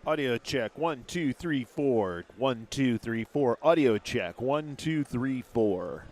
Audio check. 1, 2, 3, 4. 1, 2, 3, 4. Audio check. 1, 2, 3, 4.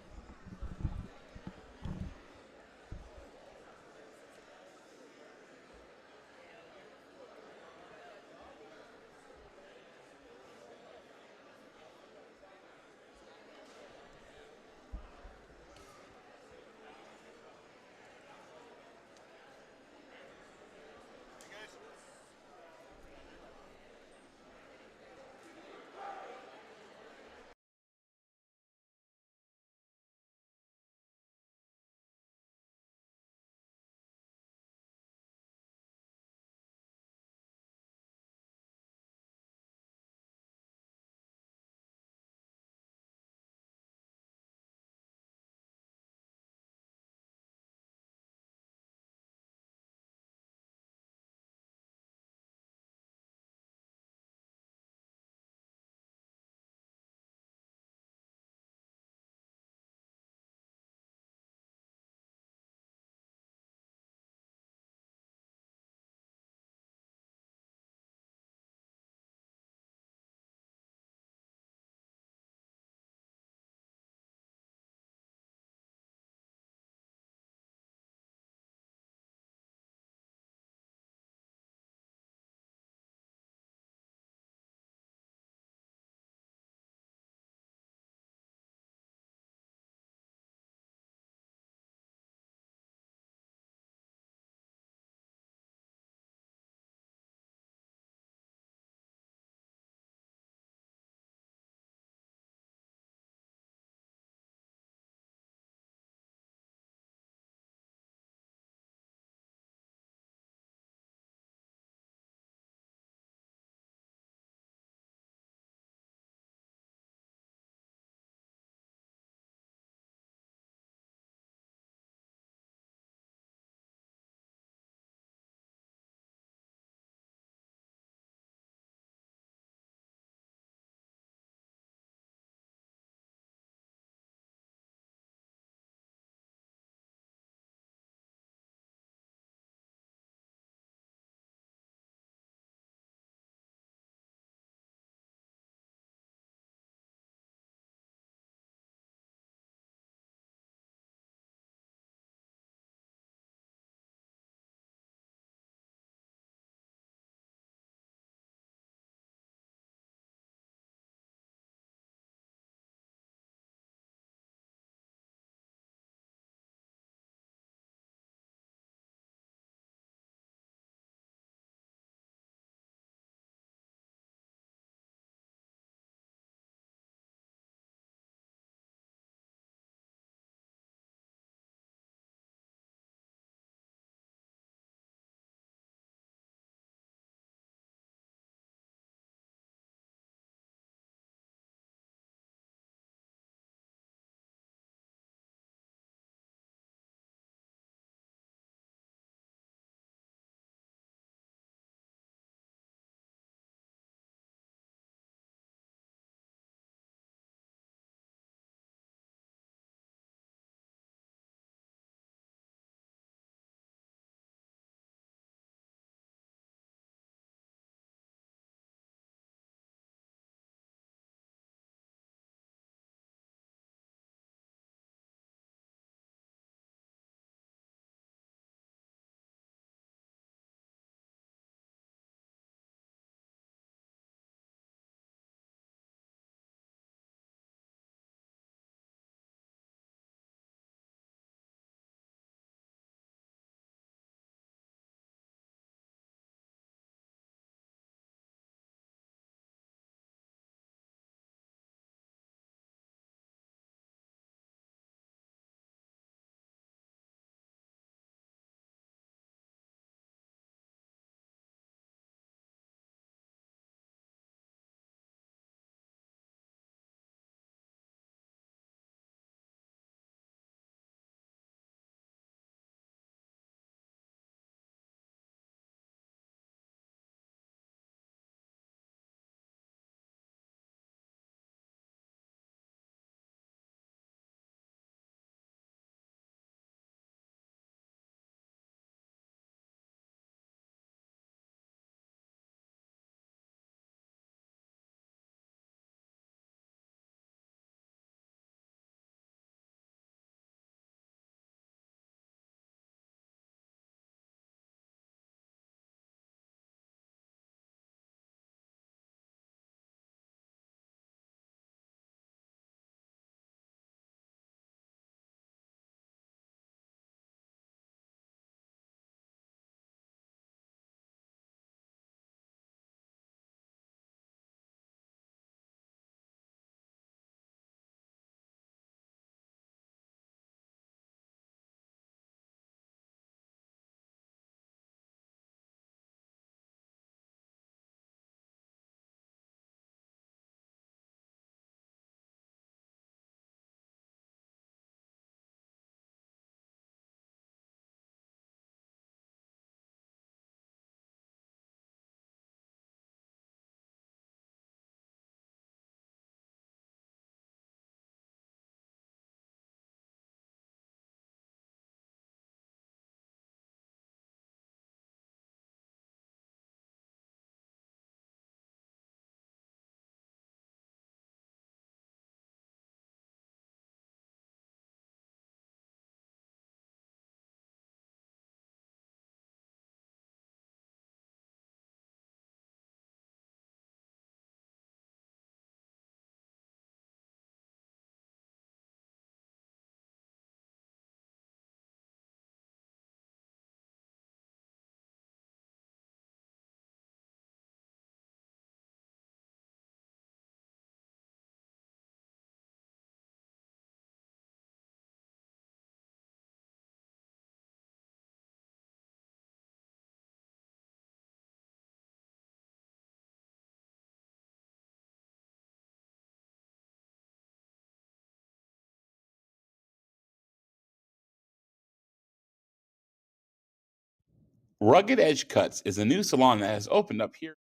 Rugged Edge Cuts is a new salon that has opened up here.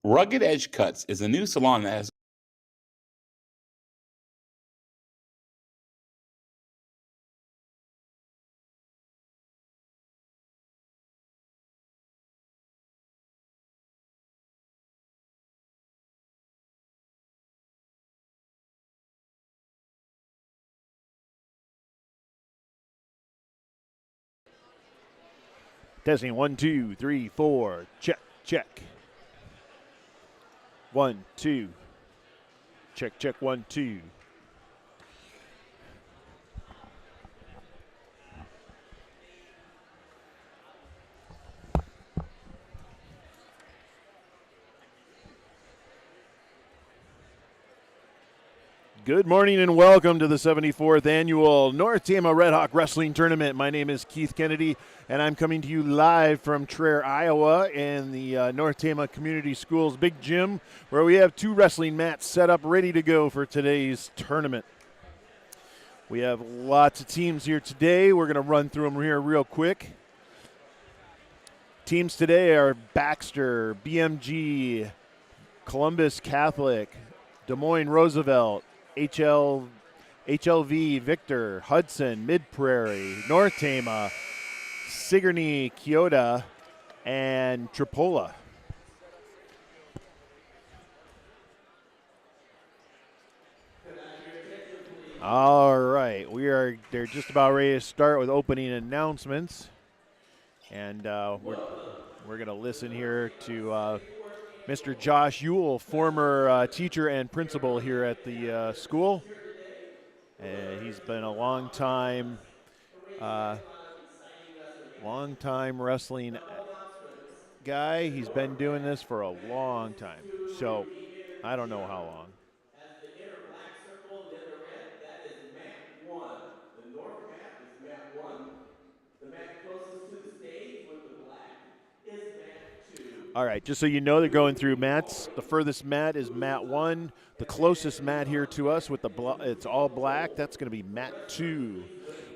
Rugged Edge Cuts is a new salon that has Testing 1, 2, 3, 4. Check, check. 1, 2. Check, check, 1, 2. Good morning and welcome to the 74th annual North Tama Redhawk Wrestling Tournament. My name is Keith Kennedy, and I'm coming to you live from Traer, Iowa, in the North Tama Community Schools Big Gym, where we have 2 wrestling mats set up ready to go for today's tournament. We have lots of teams here today. We're going to run through them here real quick. Teams today are Baxter, BMG, Columbus Catholic, Des Moines Roosevelt, HLV, Victor, Hudson, Mid-Prairie, North Tama, Sigourney, Keota, and Tripola. All right, they're just about ready to start with opening announcements. And we're going to listen here to Mr. Josh Ewell, former teacher and principal here at the school. He's been a long time wrestling guy. He's been doing this for a long time. So I don't know how long. As the inner black circle and then the red, that is mat 1. The north mat is mat 1. The mat closest to the stage with the black is mat 2. All right, just so you know, they're going through mats. The furthest mat is mat 1. The closest mat here to us with it's all black, that's going to be mat 2.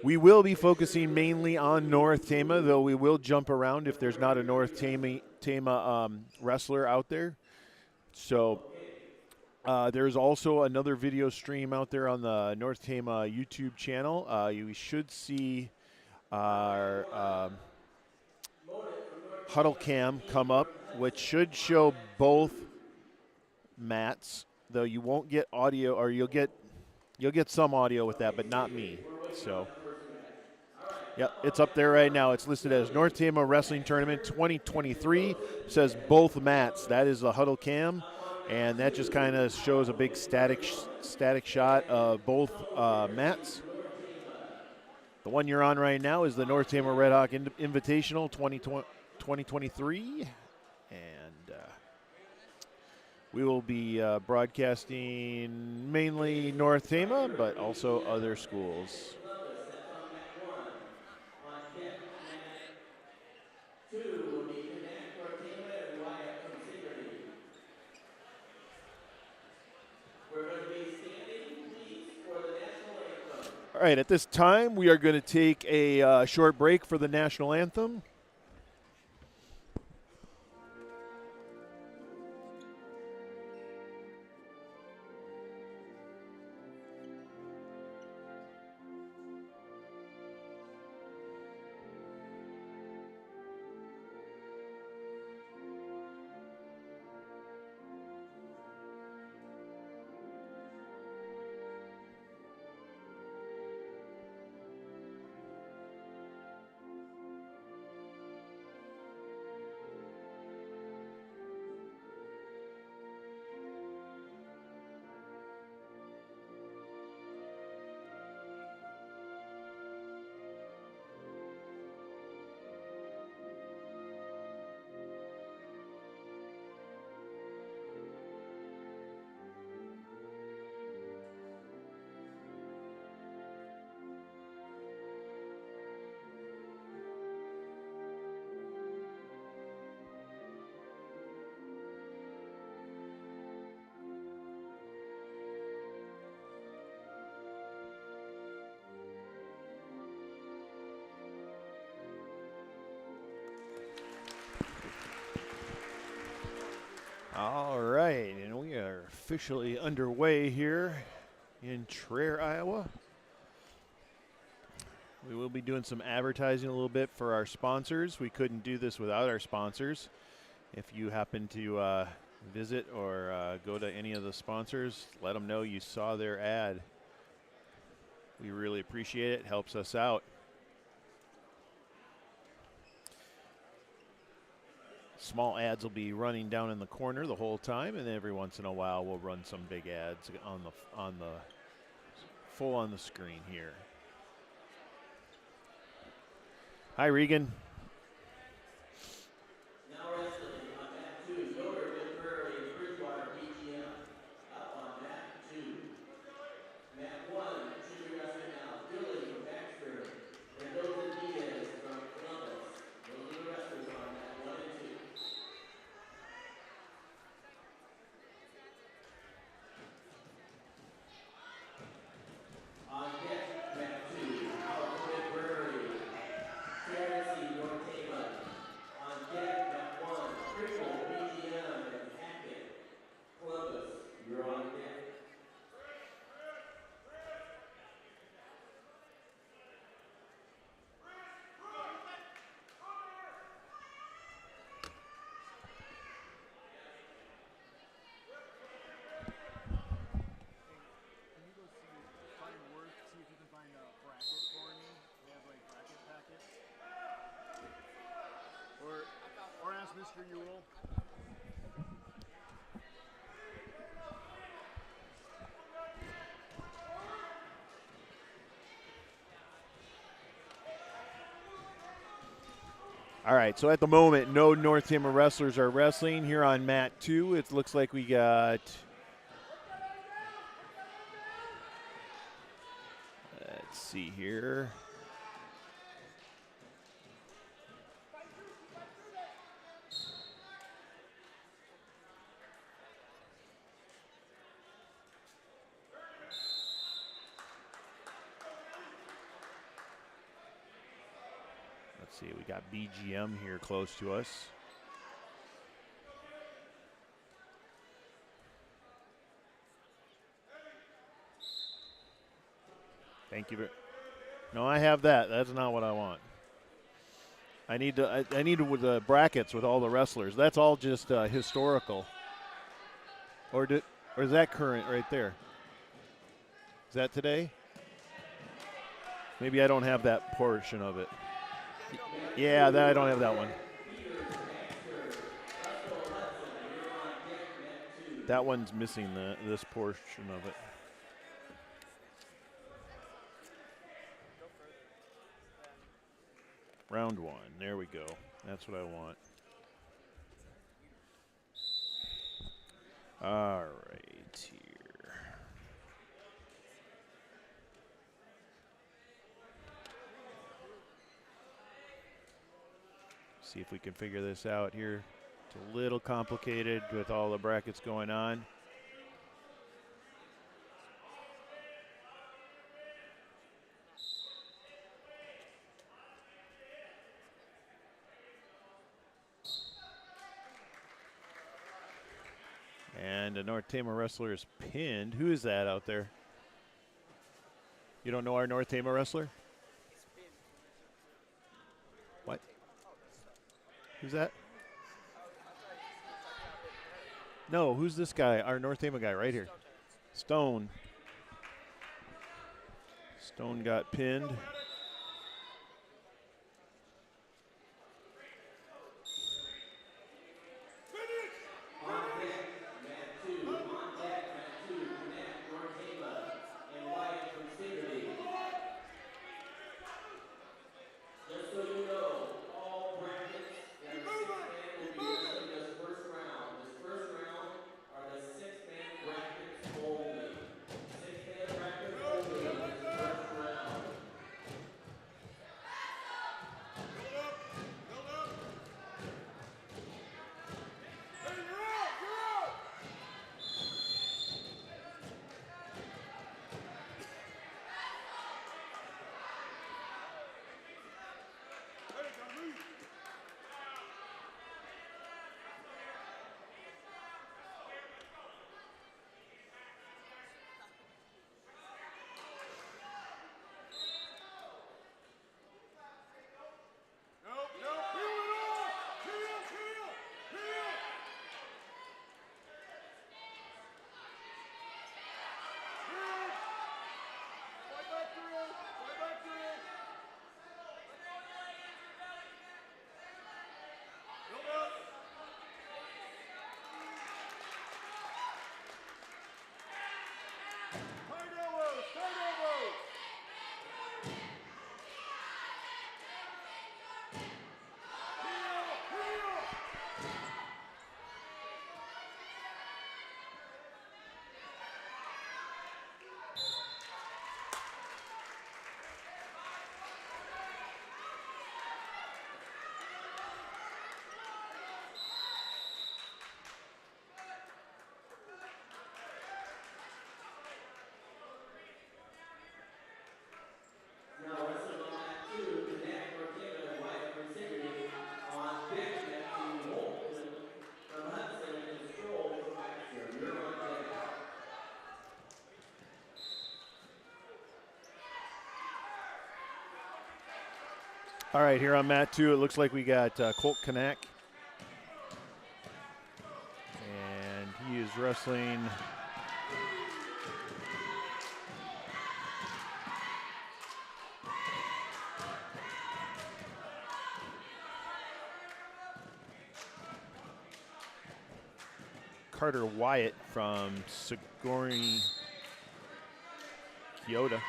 We will be focusing mainly on North Tama, though we will jump around if there's not a North Tama wrestler out there. So there's also another video stream out there on the North Tama YouTube channel. You should see our huddle cam come up, which should show both mats, though you won't get audio, or you'll get some audio with that, but not me. So yep, it's up there right now. It's listed as North Tama Wrestling Tournament 2023. It says both mats. That is the huddle cam, and that just kind of shows a big static shot of both mats. The one you're on right now is the North Tama Redhawk Invitational 2023, and we will be broadcasting mainly North Tama, but also other schools. Columbus, that's on mat 1. On deck, mat 2 will be Connect, North Tama, and Wyatt from Sigourney. We're going to be standing, please, for the national anthem. All right, at this time, we are going to take a short break for the national anthem. All right, and we are officially underway here in Traer, Iowa. We will be doing some advertising a little bit for our sponsors. We couldn't do this without our sponsors. If you happen to visit or go to any of the sponsors, let them know you saw their ad. We really appreciate it. It helps us out. Small ads will be running down in the corner the whole time, and every once in a while we'll run some big ads on the full on the screen here. Hi, Regan. Now wrestling on mat 2, Yoder, Mid Prairie, Bridgewater, BGM. Up on mat 2. Mat 1, should be wrestling now. Billy from Baxter. Mendoza Diaz from Columbus. Those are the wrestlers on mat 1 and 2. On deck, mat 2, Alpha Mid Prairie. TRC, North Tama. On deck, mat 1, Triple, BGM, and Hackett. Columbus, you're on deck. Or ask Mr. Ewell. All right, so at the moment, no North Tama wrestlers are wrestling here on mat 2. It looks like we got, let's see here. Let's see, we got BGM here close to us. Thank you. No, I have that. That's not what I want. I need with the brackets with all the wrestlers. That's all just historical. Or is that current right there? Is that today? Maybe I don't have that portion of it. Yeah, I don't have that one. That one's missing this portion of it. Round 1. There we go. That's what I want. All right, here. See if we can figure this out here. It's a little complicated with all the brackets going on. And a North Tama wrestler is pinned. Who is that out there? You don't know our North Tama wrestler? What? Who's that? No, who's this guy? Our North Tama guy right here. Stone. Stone got pinned. All right, here on mat 2, it looks like we got Colt Kanak. And he is wrestling Carter Wyatt from Sigourney, Kyoto.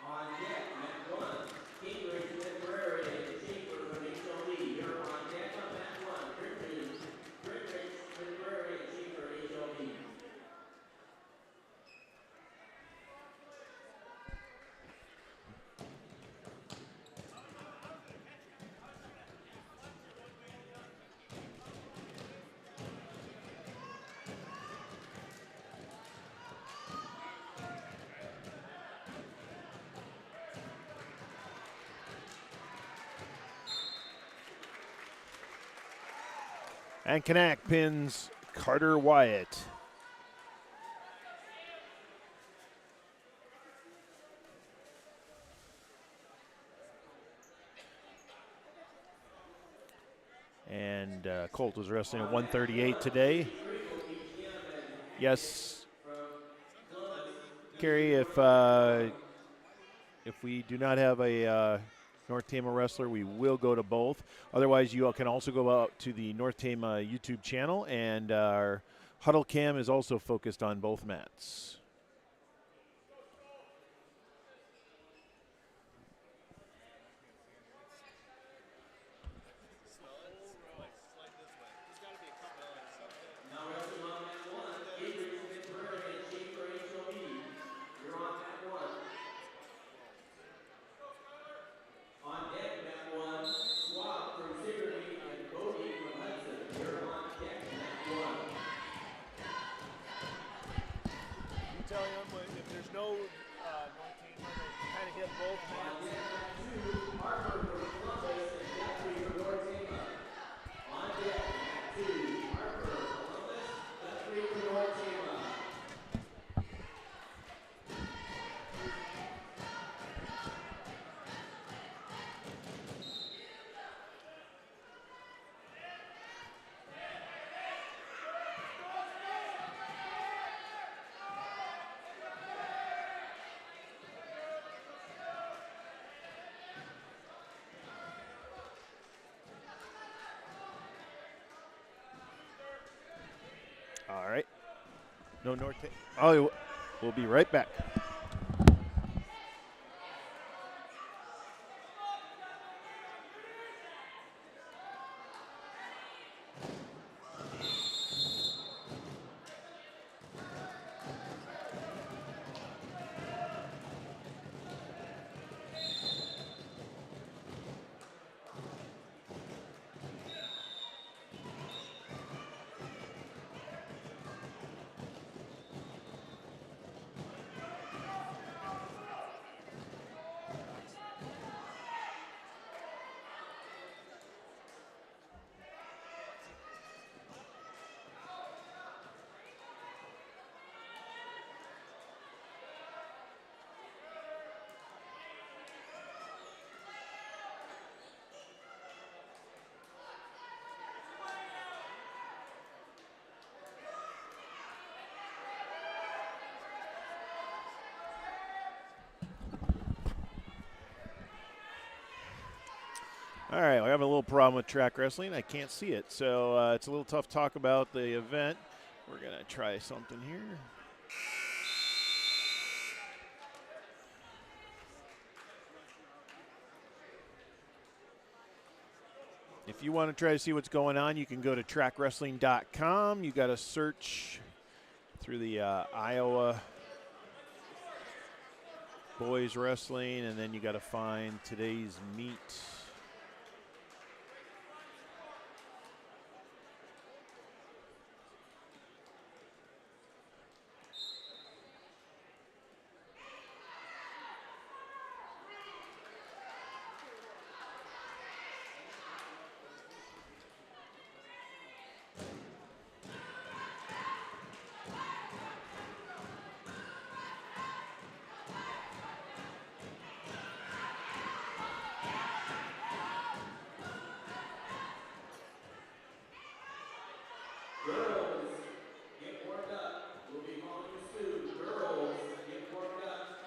On deck, mat 1, Gingrich, Temporary, and Schaefer from HOV. You're on deck on mat 1, Gingrich, Temporary, and Schaefer, HOV. And Kanak pins Carter Wyatt. And Colt was wrestling at 138 today. Yes, Kerry, if we do not have a North Tama wrestler, we will go to both. Otherwise, you all can also go out to the North Tama YouTube channel, and our Huddle Cam is also focused on both mats. Now wrestling on mat 1, Gingrich, Temporary, and Schaefer, HOV. You're on mat 1. On deck, mat 1, Swab from Sigourney and Cody from Hudson. You're on deck, mat 1. You tell him if there's no North Tama, then kind of hit both On mats. deck, mat 2, Harper from Columbus and Guthrie from North Tama. On deck, mat 2, Harper, Columbus, Guthrie from North Tama. All right. No North Tama. Oh, we'll be right back. All right, we're having a little problem with track wrestling. I can't see it, so it's a little tough to talk about the event. We're going to try something here. If you want to try to see what's going on, you can go to trackwrestling.com. You got to search through the Iowa boys wrestling, and then you got to find today's meet. Girls, get warmed up. We'll be calling you soon. Girls, get warmed up.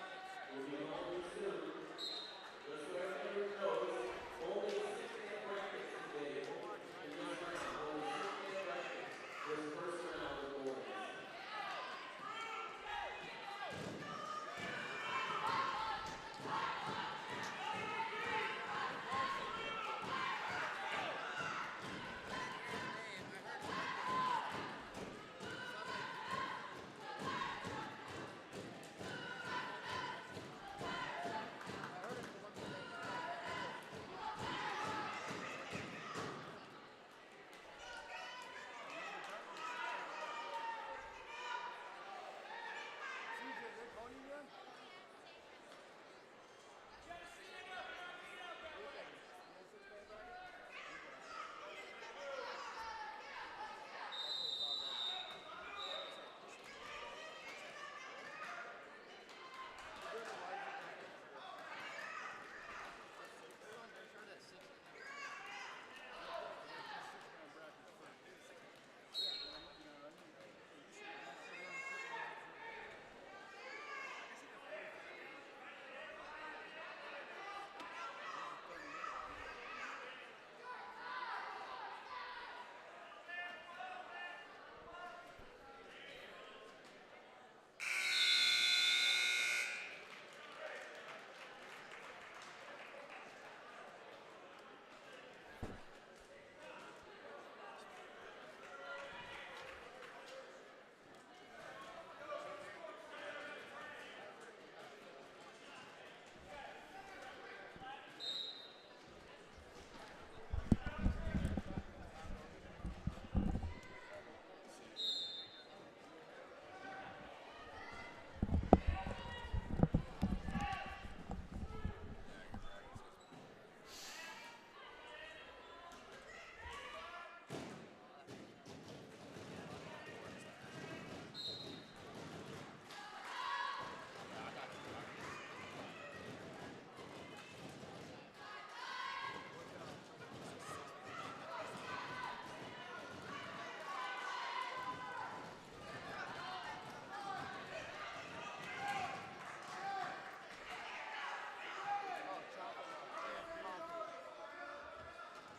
We'll be calling you soon. Just so everybody knows, only a 6-man bracket today. In this round, only 6-man bracket. This first round of boys.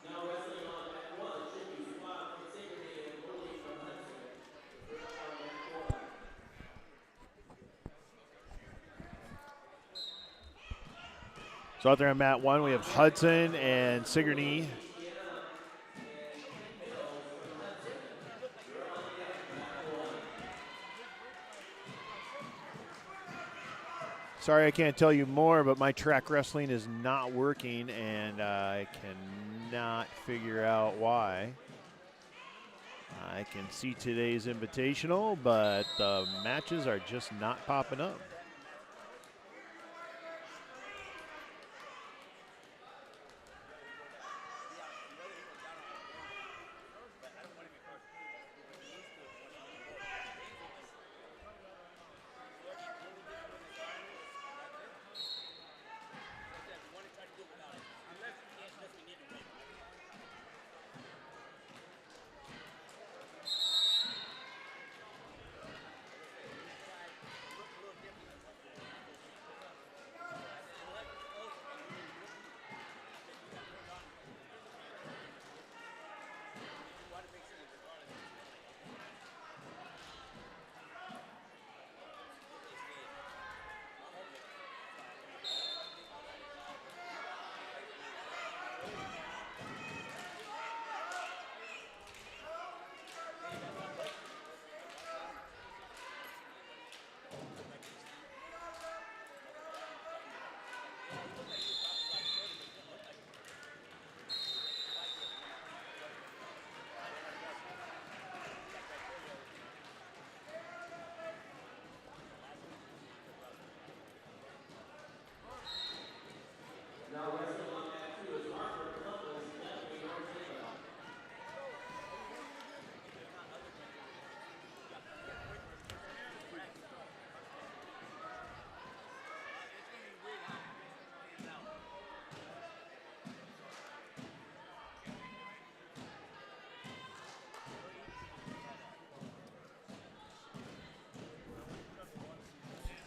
Now wrestling on mat 1 should be Squad from Sigourney and Willie from Hudson. On mat 1. So out there on mat 1, we have Hudson and Sigourney. Sorry, I can't tell you more, but my track wrestling is not working, and I cannot figure out why. I can see today's invitational, but the matches are just not popping up.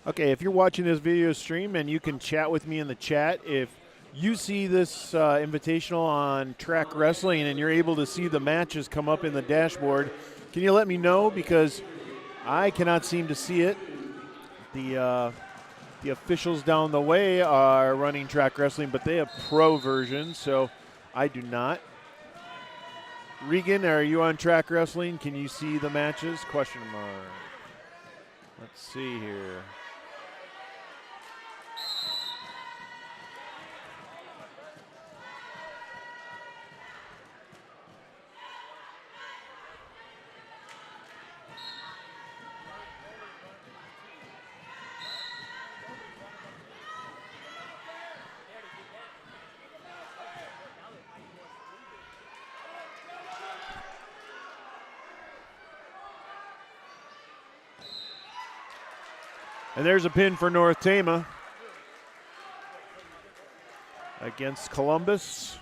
Okay, if you're watching this video stream and you can chat with me in the chat, if you see this invitational on Track Wrestling and you're able to see the matches come up in the dashboard, can you let me know? Because I cannot seem to see it. The officials down the way are running Track Wrestling, but they have pro version, so I do not. Regan, are you on Track Wrestling? Can you see the matches? Question mark. Let's see here. And there's a pin for North Tama against Columbus.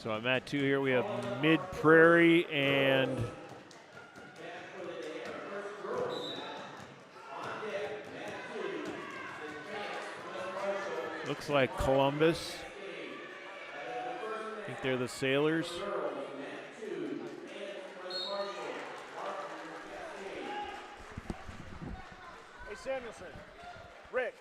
So on mat 2 here, we have Mid Prairie and looks like Columbus. I think they're the Sailors. Hey, Samuelson. Rick.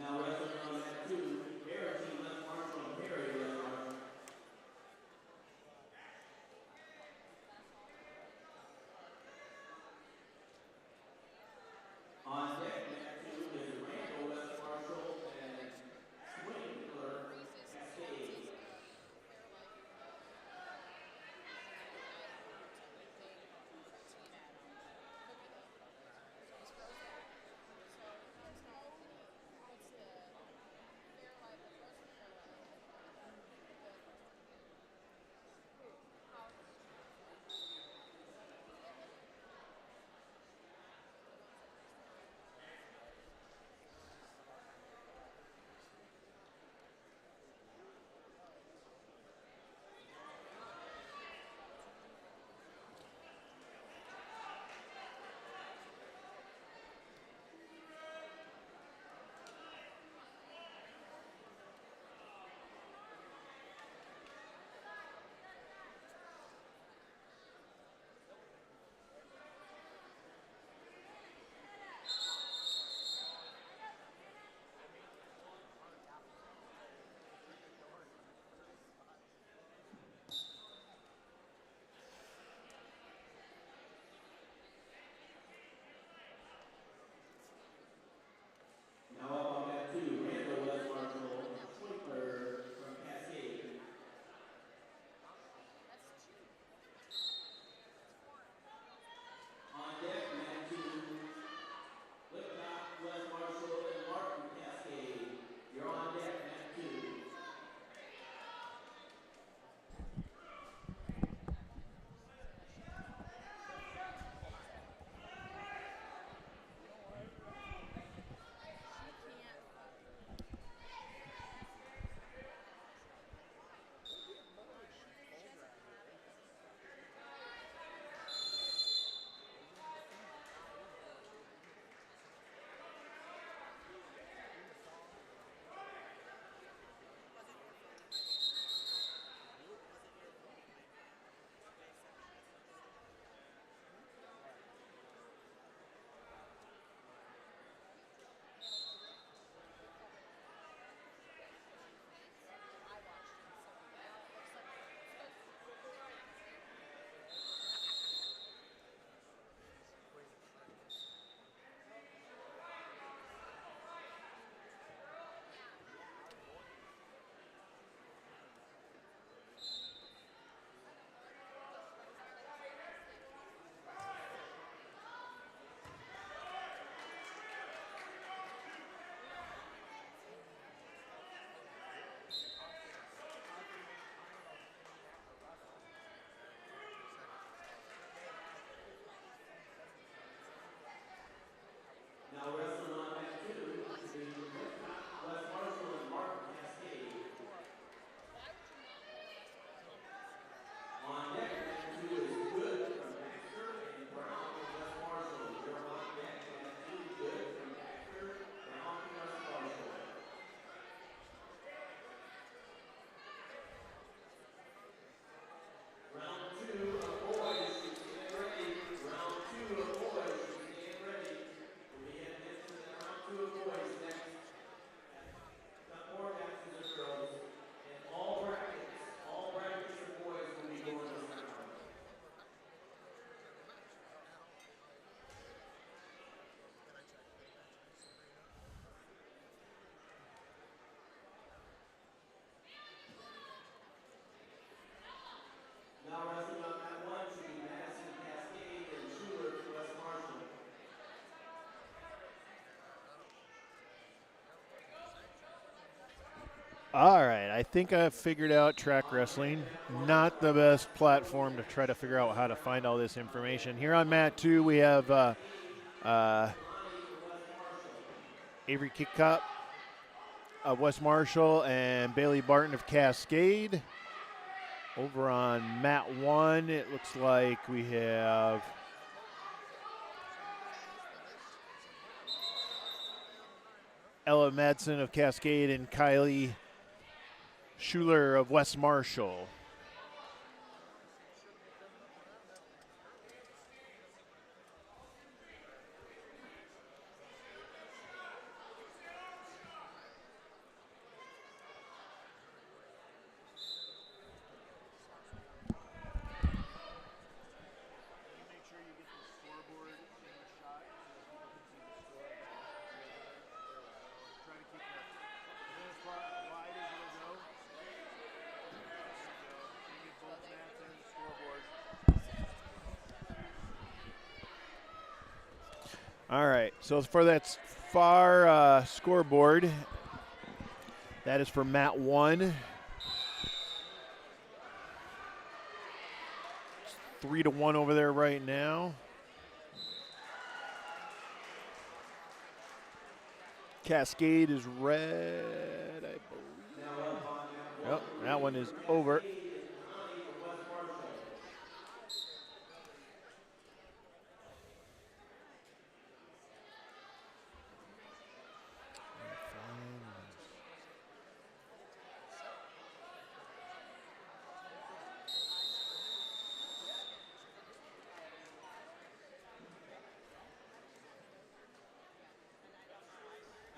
Now wrestling on mat 2, Air Team West Marshall and Perry West Marshall. On deck, mat 2 is Randall West Marshall and Swinkler Cascade. Now up on mat 2, Randall West Marshall and Swinkler from Cascade. On deck, mat 2, Redhawk West Marshall and Martin Cascade. You're on deck, mat 2. Now wrestling on mat 2 is Redhawk West Marshall and Martin Cascade. On deck, mat 2 is Good from Baxter and Brown from West Marshall. You're on deck, mat 2, Good from Baxter, Brown from West Marshall. Round 2 of boys, should stand ready. Round 2 of boys, should stand ready. We'll be heading into the round 2 of boys next. Got more matches of girls. And all brackets of boys will be going this round. Now wrestling on mat 1 should be Madison Cascade and Schuler from West Marshall. All right, I think I've figured out track wrestling. Not the best platform to try to figure out how to find all this information. Here on mat 2, we have Avery Kickup of West Marshall and Bailey Barton of Cascade. Over on mat 1, it looks like we have Ella Madsen of Cascade and Kylie Schuler of West Marshall. All right, so for that far scoreboard, that is for mat 1. It's 3-1 over there right now. Cascade is red, I believe. Yep, that one is over.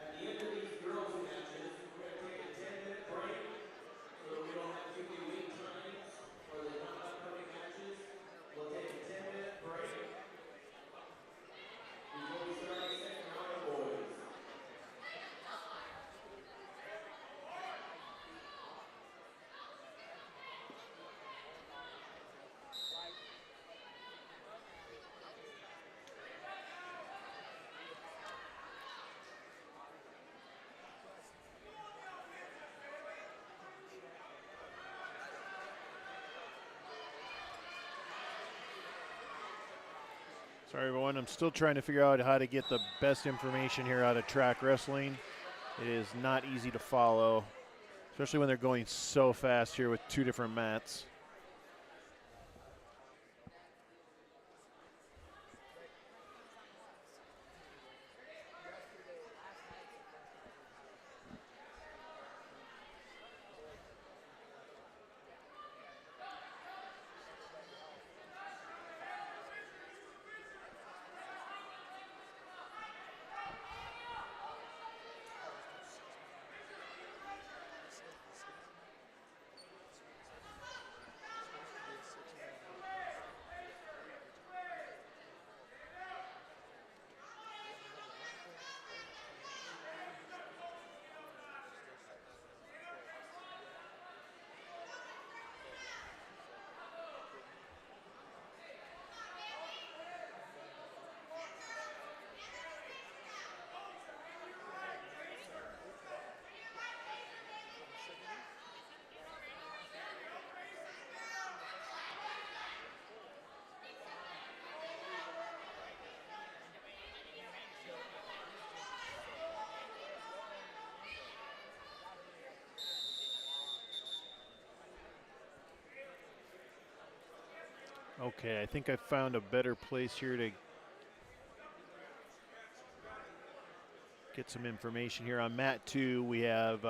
At the end of these girls' matches, we're going to take a 10-minute break so that we don't have too many wait times for the upcoming matches. We'll take a 10-minute break before we start the second round of boys. Sorry, everyone. I'm still trying to figure out how to get the best information here out of track wrestling. It is not easy to follow, especially when they're going so fast here with 2 different mats. Okay, I think I found a better place here to get some information here. On mat 2, we have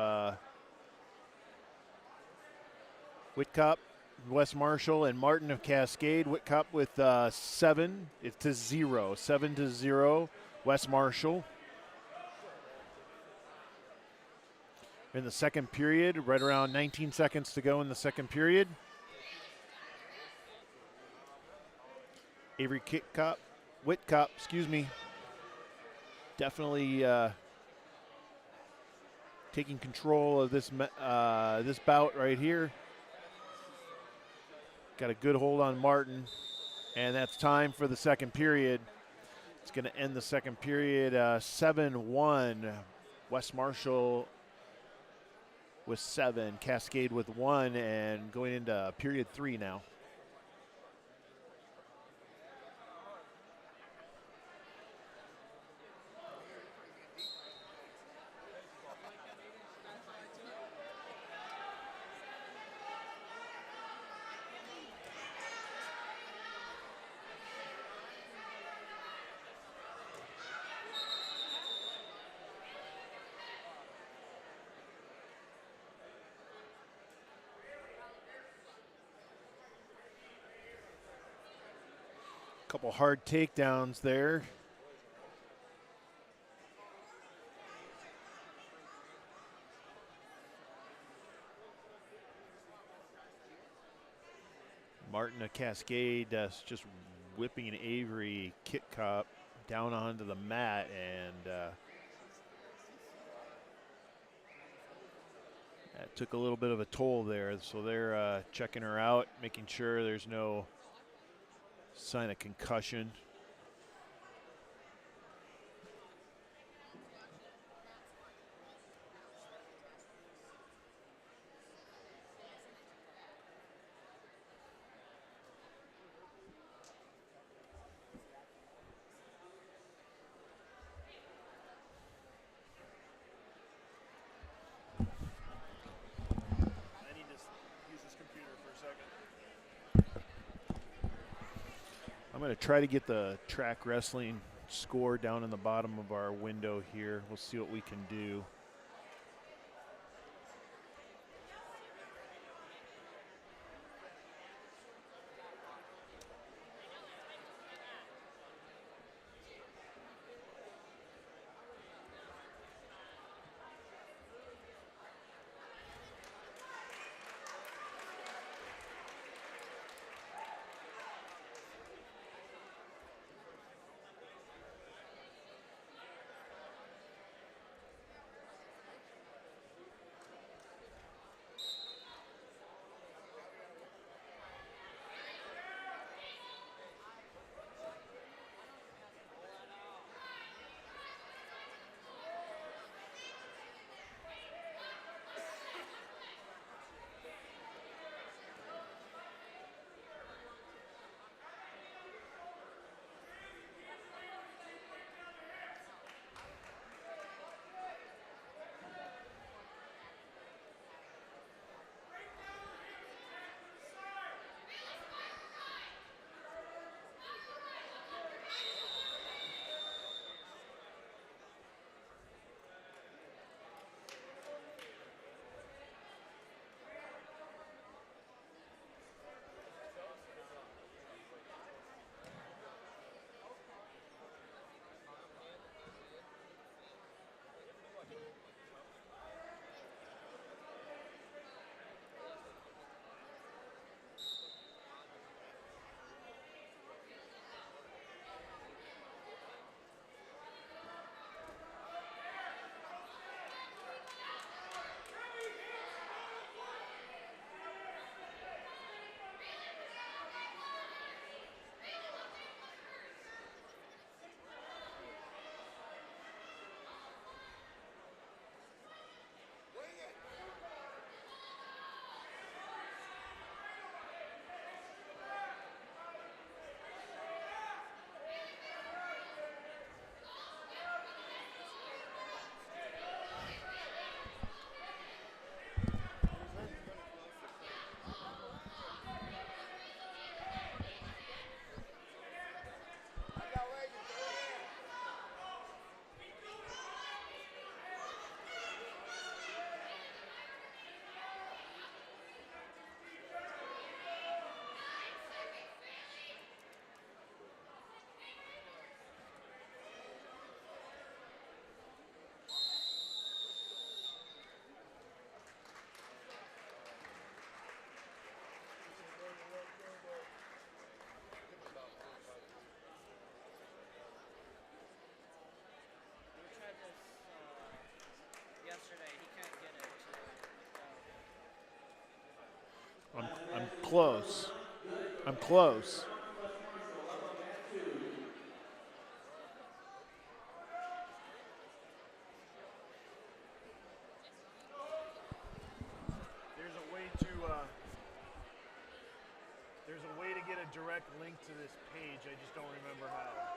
Whitcup, West Marshall, and Martin of Cascade. Whitcup with 7. It's to 0. 7-0, West Marshall. In the second period, right around 19 seconds to go in the second period. Avery Whitcup, excuse me, definitely taking control of this this bout right here. Got a good hold on Martin, and that's time for the second period. It's going to end the second period 7-1. West Marshall with 7, Cascade with 1, and going into period 3 now. Couple hard takedowns there. Martin of Cascade just whipping an Avery kick cop down onto the mat, and that took a little bit of a toll there. So they're checking her out, making sure there's no sign of concussion. I'm going to try to get the track wrestling score down in the bottom of our window here. We'll see what we can do. I'm close. I'm close. There's a way to get a direct link to this page. I just don't remember how.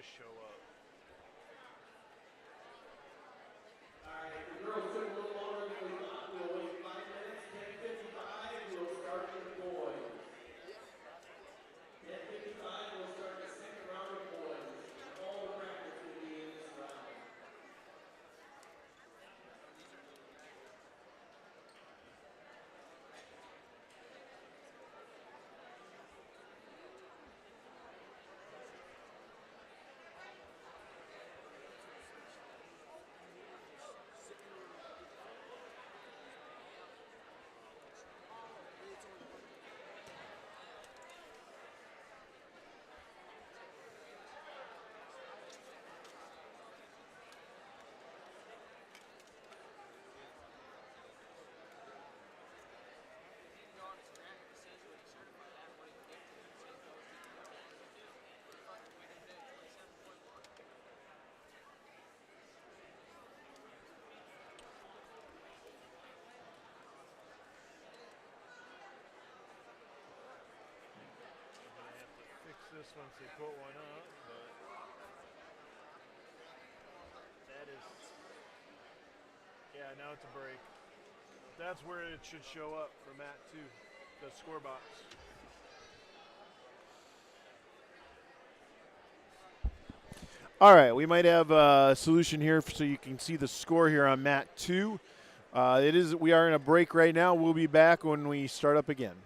to show up. All right, the girls took a little longer than we thought. We'll wait 5 minutes. 10:55. We'll start the boys. 10:55. We'll start the second round of boys. And all the practice will be in this round. This once they put one up, but that is, yeah, now it's a break. That's where it should show up for Matt too, the score box. All right, we might have a solution here so you can see the score here on mat 2. We are in a break right now. We'll be back when we start up again.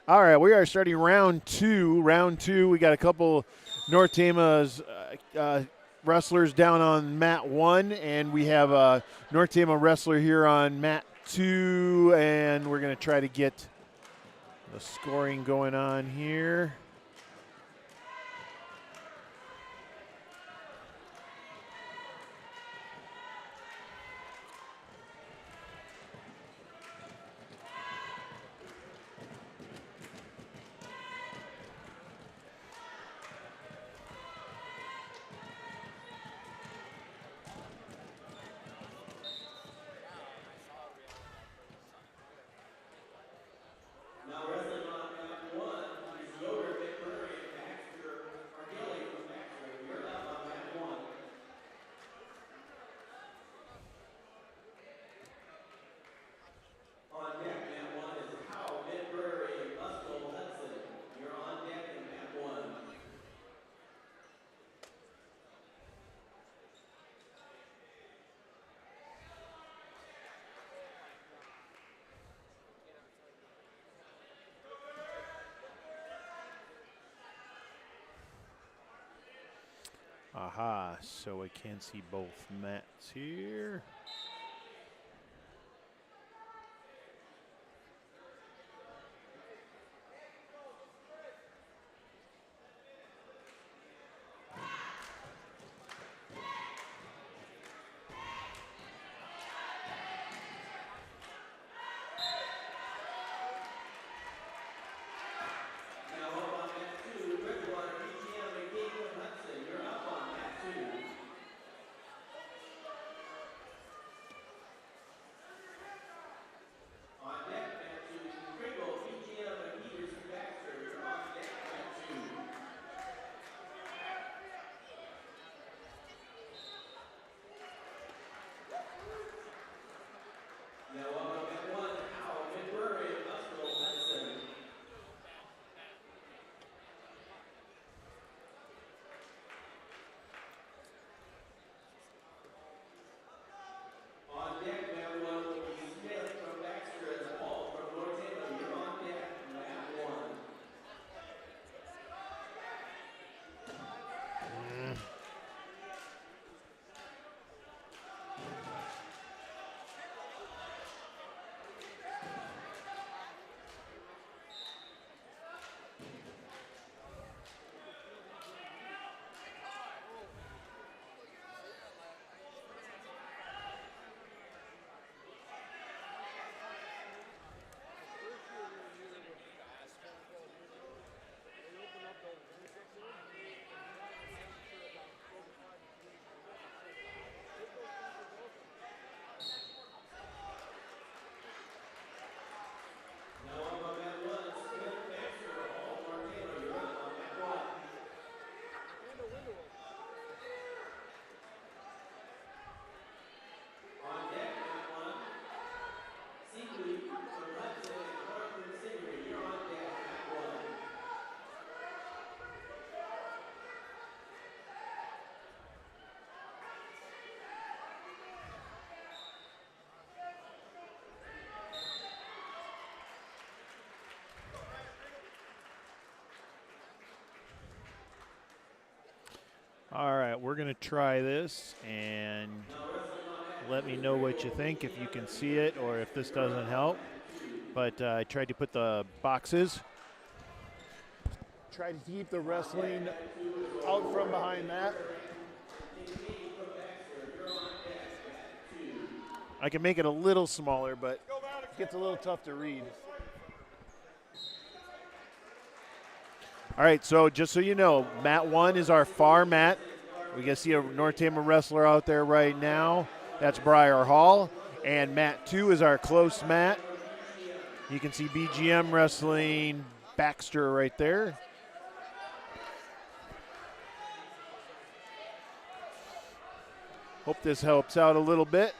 All right, we are starting round two. Round two, we got a couple North Tama's wrestlers down on mat 1, and we have a North Tama wrestler here on mat 2, and we're going to try to get the scoring going on here. Now wrestling on mat 1 is Yoder, McMurray, and Baxter, or Gilly from Baxter. You're up on mat 1. On deck, mat 1 is Howe, McMurray, and Bustle Hudson. You're on deck in mat 1. Aha, so I can see both mats here. Now up on mat 2, Bridgewater, BGM, and Caitlin Hudson. You're up on mat 2. On deck, mat 2, Pringle, BGM, and Peters from Baxter. You're on deck, mat 2. Now up on mat 1, Howe, McMurray, and Bustle Hudson. On deck, mat 1 will be Smith from Baxter and Paul from North Tama. You're on deck, mat 1. Now up on mat 1, Smith, Baxter, Hall, North Tama. You're up on mat 1. On deck, mat 1, Seaweed from Hudson and Clark from Sigrid. You're on deck, mat 1. All right, we're going to try this, and let me know what you think, if you can see it or if this doesn't help. But I tried to put the boxes. Try to keep the wrestling out from behind that. I can make it a little smaller, but it gets a little tough to read. All right, so just so you know, mat 1 is our far mat. We can see a North Tama wrestler out there right now. That's Briar Hall. And mat 2 is our close mat. You can see BGM wrestling Baxter right there. Hope this helps out a little bit.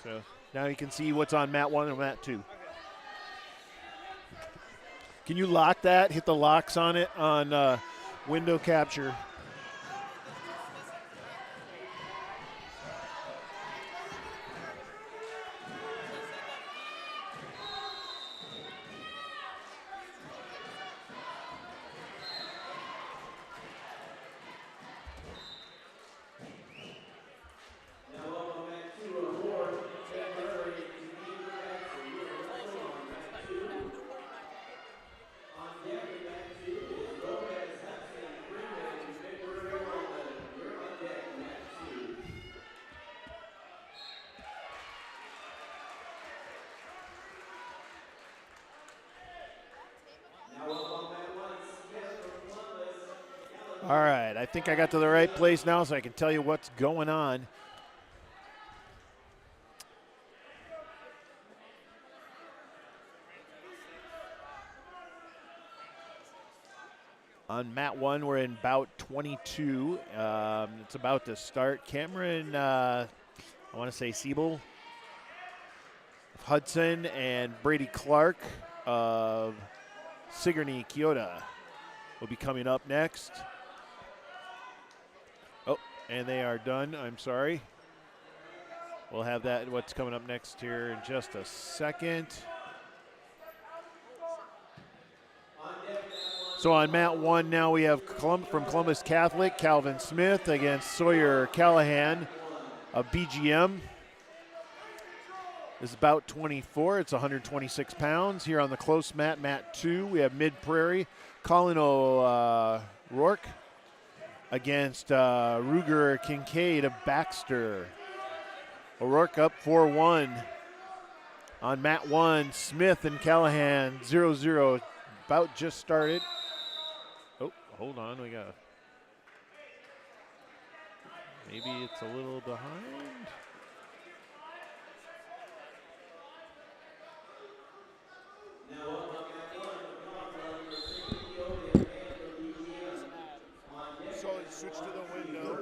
So now you can see what's on mat 1 and mat 2. Can you lock that? Hit the locks on it on window capture. All right, I think I got to the right place now so I can tell you what's going on. On mat 1, we're in bout 22. It's about to start. Cameron, I want to say Siebel, Hudson, and Brady Clark of Sigourney Kyoto will be coming up next. Oh, and they are done. I'm sorry. We'll have that, what's coming up next here in just a second. So on mat 1 now we have from Columbus Catholic, Calvin Smith against Sawyer Callahan of BGM. This is bout 24. It's 126 pounds. Here on the close mat, mat 2, we have Mid Prairie, Colin O'Rourke against Ruger Kincaid of Baxter. O'Rourke up 4-1. On mat 1, Smith and Callahan 0-0. Bout just started. Oh, hold on. We got. Maybe it's a little behind. So switch to the window.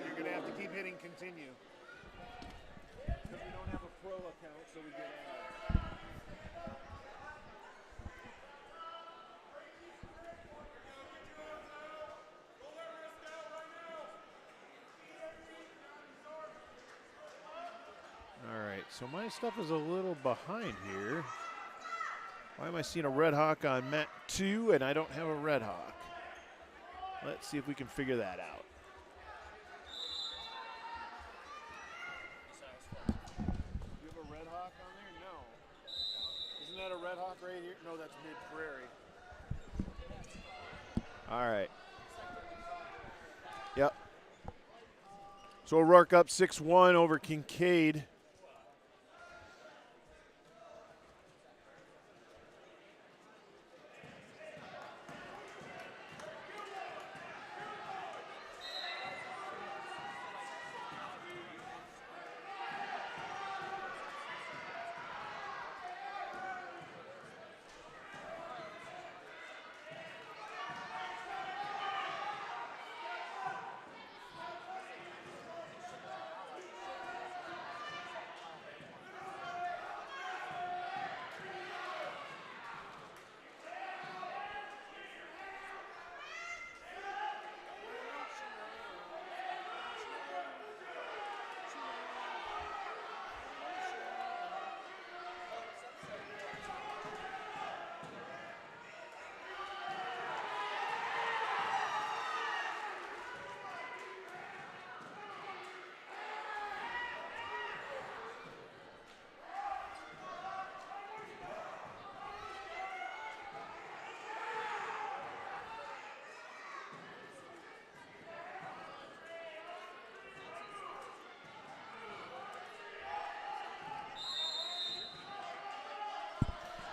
You're gonna have to keep hitting continue. Because we don't have a pro account, so we get All right, so my stuff is a little behind here. Why am I seeing a Redhawk on mat 2 and I don't have a Redhawk? Let's see if we can figure that out. You have a Redhawk on there? No. Isn't that a Redhawk right here? No, that's Mid Prairie. All right. Yep. So O'Rourke up 6-1 over Kincaid.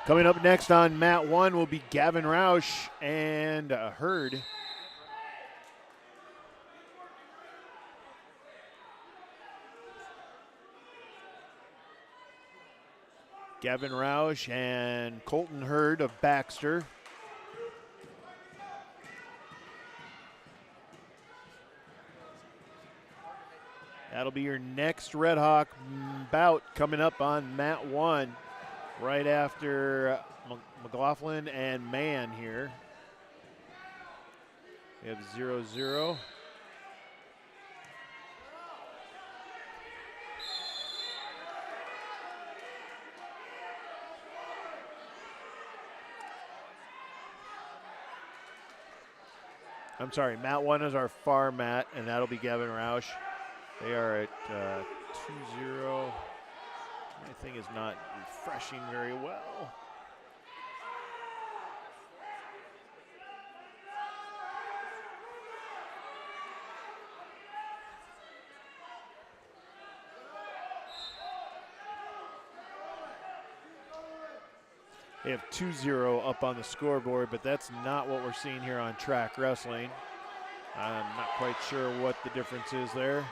Coming up next on mat 1 will be Gavin Roush and Hurd. Gavin Roush and Colton Hurd of Baxter. That'll be your next Redhawk bout coming up on mat 1. Right after McLaughlin and Mann here. We have 0-0. I'm sorry, mat 1 is our far mat, and that'll be Gavin Roush. They are at 2-0. My thing is not refreshing very well. They have 2-0 up on the scoreboard, but that's not what we're seeing here on track wrestling. I'm not quite sure what the difference is there.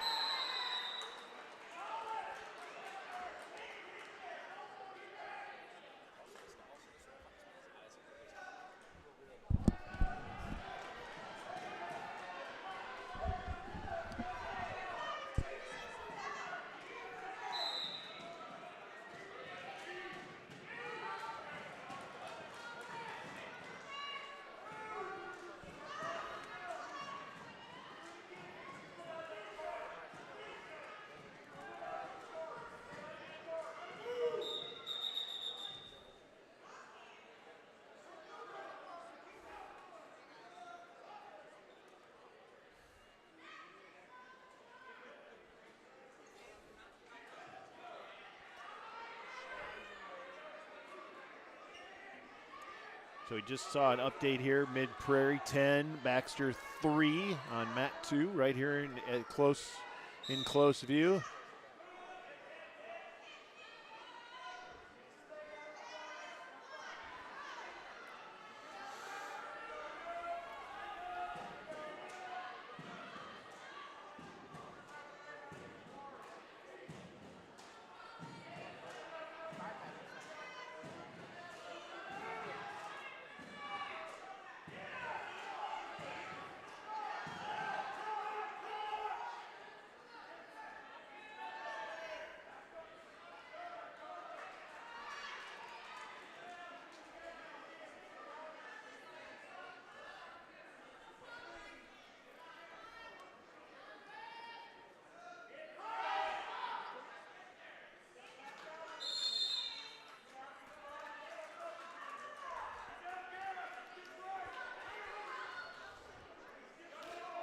So we just saw an update here, Mid-Prairie 10, Baxter 3 on mat 2, right here in close view.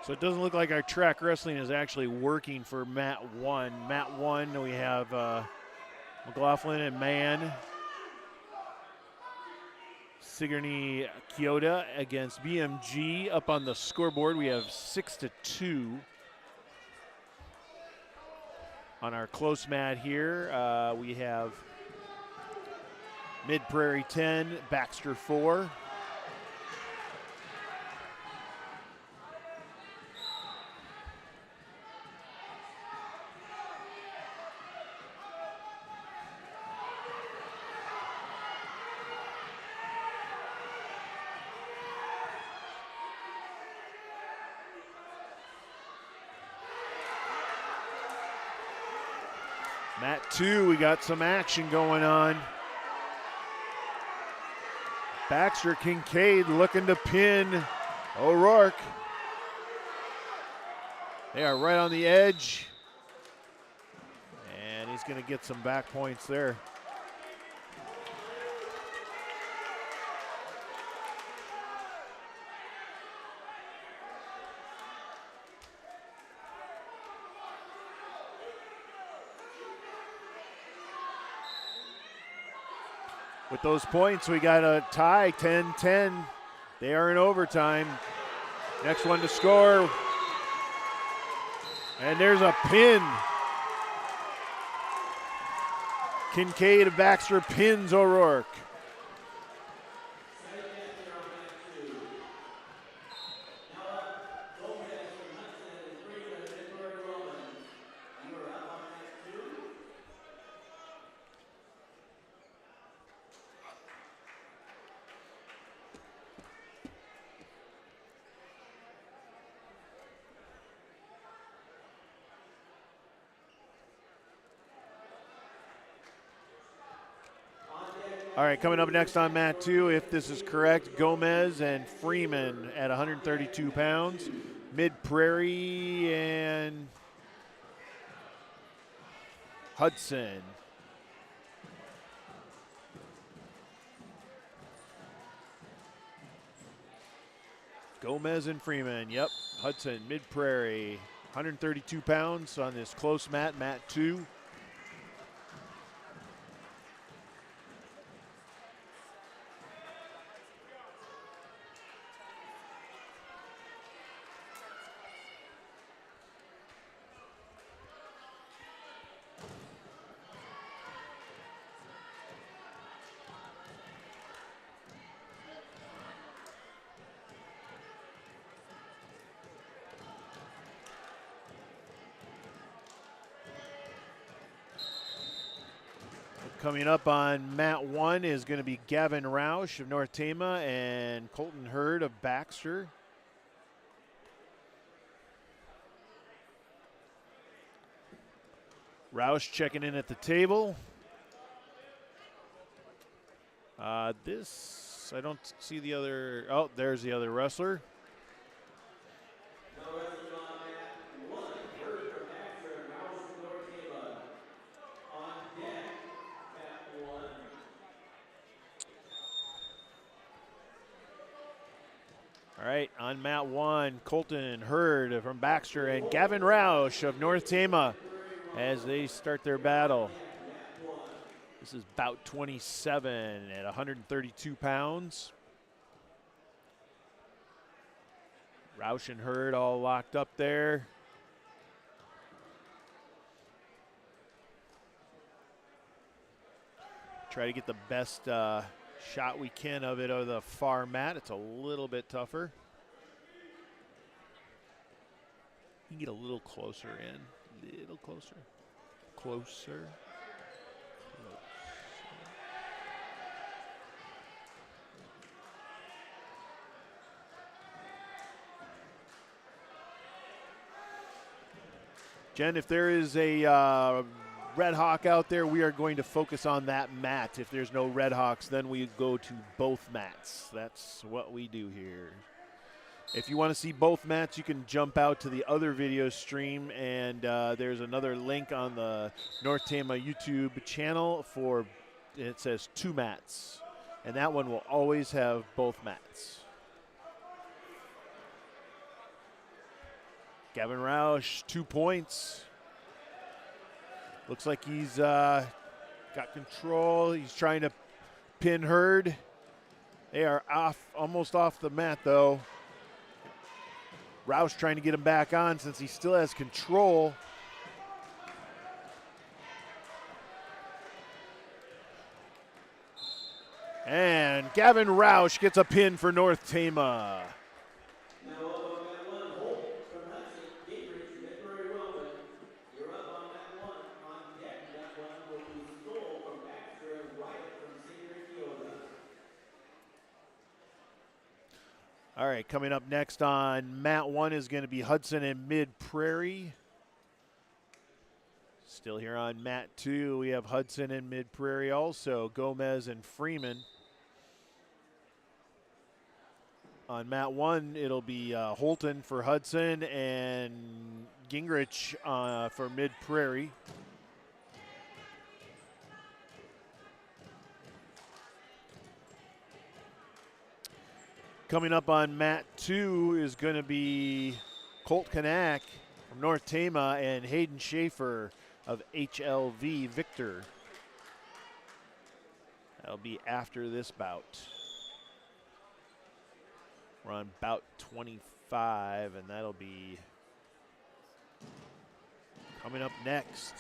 So it doesn't look like our track wrestling is actually working for mat 1. Mat 1, we have McLaughlin and Mann. Sigourney Kyoto against BMG. Up on the scoreboard, we have 6-2. On our close mat here, we have Mid-Prairie 10, Baxter 4. Mat 2, we got some action going on. Baxter Kincaid looking to pin O'Rourke. They are right on the edge. And he's going to get some back points there. With those points, we got a tie, 10-10. They are in overtime. Next one to score. And there's a pin. Kincaid of Baxter pins O'Rourke. All right, coming up next on mat 2, if this is correct, Gomez and Freeman at 132 pounds. Mid-Prairie and Hudson. Gomez and Freeman, yep. Hudson, Mid-Prairie, 132 pounds on this close mat, mat 2. Coming up on mat 1 is going to be Gavin Roush of North Tama and Colton Hurd of Baxter. Roush checking in at the table. I don't see the other. Oh, there's the other wrestler. Now wrestling on mat 1, Hurd from Baxter and Roush from North Tama. On deck, mat 1. All right, on mat 1, Colton Hurd from Baxter and Gavin Roush of North Tama as they start their battle. This is bout 27 at 132 pounds. Roush and Hurd all locked up there. Try to get the best shot we can of it over the far mat. It's a little bit tougher. You can get a little closer in. Little closer. Closer. Jen, if there is a Redhawk out there, we are going to focus on that mat. If there's no Redhawks, then we go to both mats. That's what we do here. If you want to see both mats, you can jump out to the other video stream, and there's another link on the North Tama YouTube channel for, it says 2 mats. And that one will always have both mats. Gavin Roush, 2 points. Looks like he's got control. He's trying to pin Hurd. They are almost off the mat, though. Roush trying to get him back on since he still has control. And Gavin Roush gets a pin for North Tama. Now up on mat 1, Holt from Hudson, Gingrich, Midbury, Roman. You're up on mat 1. On deck, mat 1 will be Stoll from Baxter and Wyatt from St. Ricciota. All right, coming up next on mat 1 is going to be Hudson and Mid Prairie. Still here on mat 2, we have Hudson and Mid Prairie also, Gomez and Freeman. On mat 1, it'll be Holton for Hudson and Gingrich for Mid Prairie. Coming up on mat 2 is going to be Colt Kanak from North Tama and Hayden Schaefer of HLV Victor. That'll be after this bout. We're on bout 25, and that'll be coming up next.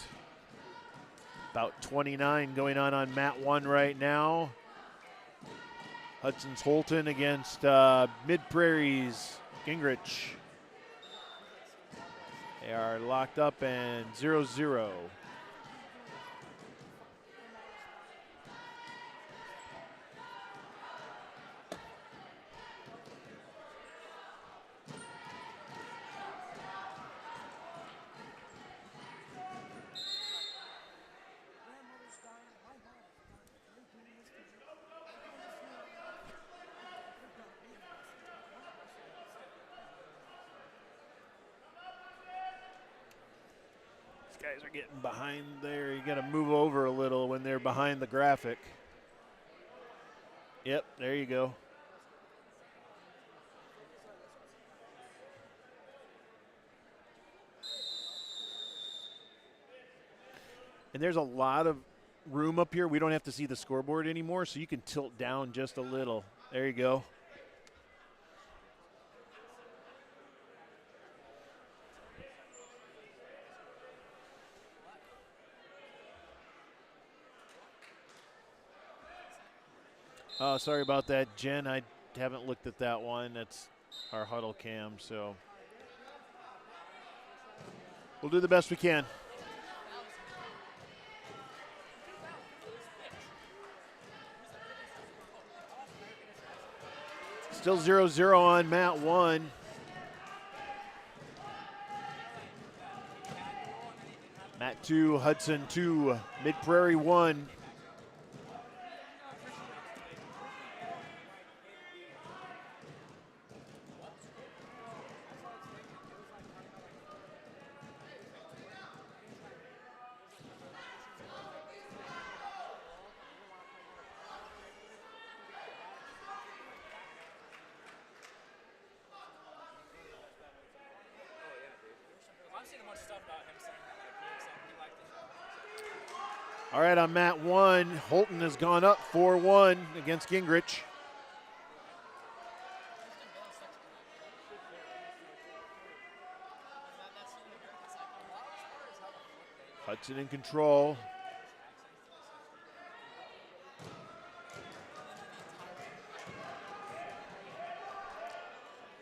Bout 29 going on mat 1 right now. Hudson's Holton against Mid Prairie's Gingrich. They are locked up and 0-0. Guys are getting behind there. You got to move over a little when they're behind the graphic. Yep, there you go. And there's a lot of room up here. We don't have to see the scoreboard anymore, so you can tilt down just a little. There you go. Oh, sorry about that, Jen. I haven't looked at that one. That's our huddle cam, so we'll do the best we can. Still 0-0 on mat 1. Mat 2, Hudson 2, Mid Prairie 1. All right, on mat 1, Holton has gone up 4-1 against Gingrich. Hudson in control.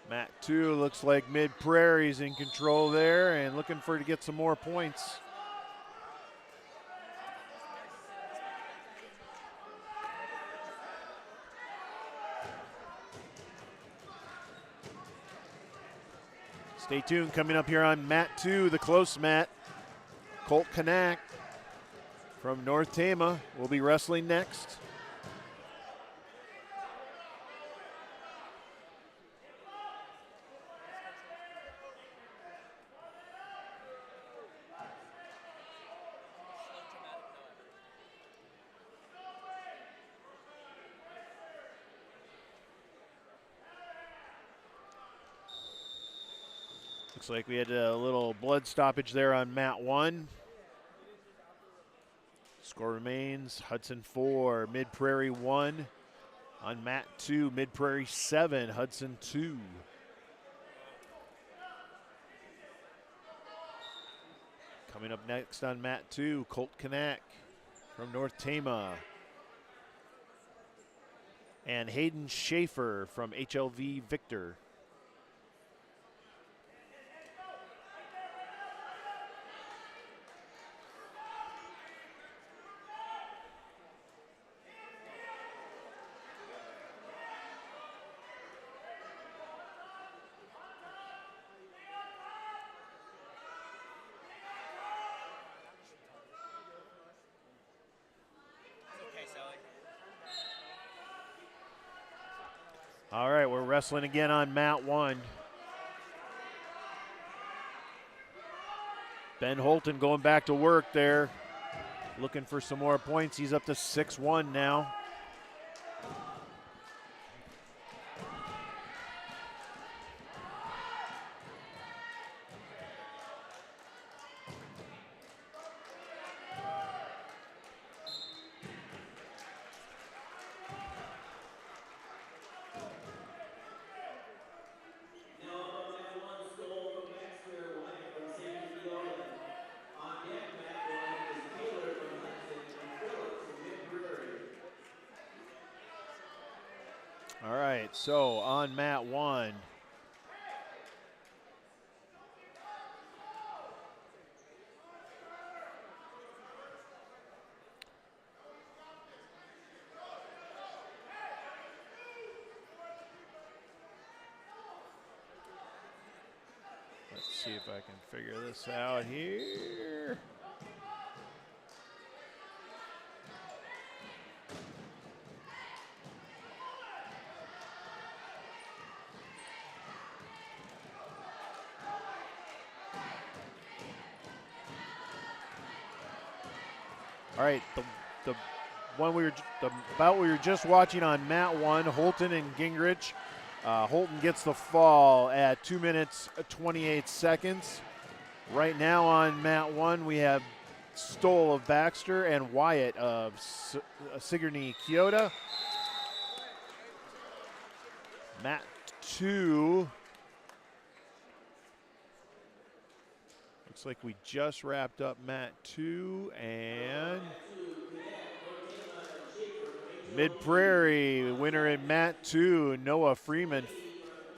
Mat 2 looks like Mid Prairie's in control there and looking for to get some more points. Stay tuned, coming up here on mat 2, the close mat. Colt Kanak from North Tama will be wrestling next. Looks like we had a little blood stoppage there on mat 1. Score remains Hudson 4, Mid Prairie 1. On mat 2, Mid Prairie 7, Hudson 2. Coming up next on mat 2, Colt Kanak from North Tama. And Hayden Schaefer from HLV Victor. All right, we're wrestling again on mat 1. Ben Holton going back to work there, looking for some more points. He's up to 6-1 now. All right, so on mat 1. Let's see if I can figure this out here. All right, the bout we were just watching on mat 1, Holton and Gingrich. Holton gets the fall at 2 minutes 28 seconds. Right now on mat 1, we have Stoll of Baxter and Wyatt of Sigourney Kyoto. Mat 2. Looks like we just wrapped up mat 2 and Mid Prairie winner in mat 2, Noah Freeman.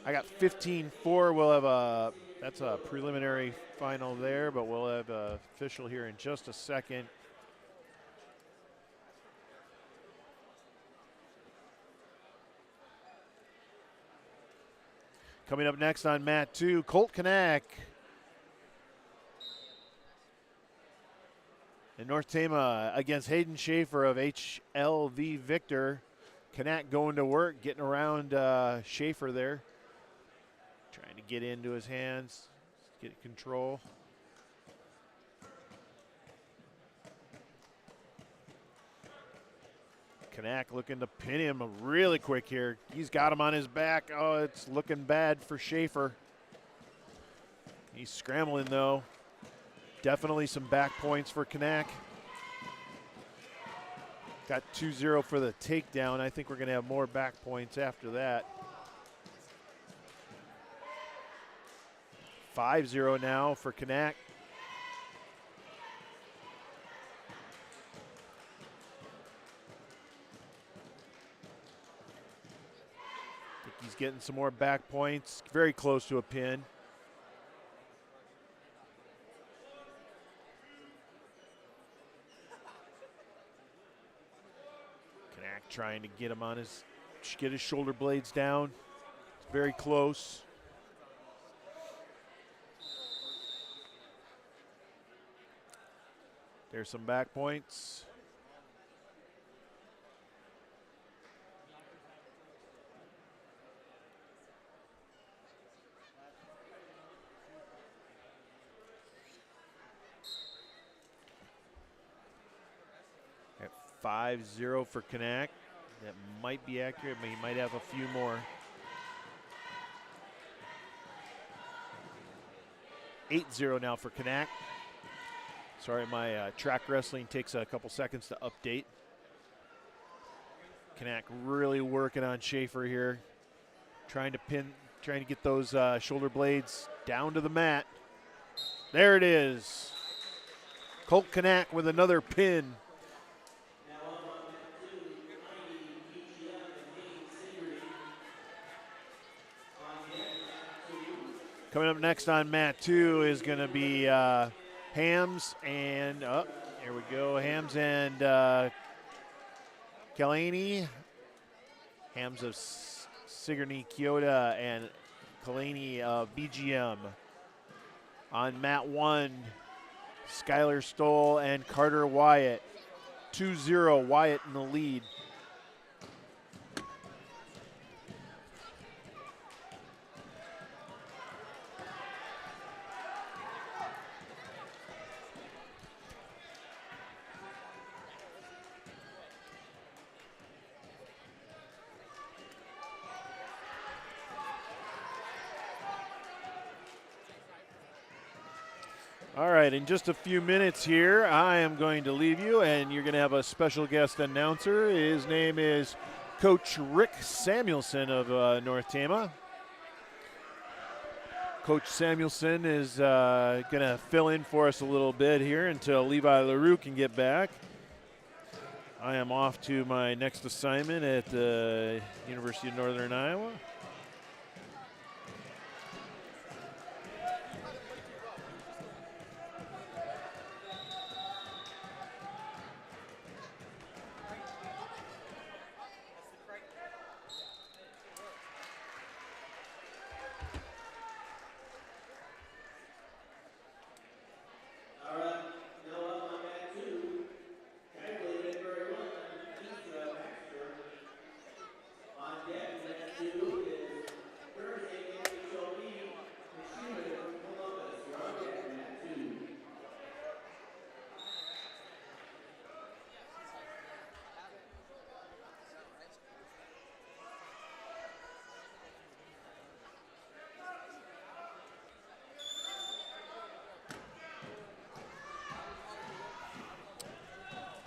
I got 15-4. We'll have that's a preliminary final there, but we'll have an official here in just a second. Coming up next on mat 2, Colt Kanak. And North Tama against Hayden Schaefer of HLV Victor. Kanak going to work, getting around Schaefer there. Trying to get into his hands, get control. Kanak looking to pin him really quick here. He's got him on his back. Oh, it's looking bad for Schaefer. He's scrambling though. Definitely some back points for Kanak. Got 2-0 for the takedown. I think we're going to have more back points after that. 5-0 now for Kanak. He's getting some more back points. Very close to a pin. Kanak trying to get him on get his shoulder blades down. It's very close. There's some back points. At 5-0 for Kanak. That might be accurate, but he might have a few more. 8-0 now for Kanak. Sorry, my track wrestling takes a couple seconds to update. Kanak really working on Schaefer here. Trying to get those shoulder blades down to the mat. There it is. Colt Kanak with another pin. Coming up next on mat 2 is going to be Hams and, here we go, Hams and Kalani. Hams of Sigourney Kyoto and Kalani of BGM. On mat 1, Skylar Stoll and Carter Wyatt. 2-0, Wyatt in the lead. All right, in just a few minutes here, I am going to leave you, and you're going to have a special guest announcer. His name is Coach Rick Samuelson of North Tama. Coach Samuelson is going to fill in for us a little bit here until Levi LaRue can get back. I am off to my next assignment at the University of Northern Iowa.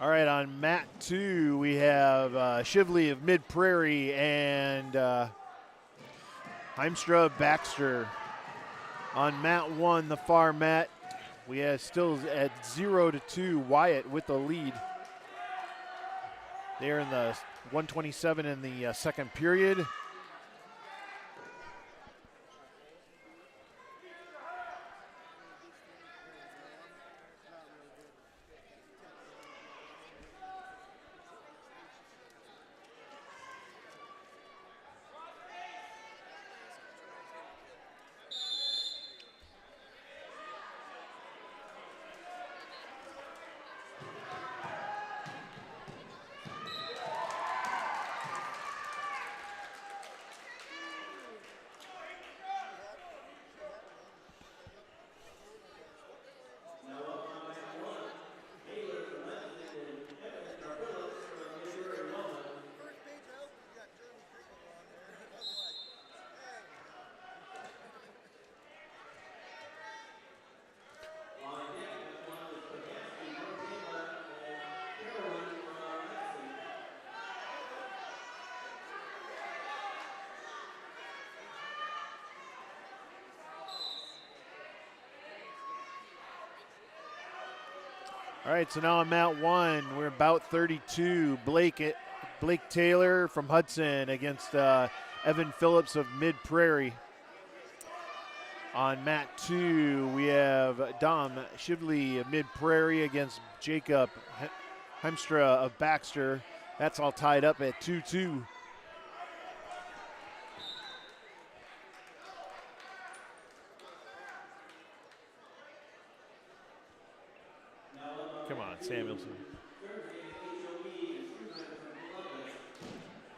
All right, on mat 2, we have Shively of Mid Prairie and Heimstra of Baxter. On mat 1, the far mat, we have still at 0-2, Wyatt with the lead. They're in the 127 in the second period. All right, so now on mat 1, we're about 32. Blake Taylor from Hudson against Evan Phillips of Mid Prairie. On mat 2, we have Dom Shively of Mid Prairie against Jacob Hemstra of Baxter. That's all tied up at 2-2. Come on, Samuelson. Thursday, HOE and screwdriver from Columbus.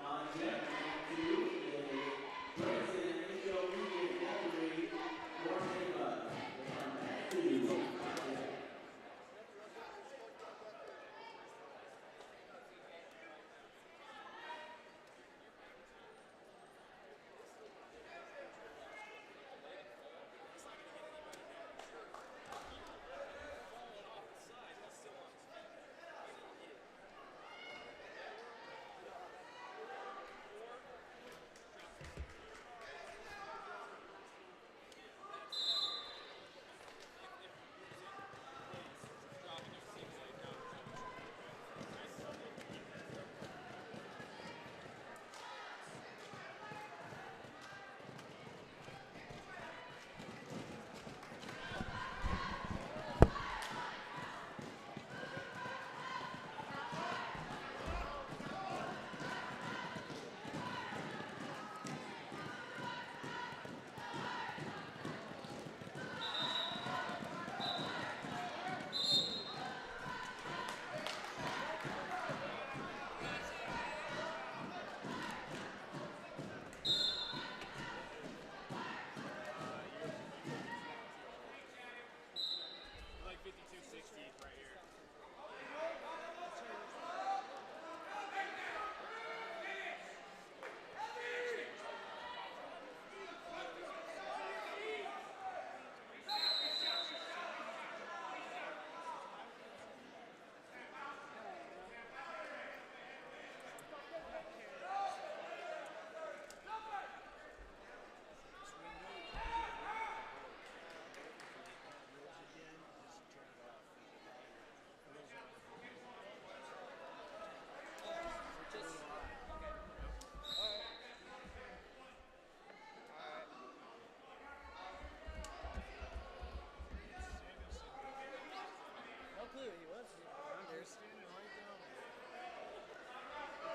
On deck, mat 2 is Branson HOE and Zachary Morneva. On mat 2 on deck.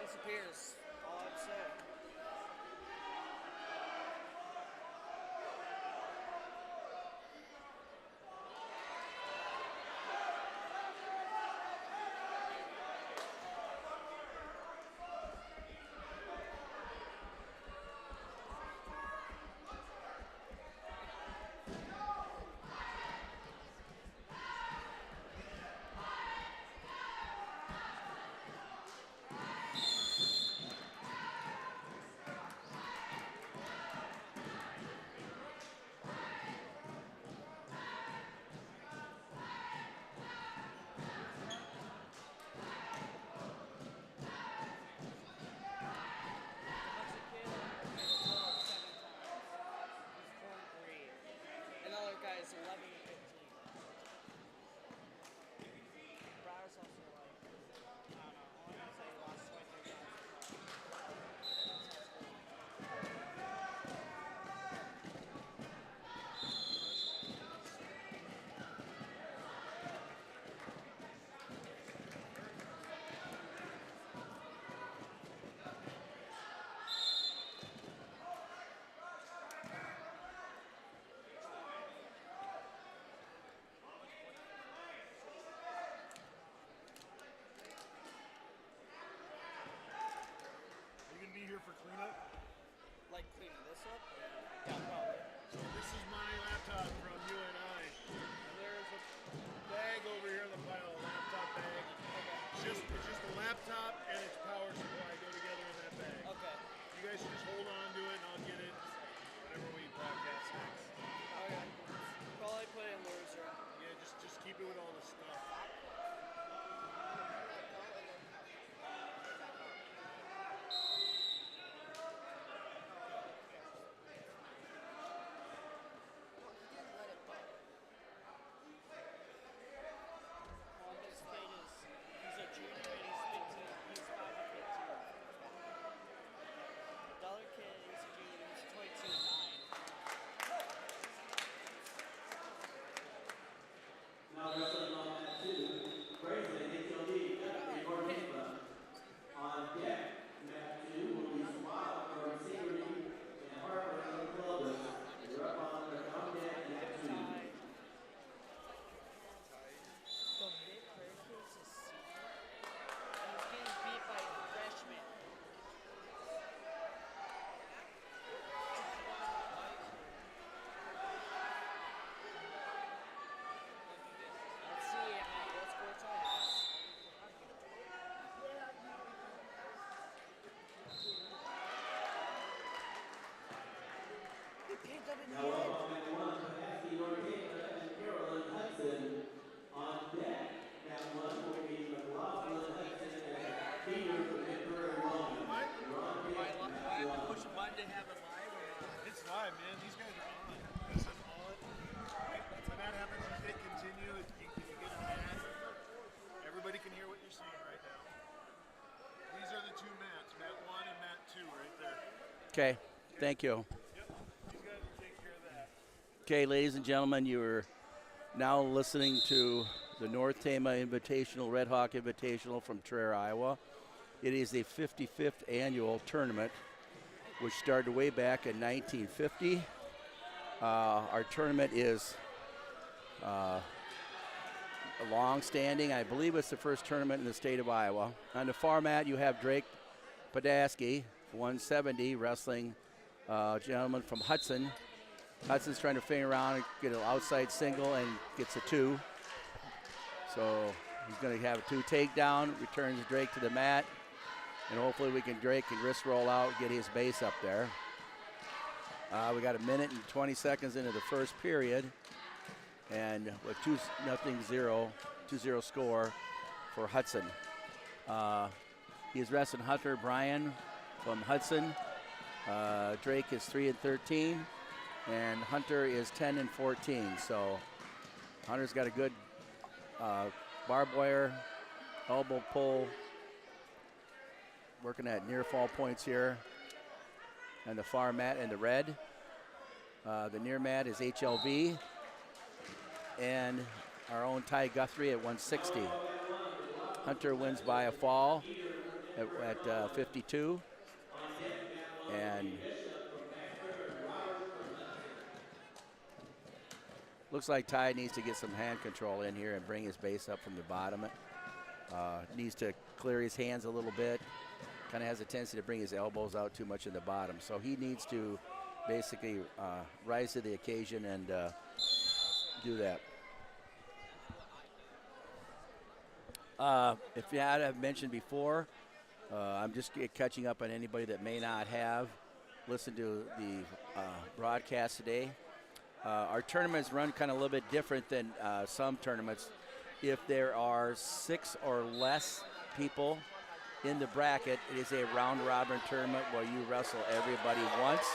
Disappears. All I'm saying. Another guy's 11 to 15. Browers also like, I don't know, I want to say he lost 23,000. Are you gonna be here for cleanup? Like cleaning this up? Yeah, probably. So this is my laptop from UNI. And there's a bag over here in the pile, a laptop bag. It's just a laptop and its power supply go together in that bag. Okay. You guys should just hold on to it and I'll get it whenever we broadcast next. Okay. Probably put it in Lord's room. Yeah, just keep it with all the stuff. Well, I'm just up in Now the we're end. on mat one, Pulaski, Northanger, and Carolyn Hudson on deck. Mat one will be McLaughlin Hudson and Peter from Mid Prairie Welding. You're on deck, mat one. Push a button to have it live or not? It's live, man. These guys are on. This is on. When that happens, you hit continue. If you get a mat, everybody can hear what you're saying right now. These are the two mats, mat one and mat two, right there. Okay, thank you. Yep. These guys will take care of that. Okay, ladies and gentlemen, you are now listening to the North Tama Invitational, Redhawk Invitational from Traer, Iowa. It is the 55th annual tournament, which started way back in 1950. Our tournament is long-standing. I believe it's the first tournament in the state of Iowa. On the far mat, you have Drake Padaski, 170, wrestling gentleman from Hudson. Hudson's trying to finger around and get an outside single and gets a 2. So he's going to have a 2 takedown, returns Drake to the mat, and hopefully Drake can wrist roll out and get his base up there. We got 1 minute and 20 seconds into the first period, and with 2-0 score for Hudson. He's wrestling Hunter Bryan from Hudson. Drake is 3-13, and Hunter is 10-14. So Hunter's got a good barbed wire, elbow pull, working at near fall points here. And the far mat in the red. The near mat is HLV. And our own Ty Guthrie at 160. Hunter wins by a fall at 52. And looks like Ty needs to get some hand control in here and bring his base up from the bottom. Needs to clear his hands a little bit. Kind of has a tendency to bring his elbows out too much in the bottom. So he needs to basically rise to the occasion and do that. If you had have mentioned before, I'm just catching up on anybody that may not have listened to the broadcast today. Our tournaments run kind of a little bit different than some tournaments. If there are 6 or less people in the bracket, it is a round-robin tournament where you wrestle everybody once.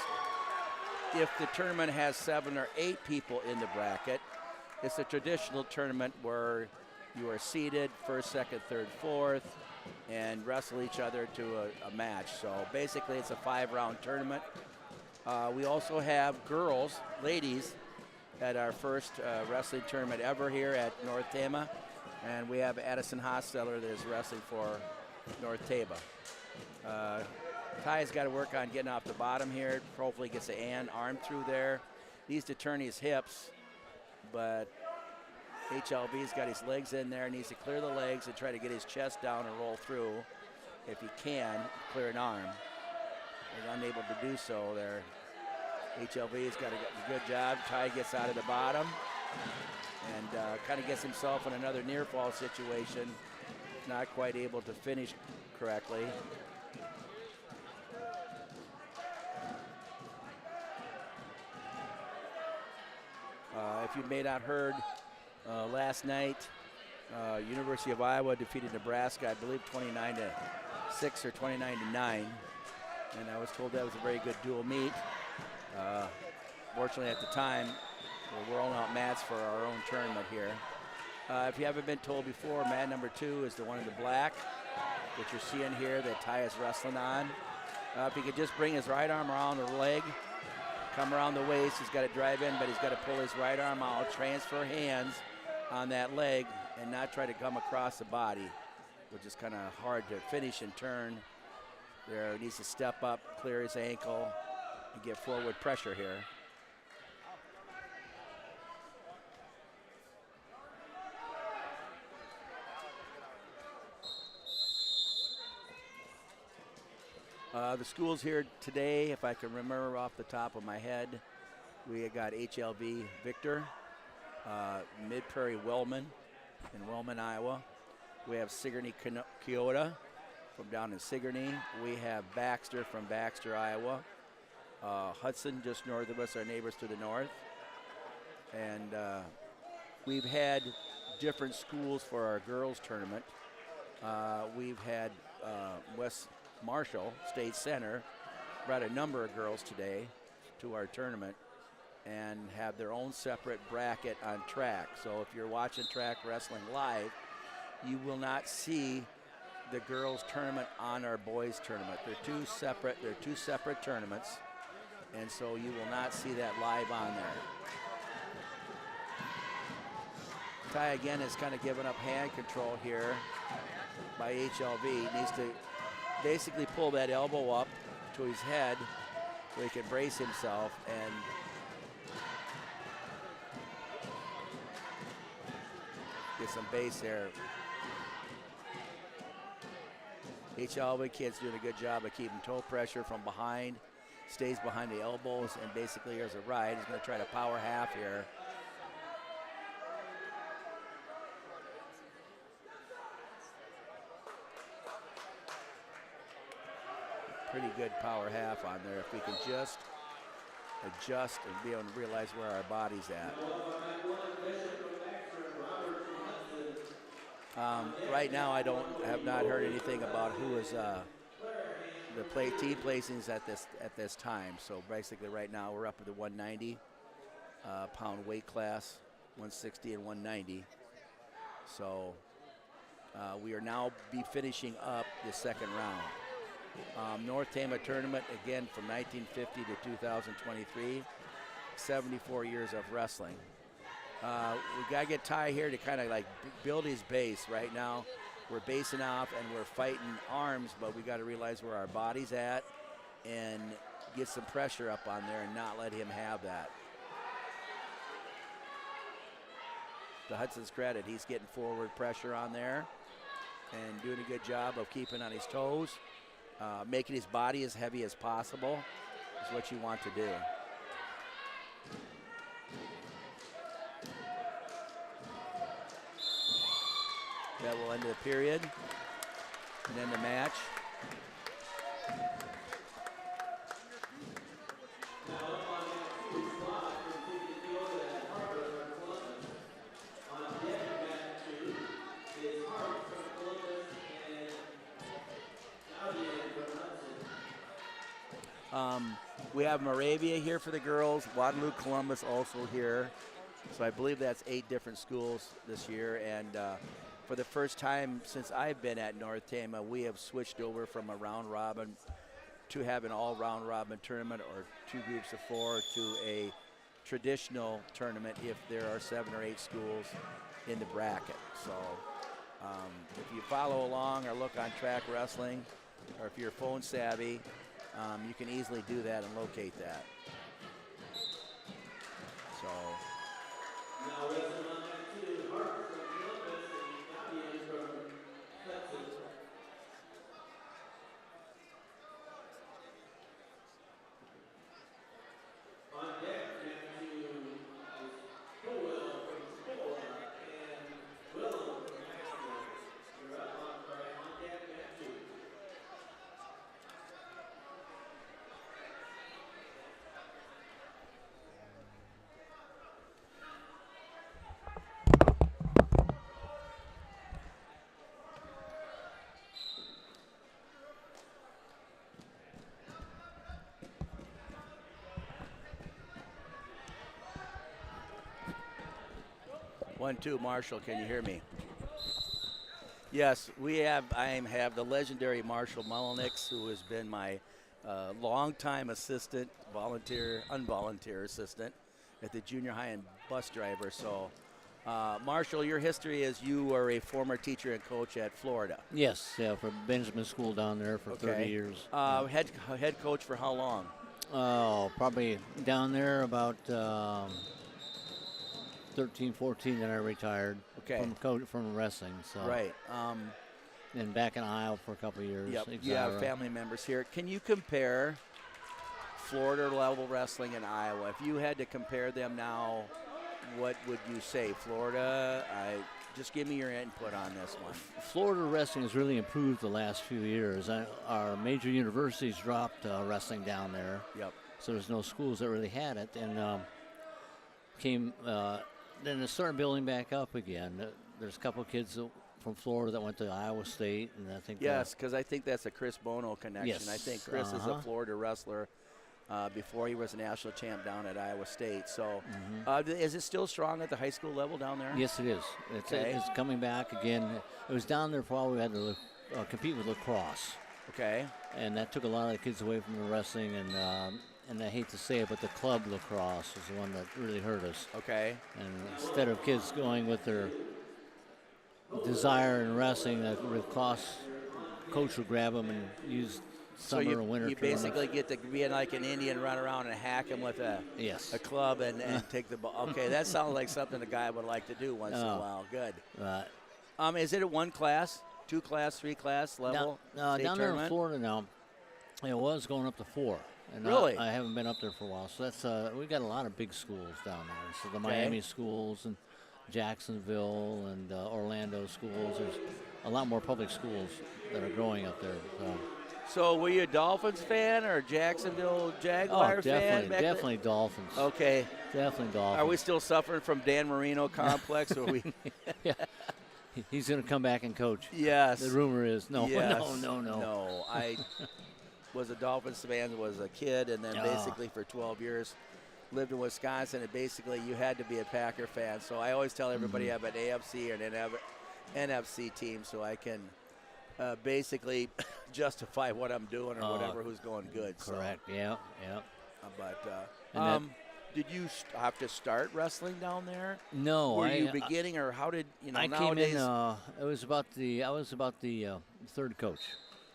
If the tournament has 7 or 8 people in the bracket, it's a traditional tournament where you are seeded first, second, third, fourth, and wrestle each other to a match. So basically, it's a 5-round tournament. We also have girls, ladies, at our first wrestling tournament ever here at North Tama, and we have Addison Hosteller that is wrestling for North Tama. Ty's got to work on getting off the bottom here. Hopefully gets an arm through there. Needs to turn his hips, but HLV's got his legs in there. Needs to clear the legs and try to get his chest down and roll through. If he can, clear an arm. He's unable to do so there. HLV's got a good job. Ty gets out of the bottom and kind of gets himself in another near fall situation. Not quite able to finish correctly. If you may not heard, last night, University of Iowa defeated Nebraska, I believe 29-6 or 29-9, and I was told that was a very good dual meet. Fortunately, at the time, we're rolling out mats for our own tournament here. If you haven't been told before, mat number 2 is the one in the black that you're seeing here that Ty is wrestling on. If he could just bring his right arm around the leg, come around the waist, he's got to drive in, but he's got to pull his right arm out, transfer hands on that leg, and not try to come across the body, which is kind of hard to finish and turn. There, he needs to step up, clear his ankle, and get forward pressure here. The schools here today, if I can remember off the top of my head, we got HLV Victor, Mid Prairie Wellman in Wellman, Iowa. We have Sigourney Keota from down in Sigourney. We have Baxter from Baxter, Iowa. Hudson, just north of us, our neighbors to the north. And we've had different schools for our girls tournament. We've had West Marshall State Center brought a number of girls today to our tournament and have their own separate bracket on track. So if you're watching track wrestling live, you will not see the girls tournament on our boys tournament. They're two separate tournaments, and so you will not see that live on there. Ty again is kind of giving up hand control here by HLV. He needs to basically pull that elbow up to his head so he can brace himself and get some base there. HLV kid's doing a good job of keeping toe pressure from behind, stays behind the elbows, and basically here's a ride. He's going to try to power half here. Pretty good power half on there if we can just adjust and be able to realize where our body's at. Right now I have not heard anything about who is the team placings at this time. So basically right now we're up at the 190 pound weight class, 160 and 190. So we are now be finishing up the second round. North Tama tournament, again, from 1950 to 2023, 74 years of wrestling. We got to get Ty here to kind of like build his base. Right now, we're basing off and we're fighting arms, but we got to realize where our body's at and get some pressure up on there and not let him have that. To Hudson's credit, he's getting forward pressure on there and doing a good job of keeping on his toes. Making his body as heavy as possible is what you want to do. That will end the period and end the match. We have Moravia here for the girls, Waterloo, Columbus also here. So I believe that's 8 different schools this year. And for the first time since I've been at North Tama, we have switched over from a round robin to have an all round robin tournament or 2 groups of 4 to a traditional tournament if there are 7 or 8 schools in the bracket. So if you follow along or look on Track Wrestling, or if you're phone savvy, you can easily do that and locate that. So. Now wrestling on that too, Hart from Columbus and Fabian from Hudson. On deck, Matthew Powell from Spola and Willem from Maxwell. You're up on deck, Matthew. One, two, Marshall, can you hear me? Yes, I have the legendary Marshall Mullenix, who has been my longtime assistant, involunteer assistant at the junior high and bus driver. So, Marshall, your history is you were a former teacher and coach at Florida. Yes, yeah, for Benjamin School down there for 30 years. Head coach for how long? Oh, probably down there about 13, 14, then I retired from wrestling. So. Right. And back in Iowa for a couple of years. Yep. You have family members here. Can you compare Florida level wrestling and Iowa? If you had to compare them now, what would you say? Florida? Just give me your input on this one. Florida wrestling has really improved the last few years. Our major universities dropped wrestling down there. Yep. so there's no schools that really had it. And then it started building back up again. There's a couple of kids from Florida that went to Iowa State, and I think yes, because I think that's a Chris Bono connection. Yes, I think Chris is a Florida wrestler before he was a national champ down at Iowa State. So, is it still strong at the high school level down there? Yes, it is. It's coming back again. It was down there for a while. We had to compete with lacrosse. Okay. And that took a lot of the kids away from the wrestling, and I hate to say it, but the club lacrosse was the one that really hurt us. Okay. And instead of kids going with their desire in wrestling, the lacrosse coach would grab them and use summer or winter. You basically get to be like an Indian, run around and hack him with a club and take the ball. Okay, that sounds like something a guy would like to do once in a while. Good. Is it a 1 class, 2 class, 3 class level? Down there in Florida now, it was going up to 4. And really? I haven't been up there for a while. So that's we got a lot of big schools down there. So the Miami schools and Jacksonville and Orlando schools. There's a lot more public schools that are growing up there. So were you a Dolphins fan or a Jacksonville Jaguar fan? Definitely Dolphins. Okay. Definitely Dolphins. Are we still suffering from Dan Marino complex? Or we? Yeah. He's going to come back and coach. Yes. The rumor is no. Yes. No. I was a Dolphins fan, was a kid, and then basically for 12 years lived in Wisconsin, and basically you had to be a Packer fan. So I always tell everybody I have an AFC or an NFC team so I can basically justify what I'm doing or whatever who's going good. Correct, so. Yeah. But did you have to start wrestling down there? No. Were you beginning, or how did, I nowadays? Came in, I was about the third coach.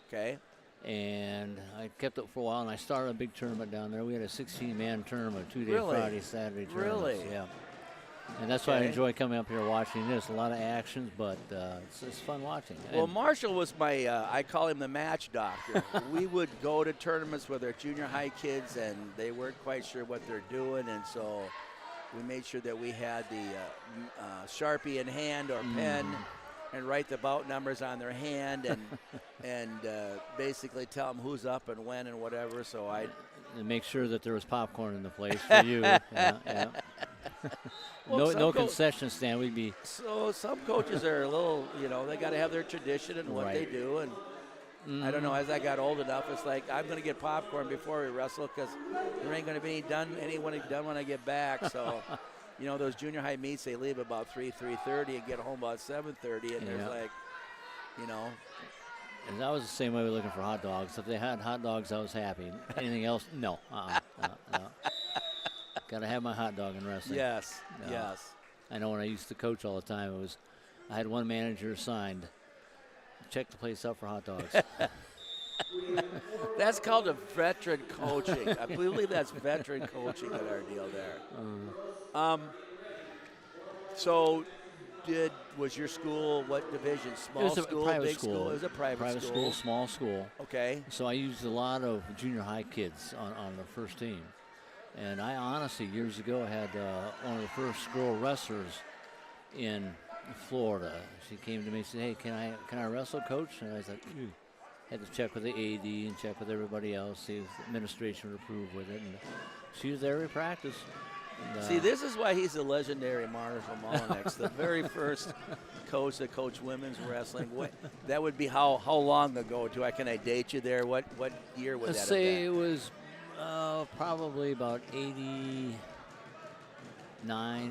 Okay. And I kept it for a while, and I started a big tournament down there. We had a 16-man tournament, 2-day Really? Friday, Saturday tournament. Really? Yeah. And that's why I enjoy coming up here watching this. A lot of actions, but it's fun watching. Well, Marshall was my, I call him the match doctor. We would go to tournaments with our junior high kids, and they weren't quite sure what they're doing, and so we made sure that we had the Sharpie in hand or pen and write the bout numbers on their hand and basically tell them who's up and when and whatever. So and make sure that there was popcorn in the place for you. Yeah. Well, no concession stand. We'd be. So some coaches are a little, they got to have their tradition and what they do. And I don't know, as I got old enough, it's like I'm going to get popcorn before we wrestle because there ain't going to be anyone done when I get back. So, those junior high meets, they leave about 3:30 and get home about 7:30. And there's like, And I was the same way looking for hot dogs. If they had hot dogs, I was happy. Anything else? No. Got to have my hot dog in wrestling. Yes. I know when I used to coach all the time, I had one manager assigned. Check the place out for hot dogs. That's called a veteran coaching. I believe that's veteran coaching in our deal there. So, was your school what division? Small school, big school? It was a private school. Small school. Okay. So I used a lot of junior high kids on the first team. And I honestly, years ago, had one of the first girl wrestlers in Florida. She came to me and said, "Hey, can I wrestle, coach?" And I was like, had to check with the AD and check with everybody else, see if the administration would approve with it. And she was there every practice. And, see, this is why he's the legendary Marshall Mullinex, the very first coach that coached women's wrestling. That would be how long ago? Can I date you there? What year would that have been? Let's say it was probably about 89,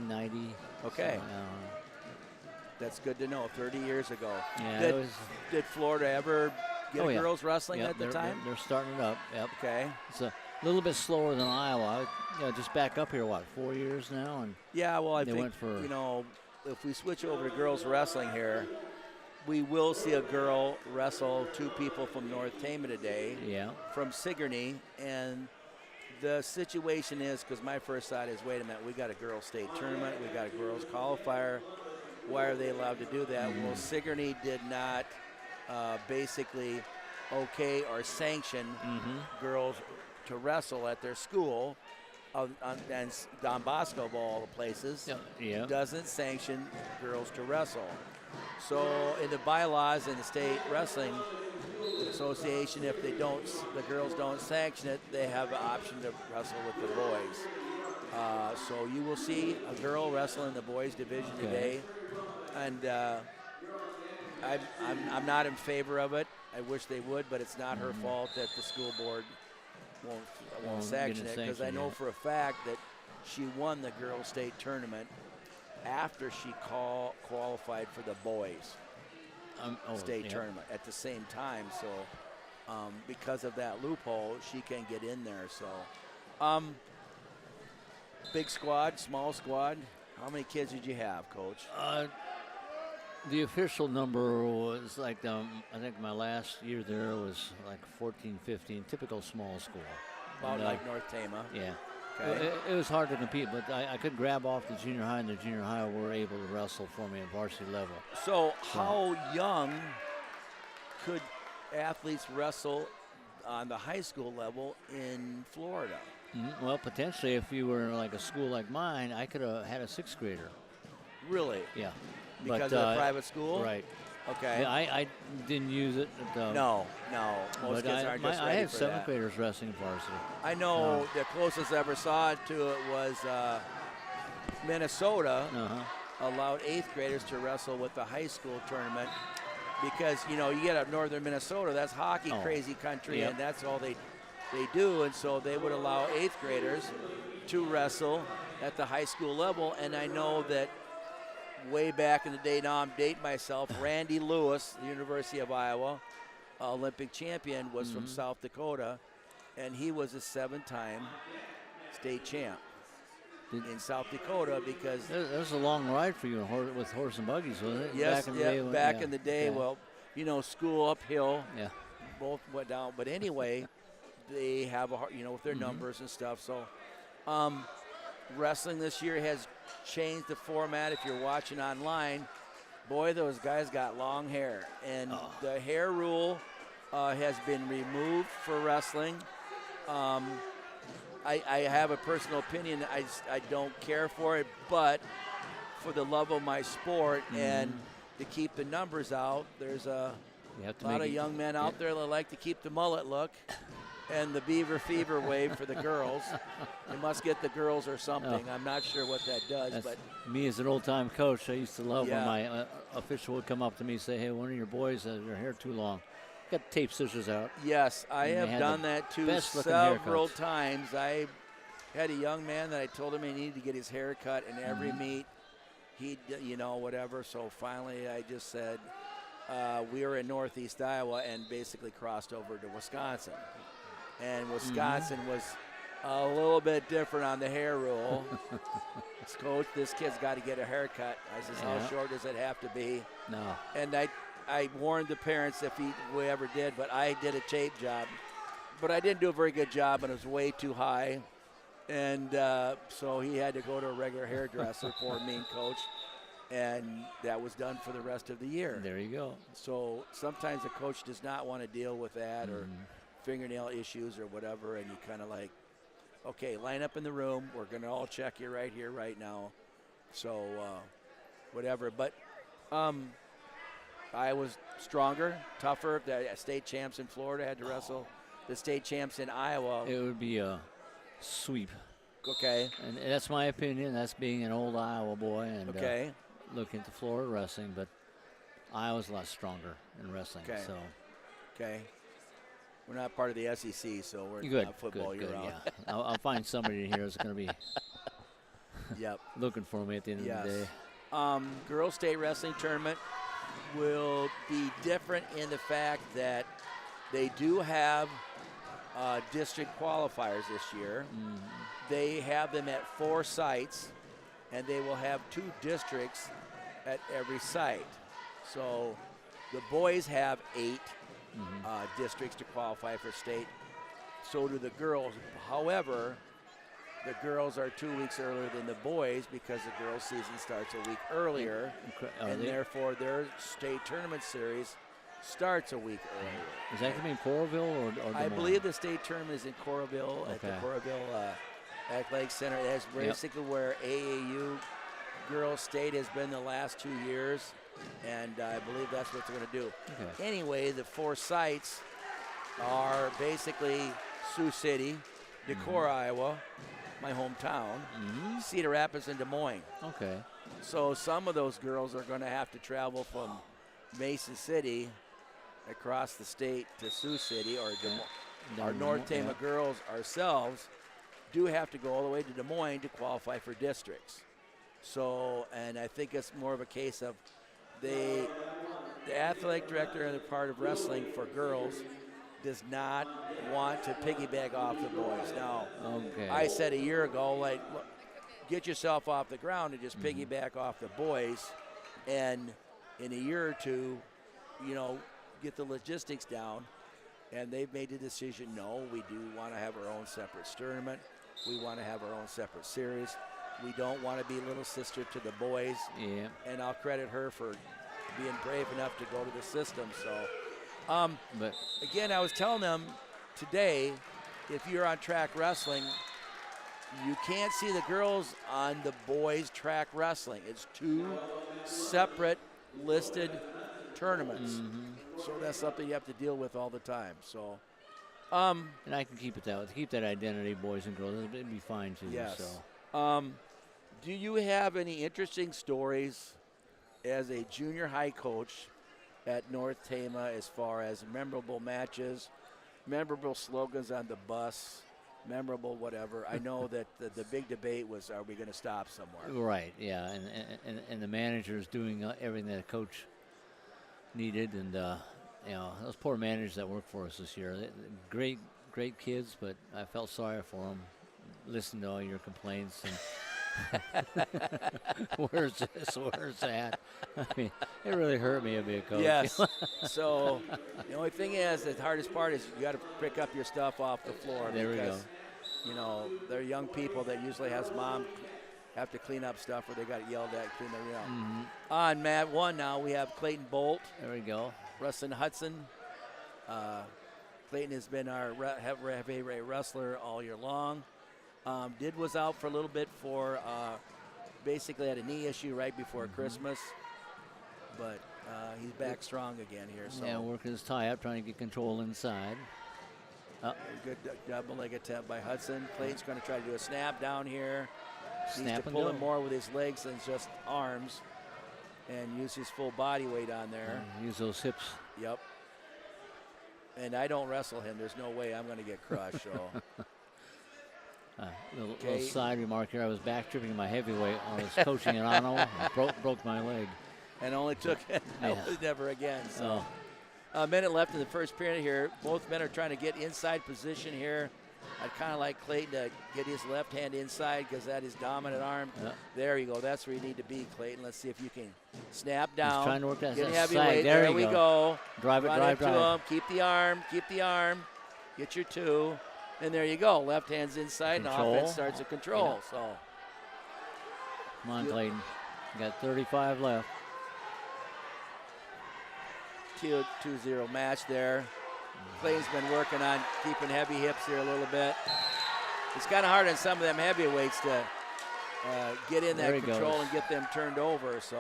90. Okay. So, that's good to know. 30 years ago. Yeah, did Florida ever get girls wrestling at the time? They're starting it up. Yep. Okay. It's a little bit slower than Iowa. Just back up here, 4 years now? And I think, if we switch over to girls wrestling here, we will see a girl wrestle 2 people from North Tama today. Yeah. From Sigourney. And the situation is, because my first thought is, wait a minute, we got a girls' state tournament, we got a girls' qualifier. Why are they allowed to do that? Well, Sigourney did not basically okay or sanction girls to wrestle at their school. And Don Bosco, of all the places, doesn't sanction girls to wrestle. So in the bylaws in the state wrestling, the association, if they don't, the girls don't sanction it, they have the option to wrestle with the boys. So you will see a girl wrestle in the boys division today, and I'm not in favor of it. I wish they would, but it's not her fault that the school board won't sanction it, because I know for a fact that she won the girls state tournament after she qualified for the boys state tournament at the same time. So because of that loophole, she can get in there. So big squad, small squad. How many kids did you have, Coach? The official number was like, I think my last year there was like 14, 15, typical small school. About like North Tama. Yeah. Okay. It was hard to compete, but I could grab off the junior high, and the junior high were able to wrestle for me at varsity level. So how young could athletes wrestle on the high school level in Florida? Well, potentially, if you were like a school like mine, I could have had a sixth grader. Really? Yeah. Because of the private school? Right. Okay. Yeah, I didn't use it. No. Most kids aren't just ready I had for seventh that. graders wrestling varsity. I know the closest I ever saw to it was Minnesota allowed eighth graders to wrestle with the high school tournament, because, you get up northern Minnesota, that's hockey crazy country, and that's all they do, and so they would allow eighth graders to wrestle at the high school level. And I know that way back in the day, now I'm dating myself, Randy Lewis, the University of Iowa, Olympic champion, was from South Dakota, and he was a 7-time state champ in South Dakota. Because that was a long ride for you with horse and buggies, wasn't it? yes, back in the day. Yeah. Well, school uphill, both went down, but anyway, they have with their numbers and stuff. So wrestling this year has changed the format. If you're watching online, boy, those guys got long hair, and the hair rule has been removed for wrestling. I have a personal opinion. I don't care for it, but for the love of my sport and to keep the numbers out, there's a lot of young men out there that like to keep the mullet look and the beaver fever wave for the girls. They must get the girls or something. I'm not sure what that does. But me as an old-time coach, I used to love when my official would come up to me and say, "Hey, one of your boys has their hair too long. Got tape scissors out." Yes, I have done that too several times. I had a young man that I told him he needed to get his hair cut in every meet. He'd, whatever. So finally I just said, we were in Northeast Iowa and basically crossed over to Wisconsin. And Wisconsin was a little bit different on the hair rule. Coach, this kid's got to get a haircut. I says, how short does it have to be? No. And I warned the parents if we ever did, but I did a tape job. But I didn't do a very good job, and it was way too high. And so he had to go to a regular hairdresser for me and Coach. And that was done for the rest of the year. There you go. So sometimes the coach does not want to deal with that or fingernail issues or whatever, and you kind of like, okay, line up in the room. We're going to all check you right here, right now. So whatever. But I was stronger, tougher. The state champs in Florida had to wrestle the state champs in Iowa. It would be a sweep. Okay. And that's my opinion. That's being an old Iowa boy and looking to Florida wrestling. But Iowa's a lot stronger in wrestling. Okay. So. Okay. We're not part of the SEC, so we're not football year-round. Yeah. I'll find somebody in here that's going to be looking for me at the end of the day. Girls State Wrestling Tournament will be different in the fact that they do have district qualifiers this year. They have them at 4 sites, and they will have 2 districts at every site. So the boys have 8 districts to qualify for state. So do the girls. However, the girls are 2 weeks earlier than the boys because the girls' season starts a week earlier, and therefore their state tournament series starts a week earlier. Is that going to be in Coralville or Des Moines? I believe the state tournament is in Coralville at the Coralville Athletic Center. That's basically where AAU Girls State has been the last 2 years. and I believe that's what they're going to do. Okay. Anyway, the 4 sites are basically Sioux City, Decorah, Iowa, my hometown, Cedar Rapids, and Des Moines. Okay. So some of those girls are going to have to travel from Mason City across the state to Sioux City or Des Moines. Our North Tama girls ourselves do have to go all the way to Des Moines to qualify for districts. So, and I think it's more of a case of the athletic director and the part of wrestling for girls does not want to piggyback off the boys. Now, I said a year ago, like, look, get yourself off the ground and just piggyback off the boys, and in a year or two, you know, get the logistics down. And they've made the decision, no, we do want to have our own separate tournament. We want to have our own separate series. We don't want to be little sister to the boys. Yeah. And I'll credit her for being brave enough to go to the system. So, but again, I was telling them today, if you're on track wrestling, you can't see the girls on the boys track wrestling. It's 2 separate listed tournaments. So that's something you have to deal with all the time. So, and I can keep it that way. Keep that identity, boys and girls. It'd be fine too. yes. So. Do you have any interesting stories as a junior high coach at North Tama as far as memorable matches, memorable slogans on the bus, memorable whatever? I know that the big debate was, are we going to stop somewhere? Right. Yeah. And the manager's doing everything that a coach needed, and you know, those poor managers that work for us this year, great kids, but I felt sorry for them. Listening to all your complaints and where's this, where's that? I mean, it really hurt me to be a coach. Yes. So the only thing is, the hardest part is you got to pick up your stuff off the floor. There because, we go. you know, they're young people that usually has mom have to clean up stuff, or they got yelled at, clean their, you know. On mat 1 now, we have Clayton Bolt. There we go. Rustin Hudson. Clayton has been our heavyweight wrestler all year long. Was out for a little bit for basically had a knee issue right before Christmas, but he's back strong again here. So Yeah, working his tie up, trying to get control inside. good double leg attempt by Hudson. Clayton's going to try to do a snap down here. Needs Snap to and pull go. him more with his legs than just arms, and use his full body weight on there. Use those hips. Yep. And I don't wrestle him. There's no way I'm going to get crushed. So. Little side remark here. I was back tripping my heavyweight when I was coaching in Ano. And broke my leg. And only took it. Yeah. Never again. So a minute left in the first period here. Both men are trying to get inside position here. I'd kind of like Clayton to get his left hand inside because that is dominant arm. Yeah. There you go. That's where you need to be, Clayton. Let's see if you can snap down. He's trying to work that get side. heavyweight. There we you go. Drive it, Run drive. into him. Keep the arm. Get your 2. And there you go. Left hand's inside, Control. and offense starts to control. So Come on, Clayton. You got 35 left. 2-0 match there. Clayton's been working on keeping heavy hips here a little bit. It's kind of hard on some of them heavyweights to get in There that he control goes. and get them turned over. So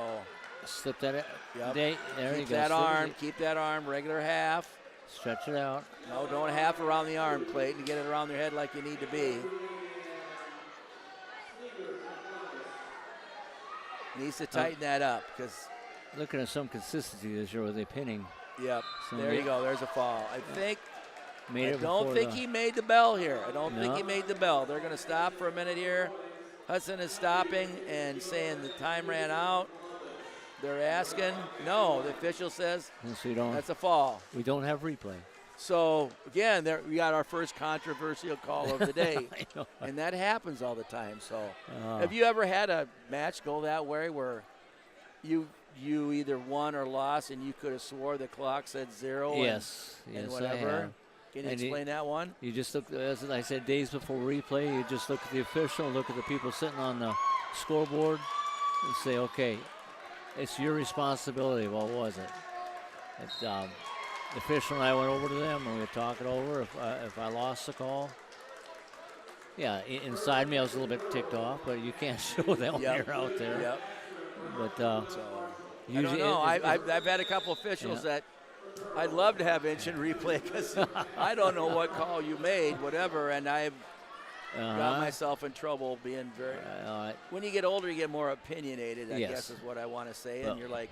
Slip that. Yep. There you keep go. that Slip arm. it. Keep that arm. Regular half. Stretch it out. No, don't half around the arm, Clayton. Get it around their head like you need to be. Needs to tighten that up because. Looking at some consistency this year with the pinning. Yep. So There you go. There's a fall. I don't think he made the bell here. I don't think he made the bell. They're going to stop for a minute here. Hudson is stopping and saying the time ran out. They're asking. No, the official says that's a fall. We don't have replay. So, again, we got our first controversial call of the day. I know. And that happens all the time. So, have you ever had a match go that way where you either won or lost and you could have swore the clock said 0 Yes, and yes, whatever? I have. Can you And explain that one? You just look, as I said, days before replay, you just look at the official, look at the people sitting on the scoreboard and say, okay, it's your responsibility. Well, was it? The official and I went over to them and we were talking over if I lost the call. Yeah, inside me I was a little bit ticked off, but you can't show that when you're out there. Yep. But So, I don't Usually know. I've had a couple officials that I'd love to have instant replay because I don't know what call you made, whatever, and I've got myself in trouble being very. When you get older, you get more opinionated. I guess is what I want to say, and you're like.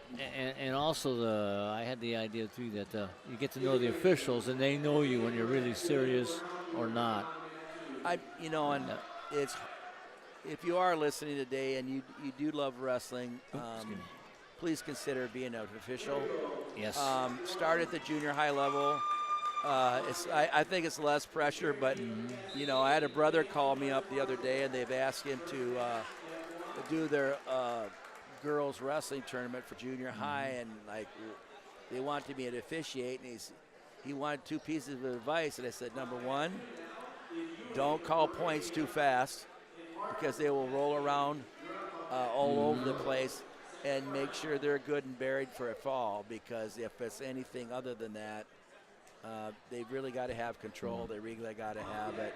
And also I had the idea too that you get to know the officials and they know you when you're really serious or not. It's if you are listening today and you do love wrestling, please consider being an official. Yes. Start at the junior high level. I think it's less pressure, but I had a brother call me up the other day, and they've asked him to do their girls wrestling tournament for junior high, and like they wanted me to officiate, and he wanted 2 pieces of advice, and I said, number 1, don't call points too fast because they will roll around all over the place, and make sure they're good and buried for a fall, because if it's anything other than that, they've really got to have control. They really got to have it.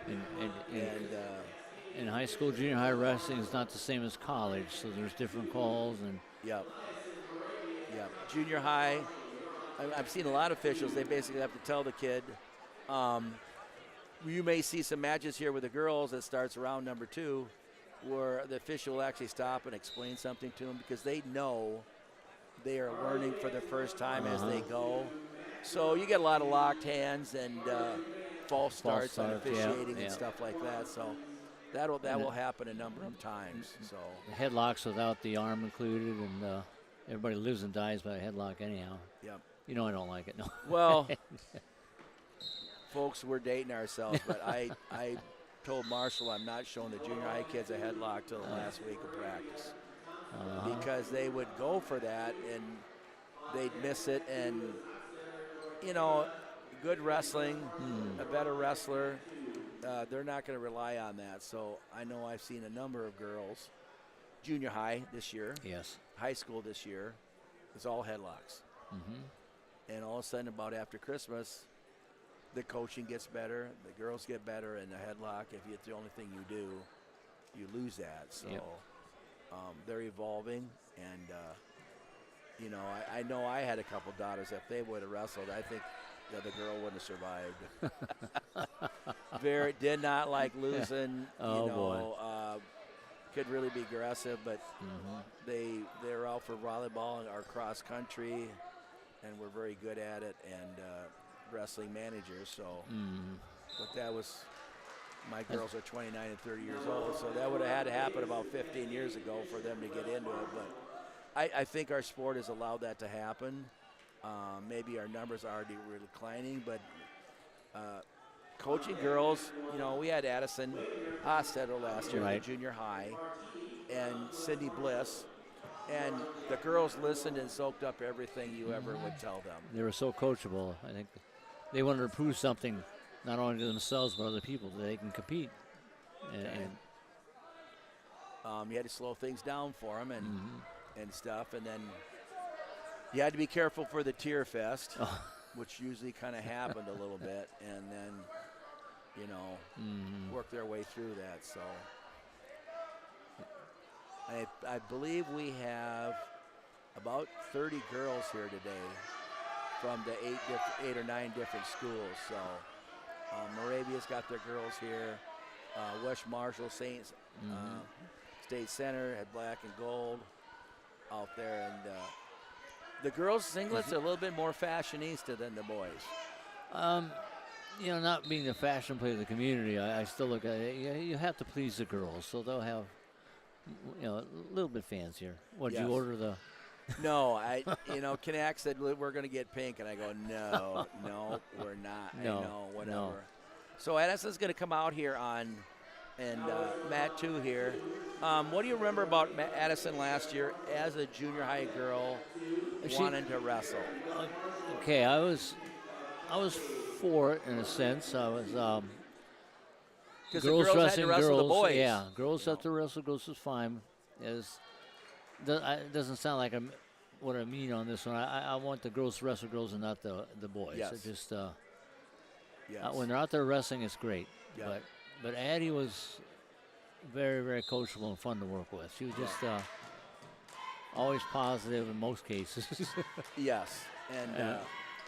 And high school, junior high wrestling is not the same as college, so there's different calls. And Yep. Junior high, I've seen a lot of officials, they basically have to tell the kid, you may see some matches here with the girls that starts around number 2, where the official will actually stop and explain something to them because they know they are learning for the first time as they go. So you get a lot of locked hands and false starts on officiating and stuff like that. So that will happen a number of times. So the headlocks without the arm included, and everybody lives and dies by a headlock anyhow. Yep. I don't like it. No. Well, folks, we're dating ourselves, but I told Marshall I'm not showing the junior high kids a headlock till the last week of practice because they would go for that and they'd miss it. And good wrestling, a better wrestler, they're not going to rely on that. So I know I've seen a number of girls, junior high this year, high school this year, it's all headlocks. And all of a sudden, about after Christmas, the coaching gets better, the girls get better, and the headlock, if it's the only thing you do, you lose that. So they're evolving, and I know I had a couple daughters. If they would have wrestled, I think the other girl wouldn't have survived. Did not like losing. Could really be aggressive, but they're out for volleyball or cross country, and we're very good at it, and wrestling managers. So, but that was. My girls are 29 and 30 years old, so that would have had to happen about 15 years ago for them to get into it. But I think our sport has allowed that to happen. Maybe our numbers are already declining, but coaching girls, we had Addison Hostetter last year at junior high, and Cindy Bliss, and the girls listened and soaked up everything you ever would tell them. They were so coachable. I think they wanted to prove something, not only to themselves but other people, that they can compete. You had to slow things down for them and stuff, and then you had to be careful for the tear fest, which usually kind of happened a little bit, and then work their way through that. So I believe we have about 30 girls here today from the 8 or 9 different schools. So Moravia's got their girls here. West Marshall Saints State Center had black and gold out there, and the girls' singlets are a little bit more fashionista than the boys. Not being the fashion play of the community, I still look at it. You have to please the girls, so they'll have, a little bit fancier. What did you order the? No, Kanak said we're going to get pink, and I go, no, we're not. No, whatever. No. So Addison's going to come out here and Matt too here. What do you remember about Addison last year as a junior high girl wanting to wrestle? Okay, I was for it in a sense. I was because girls the girls wrestling had to wrestle girls. The boys. Yeah, girls have to wrestle girls is fine. It doesn't sound like what I mean on this one. I want the girls to wrestle girls and not the boys. Yes. It just when they're out there wrestling, it's great. Yeah. But Addie was very, very coachable and fun to work with. She was just always positive in most cases. Yes. And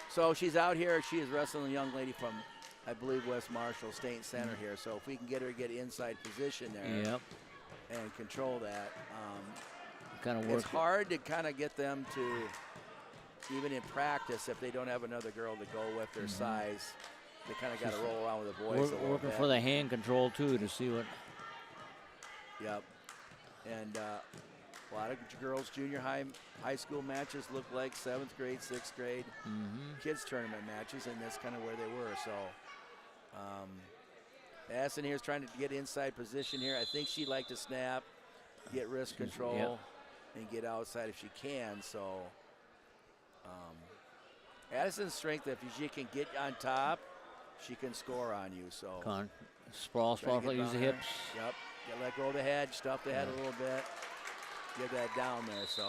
so she's out here. She is wrestling a young lady from, I believe, West Marshall State Center here. So if we can get her to get inside position there Yep. and control that, Kind of work. it's hard to kind of get them to, even in practice, if they don't have another girl to go with their size, they kind of got to roll around with the boys a little Working bit. for the hand control too to see what. Yep. And a lot of girls' junior high school matches look like 7th grade, 6th grade kids tournament matches, and that's kind of where they were. So Addison here is trying to get inside position here. I think she'd like to snap, get wrist control, and get outside if she can. So Addison's strength, if she can get on top, she can score on you. So Sprawl, try to get use the down there. hips. Yep. You let go of the head, stuff the head a little bit, get that down there. So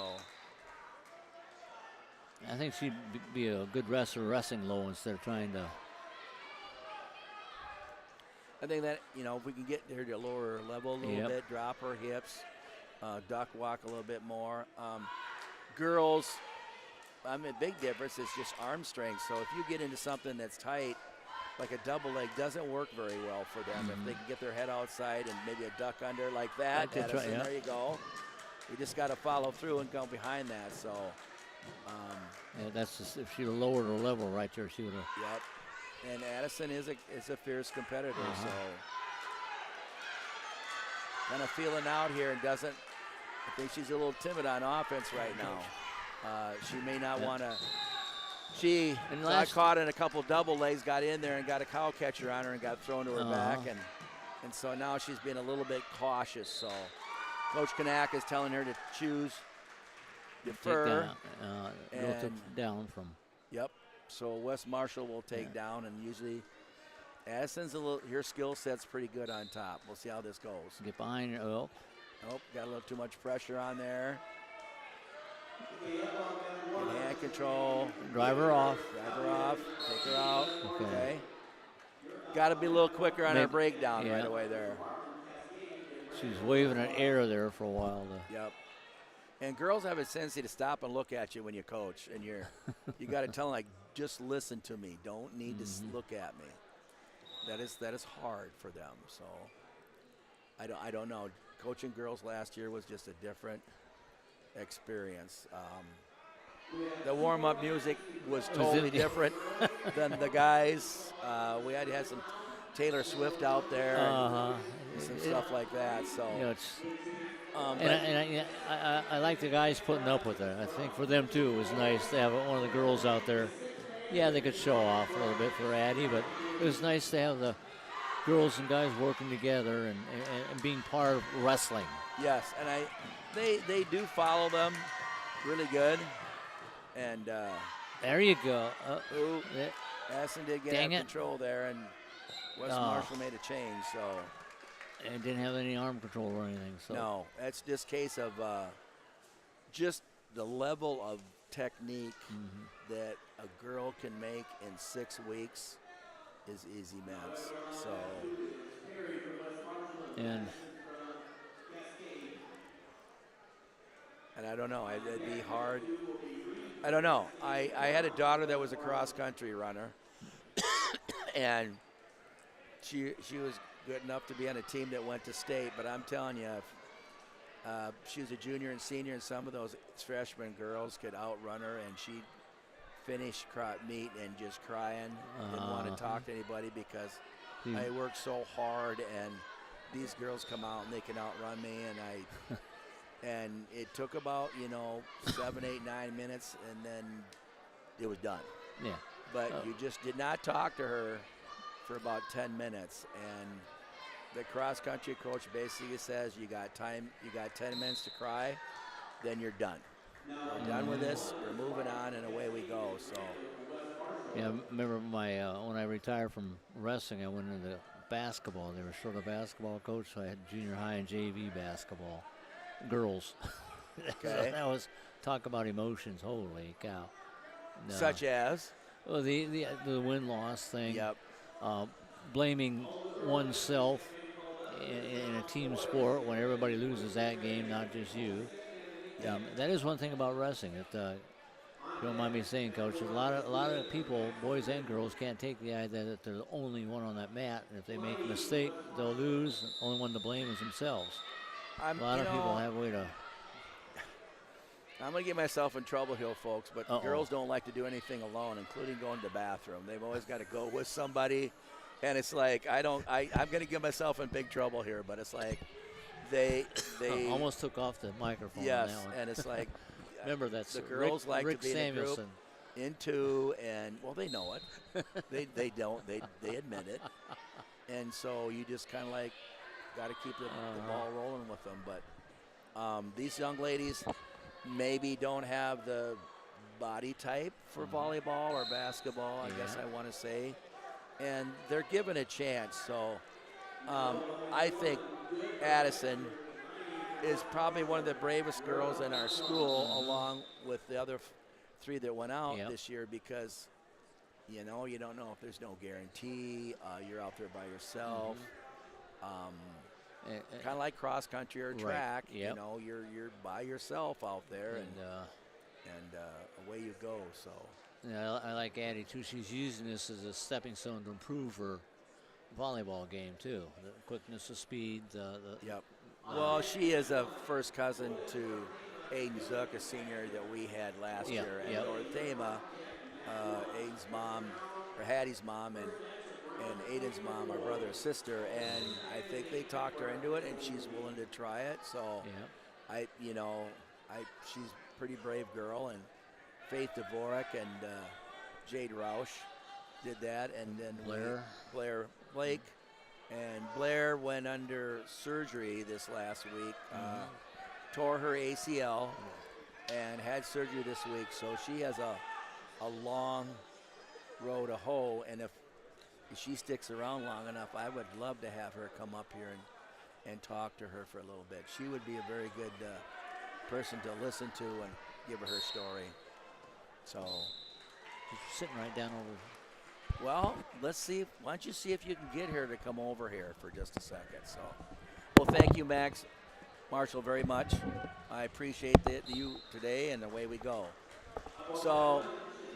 I think she'd be a good wrestler wrestling low instead of trying to. I think that, if we can get her to lower her level a little bit, drop her hips, duck walk a little bit more. Girls, a big difference is just arm strength. So if you get into something that's tight, like a double leg, doesn't work very well for them. If they can get their head outside and maybe a duck under like that, Addison, there you go. You just got to follow through and go behind that. So, that's just, if she lowered her level right there, she would have. Yep. And Addison is a fierce competitor, so kind of feeling out here and I think she's a little timid on offense right now. She may not want to. She got caught in a couple double legs, got in there and got a cow catcher on her and got thrown to her back, and so now she's being a little bit cautious. So Coach Kanak is telling her to choose, defer, go down from. Yep. So West Marshall will take down, and usually Addison's her skill set's pretty good on top. We'll see how this goes. Get behind her. Oh, got a little too much pressure on there. Get hand control. Drive her off. Take her out. Okay. Got to be a little quicker on her breakdown right away there. She was waving an air there for a while. Yep. And girls have a tendency to stop and look at you when you coach, and you got to tell them, like, just listen to me. Don't need to look at me. That is hard for them. So I don't know. Coaching girls last year was just a different experience. The warm-up music was totally different than the guys. We had some Taylor Swift out there and some stuff like that. So I like the guys putting up with it. I think for them too, it was nice to have one of the girls out there. Yeah, they could show off a little bit for Addie, but it was nice to have the girls and guys working together and being part of wrestling. Yes, and they do follow them really good. And there you go. Addison did get out of control there, and West Marshall made a change. So and didn't have any arm control or anything. So no, that's just case of just the level of technique that a girl can make in 6 weeks is immense. So and I don't know, it'd be hard. I don't know. I had a daughter that was a cross-country runner, and she was good enough to be on a team that went to state, but I'm telling you, if she was a junior and senior, and some of those freshman girls could outrun her, and she'd finish meet and just crying, didn't want to talk to anybody because I worked so hard, and these girls come out and they can outrun me, and and it took about 7, 8, 9 minutes, and then it was done. Yeah. But you just did not talk to her for about 10 minutes, and the cross-country coach basically says you got time, you got 10 minutes to cry, then you're done. We're done with this, we're moving on, and away we go. So yeah, I remember when I retired from wrestling, I went into basketball. They were short of basketball coach, so I had junior high and JV basketball. Girls. Okay. So that was talk about emotions. Holy cow. No. Such as? Well, the win-loss thing. Yep. Blaming oneself in a team sport when everybody loses that game, not just you. Yep. And that is one thing about wrestling. That if you don't mind me saying, Coach, a lot of people, boys and girls, can't take the idea that they're the only one on that mat. And if they make a mistake, they'll lose. The only one to blame is themselves. A lot of people have a way to. I'm going to get myself in trouble here, folks, but the girls don't like to do anything alone, including going to the bathroom. They've always got to go with somebody, and it's like I'm going to get myself in big trouble here, but it's like they almost took off the microphone. Yes, on that one. and it's like remember that's the girls like Rick to be Samuelson. in a group, into, and well, they know it. they don't. They admit it, and so you just kind of like got to keep the ball rolling with them. But these young ladies maybe don't have the body type for volleyball or basketball, I guess I want to say, and they're given a chance. So I think Addison is probably one of the bravest girls in our school, along with the other three that went out this year, because you don't know if there's no guarantee. You're out there by yourself. Kind of like cross country or track, Yep. You're by yourself out there, and away you go. So yeah, I like Addie too. She's using this as a stepping stone to improve her volleyball game too. The quickness, the speed. Well, she is a first cousin to Aiden Zook, a senior that we had last year at North Tama. Aiden's mom, or Hattie's mom, and Aiden's mom, our brother and sister, and I think they talked her into it, and she's willing to try it. So, she's a pretty brave girl, and Faith Dvorak and Jade Roush did that, and then Blair Blake, and Blair went under surgery this last week, tore her ACL, and had surgery this week. So she has a long road to hoe, and if she sticks around long enough, I would love to have her come up here and talk to her for a little bit. She would be a very good person to listen to and give her story. So, she's sitting right down over. Well, let's see. Why don't you see if you can get her to come over here for just a second? So, well, thank you, Max Marshall, very much. I appreciate you today, and away we go. So,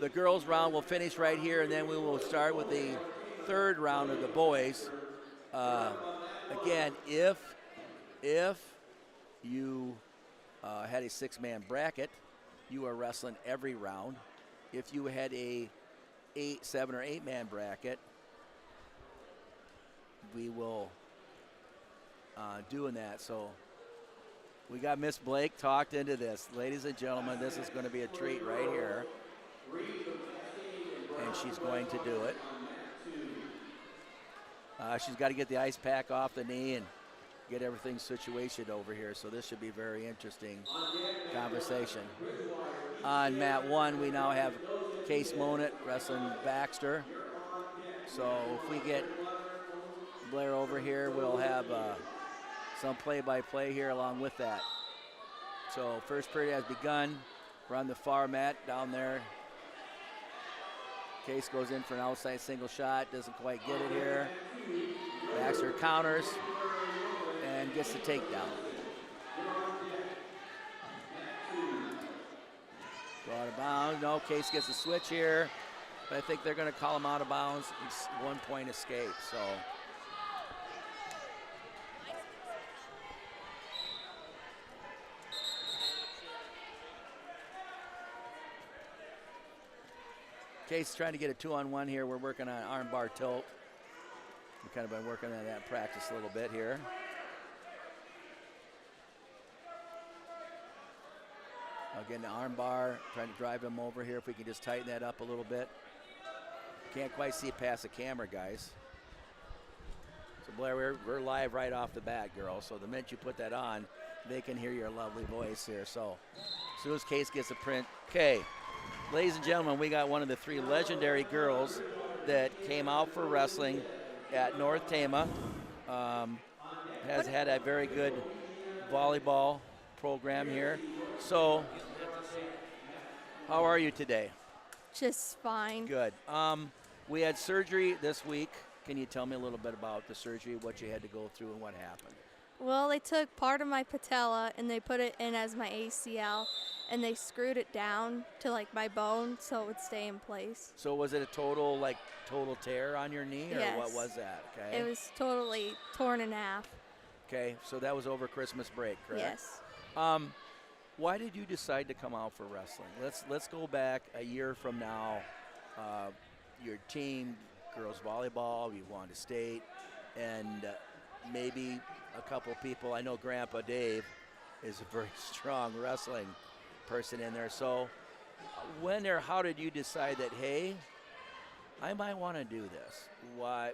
the girls' round will finish right here, and then we will start with the third round of the boys. Again, if you had a six-man bracket, you are wrestling every round. If you had a 7 or 8-man bracket, we will doing that. So we got Miss Blake talked into this. Ladies and gentlemen, this is going to be a treat right here. And she's going to do it. She's got to get the ice pack off the knee and get everything situated over here. So this should be a very interesting conversation. On mat 1, we now have Case Monett wrestling Baxter. So if we get Blair over here, we'll have some play-by-play here along with that. So first period has begun. We're on the far mat down there. Case goes in for an outside single shot, doesn't quite get it here. Baxter counters and gets the takedown. Go out of bounds. No, Case gets a switch here, but I think they're going to call him out of bounds. It's 1 point escape. So. Case is trying to get a 2-on-1 here. We're working on arm bar tilt. We've kind of been working on that practice a little bit here. Again, the arm bar, trying to drive him over here. If we can just tighten that up a little bit. Can't quite see it past the camera, guys. So Blair, we're live right off the bat, girl. So the minute you put that on, they can hear your lovely voice here. So as soon as Case gets a print, okay. Ladies and gentlemen, we got one of the 3 legendary girls that came out for wrestling at North Tama. Has had a very good volleyball program here. So, how are you today? Just fine. Good. We had surgery this week. Can you tell me a little bit about the surgery, what you had to go through, and what happened? Well, they took part of my patella and they put it in as my ACL, and they screwed it down to like my bone so it would stay in place. So was it a total tear on your knee, or what Yes. was that? Okay. It was totally torn in half. Okay, so that was over Christmas break, correct? Yes. Why did you decide to come out for wrestling? Let's go back a year from now. Your team, girls volleyball, you won a state, and maybe a couple people. I know Grandpa Dave is a very strong wrestling person in there. So when or how did you decide that, hey, I might want to do this? Why?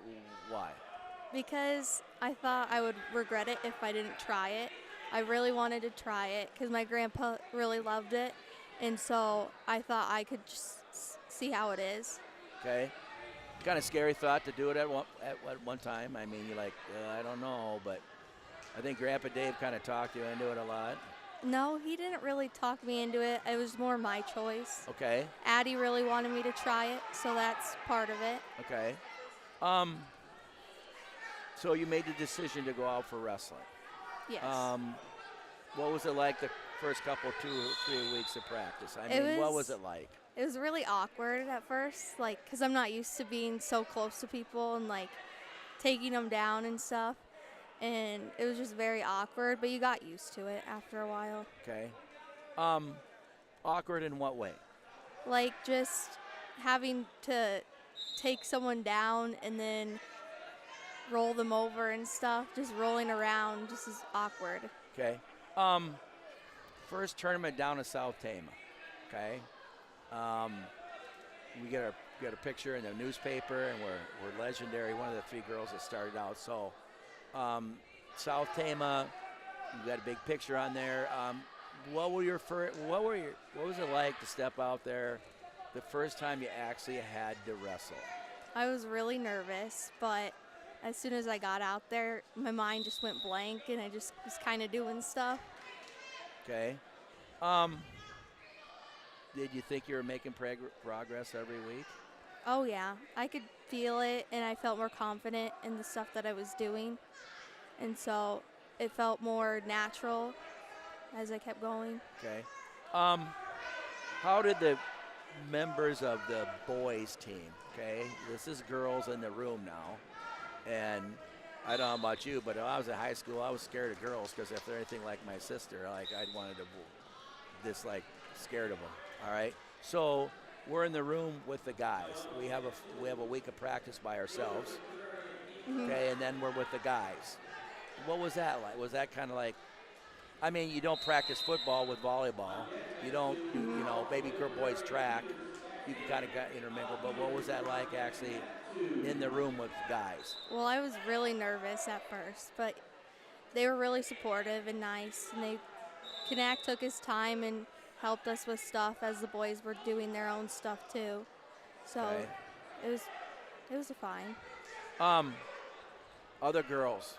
Because I thought I would regret it if I didn't try it. I really wanted to try it because my grandpa really loved it, and so I thought I could just see how it is. Okay. Kind of scary thought to do it at one time. I mean, you're like, I don't know, but I think Grandpa Dave kind of talked you into it a lot. No, he didn't really talk me into it. It was more my choice. Okay. Addie really wanted me to try it, so that's part of it. Okay. So you made the decision to go out for wrestling. Yes. What was it like the first couple, 2 or 3 weeks of practice? I mean, what was it like? It was really awkward at first, like, because I'm not used to being so close to people and, like, taking them down and stuff. And it was just very awkward, but you got used to it after a while. Okay. Awkward in what way? Like, just having to take someone down and then roll them over and stuff. Just rolling around just is awkward. Okay. First tournament down in South Tama. Okay. We get a picture in the newspaper, and we're legendary. One of the 3 girls that started out. So, South Tama, you got a big picture on there. What was it like to step out there the first time you actually had to wrestle? I was really nervous, but as soon as I got out there, my mind just went blank, and I just was kind of doing stuff. Okay. Did you think you were making progress every week? Oh, yeah. I could feel it, and I felt more confident in the stuff that I was doing. And so it felt more natural as I kept going. Okay. How did the members of the boys team, okay, this is girls in the room now, and I don't know about you, but when I was in high school, I was scared of girls because if they're anything like my sister, like I'd wanted to scared of them. All right. So we're in the room with the guys. We have a week of practice by ourselves. Mm-hmm. Okay, and then we're with the guys. What was that like? Was that kind of like? I mean, you don't practice football with volleyball. You don't, baby girl boys track. You can kind of intermingle. But what was that like actually in the room with guys? Well, I was really nervous at first, but they were really supportive and nice. And Kanak took his time and helped us with stuff as the boys were doing their own stuff too. So Okay. it was fine. Other girls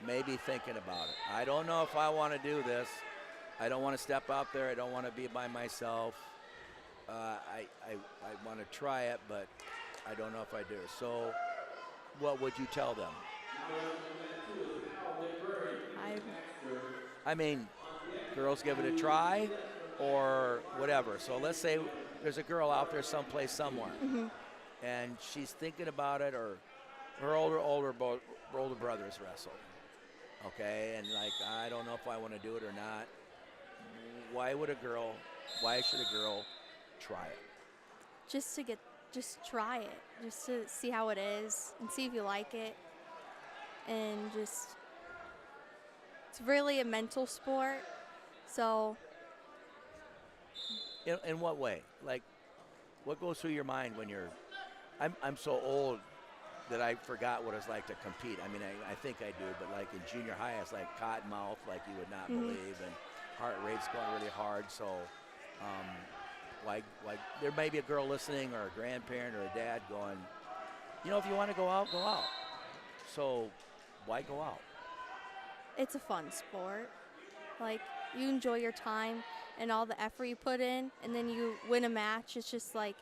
may be thinking about it. I don't know if I want to do this. I don't want to step out there. I don't want to be by myself. I want to try it, but I don't know if I do. So what would you tell them? I mean, girls give it a try or whatever. So let's say there's a girl out there someplace, somewhere, and she's thinking about it, or her older brothers wrestle. Okay, and like, I don't know if I want to do it or not. Why should a girl try it? Just try it, just to see how it is and see if you like it. And it's really a mental sport. So In what way? Like, what goes through your mind when you're? I'm so old that I forgot what it's like to compete. I mean, I think I do, but like in junior high, it's like cotton mouth, like you would not believe, and heart rate's going really hard. So, like there may be a girl listening, or a grandparent, or a dad going, if you want to go out, go out. So, why go out? it's a fun sport. Like, you enjoy your time and all the effort you put in, and then you win a match. It's just like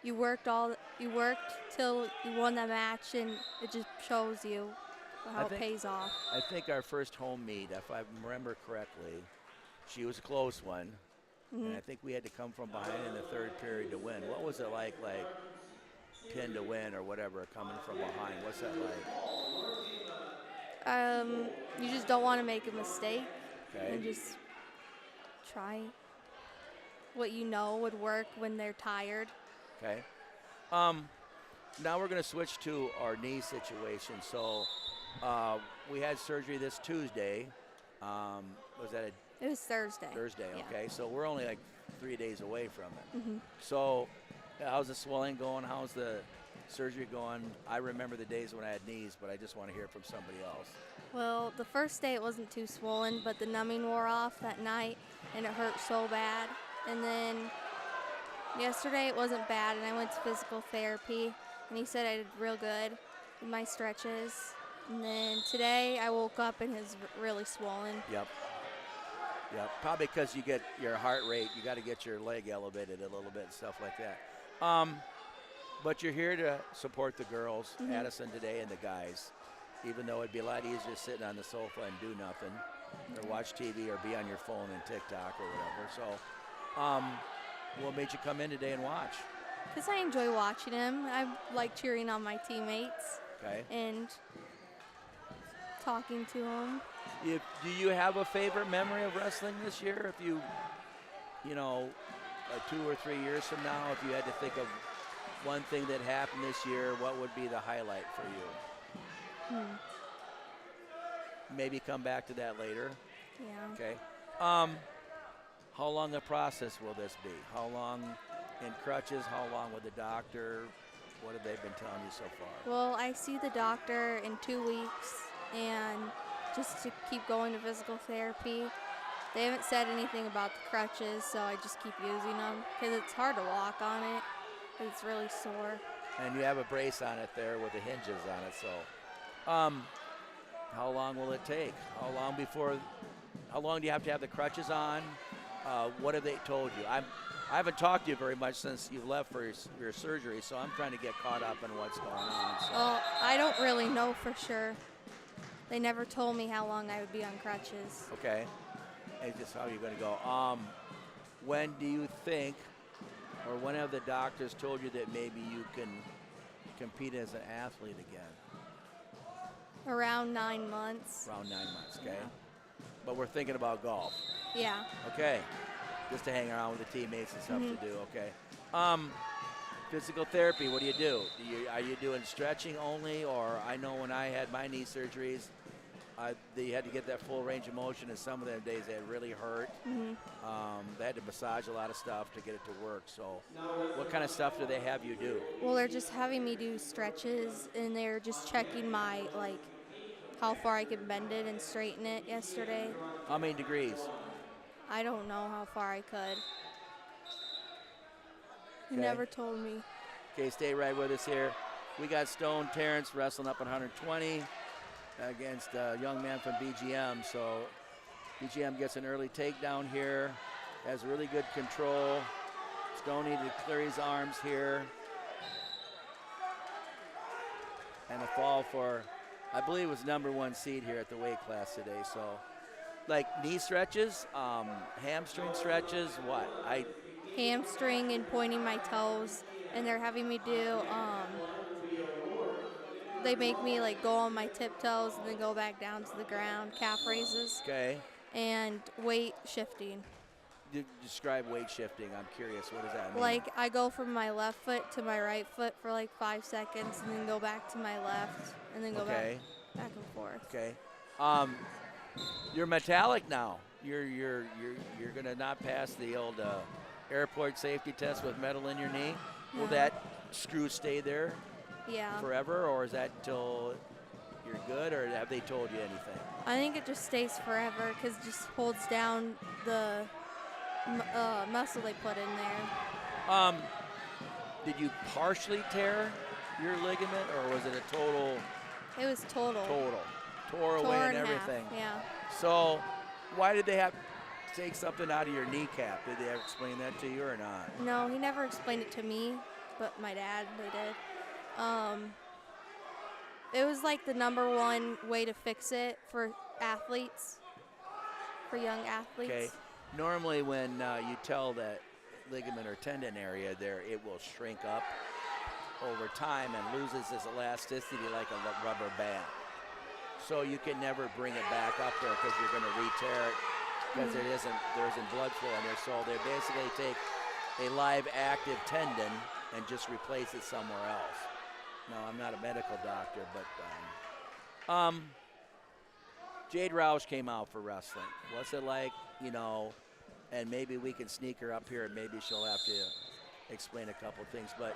you worked till you won that match, and it just shows you how I it think- pays off. I think our first home meet, if I remember correctly, she was a close one. And I think we had to come from behind in the third period to win. What was it like pin to win or whatever, coming from behind? What's that like? You just don't want to make a mistake Okay. and just try what you know would work when they're tired. Okay. Now we're going to switch to our knee situation. So we had surgery this Tuesday. Was that It was Thursday. Thursday? Yeah. Okay. So we're only like 3 days away from it. Mhm. So how's the swelling going? How's the surgery going? I remember the days when I had knees, but I just want to hear from somebody else. Well, the first day it wasn't too swollen, but the numbing wore off that night and it hurt so bad. And then yesterday it wasn't bad and I went to physical therapy and he said I did real good in my stretches. And then today I woke up and it's really swollen. Yep. Probably because you get your heart rate, you got to get your leg elevated a little bit and stuff like that. But you're here to support the girls, Addison today, and the guys. Even though it'd be a lot easier sitting on the sofa and do nothing, or watch TV, or be on your phone and TikTok or whatever. So, what made you come in today and watch? Because I enjoy watching them. I like cheering on my teammates Okay. and talking to them. Do you have a favorite memory of wrestling this year? If you know, 2 or 3 years from now, if you had to think of one thing that happened this year, what would be the highlight for you? Maybe come back to that later. Yeah. Okay. How long a process will this be? How long in crutches? How long with the doctor? What have they been telling you so far? Well, I see the doctor in 2 weeks and just to keep going to physical therapy. They haven't said anything about the crutches, so I just keep using them because it's hard to walk on it. It's really sore. And you have a brace on it there with the hinges on it, so. How long will it take? How long do you have to have the crutches on? What have they told you? I haven't talked to you very much since you left for your surgery, so I'm trying to get caught up on what's going on. So. Well, I don't really know for sure. They never told me how long I would be on crutches. Okay. It's just how you're going to go. When do you think, or when have the doctors told you that maybe you can compete as an athlete again? Around 9 months. Around 9 months, okay? But we're thinking about golf. Yeah. Okay. Just to hang around with the teammates and stuff to do, okay? Physical therapy, what do you do? Are you doing stretching only? Or I know when I had my knee surgeries, you had to get that full range of motion, and some of them days it really hurt. They had to massage a lot of stuff to get it to work. So what kind of stuff do they have you do? Well, they're just having me do stretches, and they're just checking my, how far I can bend it and straighten it yesterday. How many degrees? I don't know how far I could. He Okay. never told me. Okay, stay right with us here. We got Stone Terrence wrestling up at 120 against a young man from BGM. So BGM gets an early takedown here, has really good control. Stone needed to clear his arms here. And a fall for, I believe it was #1 seed here at the weight class today. So knee stretches, hamstring stretches, what? Hamstring and pointing my toes, and they're having me do, they make me go on my tiptoes and then go back down to the ground, calf raises, Okay. and weight shifting. Describe weight shifting. I'm curious. What does that mean? I go from my left foot to my right foot for 5 seconds and then go back to my left and then go Okay. back and forth. Okay. You're metallic now. You're gonna not pass the old airport safety test with metal in your knee. Will No. that screw stay there Yeah. forever, or is that until you're good, or have they told you anything? I think it just stays forever because it just holds down the muscle they put in there. Did you partially tear your ligament, or was it a total? It was total. Tore away Tore and in everything. half, yeah. So, why did they have to take something out of your kneecap? Did they ever explain that to you or not? No, he never explained it to me, but my dad, they did. it was like the #1 way to fix it for athletes, for young athletes. Okay. Normally, when you tell that ligament or tendon area there, it will shrink up over time and loses its elasticity like a rubber band. So you can never bring it back up there because you're going to re-tear it because there isn't blood flow in there. So they basically take a live active tendon and just replace it somewhere else. No, I'm not a medical doctor, but Jade Roush came out for wrestling. What's it like, you know, and maybe we can sneak her up here and maybe she'll have to explain a couple things. But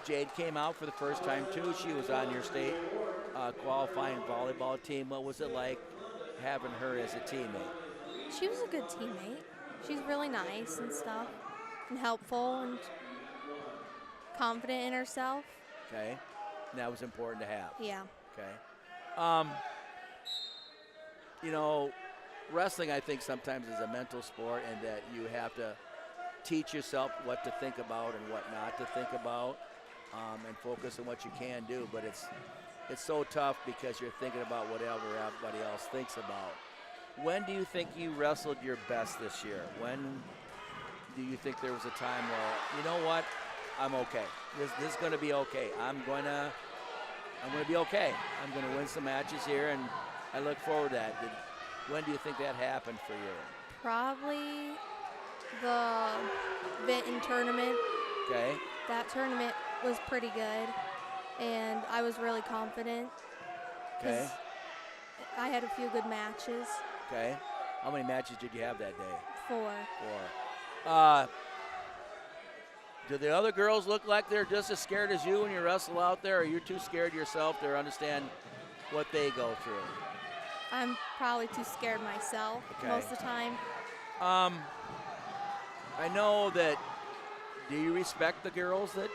Jade came out for the first time too. She was on your state qualifying volleyball team. What was it like having her as a teammate? She was a good teammate. She's really nice and stuff, and helpful and confident in herself. Okay, and that was important to have. Yeah. Okay. You know, wrestling I think sometimes is a mental sport, and that you have to teach yourself what to think about and what not to think about, and focus on what you can do. But it's so tough because you're thinking about whatever everybody else thinks about. When do you think you wrestled your best this year? When do you think there was a time where, you know what, I'm okay. This is going to be okay. I'm going to be okay. I'm going to win some matches here, and I look forward to that. When do you think that happened for you? Probably the Vinton tournament. Okay. That tournament was pretty good, and I was really confident. Okay. I had a few good matches. Okay. How many matches did you have that day? 4. 4. Do the other girls look like they're just as scared as you when you wrestle out there, or you're too scared yourself to understand what they go through? I'm probably too scared myself most of the time. I know that, do you respect the girls that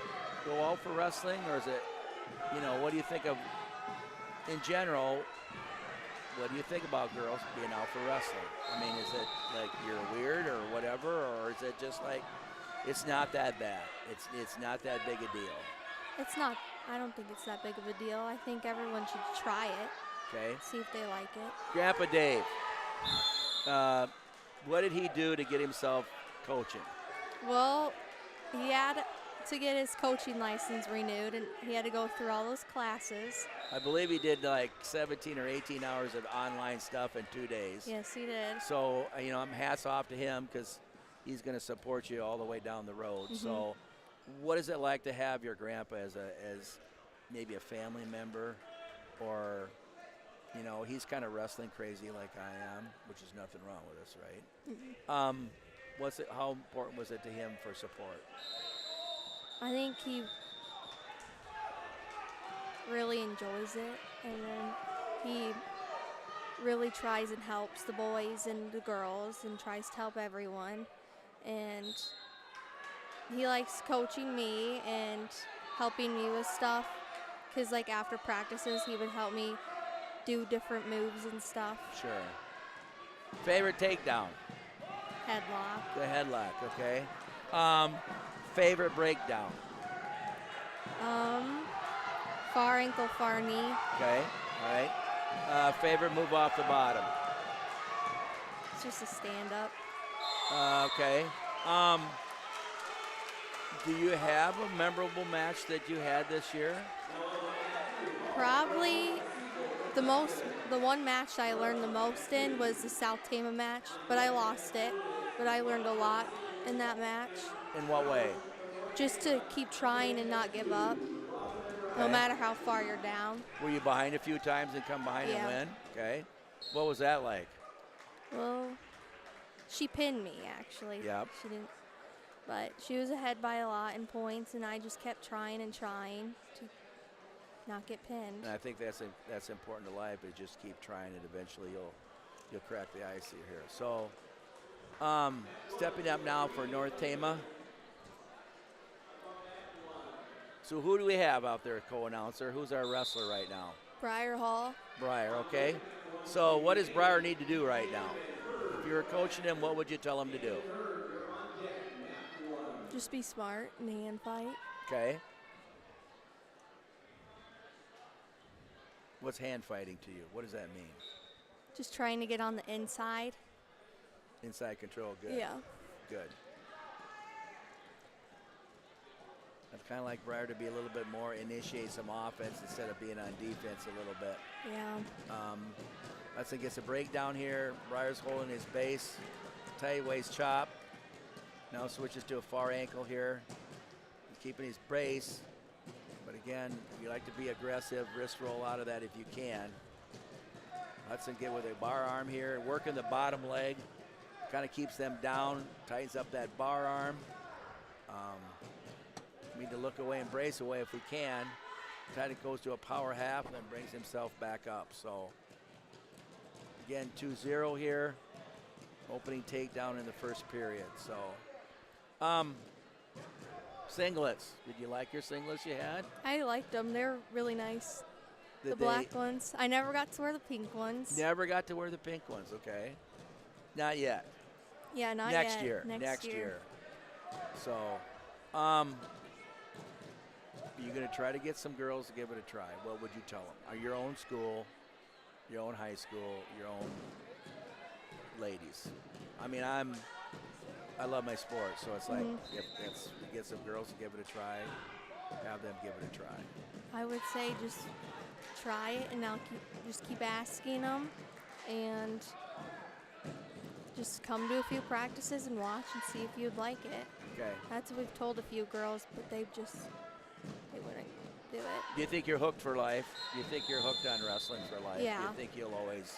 go out for wrestling, or is it, you know, what do you think of, in general, what do you think about girls being out for wrestling? I mean, is it like you're weird or whatever, or is it just like, it's not that bad, it's not that big a deal? It's not, I don't think it's that big of a deal. I think everyone should try it. Okay. See if they like it. Grandpa Dave, what did he do to get himself coaching? Well, he had to get his coaching license renewed, and he had to go through all those classes. I believe he did like 17 or 18 hours of online stuff in 2 days. Yes, he did. So, you know, I'm hats off to him because he's going to support you all the way down the road. Mm-hmm. So, what is it like to have your grandpa as maybe a family member, or, you know, he's kind of wrestling crazy like I am, which is nothing wrong with us, right? Mm-hmm. How important was it to him for support? I think he really enjoys it, and then he really tries and helps the boys and the girls and tries to help everyone. And he likes coaching me and helping me with stuff, because like after practices he would help me do different moves and stuff. Sure. Favorite takedown? Headlock. The headlock, okay. Favorite breakdown? Far ankle, far knee. Okay, all right. Favorite move off the bottom? It's just a stand-up. Okay. Do you have a memorable match that you had this year? Probably the one match I learned the most in was the South Tama match, but I lost it. But I learned a lot in that match. In what way? Just to keep trying and not give up, no matter how far you're down. Were you behind a few times and come behind and win? Okay. What was that like? Well, she pinned me, actually. Yep. She didn't, but she was ahead by a lot in points, and I just kept trying and trying to not get pinned. And I think that's important to life, is just keep trying, and eventually you'll crack the ice here. So, stepping up now for North Tama. So who do we have out there, co-announcer? Who's our wrestler right now? Briar Hall. Briar, okay. So what does Briar need to do right now? If you were coaching him, what would you tell him to do? Just be smart and hand fight. Okay. What's hand fighting to you? What does that mean? Just trying to get on the inside. Inside control, good. Yeah. Good. I'd kind of like Briar to be a little bit more, initiate some offense instead of being on defense a little bit. Yeah. Hudson gets a breakdown here. Briar's holding his base. Tight waist chop. Now switches to a far ankle here. Keeping his brace. But again, you like to be aggressive, wrist roll out of that if you can. Hudson get with a bar arm here, working the bottom leg. Kind of keeps them down, tightens up that bar arm. Need to look away and brace away if we can. Kind of goes to a power half and then brings himself back up. So again, 2-0 here. Opening takedown in the first period. So singlets. Did you like your singlets you had? I liked them. They're really nice. Did The black ones. I never got to wear the pink ones. Never got to wear the pink ones, okay. Not yet. Yeah, not Next yet. year. Next year. So, you're going to try to get some girls to give it a try. What would you tell them? Your own school, your own high school, your own ladies. I mean, I love my sport, so it's like if you get some girls to give it a try, have them give it a try. I would say just try it, and I'll just keep asking them, and just come to a few practices and watch and see if you'd like it. Okay. That's what we've told a few girls, but they wouldn't do it. Do you think you're hooked for life? Do you think you're hooked on wrestling for life? Yeah. Do you think you'll always,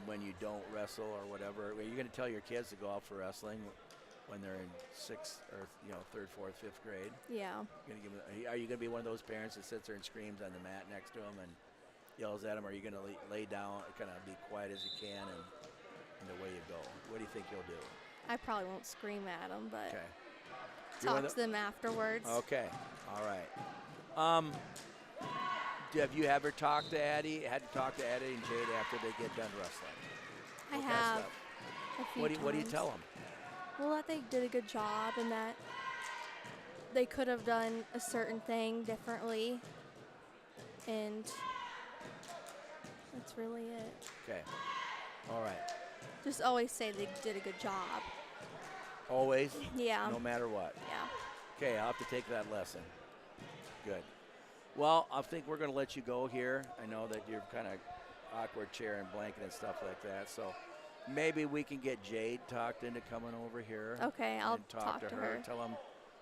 when you don't wrestle or whatever, are you going to tell your kids to go out for wrestling when they're in sixth or third, fourth, fifth grade? Yeah. Are you going to be one of those parents that sits there and screams on the mat next to them and yells at them? Or are you going to lay down, kind of be quiet as you can, and away you go? What do you think you'll do? I probably won't scream at them, but Okay. talk to them afterwards. Okay. All right. Have you ever talked to Addie? Had to talk to Addie and Jade after they get done wrestling? I What kind of have stuff? a few What do you times. tell them? Well, that they did a good job and that they could have done a certain thing differently. And that's really it. Okay. All right. Just always say they did a good job. Always? Yeah. No matter what? Yeah. Okay, I'll have to take that lesson. Good. Well, I think we're going to let you go here. I know that you're kind of awkward chair and blanket and stuff like that. So maybe we can get Jade talked into coming over here. Okay, I'll and talk to her.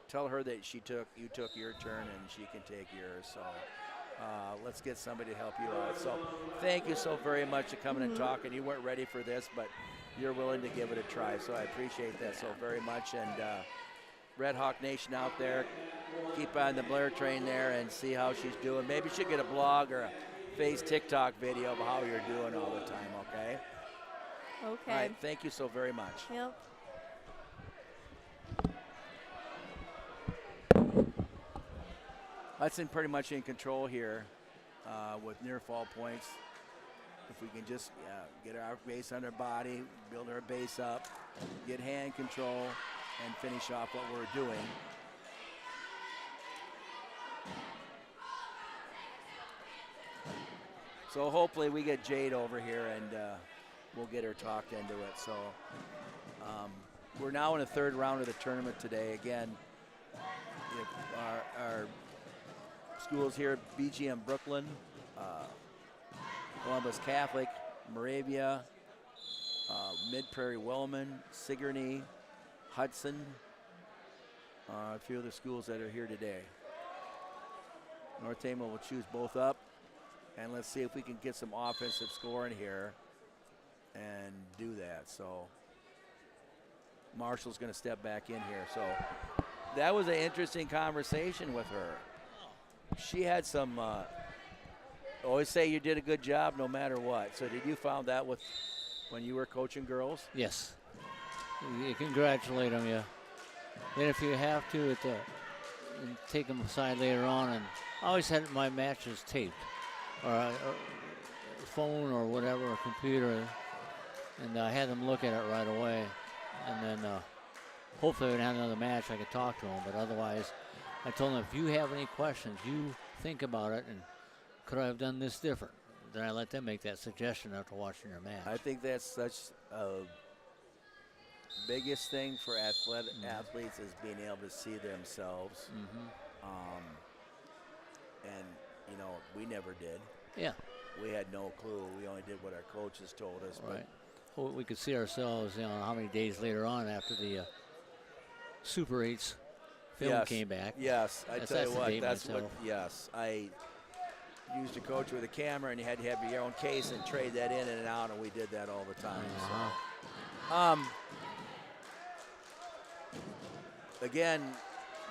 Tell her that you took your turn and she can take yours. So let's get somebody to help you out. So thank you so very much for coming and talking. You weren't ready for this, but you're willing to give it a try. So I appreciate that so very much. And Redhawk Nation out there, keep on the Blair train there and see how she's doing. Maybe she'll get a blog or a Face TikTok video of how you're doing all the time, okay? Okay. All right, thank you so very much. Yep. Hudson pretty much in control here with near fall points. If we can just get our base on our body, build our base up, get hand control, and finish off what we're doing. So hopefully we get Jade over here and we'll get her talked into it. So we're now in the third round of the tournament today. Again, if our schools here, BGM Brooklyn, Columbus Catholic, Moravia, Mid-Prairie Wellman, Sigourney, Hudson, a few of the schools that are here today. North Tama will choose both up, and let's see if we can get some offensive scoring here and do that. So Marshall's going to step back in here. So that was an interesting conversation with her. She had some, always say you did a good job no matter what. So did you found that with when you were coaching girls? Yes. You congratulate them, yeah. Then if you have to, take them aside later on. And I always had my matches taped, or a phone or whatever, a computer, and I had them look at it right away. And then hopefully when I have another match, I could talk to them. But otherwise, I told them, if you have any questions, you think about it and could I have done this different? Then I let them make that suggestion after watching their match. I think that's such a biggest thing for athletes is being able to see themselves. And, you know, we never did. Yeah. We had no clue. We only did what our coaches told us. Right. Well, we could see ourselves, you know, how many days later on after the Super 8's film came back. Yes, I tell you what, that's myself. what, yes. I used a coach with a camera, and you had to have your own case and trade that in and out, and we did that all the time. So. Again,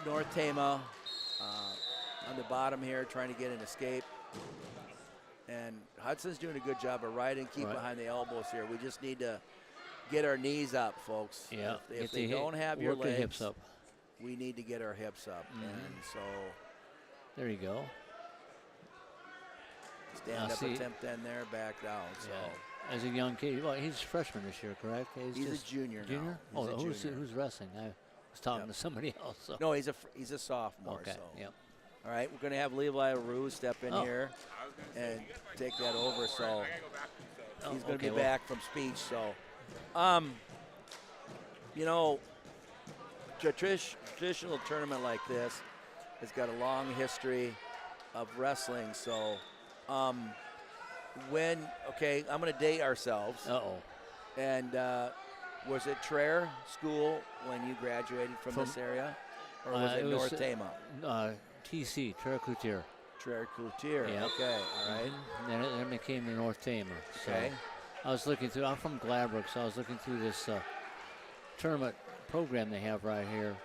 North Tama on the bottom here trying to get an escape. And Hudson's doing a good job of riding, keep behind the elbows here. We just need to get our knees up, folks. Yeah. If they don't have your legs, hips up. we need to get our hips up. And so there you go. Stand up attempt in there, back down. So as a young kid, well, he's a freshman this year, correct? He's a junior now. Junior? He's a who's junior. who's wrestling? I was talking to somebody else. So. No, he's a sophomore. Okay. So. Yep. All right, we're going to have Levi Rue step in here and take that over. So he's going to be back from speech. So, you know, traditional tournament like this has got a long history of wrestling. So, I'm going to date ourselves. And was it Traer School when you graduated from this area? Or was it North Tama? TC, Traer Coutier. Traer Coutier, yep. Okay, all right. Then it came to North Tama. Okay. So I was looking through, I'm from Gladbrook, so I was looking through this tournament program they have right here.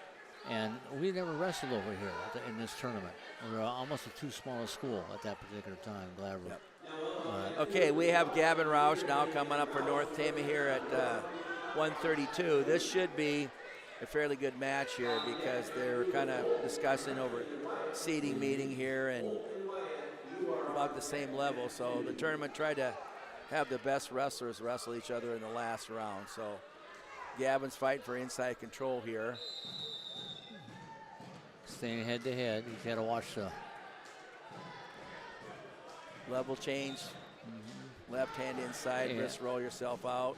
And we never wrestled over here in this tournament. We were almost a too small a school at that particular time, Gladbrook. Yep. Okay, we have Gavin Roush now coming up for North Tama here at 132. This should be a fairly good match here because they're kind of discussing over seeding meeting here and about the same level. So the tournament tried to have the best wrestlers wrestle each other in the last round. So Gavin's fighting for inside control here. Staying head to head. He's got to watch the level change. Left hand inside, wrist roll yourself out.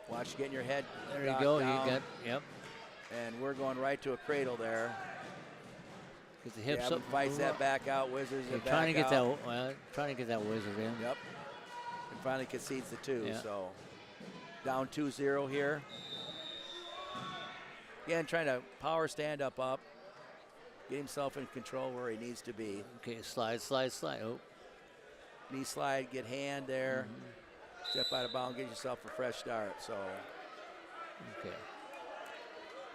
Watch getting your head. There you go. Down. You got, yep. And we're going right to a cradle there. Get the hips Gavin up. Fights that back out. Wizards it back trying to get out. trying to get that wizard in. Yep. And finally concedes the 2. Yeah. So down 2-0 here. Again, trying to power stand up. Get himself in control where he needs to be. Okay, slide. Oh. Knee slide, get hand there. Step out of bounds, get yourself a fresh start. So, okay.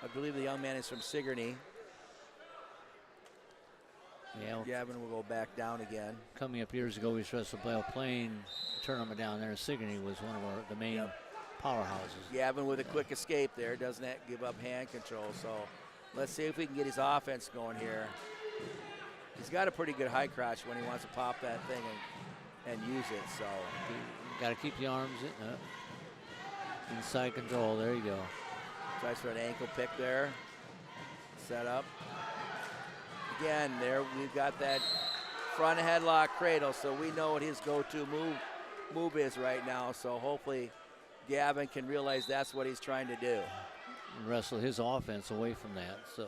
I believe the young man is from Sigourney. Yeah. Gavin will go back down again. Coming up years ago, we wrestled a plane tournament down there. Sigourney was one of the main powerhouses. Gavin with a quick escape there, doesn't give up hand control. So, let's see if we can get his offense going here. He's got a pretty good high crotch when he wants to pop that thing and use it. So. Got to keep the arms inside control. There you go. Tries for an ankle pick there. Set up. Again, there we've got that front headlock cradle, so we know what his go-to move is right now. So hopefully Gavin can realize that's what he's trying to do. Wrestle his offense away from that. So.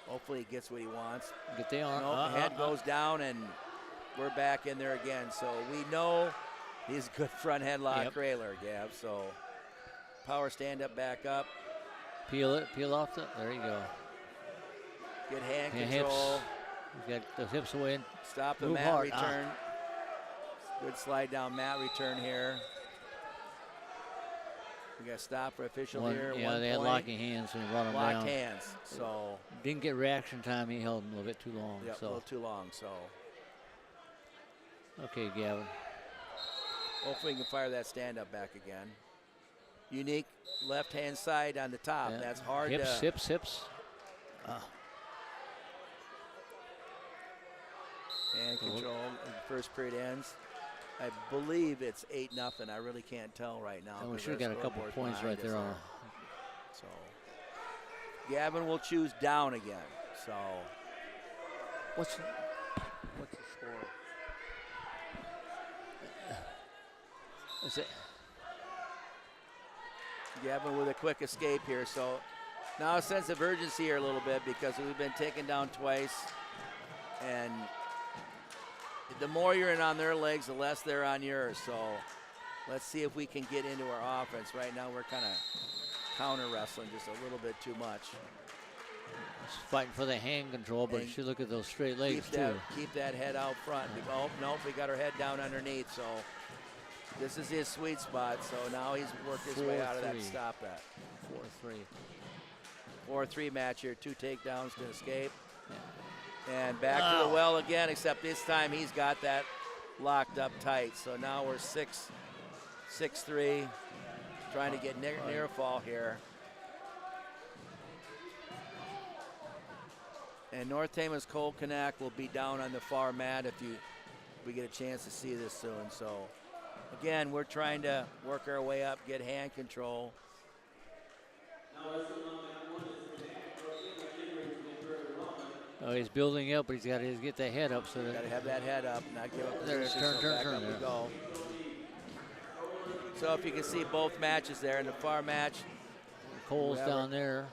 Hopefully he gets what he wants. Get the arm. Nope, head goes down, and we're back in there again. So we know he's a good front headlock cradler, Gav. So power stand up, back up. Peel off there you go. Good hand control. He's got the hips away. Stop the mat return. Good slide down mat return here. We got to stop for official here. Yeah, they had locking hands and run them down. Locked hands. So didn't get reaction time. He held him a little bit too long. Yeah, so. a little too long. So okay, Gavin. Hopefully he can fire that stand up back again. Unique left hand side on the top. Yeah. That's hard. Hips. And control. First period ends. I believe it's 8-0. I really can't tell right now. And we should have got a couple points right there on. So Gavin will choose down again. So What's the score? Is it? Gavin with a quick escape here. So now a sense of urgency here a little bit because we've been taken down twice. And the more you're in on their legs, the less they're on yours. So let's see if we can get into our offense. Right now we're kind of counter wrestling just a little bit too much. She's fighting for the hand control, but And she look at those straight legs keep that head out front. Oh, nope, we got her head down underneath. So this is his sweet spot. So now he's worked his way out of that. 4-3. Stop that. 4-3. 4-3 match here. 2 takedowns to escape. And back to the well again, except this time he's got that locked up tight. So now we're 6-3, trying to get near fall here. And North Tama's Cole Kanak will be down on the far mat if we get a chance to see this soon. So again, we're trying to work our way up, get hand control. Oh, he's building up, but he's got to get that head up so Got to that have that head up, not give up the There's position, so back up we there. go. So if you can see both matches there, in the far match, Cole's whoever- down there.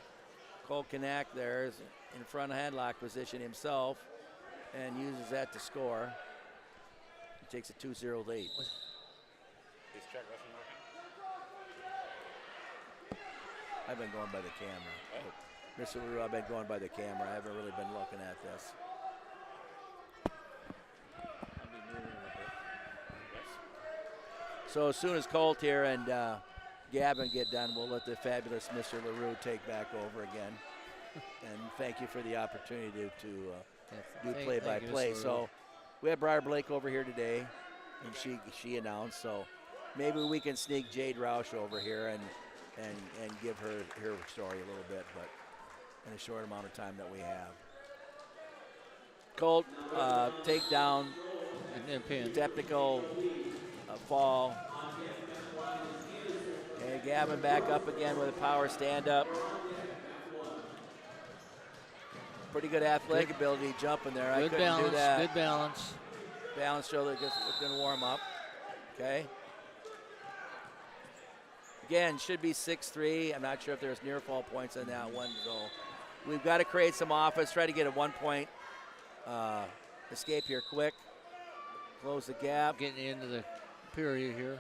Cole Kanak there is in front of headlock position himself and uses that to score. He takes a 2-0 lead. Is track wrestling working? I've been going by the camera. Mr. Leroux, I've been going by the camera. I haven't really been looking at this. So as soon as Colt here and Gavin get done, we'll let the fabulous Mr. Leroux take back over again. And thank you for the opportunity to do Thank you, play-by-play. Mr. So we have Briar Blake over here today, and she announced. So maybe we can sneak Jade Roush over here and give her story a little bit, but in a short amount of time that we have. Colt takedown, And pin. technical fall. Okay, Gavin back up again with a power stand-up. Pretty good athletic ability jumping there. I Good couldn't balance. do that. Good balance. Balance shoulder gets going to warm up. Okay. Again, should be 6-3. I'm not sure if there's near fall points on that one. So we've got to create some offense. Try to get a 1-point escape here quick. Close the gap. Getting into the period here.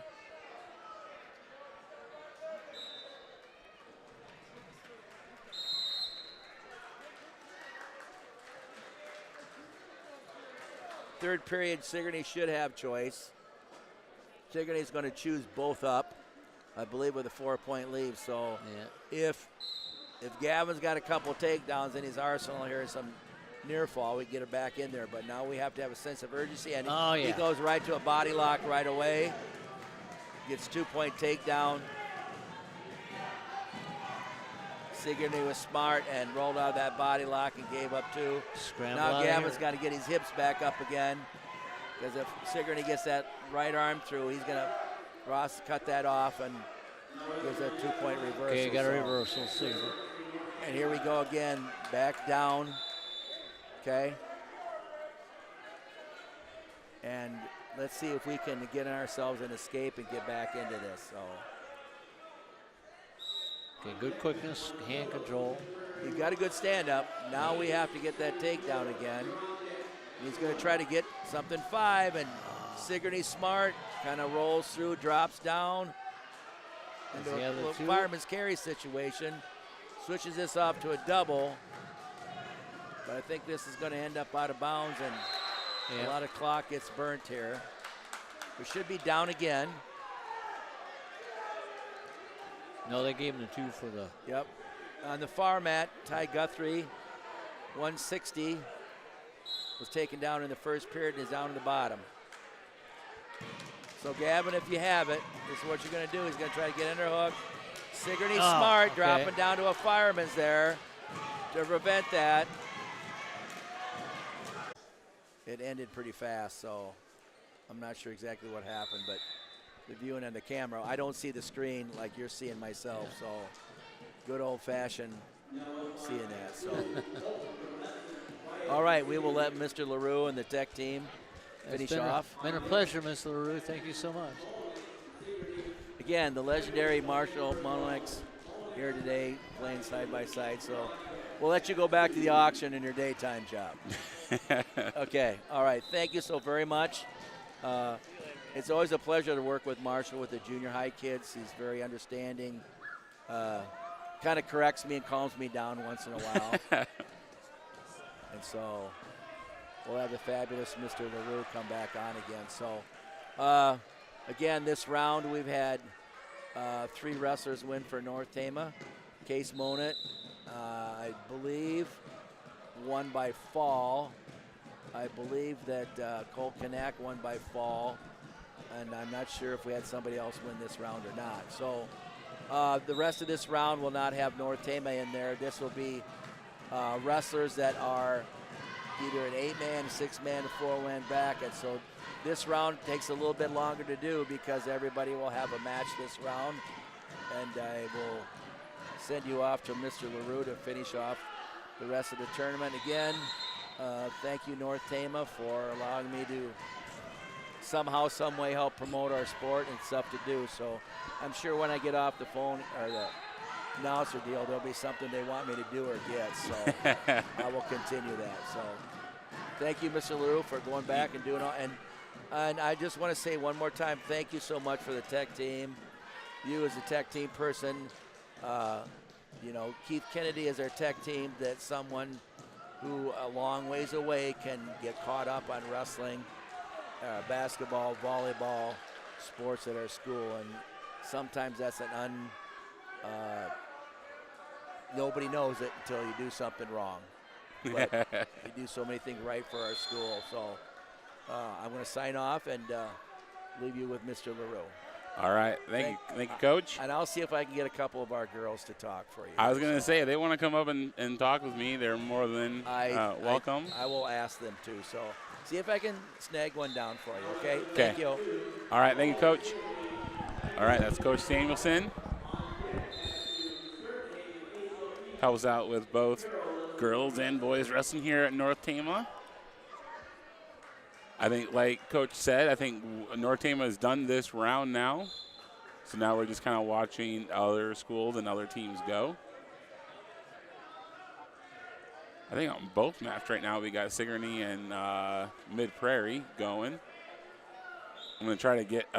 Third period, Sigourney should have choice. Sigourney's going to choose both up, I believe, with a 4-point lead. So Yeah. if Gavin's got a couple takedowns in his arsenal here, some near fall, we get her back in there. But now we have to have a sense of urgency. And he goes right to a body lock right away. Gets 2-point takedown. Sigourney was smart and rolled out of that body lock and gave up 2. Scramble Now out of Gavin's here. got to get his hips back up again, because if Sigourney gets that right arm through, he's going to cut that off and gives a 2-point reversal. Okay, got a So- reversal. See. And here we go again, back down. Okay. And let's see if we can get ourselves an escape and get back into this. So Okay, good quickness, hand control. you've got a good stand-up. Now we have to get that takedown again. He's going to try to get something 5, and Sigourney's smart, kind of rolls through, drops down into Does he a have the little 2? fireman's carry situation. Switches this off to a double, but I think this is going to end up out of bounds, and a lot of clock gets burnt here. We should be down again. No, they gave him the 2 for the. Yep. On the far mat, Ty Guthrie, 160, was taken down in the first period and is down in the bottom. So Gavin, if you have it, this is what you're going to do. He's going to try to get underhook. Sigourney smart, okay. dropping down to a fireman's there to prevent that. It ended pretty fast, so I'm not sure exactly what happened, but the viewing on the camera, I don't see the screen like you're seeing myself, so good old-fashioned seeing that. So, all right, we will let Mr. LaRue and the tech team finish off. Been a pleasure, Mr. LaRue. Thank you so much. Again, the legendary Marshall Monolix here today playing side by side. So we'll let you go back to the auction in your daytime job. Okay. All right. Thank you so very much. It's always a pleasure to work with Marshall with the junior high kids. He's very understanding. Kind of corrects me and calms me down once in a while. And so we'll have the fabulous Mr. LaRue come back on again. So, again, this round we've had 3 wrestlers win for North Tama. Case Monett, I believe, won by fall. I believe that Cole Kanak won by fall. And I'm not sure if we had somebody else win this round or not. So the rest of this round will not have North Tama in there. This will be wrestlers that are either an 8-man, 6-man, or 4-man bracket. So this round takes a little bit longer to do because everybody will have a match this round. And I will send you off to Mr. LaRue to finish off the rest of the tournament. Again, thank you, North Tama, for allowing me to somehow, some way help promote our sport and stuff to do. So I'm sure when I get off the phone or the announcer deal, there'll be something they want me to do or get. So I will continue that. So thank you, Mr. LaRue, for going back and doing all. And I just want to say one more time, thank you so much for the tech team. You as a tech team person, you know, Keith Kennedy is our tech team, that's someone who a long ways away can get caught up on wrestling, basketball, volleyball, sports at our school. And sometimes that's an nobody knows it until you do something wrong. But you do so many things right for our school. So I'm going to sign off and leave you with Mr. LaRue. All right. Thank you, Coach. And I'll see if I can get a couple of our girls to talk for you. I was going to say, if they want to come up and talk with me, they're more than welcome. I will ask them to. So see if I can snag one down for you, okay? Thank you. All right. Thank you, Coach. All right. That's Coach Samuelson. Helps out with both girls and boys wrestling here at North Tama. I think, like Coach said, I think North Tama has done this round now. So now we're just kind of watching other schools and other teams go. I think on both maps right now we got Sigourney and Mid-Prairie going. I'm going to try to get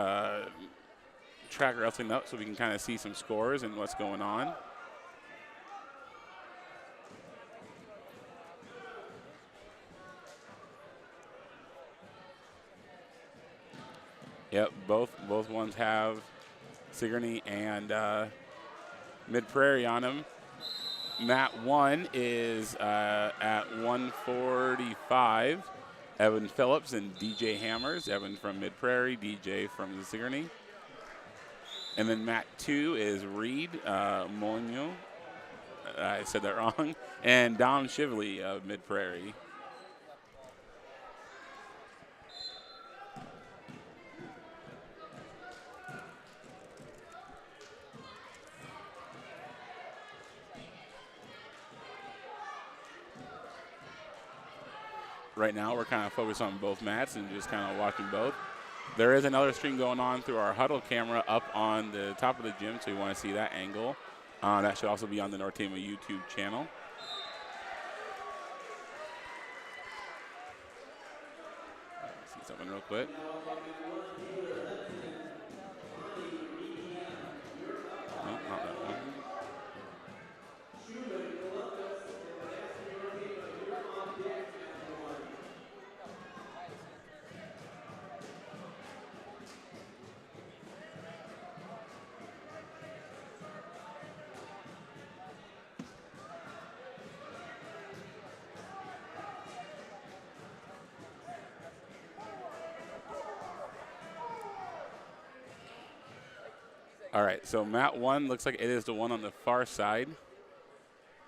track wrestling up so we can kind of see some scores and what's going on. Yep, both ones have Sigourney and Mid-Prairie on them. Mat 1 is at 145. Evan Phillips and DJ Hammers. Evan from Mid-Prairie, DJ from the Sigourney. And then Mat 2 is Reed Molyneux. I said that wrong. And Dom Shively of Mid-Prairie. Right now, we're kind of focused on both mats and just kind of watching both. There is another stream going on through our huddle camera up on the top of the gym, so you want to see that angle. That should also be on the North Tama YouTube channel. See something real quick. No, not that one. All right, so mat 1 looks like it is the one on the far side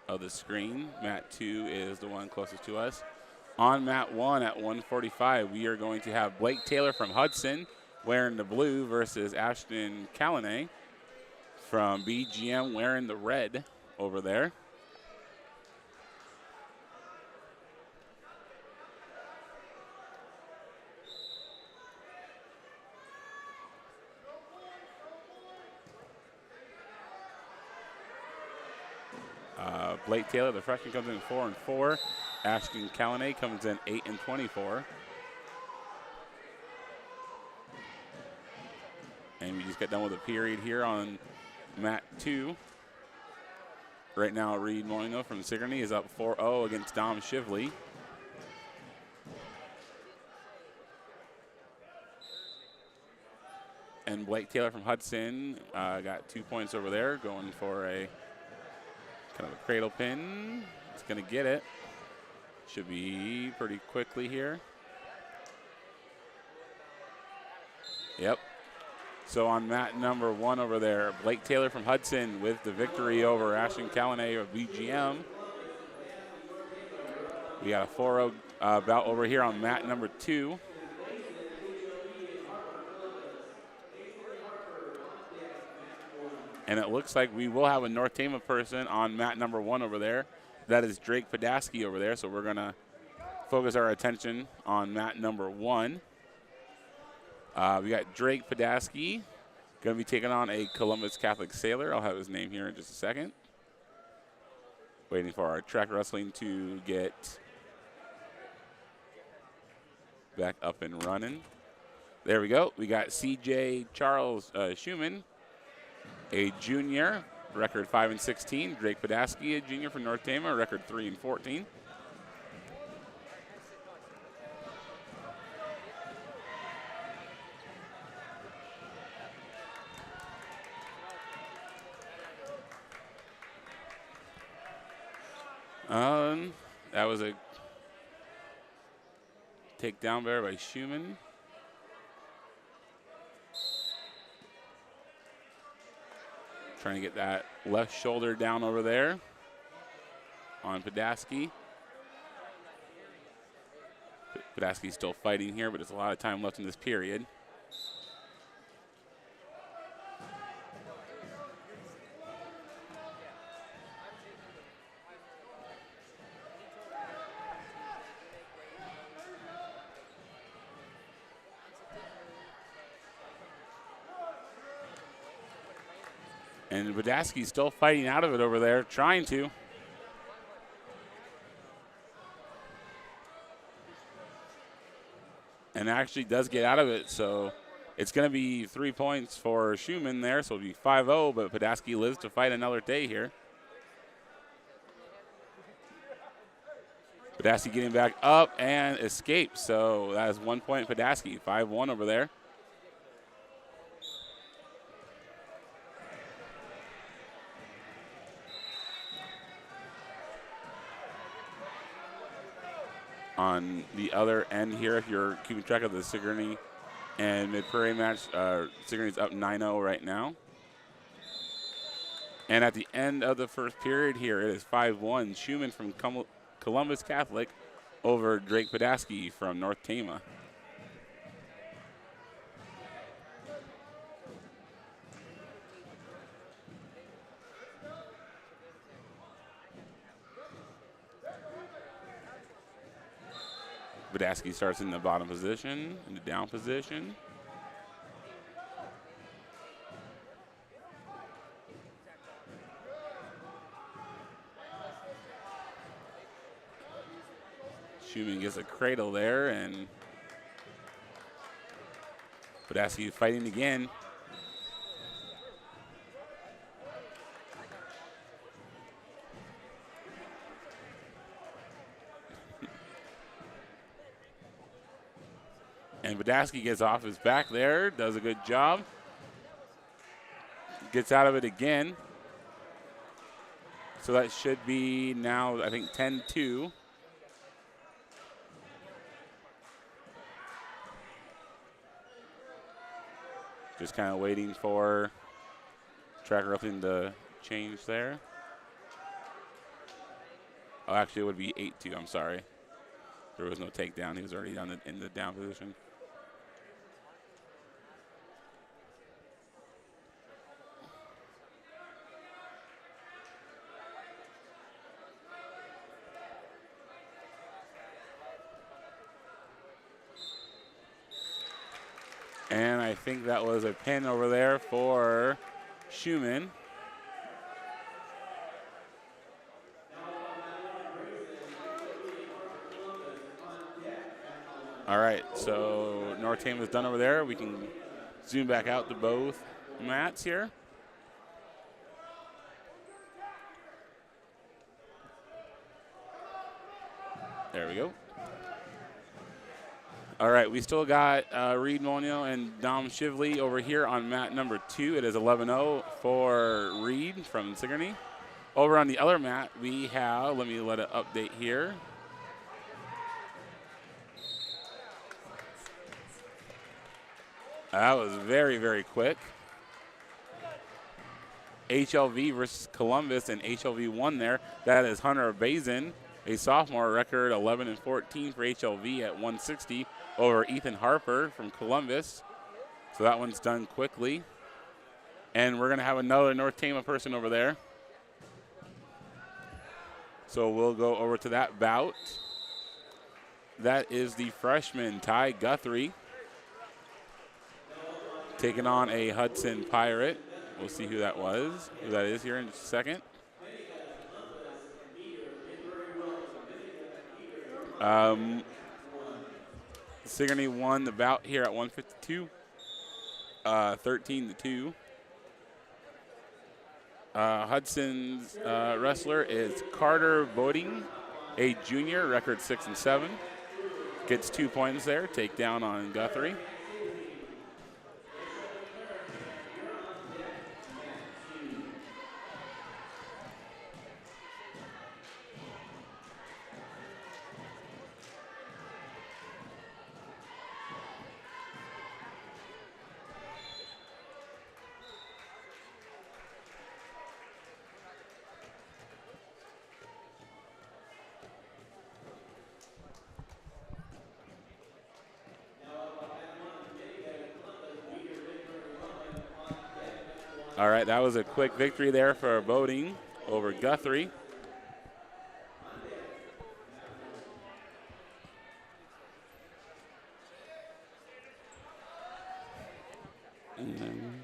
of the screen. Mat 2 is the one closest to us. On mat 1 at 145, we are going to have Blake Taylor from Hudson wearing the blue versus Ashton Callanay from BGM wearing the red over there. Blake Taylor, the freshman, comes in 4-4. Ashton Callanan comes in 8-24. And we just got done with a period here on mat 2. Right now, Reed Molino from Sigourney is up 4-0 against Dom Shively. And Blake Taylor from Hudson got 2 points over there, going for a kind of a cradle pin. It's going to get it. Should be pretty quickly here. Yep. So on mat number 1 over there, Blake Taylor from Hudson with the victory over Ashton Callanan of BGM. We got a 4-0 bout over here on mat number 2. And it looks like we will have a North Tama person on mat number 1 over there. That is Drake Podaski over there. So we're going to focus our attention on mat number 1. We got Drake Podaski going to be taking on a Columbus Catholic sailor. I'll have his name here in just a second. Waiting for our track wrestling to get back up and running. There we go. We got CJ Charles Schumann, a junior, record 5-16. Drake Podaski, a junior from North Tama, record 3-14. That was a takedown there by Schumann. Trying to get that left shoulder down over there on Podaski. Podaski's still fighting here, but there's a lot of time left in this period. And Podaski's still fighting out of it over there, trying to. And actually does get out of it, so it's going to be 3 points for Schumann there, so it'll be 5-0, but Podaski lives to fight another day here. Podaski getting back up and escapes, so that is 1 point Podaski, 5-1 over there. On the other end here, if you're keeping track of the Sigourney and Mid-Prairie match, Sigourney's up 9-0 right now. And at the end of the first period here, it is 5-1. Schumann from Columbus Catholic over Drake Podaski from North Tama. Podaski starts in the bottom position, in the down position. Schumann gets a cradle there, and Podaski fighting again. And Podaski gets off his back there, does a good job. Gets out of it again. So that should be now, I think, 10-2. Just kind of waiting for track wrestling to change there. Oh, actually, it would be 8-2. I'm sorry. There was no takedown. He was already in the down position. And I think that was a pin over there for Schumann. All right, so North Tama's done over there. We can zoom back out to both mats here. There we go. All right, we still got Reed Monio and Dom Shively over here on mat number 2. It is 11-0 for Reed from Sigourney. Over on the other mat, we have, let me let it update here. That was very, very quick. HLV versus Columbus, and HLV won there. That is Hunter Bazin, a sophomore, record 11-14 for HLV at 160 over Ethan Harper from Columbus. So that one's done quickly. And we're going to have another North Tama person over there. So we'll go over to that bout. That is the freshman, Ty Guthrie, taking on a Hudson Pirate. We'll see who that is here in just a second. Sigourney won the bout here at 152, 13-2. Hudson's wrestler is Carter Boding, a junior, record 6-7. Gets 2 points there, takedown on Guthrie. All right, that was a quick victory there for Boding over Guthrie. And then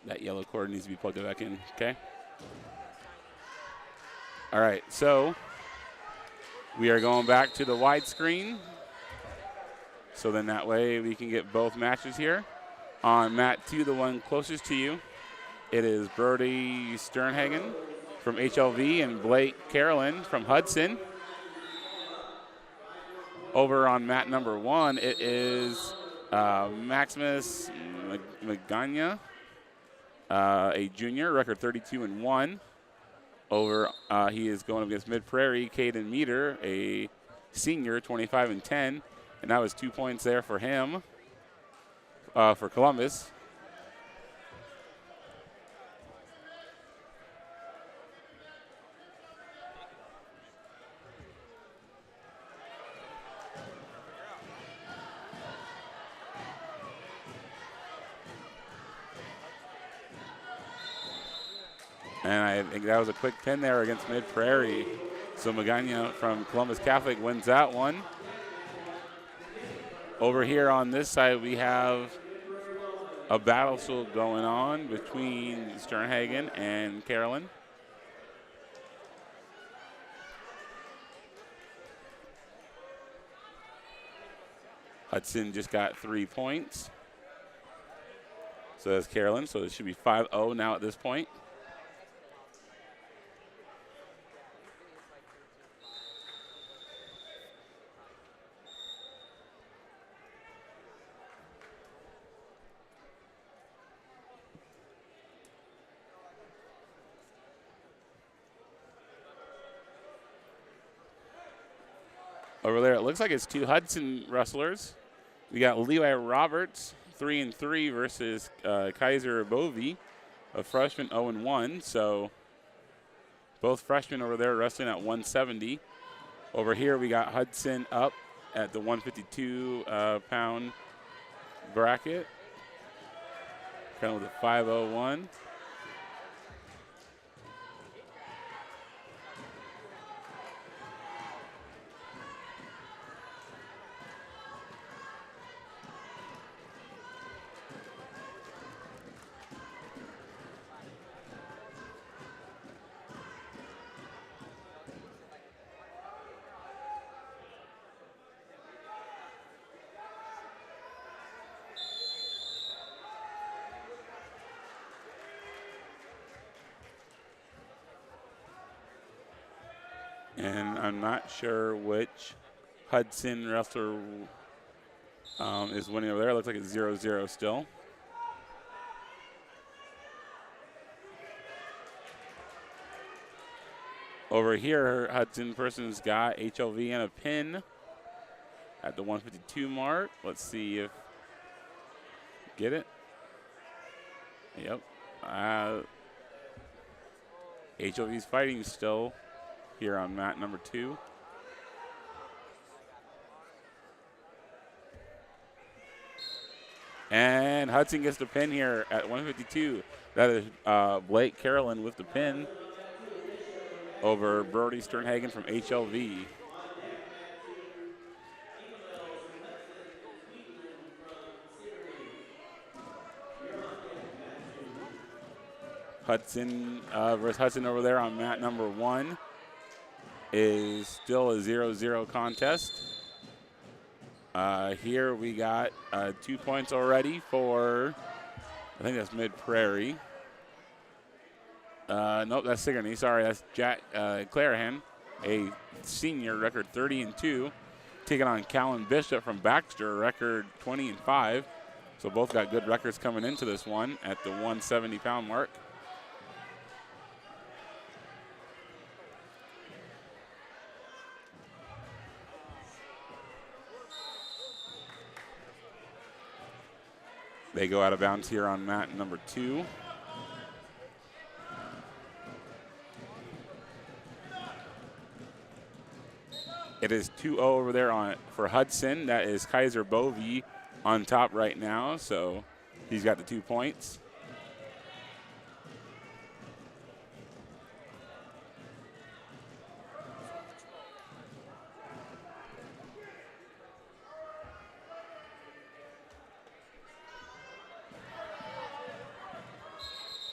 that yellow cord needs to be plugged back in, okay? All right, so we are going back to the widescreen. So then that way we can get both matches here. On mat 2, the one closest to you, it is Brody Sternhagen from HLV and Blake Carolyn from Hudson. Over on mat number 1, it is Maximus Magana, a junior, record 32-1. Over, he is going up against Mid Prairie, Caden Meter, a senior, 25-10, and that was 2 points there for him, for Columbus. And I think that was a quick pin there against Mid Prairie. So Magana from Columbus Catholic wins that one. Over here on this side, we have a battle still going on between Sternhagen and Carolyn. Hudson just got 3 points. So that's Carolyn. So it should be 5-0 now at this point. Over there, it looks like it's 2 Hudson wrestlers. We got Levi Roberts, 3-3 versus Kaiser Bovey, a freshman, 0-1. So both freshmen over there wrestling at 170. Over here, we got Hudson up at the 152-pound bracket, kind of with a 501. And I'm not sure which Hudson wrestler is winning over there. It looks like it's 0-0 still. Over here, Hudson person's got HLV and a pin at the 152 mark. Let's see if get it. Yep. HLV's fighting still here on mat number 2. And Hudson gets the pin here at 152. That is Blake Carolyn with the pin over Brody Sternhagen from HLV. Hudson versus Hudson over there on mat number 1 is still a 0-0 contest. Here we got 2 points already for, I think that's Mid Prairie. Nope, that's Sigourney. Sorry, that's Jack Clarahan, a senior, record 30-2, taking on Callan Bishop from Baxter, record 20-5. So both got good records coming into this one at the 170-pound mark. They go out of bounds here on mat number 2. It is 2-0 over there for Hudson. That is Kaiser Bovey on top right now, so he's got the 2 points.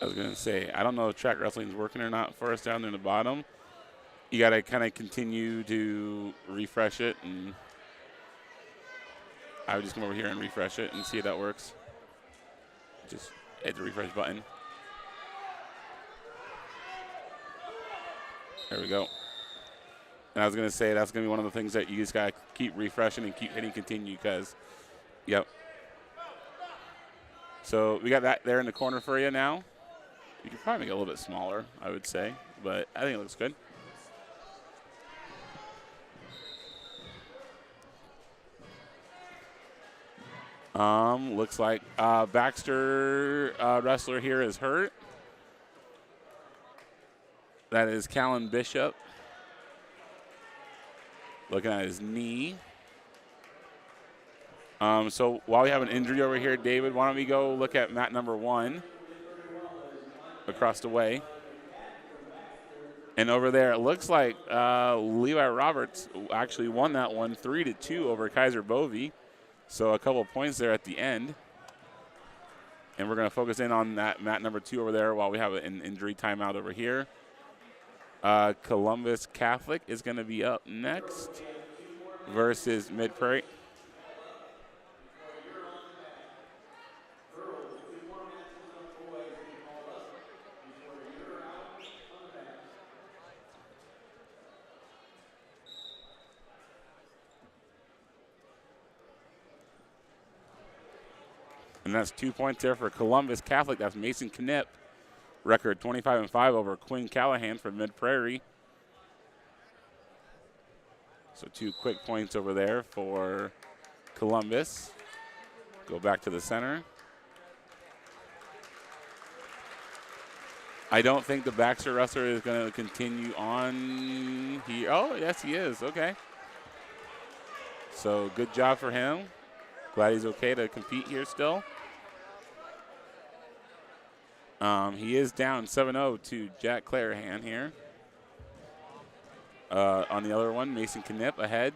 I was going to say, I don't know if track wrestling is working or not for us down there in the bottom. You got to kind of continue to refresh it, and I would just come over here and refresh it and see if that works. Just hit the refresh button. There we go. And I was going to say that's going to be one of the things that you just got to keep refreshing and keep hitting continue because, yep. So we got that there in the corner for you now. You could probably make it a little bit smaller, I would say, but I think it looks good. Looks like Baxter wrestler here is hurt. That is Callan Bishop. Looking at his knee. So while we have an injury over here, David, why don't we go look at mat number 1 across the way. And over there, it looks like Levi Roberts actually won that one 3-2 over Kaiser Bovey. So a couple of points there at the end. And we're going to focus in on that mat number 2 over there while we have an injury timeout over here. Columbus Catholic is going to be up next versus Mid Prairie. And that's 2 points there for Columbus Catholic. That's Mason Knipp, record 25-5 over Quinn Callahan from Mid Prairie. So 2 quick points over there for Columbus. Go back to the center. I don't think the Baxter wrestler is going to continue on here. Oh, yes, he is. Okay. So good job for him. Glad he's okay to compete here still. He is down 7-0 to Jack Clarahan here. On the other one, Mason Knipp ahead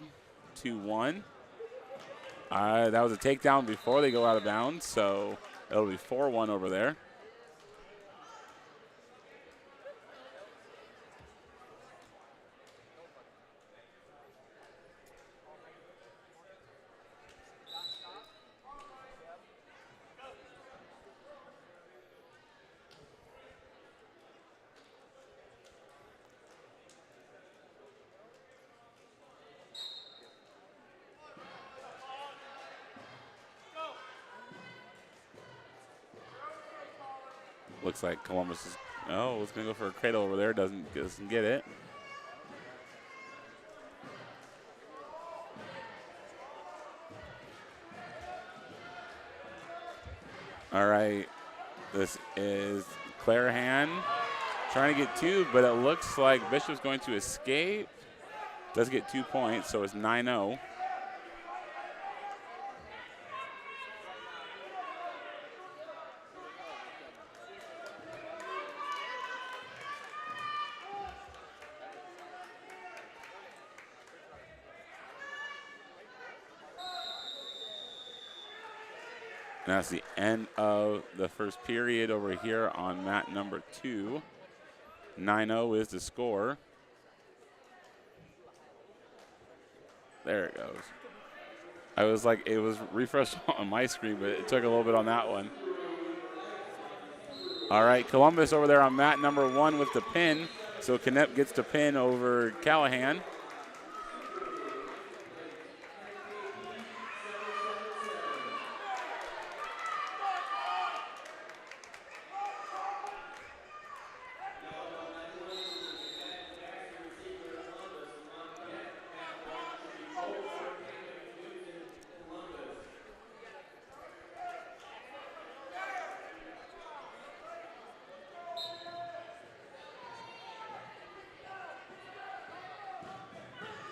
2-1. That was a takedown before they go out of bounds, so it'll be 4-1 over there. Looks like Columbus is, it's going to go for a cradle over there. Doesn't get it. All right. This is Clarahan trying to get 2, but it looks like Bishop's going to escape. Does get 2 points, so it's 9-0. And that's the end of the first period over here on mat number 2. 9-0 is the score. There it goes. I was like, it was refreshed on my screen, but it took a little bit on that one. All right, Columbus over there on mat number 1 with the pin. So Knepp gets the pin over Callahan.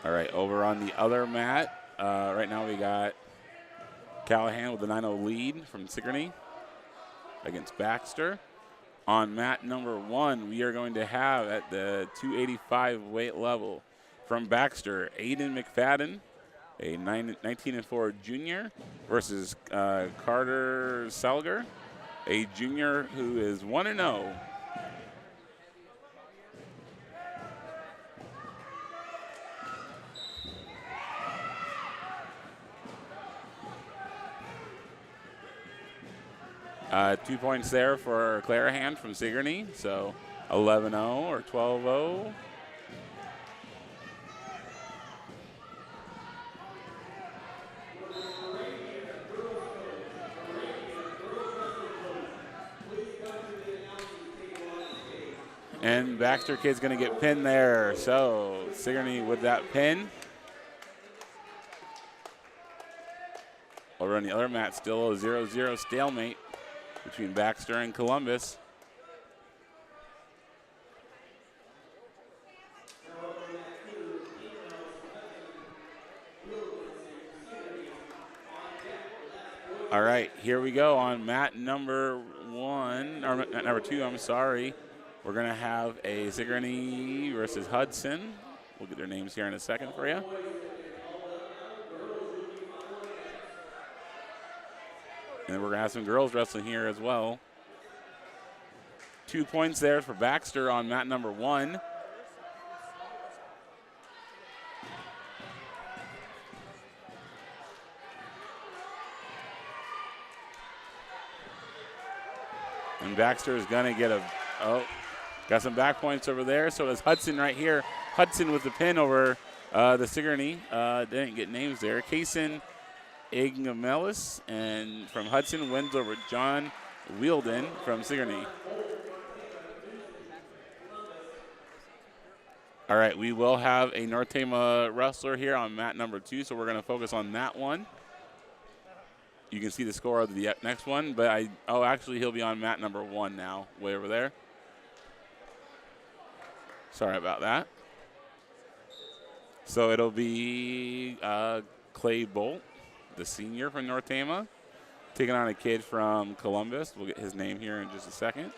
All right, over on the other mat, right now we got Callahan with the 9-0 lead from Sigourney against Baxter. On mat number 1, we are going to have at the 285 weight level from Baxter, Aiden McFadden, a 19-4 junior, versus Carter Selger, a junior who is 1-0. Two points there for Clarahan from Sigourney, so 11-0 or 12-0. And Baxter kid's going to get pinned there, so Sigourney with that pin. Over on the other mat, still a 0-0 stalemate between Baxter and Columbus. All right, here we go on mat number 1, or mat number 2, I'm sorry. We're gonna have a Sigourney versus Hudson. We'll get their names here in a second for you. And we're going to have some girls wrestling here as well. 2 points there for Baxter on mat number 1. And Baxter is going to get got some back points over there. So does Hudson right here. Hudson with the pin over the Sigourney. Didn't get names there. Kaysen Ignamelis, and from Hudson wins over John Wielden from Sigourney. All right, we will have a North Tama wrestler here on mat number 2, so we're going to focus on that one. You can see the score of the next one, but actually he'll be on mat number 1 now, way over there. Sorry about that. So it'll be Clay Bolt, the senior from North Tama, taking on a kid from Columbus. We'll get his name here in just a second.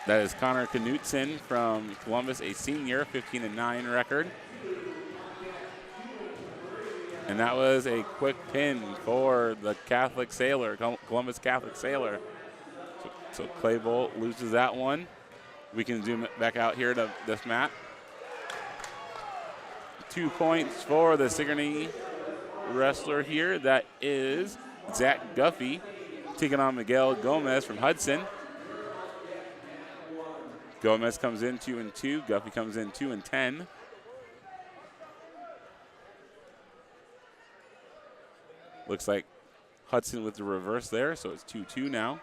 That is Connor Knutson from Columbus, a senior, 15-9 record. And that was a quick pin for the Catholic Sailor, Columbus Catholic Sailor. So Clay Bolt loses that one. We can zoom it back out here to this mat. 2 points for the Sigourney wrestler here. That is Zach Guffey taking on Miguel Gomez from Hudson. Gomez comes in 2 and 2. Guffey comes in 2 and 10. Looks like Hudson with the reverse there, so it's 2-2 now.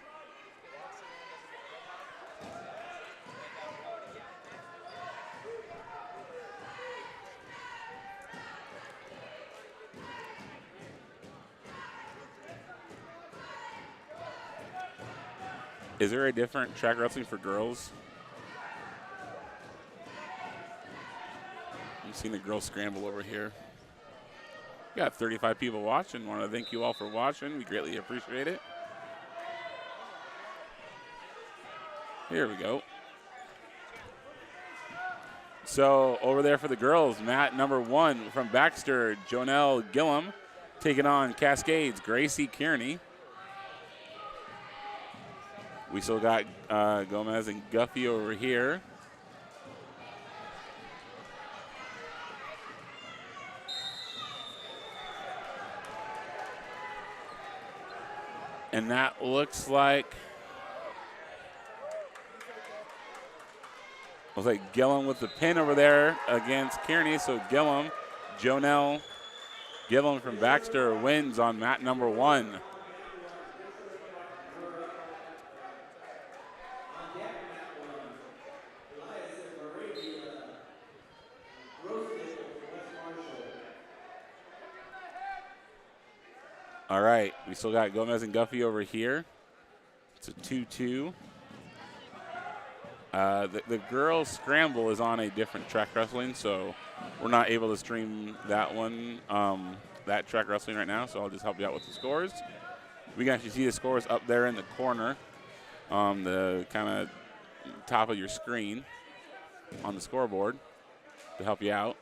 Is there a different track wrestling for girls? I'm seeing the girls scramble over here. We got 35 people watching. Want to thank you all for watching. We greatly appreciate it. Here we go. So over there for the girls, mat number 1 from Baxter, Jonelle Gillum, taking on Cascades, Gracie Kearney. We still got Gomez and Guffey over here. And that looks like Gillum with the pin over there against Kearney. So Gillum, Jonelle Gillum from Baxter wins on mat number 1. All right, we still got Gomez and Guffey over here. It's a 2-2. The girls' scramble is on a different track wrestling, so we're not able to stream that one, that track wrestling right now, so I'll just help you out with the scores. We can actually see the scores up there in the corner, the kind of top of your screen on the scoreboard to help you out.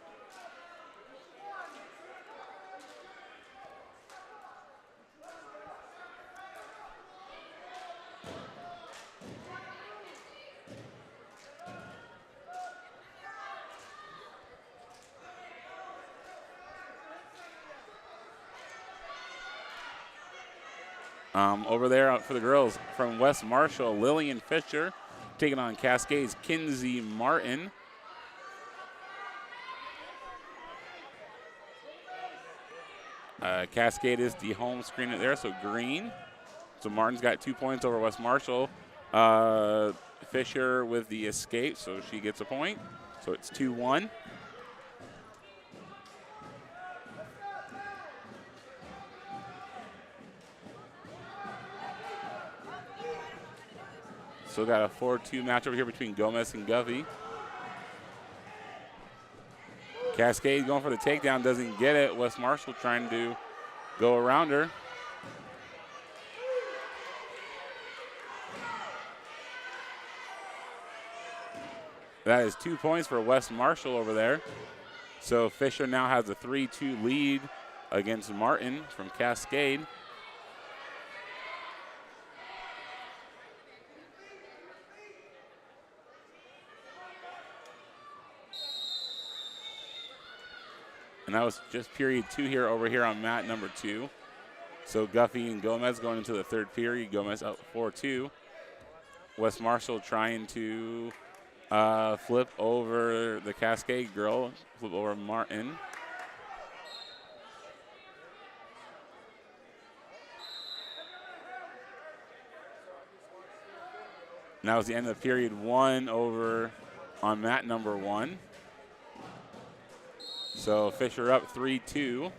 Over there for the girls from West Marshall, Lillian Fisher taking on Cascades, Kinsey Martin. Cascade is the home screen there, so green. So Martin's got 2 points over West Marshall. Fisher with the escape, so she gets a point. So it's 2-1. Still got a 4-2 match over here between Gomez and Guffey. Cascade going for the takedown, doesn't get it. West Marshall trying to go around her. That is 2 points for West Marshall over there. So Fisher now has a 3-2 lead against Martin from Cascade. And that was just period 2 here over here on mat number 2. So Guffey and Gomez going into the third period. Gomez up 4-2. West Marshall trying to flip over the Cascade girl, flip over Martin. And that was the end of period 1 over on mat number 1. So Fisher up 3-2.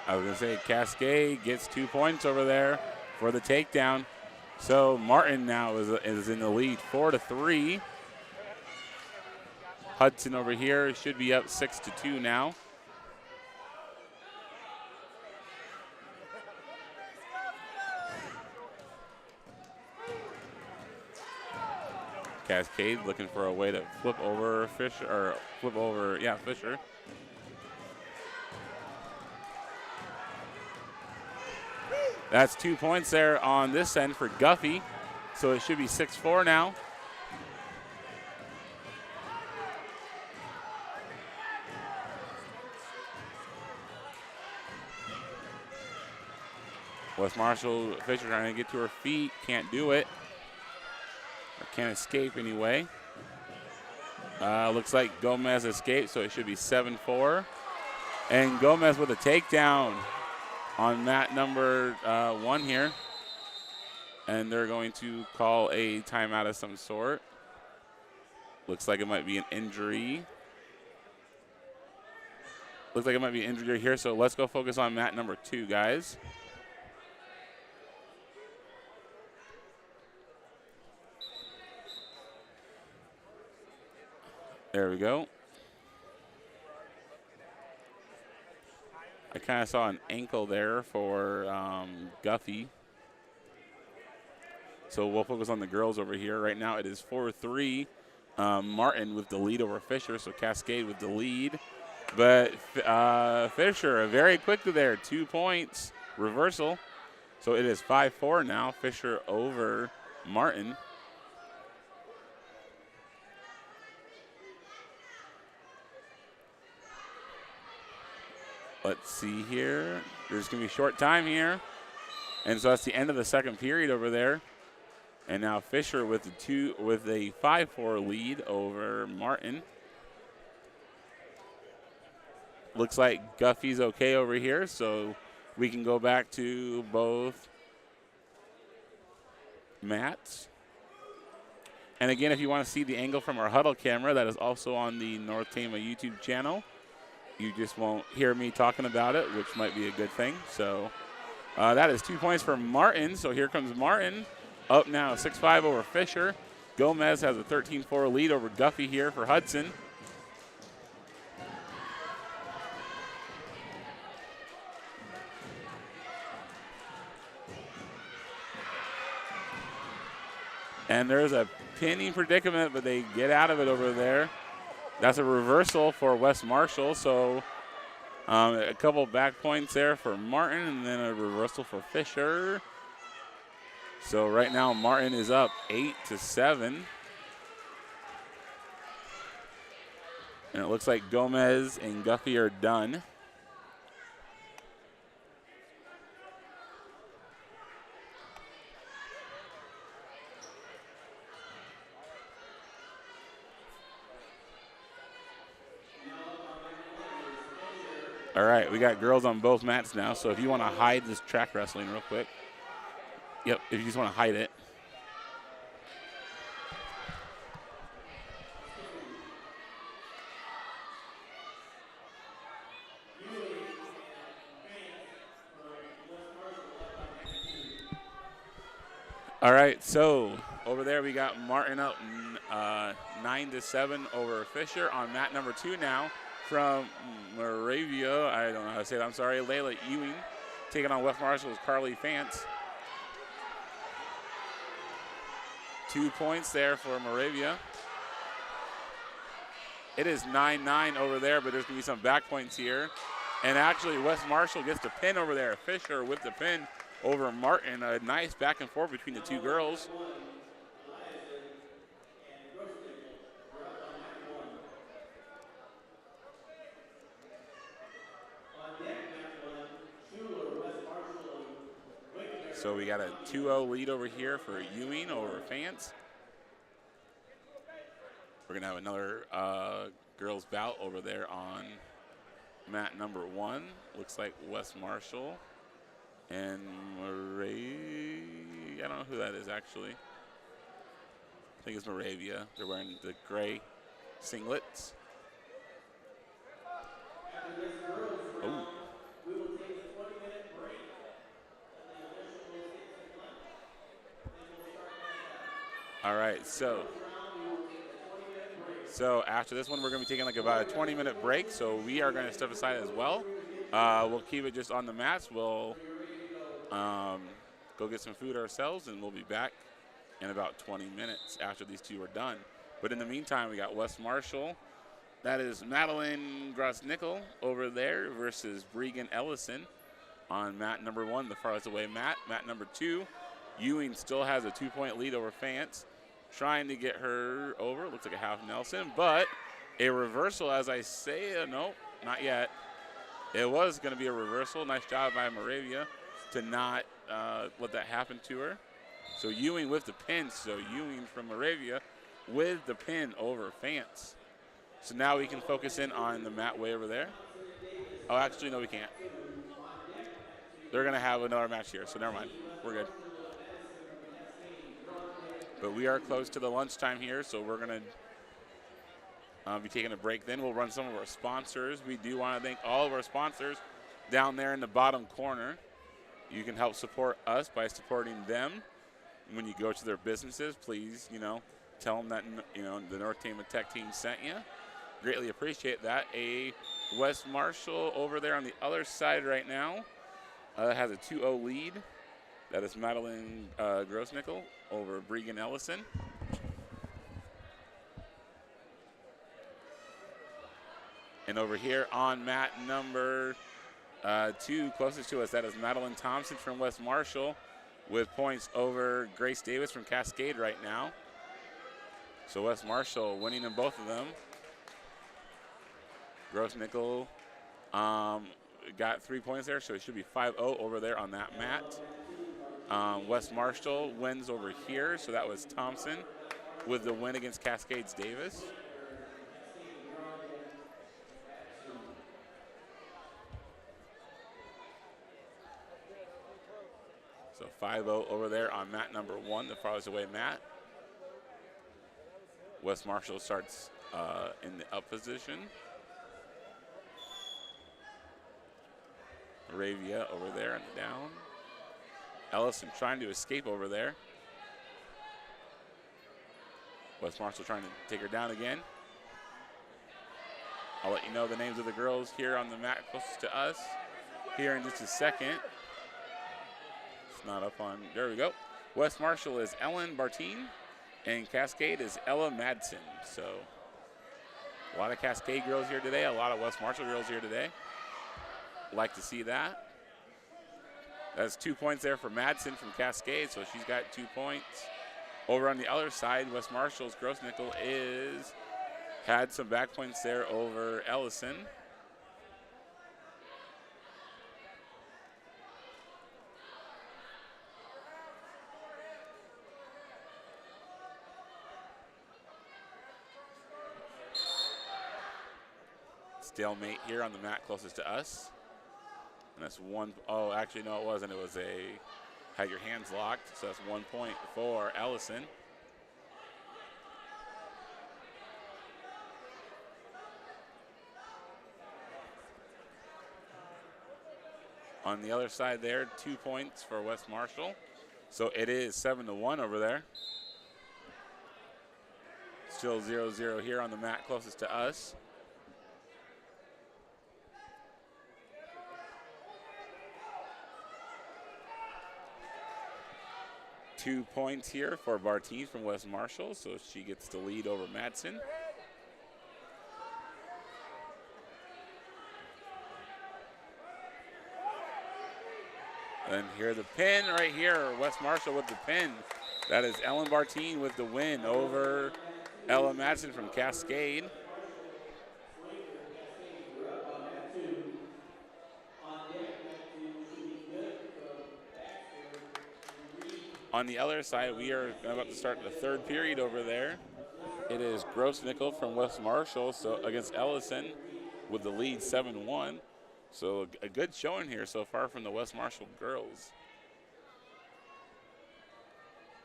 I was going to say Cascade gets 2 points over there for the takedown. So Martin now is in the lead 4-3. Hudson over here should be up 6-2 now. Cascade looking for a way to flip over Fisher, or flip over, yeah, Fisher. That's 2 points there on this end for Guffey. So it should be 6-4 now. West Marshall Fisher trying to get to her feet. Can't do it. Or can't escape anyway. Looks like Gomez escaped, so it should be 7-4. And Gomez with a takedown on mat number 1 here. And they're going to call a timeout of some sort. Looks like it might be an injury. Looks like it might be an injury here, so let's go focus on mat number 2, guys. There we go. I kind of saw an ankle there for Guffey. So we'll focus on the girls over here. Right now it is 4-3. Martin with the lead over Fisher, so Cascade with the lead. But Fisher very quickly there, 2 points, reversal. So it is 5-4 now, Fisher over Martin. Let's see here. There's going to be a short time here. And so that's the end of the second period over there. And now Fisher with a 5-4 lead over Martin. Looks like Guffey's okay over here, so we can go back to both mats. And again, if you want to see the angle from our huddle camera, that is also on the North Tama YouTube channel. You just won't hear me talking about it, which might be a good thing. So that is 2 points for Martin. So here comes Martin, up now 6-5 over Fisher. Gomez has a 13-4 lead over Guffey here for Hudson. And there's a pinning predicament, but they get out of it over there. That's a reversal for West Marshall, so a couple back points there for Martin, and then a reversal for Fisher. So right now Martin is up 8-7. And it looks like Gomez and Guffey are done. All right, we got girls on both mats now, so if you want to hide this track wrestling real quick. Yep, if you just want to hide it. All right, so over there we got Martin up 9-7 over Fisher on mat number 2 now. From Moravia, I don't know how to say it, I'm sorry, Layla Ewing, taking on West Marshall's Carly Fance. 2 points there for Moravia. It is 9-9 over there, but there's going to be some back points here. And actually, West Marshall gets the pin over there. Fisher with the pin over Martin. A nice back and forth between the two girls. So we got a 2-0 lead over here for Ewing over Fance. We're going to have another girls bout over there on mat number 1. Looks like West Marshall and Moravia. I don't know who that is actually. I think it's Moravia. They're wearing the gray singlets. Oh. All right, so after this one, we're going to be taking like about a 20-minute break, so we are going to step aside as well. We'll keep it just on the mats. We'll go get some food ourselves, and we'll be back in about 20 minutes after these two are done. But in the meantime, we got West Marshall. That is Madeline Gross-Nickel over there versus Bregan Ellison. on mat number 1, the farthest away mat. Mat number 2, Ewing still has a 2-point lead over Fance. Trying to get her over. Looks like a half Nelson, but a reversal, as I say. No, not yet. It was going to be a reversal. Nice job by Moravia to not let that happen to her. So Ewing with the pin. So Ewing from Moravia with the pin over Fance. So now we can focus in on the mat way over there. Oh, actually, no, we can't. They're going to have another match here, so never mind. We're good. But we are close to the lunchtime here, so we're going to be taking a break then. We'll run some of our sponsors. We do want to thank all of our sponsors down there in the bottom corner. You can help support us by supporting them. When you go to their businesses, please, tell them that, the North Tama Tech team sent you. Greatly appreciate that. A West Marshall over there on the other side right now has a 2-0 lead. That is Madeline Grossnickel over Bregan Ellison. And over here on mat number 2, closest to us, that is Madeline Thompson from West Marshall with points over Grace Davis from Cascade right now. So West Marshall winning in both of them. Grossnickel got 3 points there, so it should be 5-0 over there on that mat. West Marshall wins over here, so that was Thompson with the win against Cascades Davis. So 5-0 over there on mat number 1, the farthest away mat. West Marshall starts in the up position. Moravia over there and down. Ellison trying to escape over there. West Marshall trying to take her down again. I'll let you know the names of the girls here on the mat closest to us here in just a second. It's not up on, there we go. West Marshall is Ellen Bartine and Cascade is Ella Madsen. So a lot of Cascade girls here today, a lot of West Marshall girls here today. Like to see that. That's 2 points there for Madsen from Cascade, so she's got 2 points. Over on the other side, West Marshall's Grossnickel had some back points there over Ellison. Stalemate here on the mat closest to us. And that's one, oh, actually, no, it wasn't. It was had your hands locked. So that's 1 point for Ellison. On the other side there, 2 points for West Marshall. So it is 7-1 over there. Still 0-0 here on the mat closest to us. Two points here for Bartine from West Marshall, so she gets the lead over Madsen. And here the pin right here, West Marshall with the pin. That is Ellen Bartine with the win over Ella Madsen from Cascade. On the other side, we are about to start the third period over there. It is Grossnickel from West Marshall so against Ellison with the lead 7-1. So a good showing here so far from the West Marshall girls.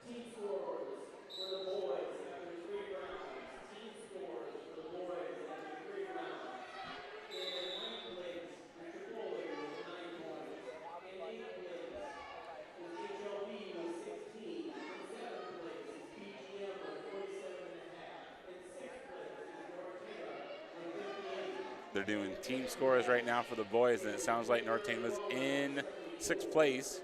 Team scores for the boys after 3 rounds. Team scores for the boys after 3 rounds. In ninth place, Richard Foley with 9 points. In 8th place is HLB with 16. In 7th place is PGM with 47.5. In 6th place is North Tama with 58. They're doing team scores right now for the boys, and it sounds like North Tama's in 6th place.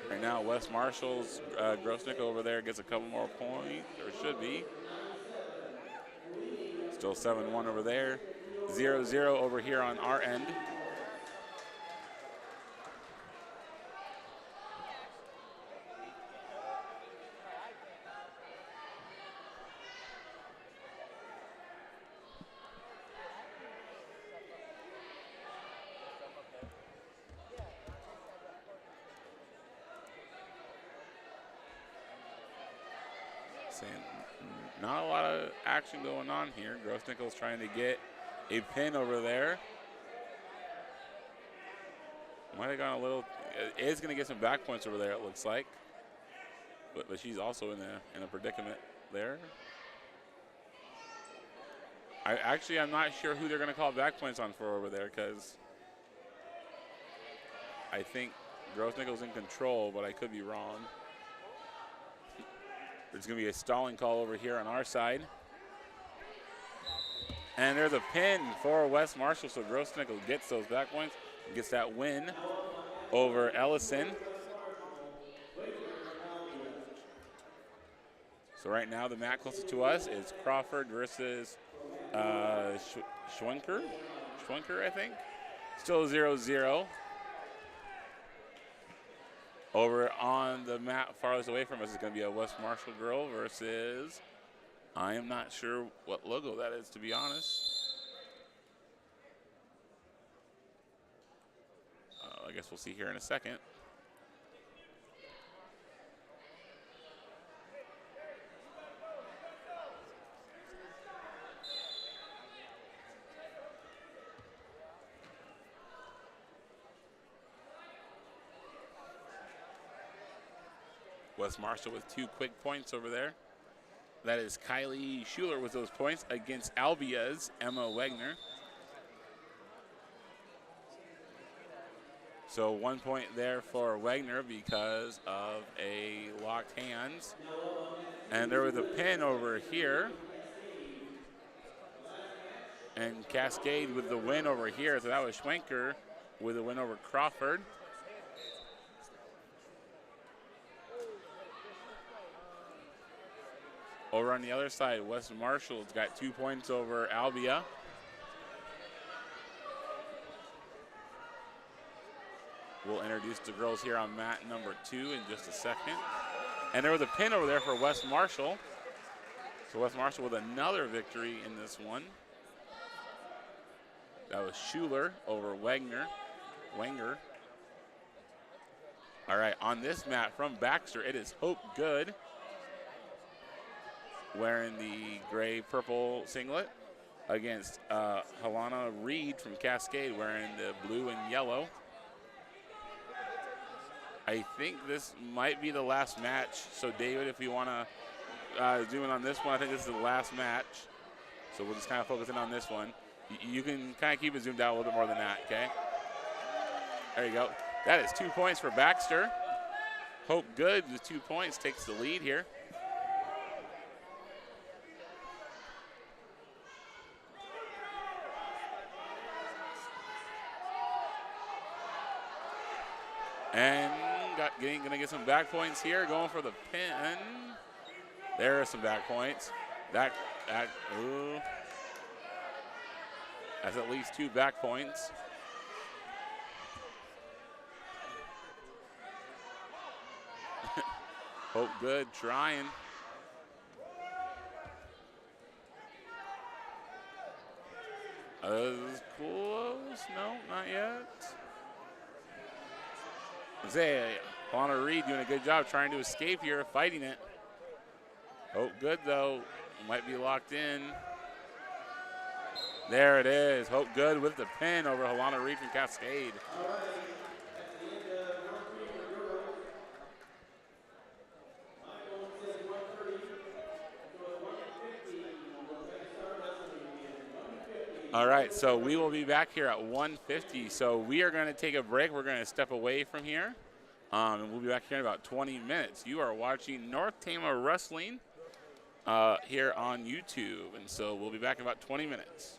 Right now, West Marshall's Grossnick over there gets a couple more points, or should be. Still 7-1 over there. 0-0 over here on our end. Saying not a lot of action going on here. Grossnickel's trying to get a pin over there. Might have gone a little. Is going to get some back points over there, it looks like. But she's also in a predicament there. I'm not sure who they're going to call back points on for over there, because I think Grossnickel's in control, but I could be wrong. There's going to be a stalling call over here on our side. And there's a pin for West Marshall, so Grossnickel gets those back points, gets that win over Ellison. So right now the mat closest to us is Crawford versus Schwenker, I think. Still 0-0. Over on the mat farthest away from us is going to be a West Marshall girl versus, I am not sure what logo that is, to be honest. I guess we'll see here in a second. West Marshall with 2 quick points over there. That is Kylie Schuler with those points against Albia's Emma Wagner. So 1 point there for Wagner because of a locked hands. And there was a pin over here. And Cascade with the win over here. So that was Schwenker with a win over Crawford. Over on the other side, West Marshall's got 2 points over Albia. We'll introduce the girls here on mat number 2 in just a second. And there was a pin over there for West Marshall. So West Marshall with another victory in this one. That was Schuler over Wenger. All right, on this mat from Baxter, it is Hope Good, wearing the gray-purple singlet, against Helena Reed from Cascade wearing the blue and yellow. I think this might be the last match. So David, if you want to zoom in on this one, I think this is the last match. So we'll just kind of focus in on this one. You can kind of keep it zoomed out a little bit more than that, okay? There you go. That is 2 points for Baxter. Hope Good with 2 points takes the lead here. And gonna get some back points here, going for the pin. There are some back points. Ooh. That's at least 2 back points. Hope Good trying. Close? No, not yet. Helena Reed doing a good job trying to escape here, fighting it. Hope Good, though, might be locked in. There it is. Hope Good with the pin over Helena Reed from Cascade. All right, so we will be back here at 1:50. So we are going to take a break. We're going to step away from here, and we'll be back here in about 20 minutes. You are watching North Tama Wrestling here on YouTube, and so we'll be back in about 20 minutes.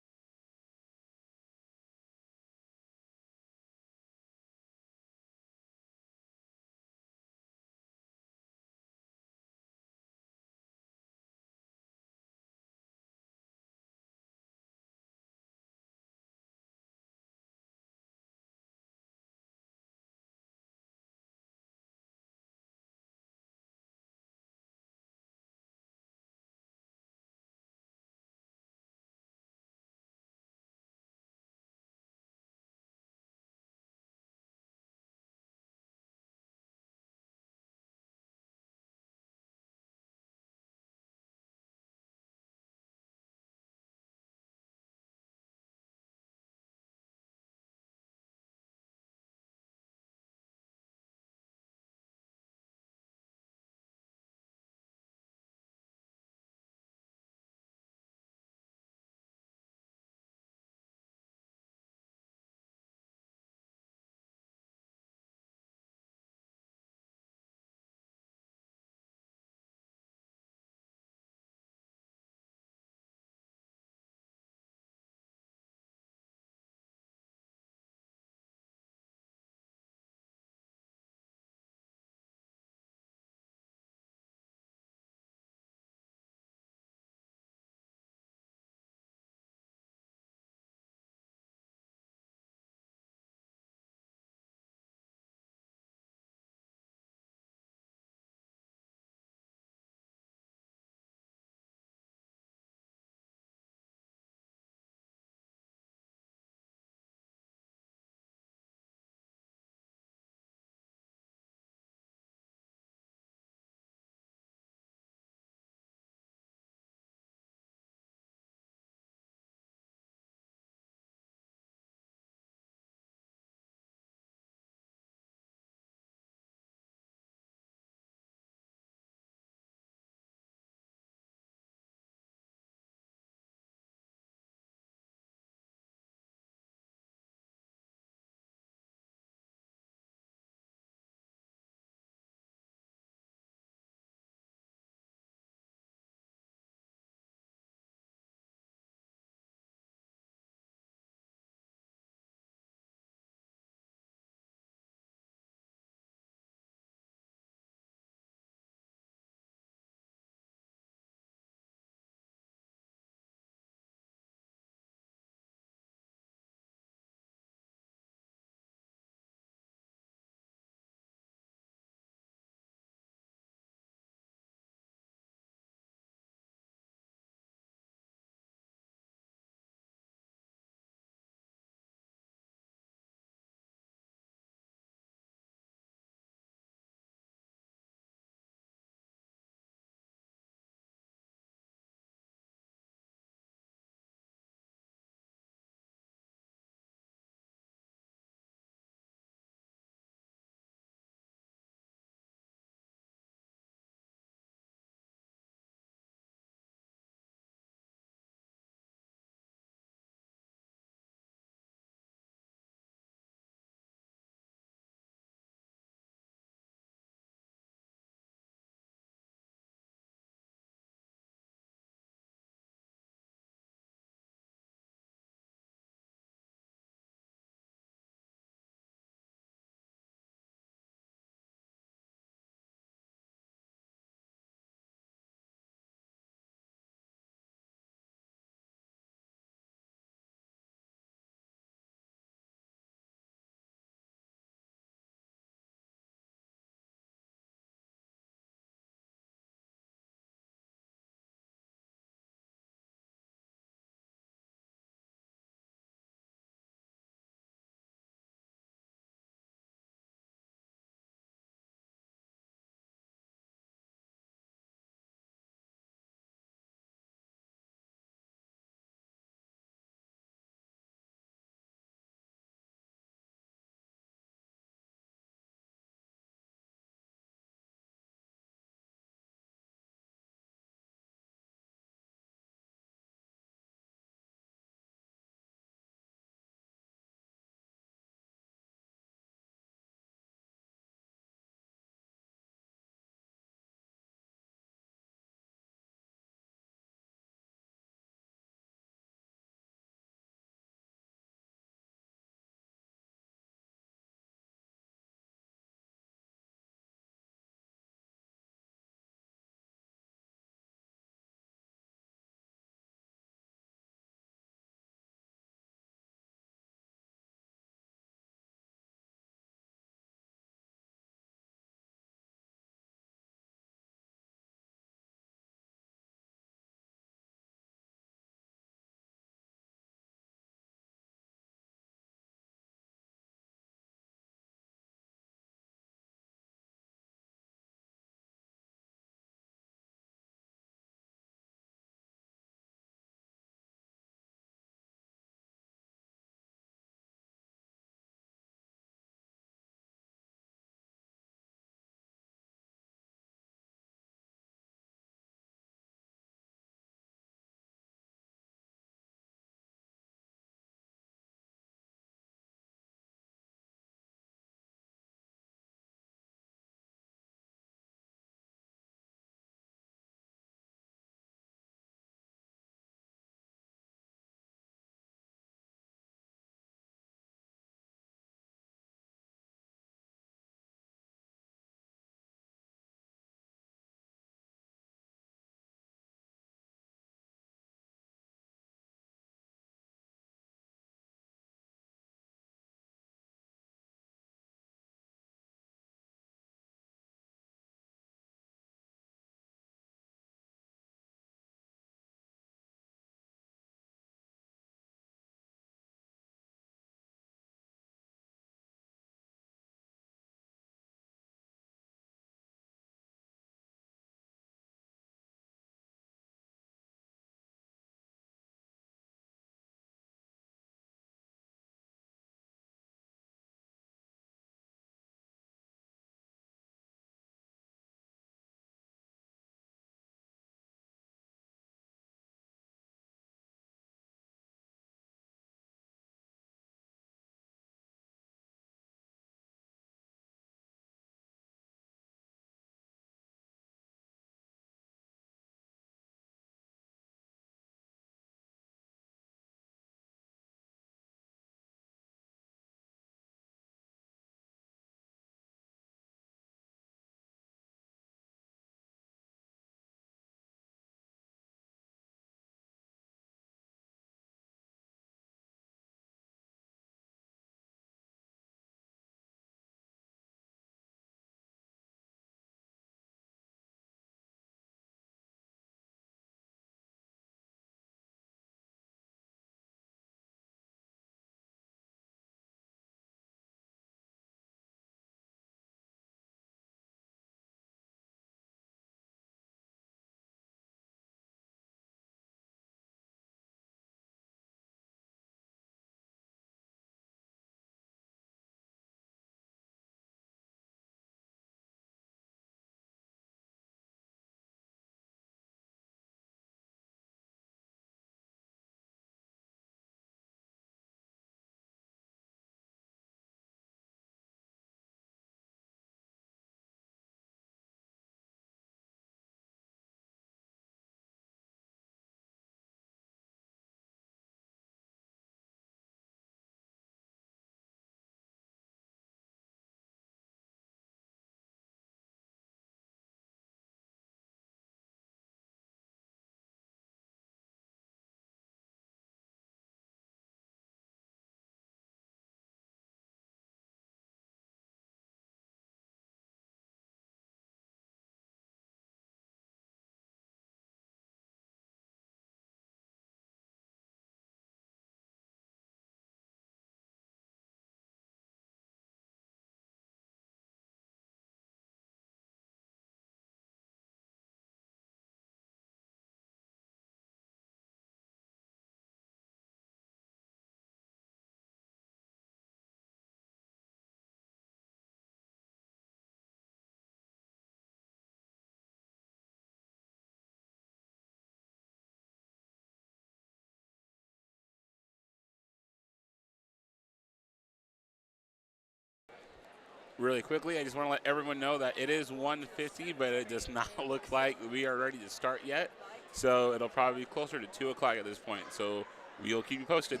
really quickly, I just want to let everyone know that it is 1:50, but it does not look like we are ready to start yet. So it'll probably be closer to 2 o'clock at this point. So we'll keep you posted.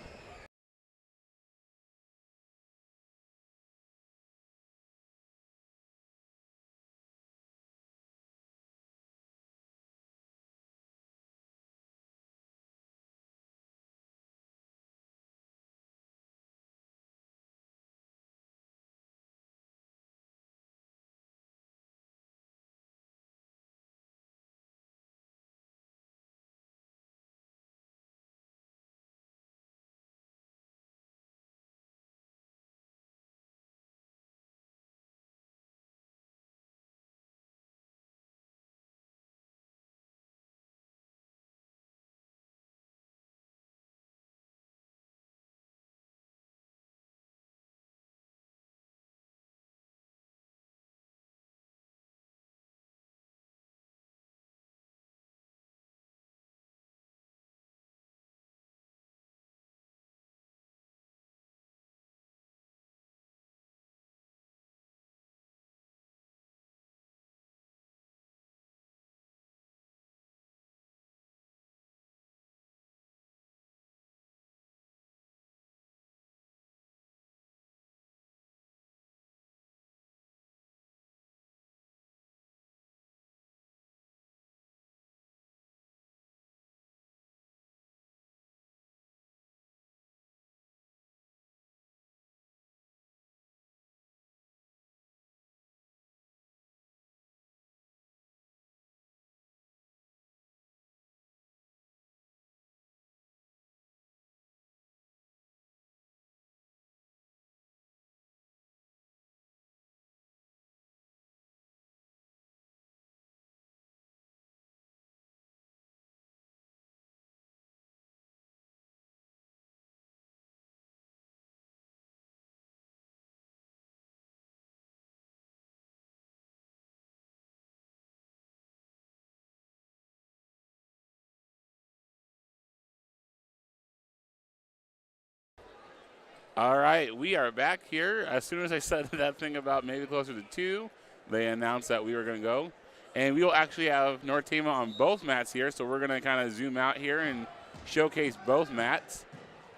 All right, we are back here. As soon as I said that thing about maybe closer to 2, they announced that we were going to go. And we will actually have North Tama on both mats here, so we're going to kind of zoom out here and showcase both mats.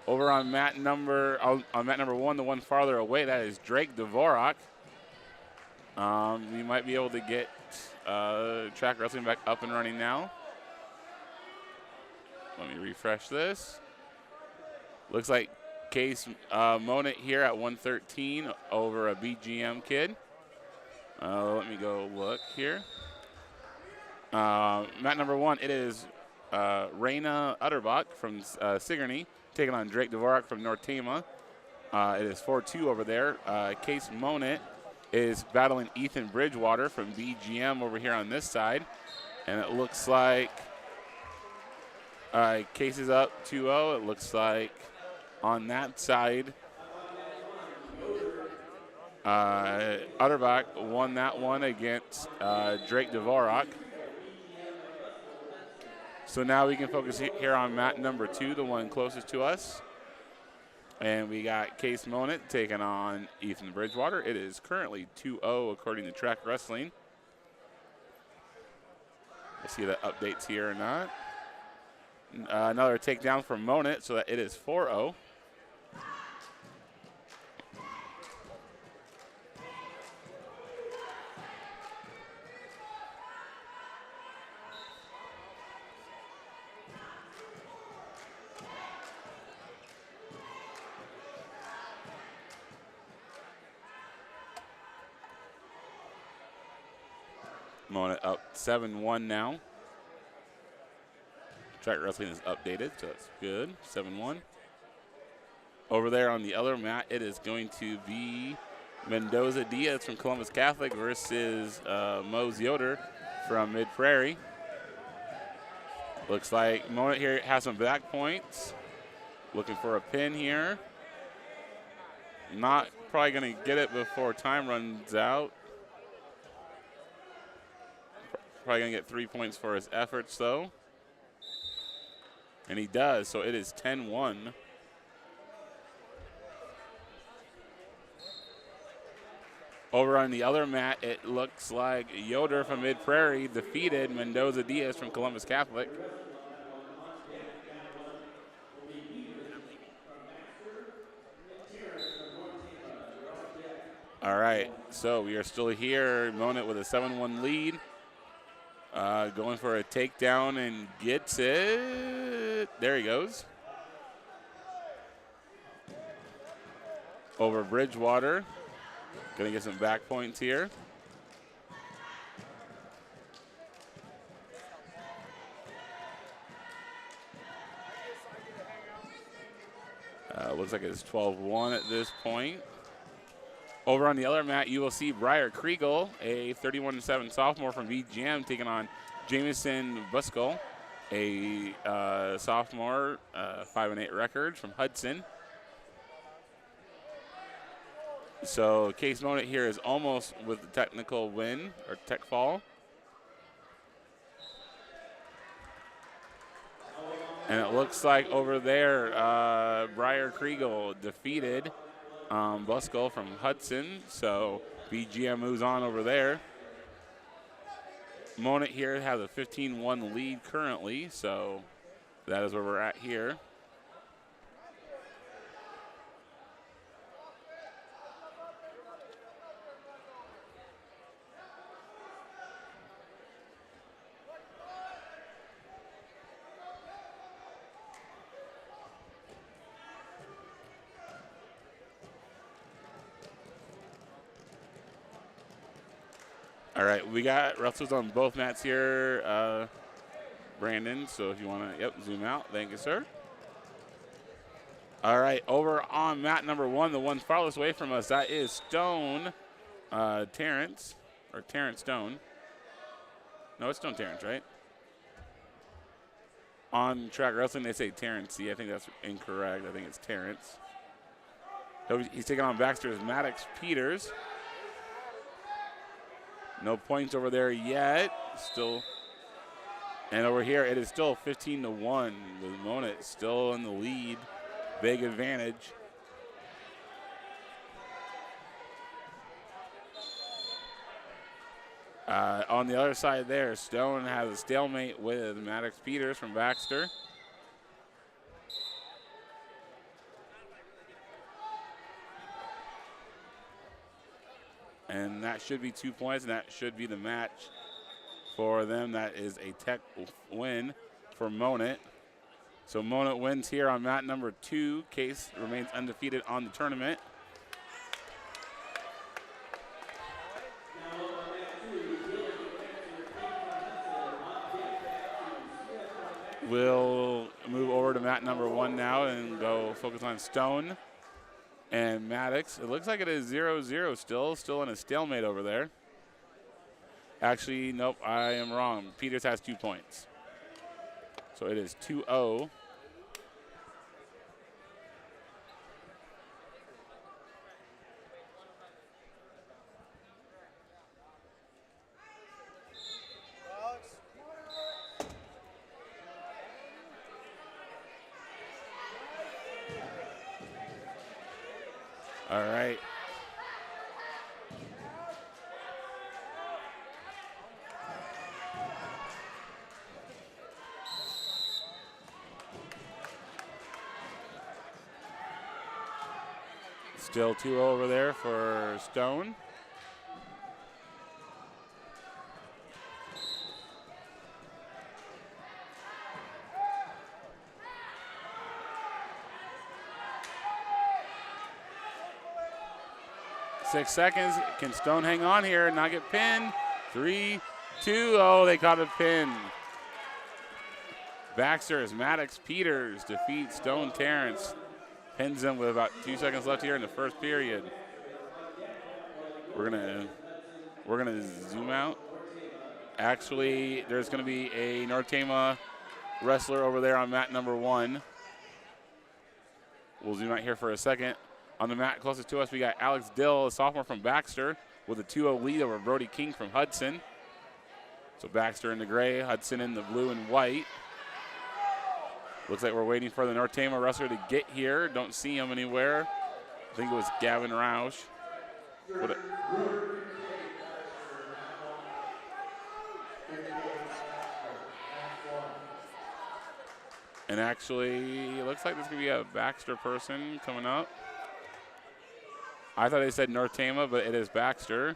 Over on mat number 1, the one farther away, that is Drake Dvorak. We might be able to get track wrestling back up and running now. Let me refresh this. Looks like Case Monit here at 113 over a BGM kid. Let me go look here. Mat number 1, it is Raina Utterbach from Sigourney taking on Drake Dvorak from North Tama. It is 4-2 over there. Case Monit is battling Ethan Bridgewater from BGM over here on this side. And it looks like Case is up 2-0. It looks like on that side, Utterbach won that one against Drake Dvorak. So now we can focus here on mat number 2, the one closest to us. And we got Case Monit taking on Ethan Bridgewater. It is currently 2-0 according to Track Wrestling. Let's see if that updates here or not. Another takedown from Monit, so that it is 4-0. Monit up 7-1 now. Track Wrestling is updated, so that's good. 7-1. Over there on the other mat, it is going to be Mendoza Diaz from Columbus Catholic versus Mose Yoder from Mid Prairie. Looks like Monit here has some back points. Looking for a pin here. Not probably going to get it before time runs out. Probably going to get 3 points for his efforts, though. And he does, so it is 10-1. Over on the other mat, it looks like Yoder from Mid Prairie defeated Mendoza Diaz from Columbus Catholic. All right, so we are still here. Monit with a 7-1 lead. Going for a takedown and gets it. There he goes. Over Bridgewater. Going to get some back points here. Looks like it's 12-1 at this point. Over on the other mat, you will see Briar Kriegel, a 31-7 sophomore from VGM, taking on Jamison Buskell, a sophomore, 5-8 record from Hudson. So Case Monit here is almost with the technical win, or tech fall. And it looks like over there, Briar Kriegel defeated Buskell from Hudson. So BGM moves on over there. Monit here has a 15-1 lead currently, so that is where we're at here. All right, we got wrestlers on both mats here, Brandon. So if you want to, zoom out. Thank you, sir. All right, over on mat number 1, the one farthest away from us, that is Stone Terrence, or Terrence Stone. No, it's Stone Terrence, right? On Track Wrestling, they say Terrence. I think that's incorrect. I think it's Terrence. So he's taking on Baxter's Maddox Peters. No points over there yet. Still, and over here it is still 15-1 with Monit still in the lead. Big advantage. On the other side there, Stone has a stalemate with Maddox Peters from Baxter. And that should be 2 points, and that should be the match for them. That is a tech win for Monit. So Monit wins here on mat number 2. Case remains undefeated on the tournament. We'll move over to mat number 1 now and go focus on Stone and Maddox. It looks like it is 0-0 still in a stalemate over there. Actually, nope, I am wrong. Peters has 2 points. So it is 2-0. All right. Still 2-0 over there for Stone. Six seconds. Can Stone hang on here and not get pinned? 3, 2. Oh, they caught a pin. Baxter's Maddox Peters defeats Stone Terrence. Pins them with about 2 seconds left here in the first period. We're gonna zoom out. Actually, there's gonna be a North Tama wrestler over there on mat number 1. We'll zoom out here for a second. On the mat closest to us, we got Alex Dill, a sophomore from Baxter, with a 2-0 lead over Brody King from Hudson. So Baxter in the gray, Hudson in the blue and white. Looks like we're waiting for the North Tama wrestler to get here. Don't see him anywhere. I think it was Gavin Roush. What a- and actually, it looks like there's going to be a Baxter person coming up. I thought they said North Tama, but it is Baxter.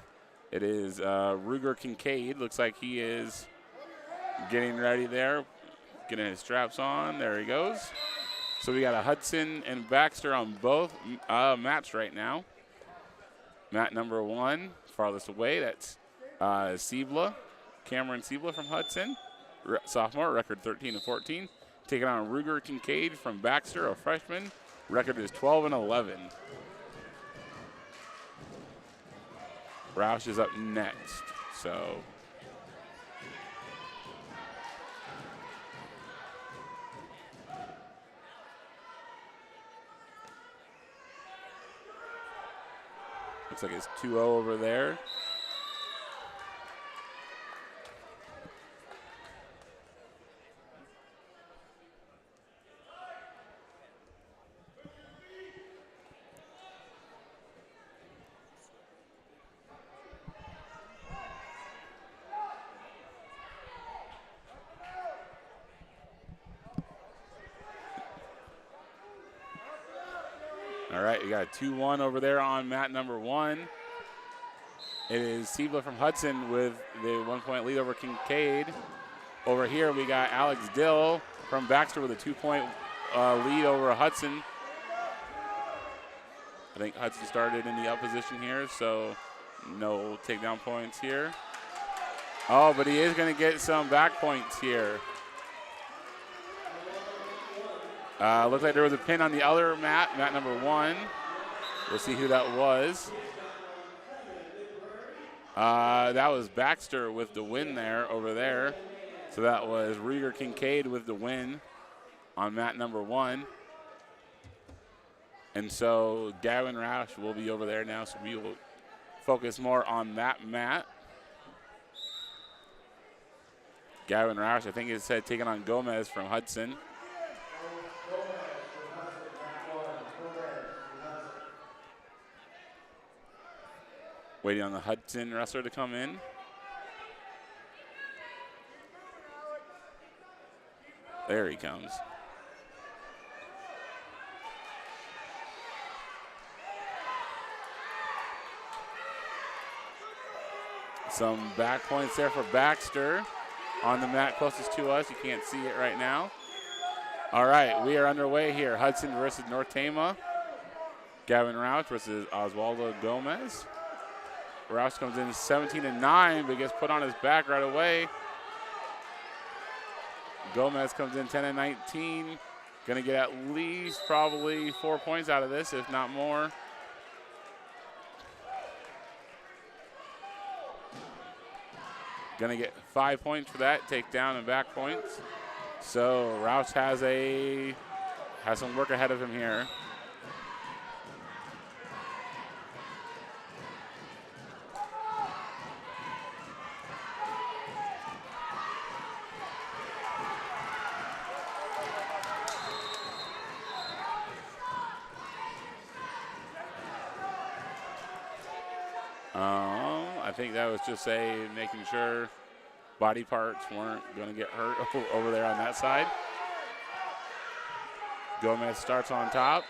It is Ruger Kincaid. Looks like he is getting ready there, getting his straps on. There he goes. So we got a Hudson and Baxter on both mats right now. Mat number 1, farthest away, that's Siebla, Cameron Siebla from Hudson, sophomore, record 13-14. Taking on Ruger Kincaid from Baxter, a freshman. Record is 12-11. Roush is up next, so. Looks like it's 2-0 over there. All right, we got a 2-1 over there on mat number 1. It is Siebla from Hudson with the 1-point lead over Kincaid. Over here, we got Alex Dill from Baxter with a 2-point lead over Hudson. I think Hudson started in the opposition here, so no takedown points here. Oh, but he is going to get some back points here. Looks like there was a pin on the other mat, mat number 1. We'll see who that was. That was Baxter with the win there over there. So that was Ruger Kincaid with the win on mat number 1. And so Gavin Roush will be over there now, so we will focus more on that mat. Gavin Roush, I think it said taking on Gomez from Hudson. Waiting on the Hudson wrestler to come in. There he comes. Some back points there for Baxter on the mat closest to us. You can't see it right now. All right, we are underway here. Hudson versus North Tama. Gavin Roush versus Oswaldo Gomez. Roush comes in 17-9, but gets put on his back right away. Gomez comes in 10-19. Gonna get at least probably 4 points out of this, if not more. Gonna get 5 points for that, takedown and back points. So Roush has some work ahead of him here. I think that was just making sure body parts weren't going to get hurt over there on that side. Gomez starts on top.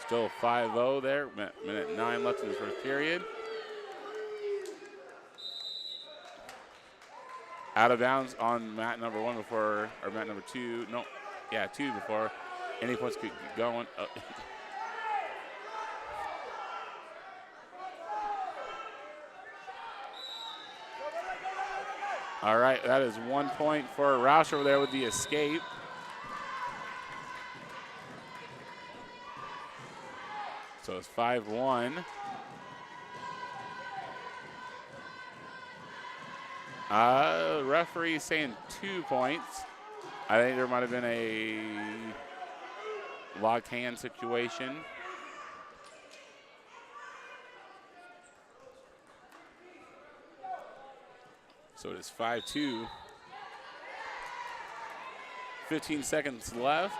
Still 5-0 there. Minute 9 left in the first period. Out of bounds on mat number 1 before, or mat number 2. No, yeah, 2 before any points could get going. All right, that is 1 point for Roush over there with the escape. So it's 5-1. Referee saying 2 points. I think there might have been a locked hand situation. So it is 5-2. 15 seconds left.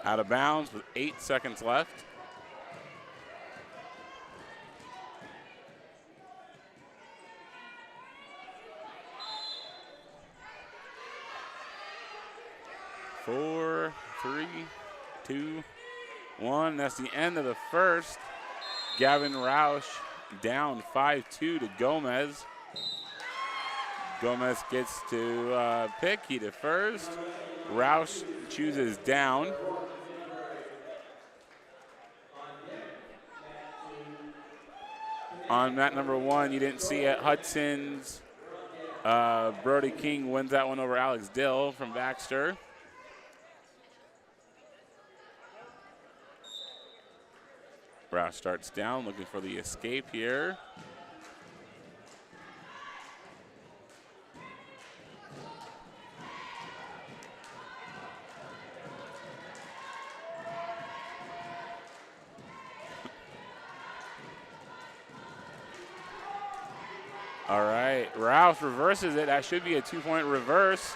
Out of bounds with 8 seconds left. Four, 3, 2, 1. That's the end of the first. Gavin Roush down 5-2 to Gomez. Gomez gets to pick. He defers. Roush chooses down. On mat number 1, you didn't see it. Hudson's Brody King wins that one over Alex Dill from Baxter. Roush starts down, looking for the escape here. All right, Roush reverses it. That should be a 2-point reverse.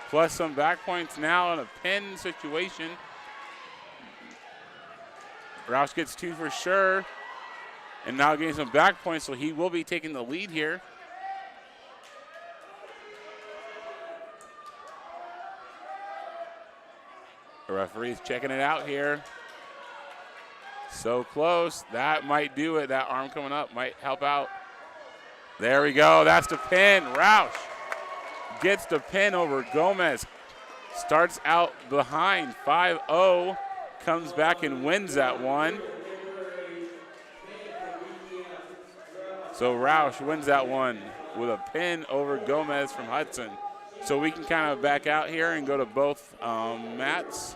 Plus some back points now in a pin situation. Roush gets 2 for sure. And now getting some back points, so he will be taking the lead here. The referee's checking it out here. So close. That might do it. That arm coming up might help out. There we go. That's the pin. Roush gets the pin over Gomez. Starts out behind 5-0. Comes back and wins that one. So Roush wins that one with a pin over Gomez from Hudson. So we can kind of back out here and go to both mats.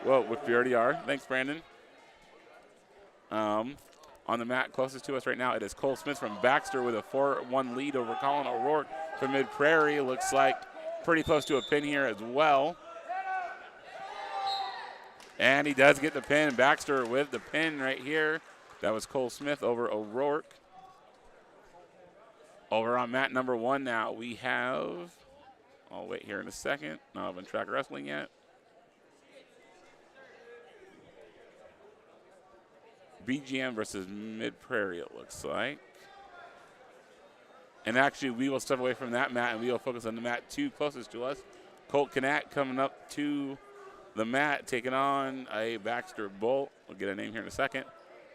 Well, which we already are. Thanks, Brandon. On the mat closest to us right now, it is Cole Smith from Baxter with a 4-1 lead over Colin O'Rourke from Mid-Prairie. Looks like pretty close to a pin here as well. And he does get the pin. Baxter with the pin right here. That was Cole Smith over O'Rourke. Over on mat number 1 now, we have, I'll wait here in a second. Not even track wrestling yet. BGM versus Mid-Prairie, it looks like. And actually, we will step away from that mat and we will focus on the mat 2 closest to us. Colt Knack coming up to the mat, taking on a Baxter Bolt. We'll get a name here in a second.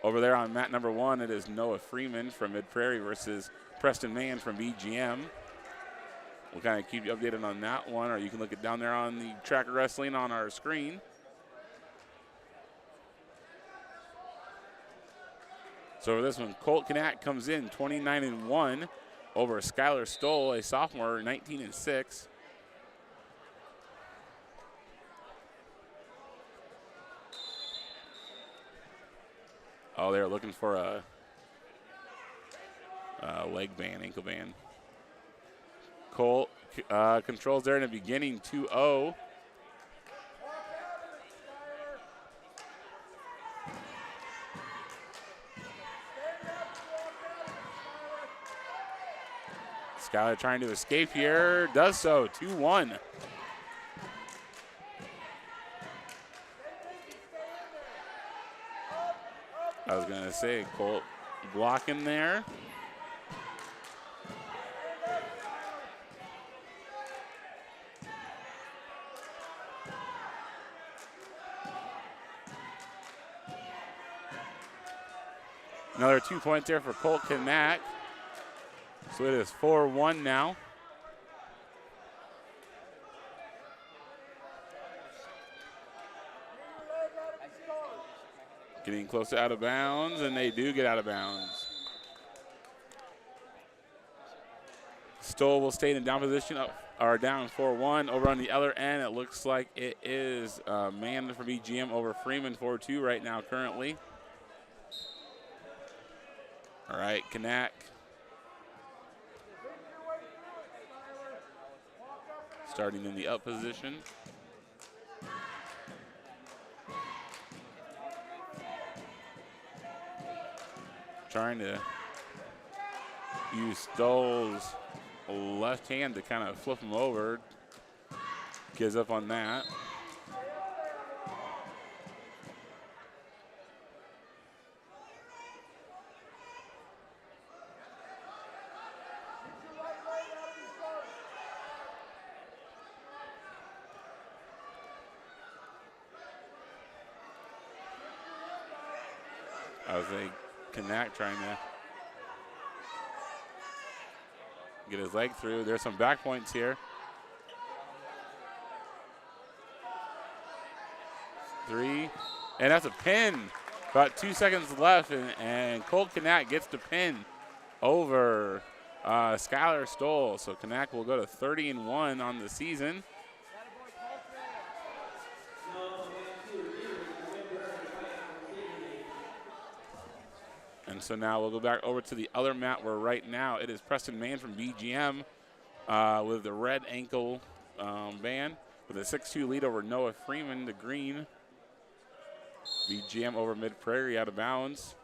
Over there on mat number 1, it is Noah Freeman from Mid-Prairie versus Preston Mann from BGM. We'll kind of keep you updated on that one, or you can look it down there on the Tracker Wrestling on our screen. So for this one, Colt Knack comes in 29-1 over Skylar Stoll, a sophomore, 19-6. Oh, they're looking for a leg band, ankle band. Colt controls there in the beginning, 2-0. Skylar trying to escape here, does so, 2-1. I was going to say, Colt blocking there. Another 2 points there for Colt Knack. So it is 4-1 now. Getting close to out of bounds, and they do get out of bounds. Stoll will stay in down position, or down 4-1. Over on the other end, it looks like it is Mann from BGM over Freeman, 4-2 right now currently. All right, Knack. Starting in the up position. Trying to use Stoll's left hand to kind of flip him over. Gives up on that. I was like, Knack trying to get his leg through. There's some back points here. 3, and that's a pin. About 2 seconds left, and Colt Knack gets the pin over Skylar Stoll. So Knack will go to 30-1 on the season. And so now we'll go back over to the other mat where right now it is Preston Mann from BGM with the red ankle band with a 6-2 lead over Noah Freeman, the green. BGM over Mid-Prairie out of bounds.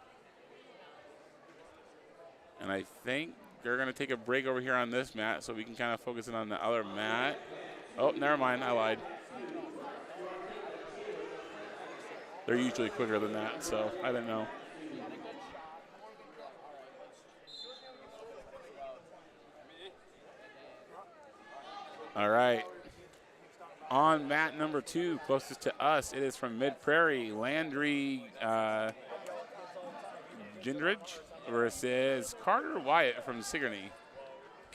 And I think they're going to take a break over here on this mat so we can kind of focus in on the other mat. Oh, never mind, I lied. They're usually quicker than that, so I didn't know. All right. On mat number 2, closest to us, it is from Mid-Prairie, Landry Gindridge versus Carter Wyatt from Sigourney,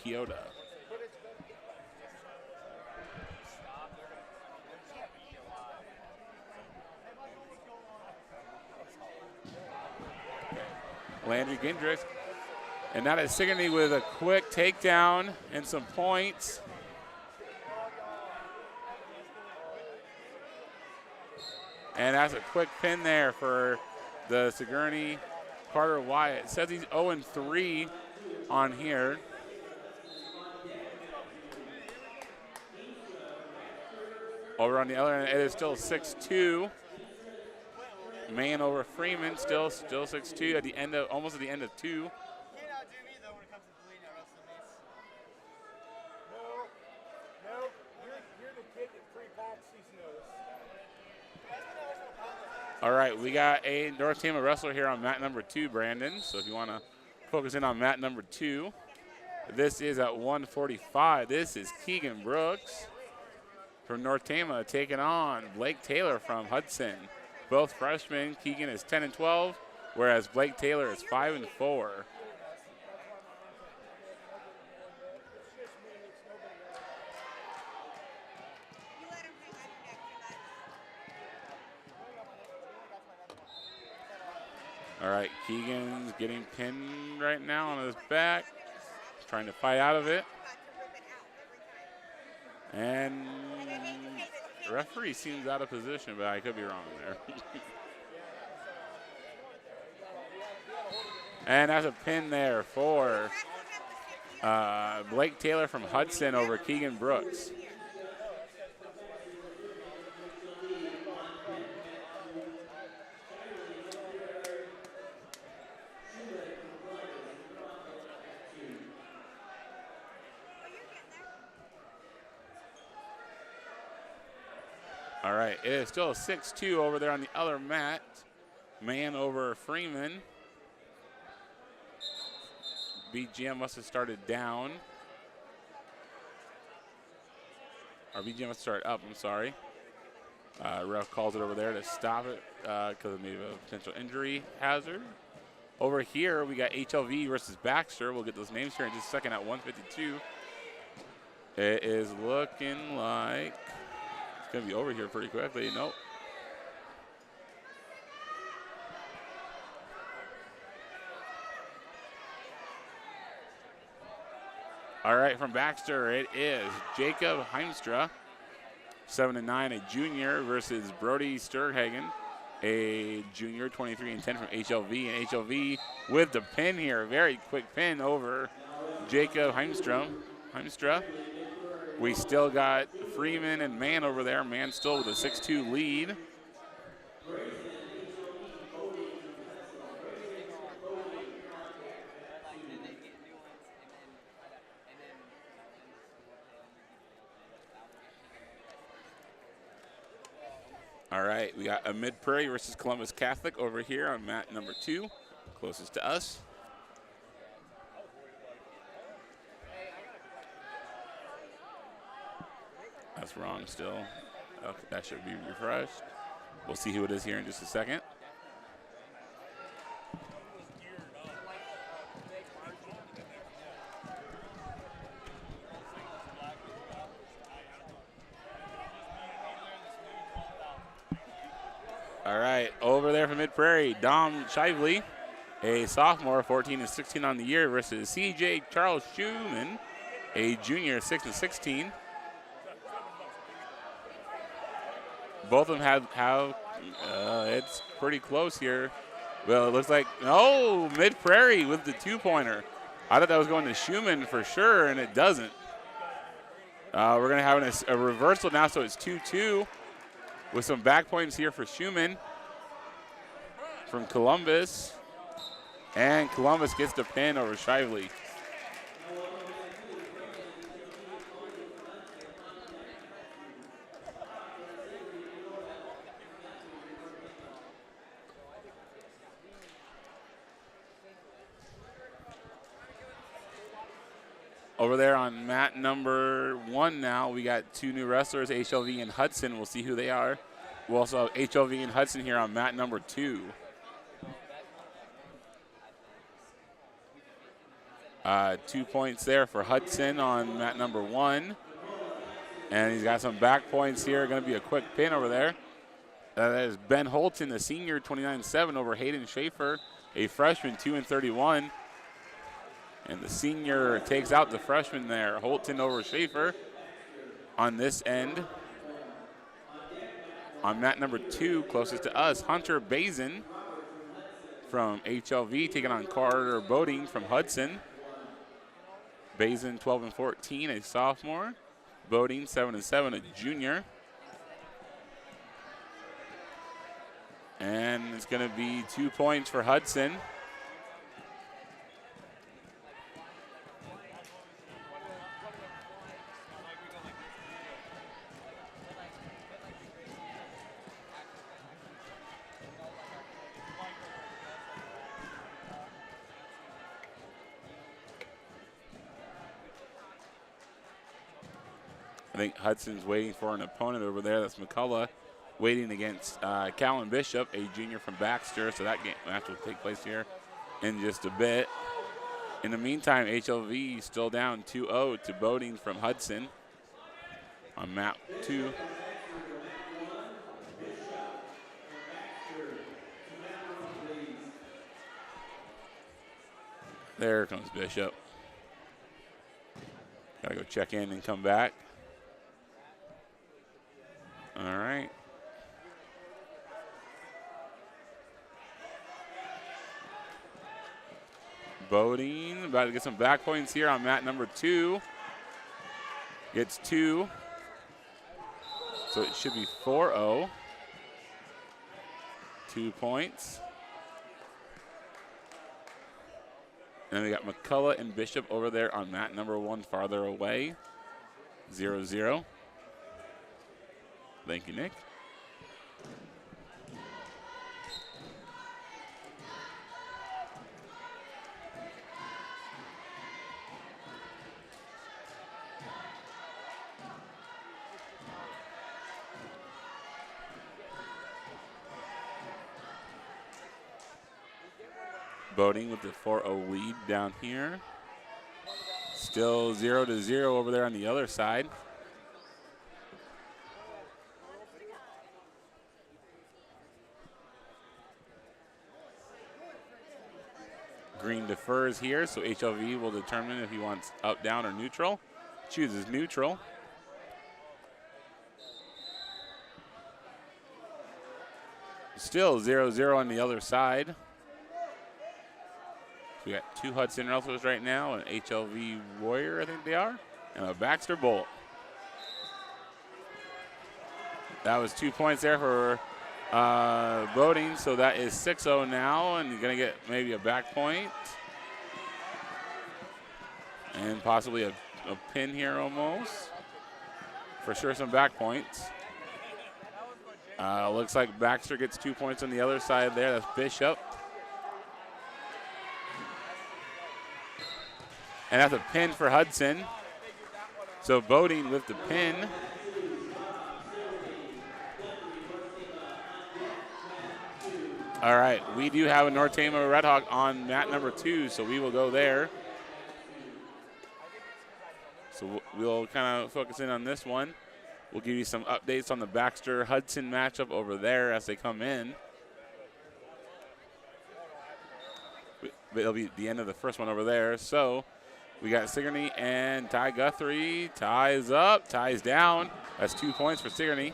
Keota. Landry Gindridge. And that is Sigourney with a quick takedown and some points. And that's a quick pin there for the Sigourney. Carter Wyatt says he's 0-3 on here. Over on the other end, it is still 6-2. Man over Freeman, still 6-2 at the end of almost at the end of 2. All right, we got a North Tama wrestler here on mat number 2, Brandon. So if you want to focus in on mat number 2, this is at 145. This is Keegan Brooks from North Tama taking on Blake Taylor from Hudson. Both freshmen. Keegan is 10-12, whereas Blake Taylor is 5-4. All right, Keegan's getting pinned right now on his back, trying to fight out of it. And the referee seems out of position, but I could be wrong there. And that's a pin there for Blake Taylor from Hudson over Keegan Brooks. All right, it is still a 6-2 over there on the other mat. Man over Freeman. BGM must have started down. Or BGM must have started up, I'm sorry. Ref calls it over there to stop it because of maybe a potential injury hazard. Over here, we got HLV versus Baxter. We'll get those names here in just a second at 152. It is looking like it's going to be over here pretty quickly. Nope. All right, from Baxter, it is Jacob Heimstra, 7-9, a junior, versus Brody Sturhagen, a junior, 23-10 from HLV. And HLV with the pin here, very quick pin over Jacob Heimstra. We still got Freeman and Mann over there. Mann still with a 6-2 lead. All right, we got a Mid-Prairie versus Columbus Catholic over here on mat number 2, closest to us. That's wrong still. Okay, that should be refreshed. We'll see who it is here in just a second. All right, over there from Mid Prairie, Dom Shively, a sophomore, 14-16 on the year, versus CJ Charles Schumann, a junior, 6-16. Both of them have it's pretty close here. Well, it looks like, no, Mid Prairie with the 2-pointer. I thought that was going to Schumann for sure, and it doesn't. We're going to have a reversal now, so it's 2-2 with some back points here for Schumann from Columbus. And Columbus gets the pin over Shively. Over there on mat number 1 now, we got 2 new wrestlers, HLV and Hudson. We'll see who they are. We'll also have HLV and Hudson here on mat number 2. 2 points there for Hudson on mat number 1. And he's got some back points here. Going to be a quick pin over there. That is Ben Holton, the senior, 29-7 over Hayden Schaefer, a freshman, 2-31. And the senior takes out the freshman there. Holton over Schaefer on this end. On mat number 2, closest to us, Hunter Bazin from HLV taking on Carter Boding from Hudson. Bazin 12-14, a sophomore. Boding 7-7, a junior. And it's going to be 2 points for Hudson. I think Hudson's waiting for an opponent over there. That's McCullough waiting against Callan Bishop, a junior from Baxter. So that match will take place here in just a bit. In the meantime, HLV still down 2-0 to Boding from Hudson on mat 2. There comes Bishop. Gotta go check in and come back. All right. Boding about to get some back points here on mat number 2. Gets 2. So it should be 4-0. 2 points. And we got McCullough and Bishop over there on mat number 1 farther away. 0-0. Thank you, Nick. Boding with the 4-0 lead down here. Still 0-0 over there on the other side. Green defers here, so HLV will determine if he wants up, down, or neutral. Chooses neutral. Still 0-0 on the other side. We got 2 Hudson wrestlers right now, an HLV Warrior, I think they are, and a Baxter Bolt. That was 2 points there for Boding, so that is 6-0 now, and you're going to get maybe a back point. And possibly a pin here almost. For sure some back points. Looks like Baxter gets 2 points on the other side there. That's Bishop. And that's a pin for Hudson. So Boding with the pin. All right, we do have a North Tama Redhawk on mat number 2, so we will go there. So we'll kind of focus in on this one. We'll give you some updates on the Baxter-Hudson matchup over there as they come in. But it'll be the end of the first one over there. So we got Sigourney and Ty Guthrie. Ties up, ties down. That's 2 points for Sigourney.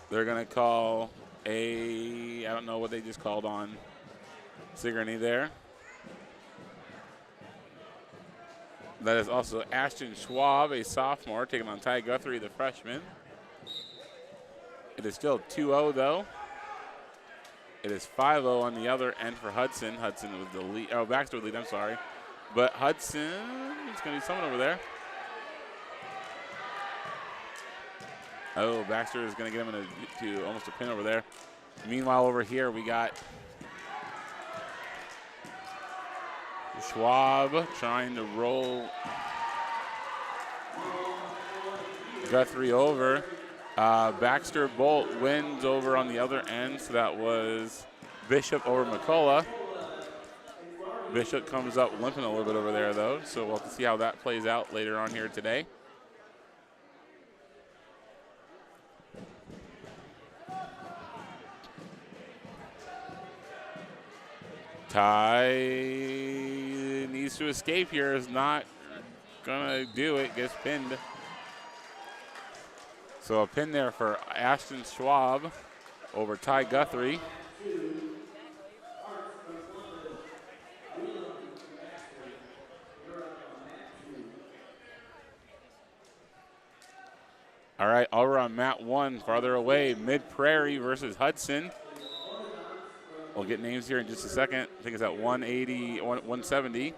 They're going to call I don't know what they just called on Sigourney there. That is also Ashton Schwab, a sophomore, taking on Ty Guthrie, the freshman. It is still 2-0, though. It is 5-0 on the other end for Hudson. Hudson with the lead. Oh, Baxter with the lead, I'm sorry. But Hudson is going to do something over there. Oh, Baxter is going to get him to almost a pin over there. Meanwhile, over here, we got Schwab trying to roll Guthrie over. Baxter Bolt wins over on the other end, so that was Bishop over McCullough. Bishop comes up limping a little bit over there, though, so we'll have to see how that plays out later on here today. Ty needs to escape here. Is not going to do it. Gets pinned. So a pin there for Ashton Schwab over Ty Guthrie. All right, over on mat 1, farther away, Mid Prairie versus Hudson. We'll get names here in just a second. I think it's at 180, 170.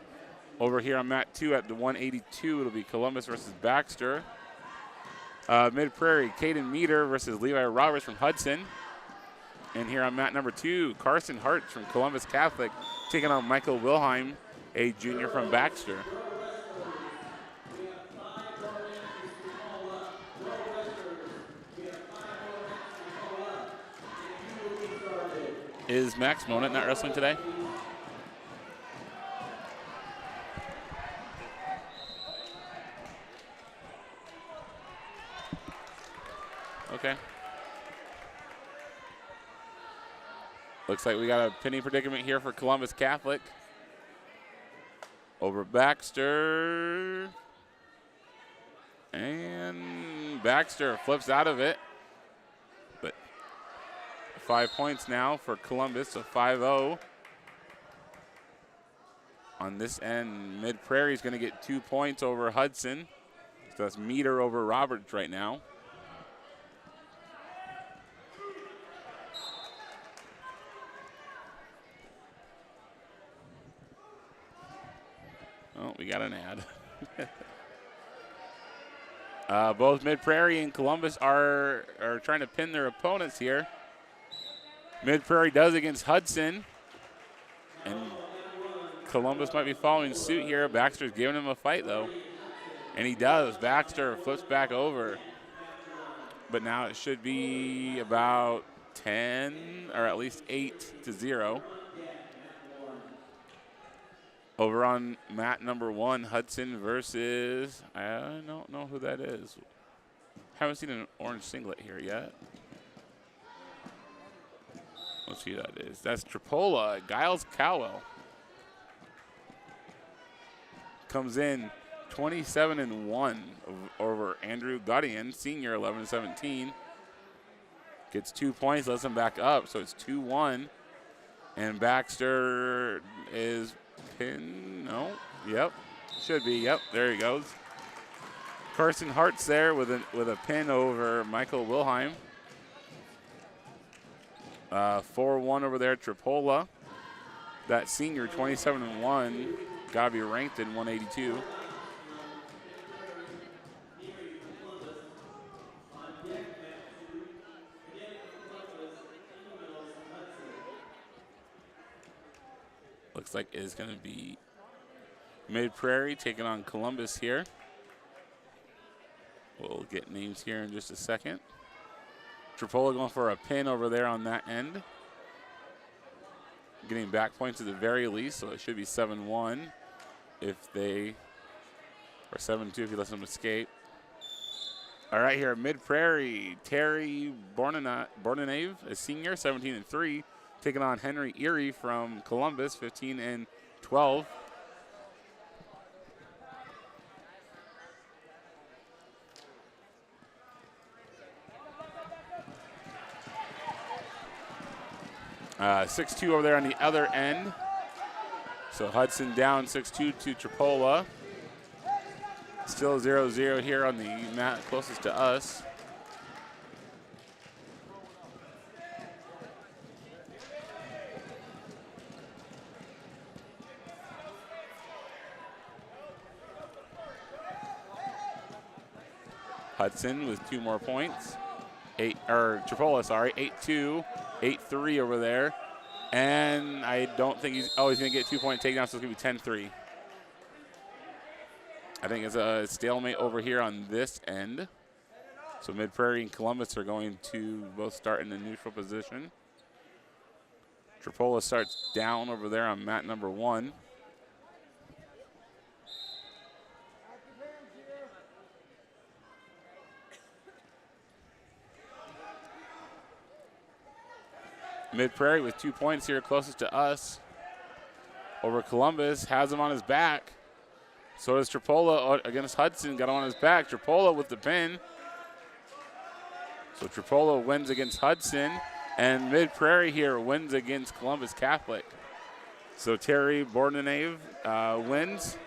Over here on mat 2 at the 182, it'll be Columbus versus Baxter. Mid Prairie, Caden Meter versus Levi Roberts from Hudson. And here on mat number 2, Carson Hart from Columbus Catholic taking on Michael Wilhelm, a junior from Baxter. Is Max Monat not wrestling today? Okay. Looks like we got a pinning predicament here for Columbus Catholic. Over Baxter. And Baxter flips out of it. But 5 points now for Columbus, so 5-0. On this end, Mid Prairie is going to get 2 points over Hudson. So that's Meter over Roberts right now. Oh, we got an ad. Both Mid Prairie and Columbus are trying to pin their opponents here. Mid Prairie does against Hudson. And Columbus might be following suit here. Baxter's giving him a fight, though. And he does. Baxter flips back over. But now it should be about 10 or at least 8-0. Over on mat number 1, Hudson versus, I don't know who that is. Haven't seen an orange singlet here yet. Let's see who that is. That's Tripola, Giles Cowell. Comes in 27-1 over Andrew Gaudian, senior, 11-17. Gets 2 points, lets him back up, so it's 2-1. And Baxter is pin, no, yep, should be, yep, there he goes. Carson Hart's there with a pin over Michael Wilhelm. 4-1 over there, Tripola. That senior, 27-1, gotta be ranked in 182. Looks like it's going to be Mid Prairie taking on Columbus here. We'll get names here in just a second. Tripolo going for a pin over there on that end. Getting back points at the very least, so it should be 7-1 if they, or 7-2 if you let them escape. All right, here at Mid-Prairie, Terry Bordenave, a senior, 17-3, taking on Henry Erie from Columbus, 15-12. Uh, 6-2 over there on the other end. So Hudson down 6-2 to Tripolo. Still 0-0 here on the mat closest to us. Hudson with 2 more points. Tripolo, sorry, 8-2, 8-3 over there. And I don't think he's going to get 2-point takedown, so it's going to be 10-3. I think it's a stalemate over here on this end. So Mid-Prairie and Columbus are going to both start in the neutral position. Tripolo starts down over there on mat number 1. Mid-Prairie with 2 points here closest to us. Over Columbus, has him on his back. So does Tripolo against Hudson, got him on his back. Tripolo with the pin. So Tripolo wins against Hudson, and Mid-Prairie here wins against Columbus Catholic. So Terry Bordenave wins,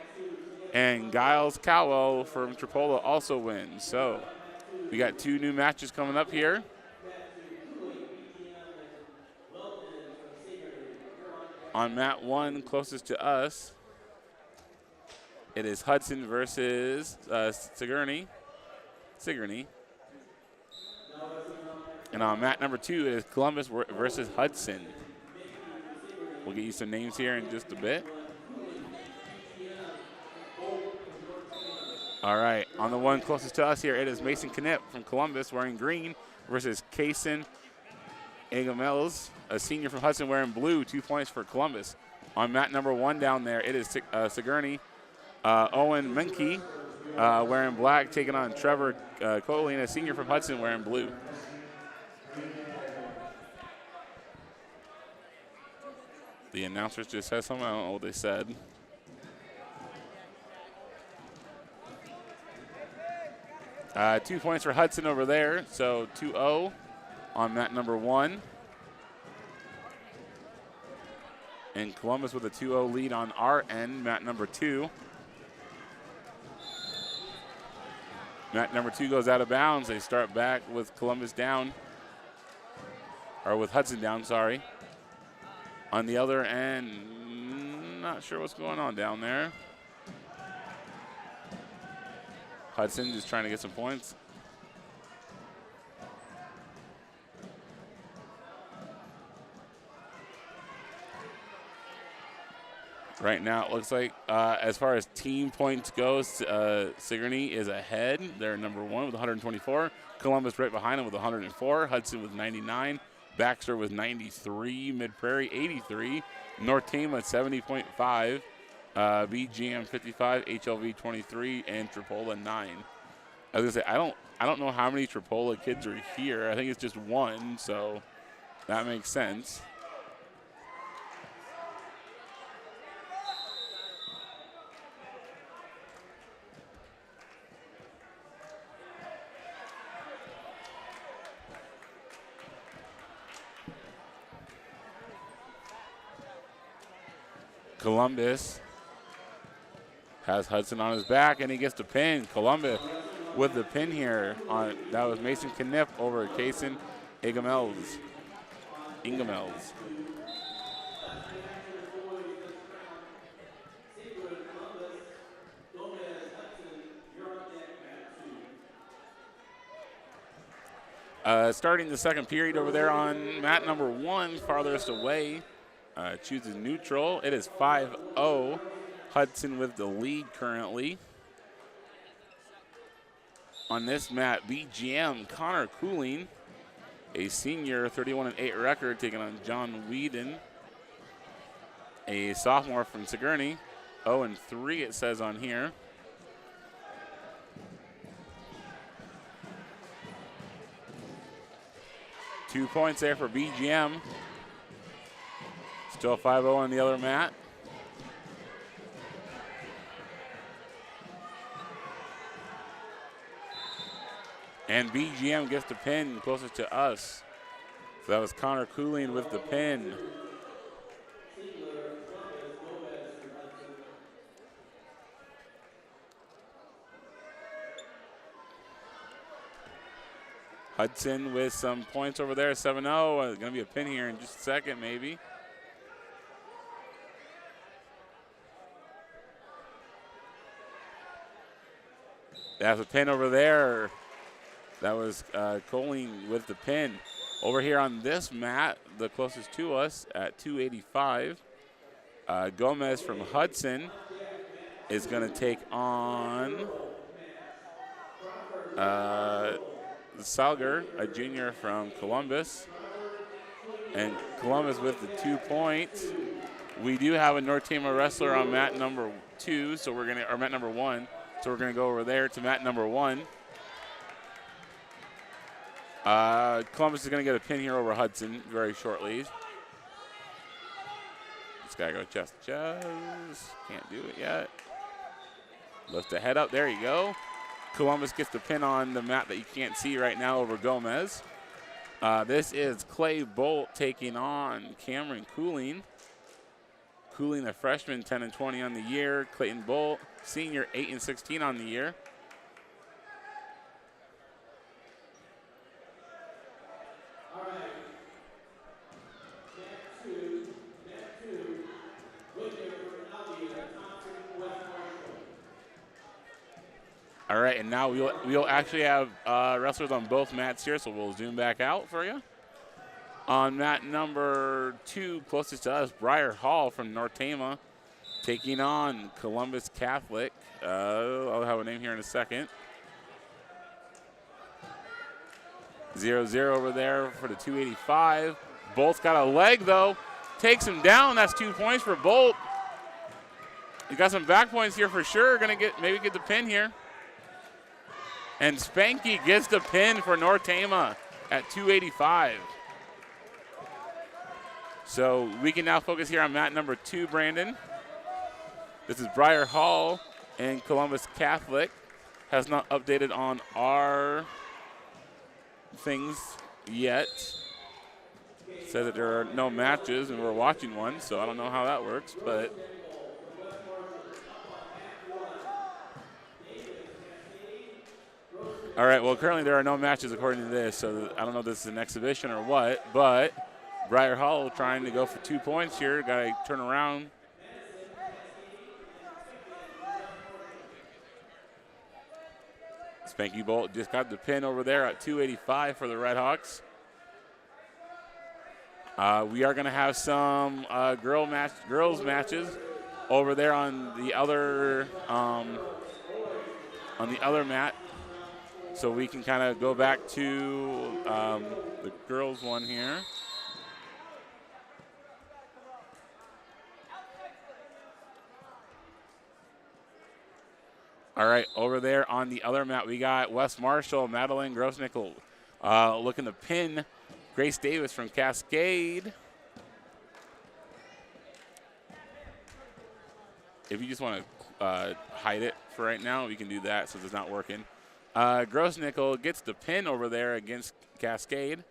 and Giles Cowell from Tripolo also wins. So we got 2 new matches coming up here. On mat 1 closest to us, it is Hudson versus Sigourney. And on mat number 2, it is Columbus versus Hudson. We'll get you some names here in just a bit. All right, on the one closest to us here, it is Mason Knipp from Columbus wearing green versus Kaysen Agamels, a senior from Hudson wearing blue, 2 points for Columbus. On mat number 1 down there, it is Sigourney. Owen Menke wearing black, taking on Trevor Coley, a senior from Hudson wearing blue. The announcers just said something. I don't know what they said. Uh, 2 points for Hudson over there, so 2-0 on mat number 1. And Columbus with a 2-0 lead on our end, mat number 2. Mat number 2 goes out of bounds. They start back with Columbus down, or with Hudson down, sorry. On the other end, not sure what's going on down there. Hudson just trying to get some points. Right now, it looks like as far as team points goes, Sigourney is ahead. They're number 1 with 124. Columbus right behind them with 104. Hudson with 99. Baxter with 93. Mid-Prairie 83. North Tama 70.5. BGM 55. HLV 23. And Tripolo 9. I was gonna say I don't know how many Tripolo kids are here. I think it's just 1, so that makes sense. Columbus has Hudson on his back, and he gets the pin. Columbus with the pin here. That was Mason Knipp over Kaysen Ingamels. Starting the second period over there on mat number 1, farthest away. Chooses neutral. It is 5-0. Hudson with the lead currently. on this mat, BGM Connor Cooling, a senior, 31-8 record, taking on John Whedon, a sophomore from Sigourney, 0-3 it says on here. Two points there for BGM. Still 5-0 on the other mat. And BGM gets the pin closest to us. So that was Connor Cooling with the pin. Hudson with some points over there, 7-0. Going to be a pin here in just a second, maybe. That's a pin over there. That was Coling with the pin. Over here on this mat, the closest to us at 285, Gomez from Hudson is going to take on Salger, a junior from Columbus. And Columbus with the 2 points. We do have a North Tama wrestler on mat number 2, so we're gonna, or mat number 1. So we're gonna go over there to mat number 1. Columbus is gonna get a pin here over Hudson very shortly. This guy go chest to chest. Can't do it yet. Lift the head up. There you go. Columbus gets the pin on the mat that you can't see right now over Gomez. This is Clay Bolt taking on Cameron Cooling. Cooling, a freshman, 10-20 on the year. Clayton Bolt, senior, 8-16 on the year. All right, and now we'll actually have wrestlers on both mats here, so we'll zoom back out for you. On mat number 2, closest to us, Briar Hall from North Tama, taking on Columbus Catholic. I'll have a name here in a second. 0-0 over there for the 285. Bolt's got a leg, though. Takes him down. That's 2 points for Bolt. He got some back points here for sure. Gonna maybe get the pin here. And Spanky gets the pin for North Tama at 285. So we can now focus here on mat number 2, Brandon. This is Briar Hall and Columbus Catholic. Has not updated on our things yet. Says that there are no matches and we're watching one, so I don't know how that works, but all right, well, currently there are no matches according to this, so I don't know if this is an exhibition or what, but Briar Hall trying to go for 2 points here. Got to turn around. Spanky Bolt just got the pin over there at 285 for the Redhawks. We are going to have some girls matches over there on the other mat. So we can kind of go back to the girls one here. All right, over there on the other mat, we got Wes Marshall, Madeline Grossnickel looking to pin Grace Davis from Cascade. If you just want to hide it for right now, we can do that since it's not working. Grossnickel gets the pin over there against Cascade.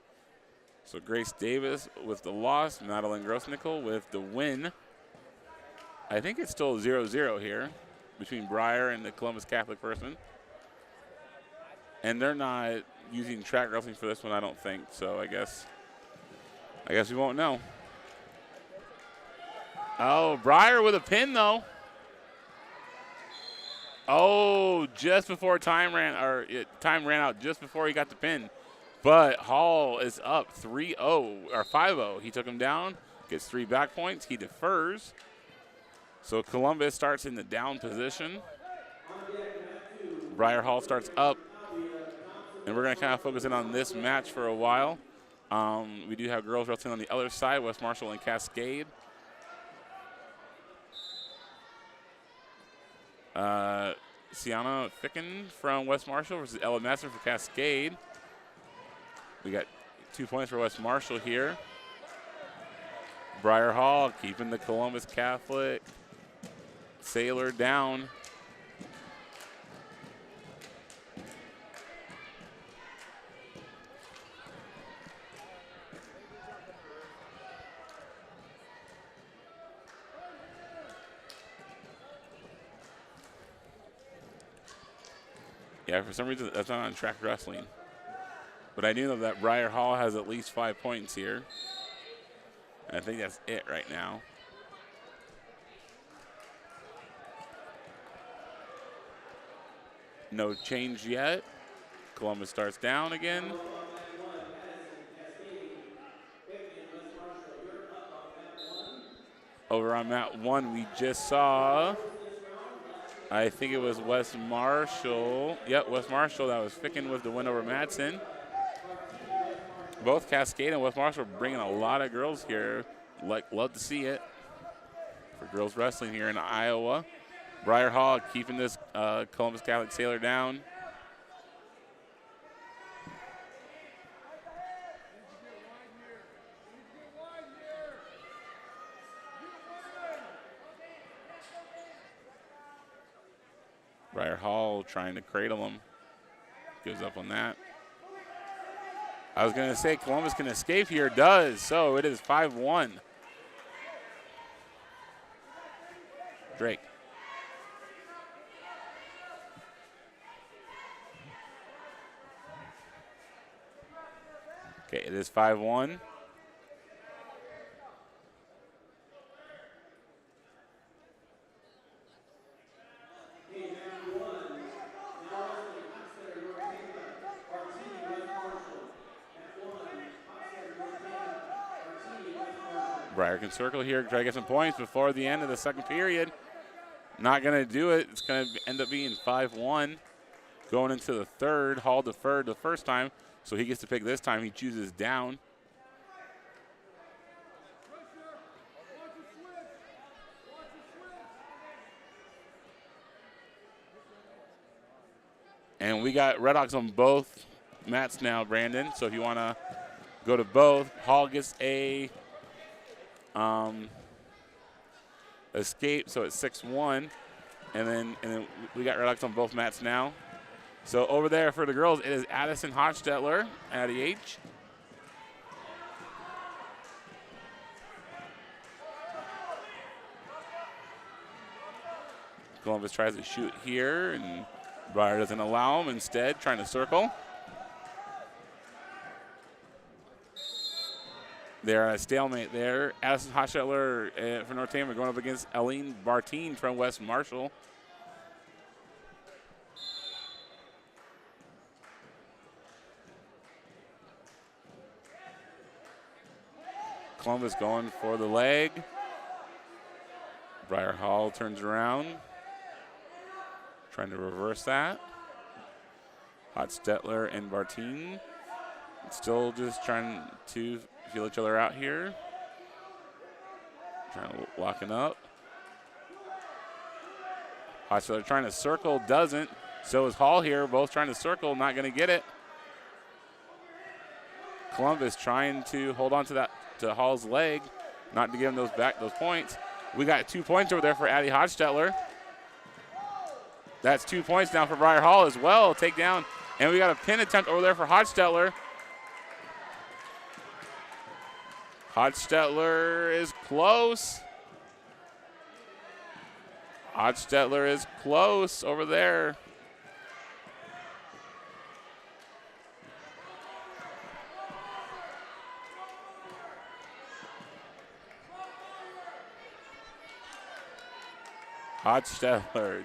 So Grace Davis with the loss, Madeline Grossnickel with the win. I think it's still 0-0 here between Briar and the Columbus Catholic person. And they're not using track wrestling for this one, I don't think. So I guess we won't know. Oh, Briar with a pin though. Oh, just before time ran out just before he got the pin. But Hall is up 3-0 or 5-0. He took him down, gets 3 back points. He defers. So Columbus starts in the down position. Briar Hall starts up And we're going to kind of focus in on this match for a while. We do have girls wrestling on the other side, West Marshall and Cascade. Sienna Ficken from West Marshall versus Ella Matson for Cascade. We got 2 points for West Marshall here. Briar Hall keeping the Columbus Catholic Sailor down. Yeah, for some reason that's not on track wrestling. But I do know that Briar Hall has at least 5 points here. And I think that's it right now. No change yet. Columbus starts down again. Over on mat 1, we just saw, I think it was West Marshall. Yep, West Marshall. That was Ficken with the win over Madsen. Both Cascade and West Marshall bringing a lot of girls here. Love to see it for girls wrestling here in Iowa. Briar Hall keeping this Columbus Catholic Sailor down. Briar Hall trying to cradle him. Gives up on that. I was going to say Columbus can escape here. Does. So it is 5-1. Drake. Okay, it is 5-1. Briar can circle here, try to get some points before the end of the second period. Not going to do it. It's going to end up being 5-1. Going into the third, Hall deferred the first time, so he gets to pick this time. He chooses down. And we got Redhawks on both mats now, Brandon. So if you want to go to both, Hall gets a escape, so it's 6-1. And then we got Redhawks on both mats now. So over there for the girls, it is Addison Hochstetler, Addie H. Columbus tries to shoot here, and Briar doesn't allow him. Instead, trying to circle. They're at a stalemate there. Addison Hochstetler for North Tama going up against Aline Bartine from West Marshall. Columbus going for the leg. Briar Hall turns around, trying to reverse that. Hochstetler and Bartine still just trying to feel each other out here. Trying to locking up. Hochstetler trying to circle, doesn't. So is Hall here, both trying to circle, not going to get it. Columbus trying to hold on to that, to Hall's leg, not to give him those points. We got 2 points over there for Addie Hochstetler. That's 2 points down for Briar Hall as well. Takedown. And we got a pin attempt over there for Hochstetler. Hochstetler is close. Hochstetler is close over there. Hochstetler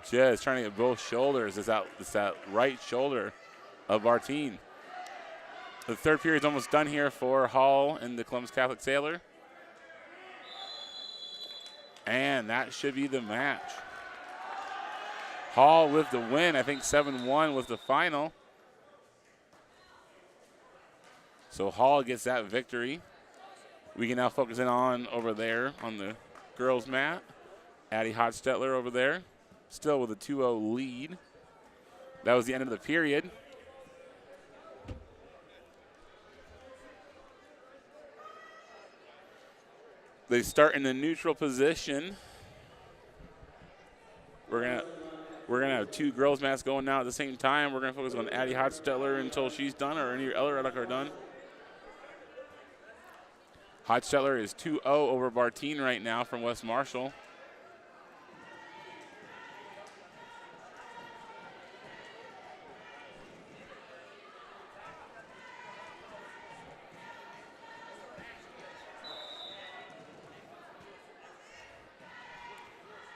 just trying to get both shoulders. It's that right shoulder of Bartine. The third period's almost done here for Hall and the Columbus Catholic Sailor. And that should be the match. Hall with the win. I think 7-1 was the final. So Hall gets that victory. We can now focus in on over there on the girls' mat. Addie Hochstetler over there, still with a 2-0 lead. That was the end of the period. They start in the neutral position. We're gonna have two girls' mats going now at the same time. We're gonna focus on Addie Hochstetler until she's done, or any other Redhawk are done. Hochstetler is 2-0 over Bartine right now from West Marshall.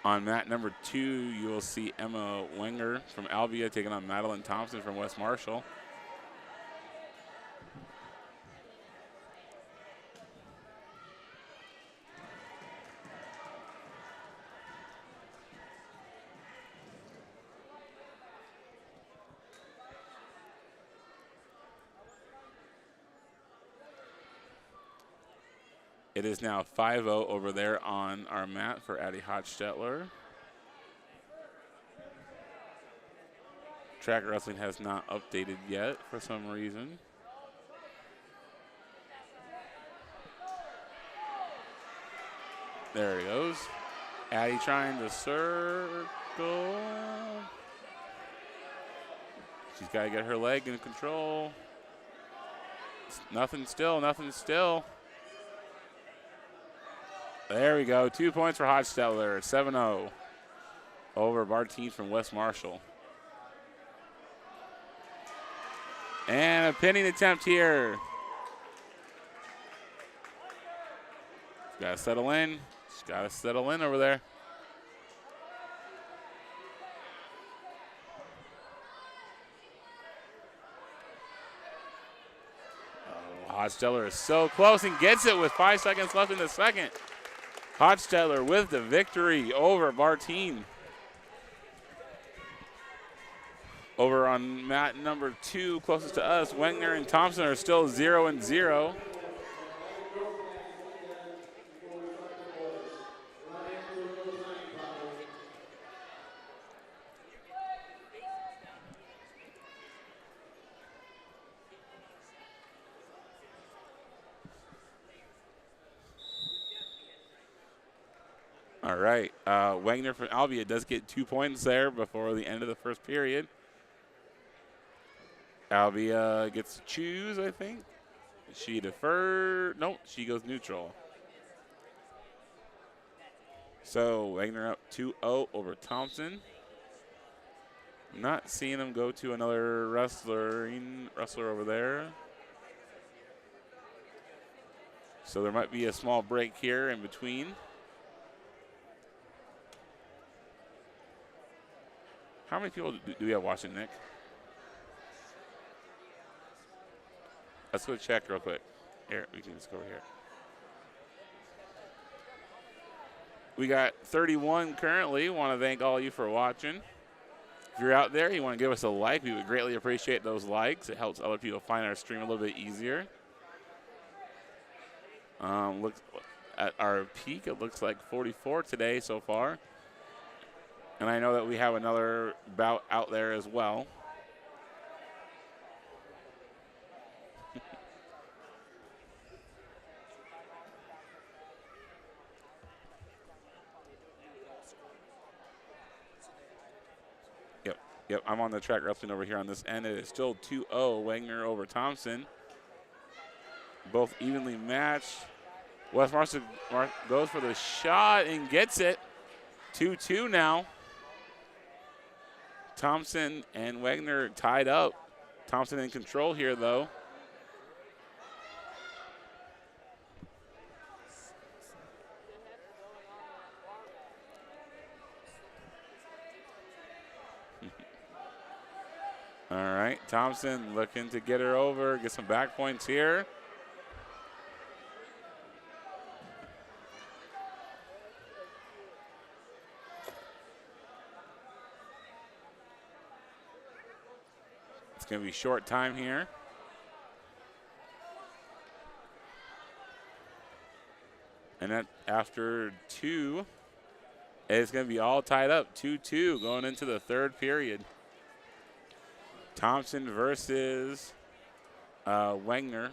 On mat number 2, you will see Emma Wenger from Albia taking on Madeline Thompson from West Marshall. It is now 5-0 over there on our mat for Addie Hochstetler. Track wrestling has not updated yet for some reason. There he goes. Addie trying to circle. She's got to get her leg in control. Nothing still, nothing still. There we go. 2 points for Hochstetler. 7-0 over Bartine from West Marshall. And a pinning attempt here. She's got to settle in. She's got to settle in over there. Oh, Hochstetler is so close and gets it with 5 seconds left in the second. Hochstetler with the victory over Bartine. Over on mat number 2, closest to us, Wegner and Thompson are still 0-0. All right, Wagner from Albia does get 2 points there before the end of the first period. Albia gets to choose, I think. She deferred. Nope, she goes neutral. So Wagner up 2-0 over Thompson. I'm not seeing him go to another wrestler over there. So there might be a small break here in between. How many people do we have watching, Nick? Let's go check real quick. Here, we can just go over here. We got 31 currently. Want to thank all of you for watching. If you're out there, you want to give us a like, we would greatly appreciate those likes. It helps other people find our stream a little bit easier. Look at our peak. It looks like 44 today so far. And I know that we have another bout out there as well. Yep, I'm on the track wrestling over here on this end. It is still 2-0, Wagner over Thompson. Both evenly matched. West Marshall goes for the shot and gets it. 2-2 now. Thompson and Wagner tied up. Thompson in control here, though. All right, Thompson looking to get her over, get some back points here. going to be short time here. And then after 2, it's going to be all tied up, 2-2 going into the third period. Thompson versus Wenger.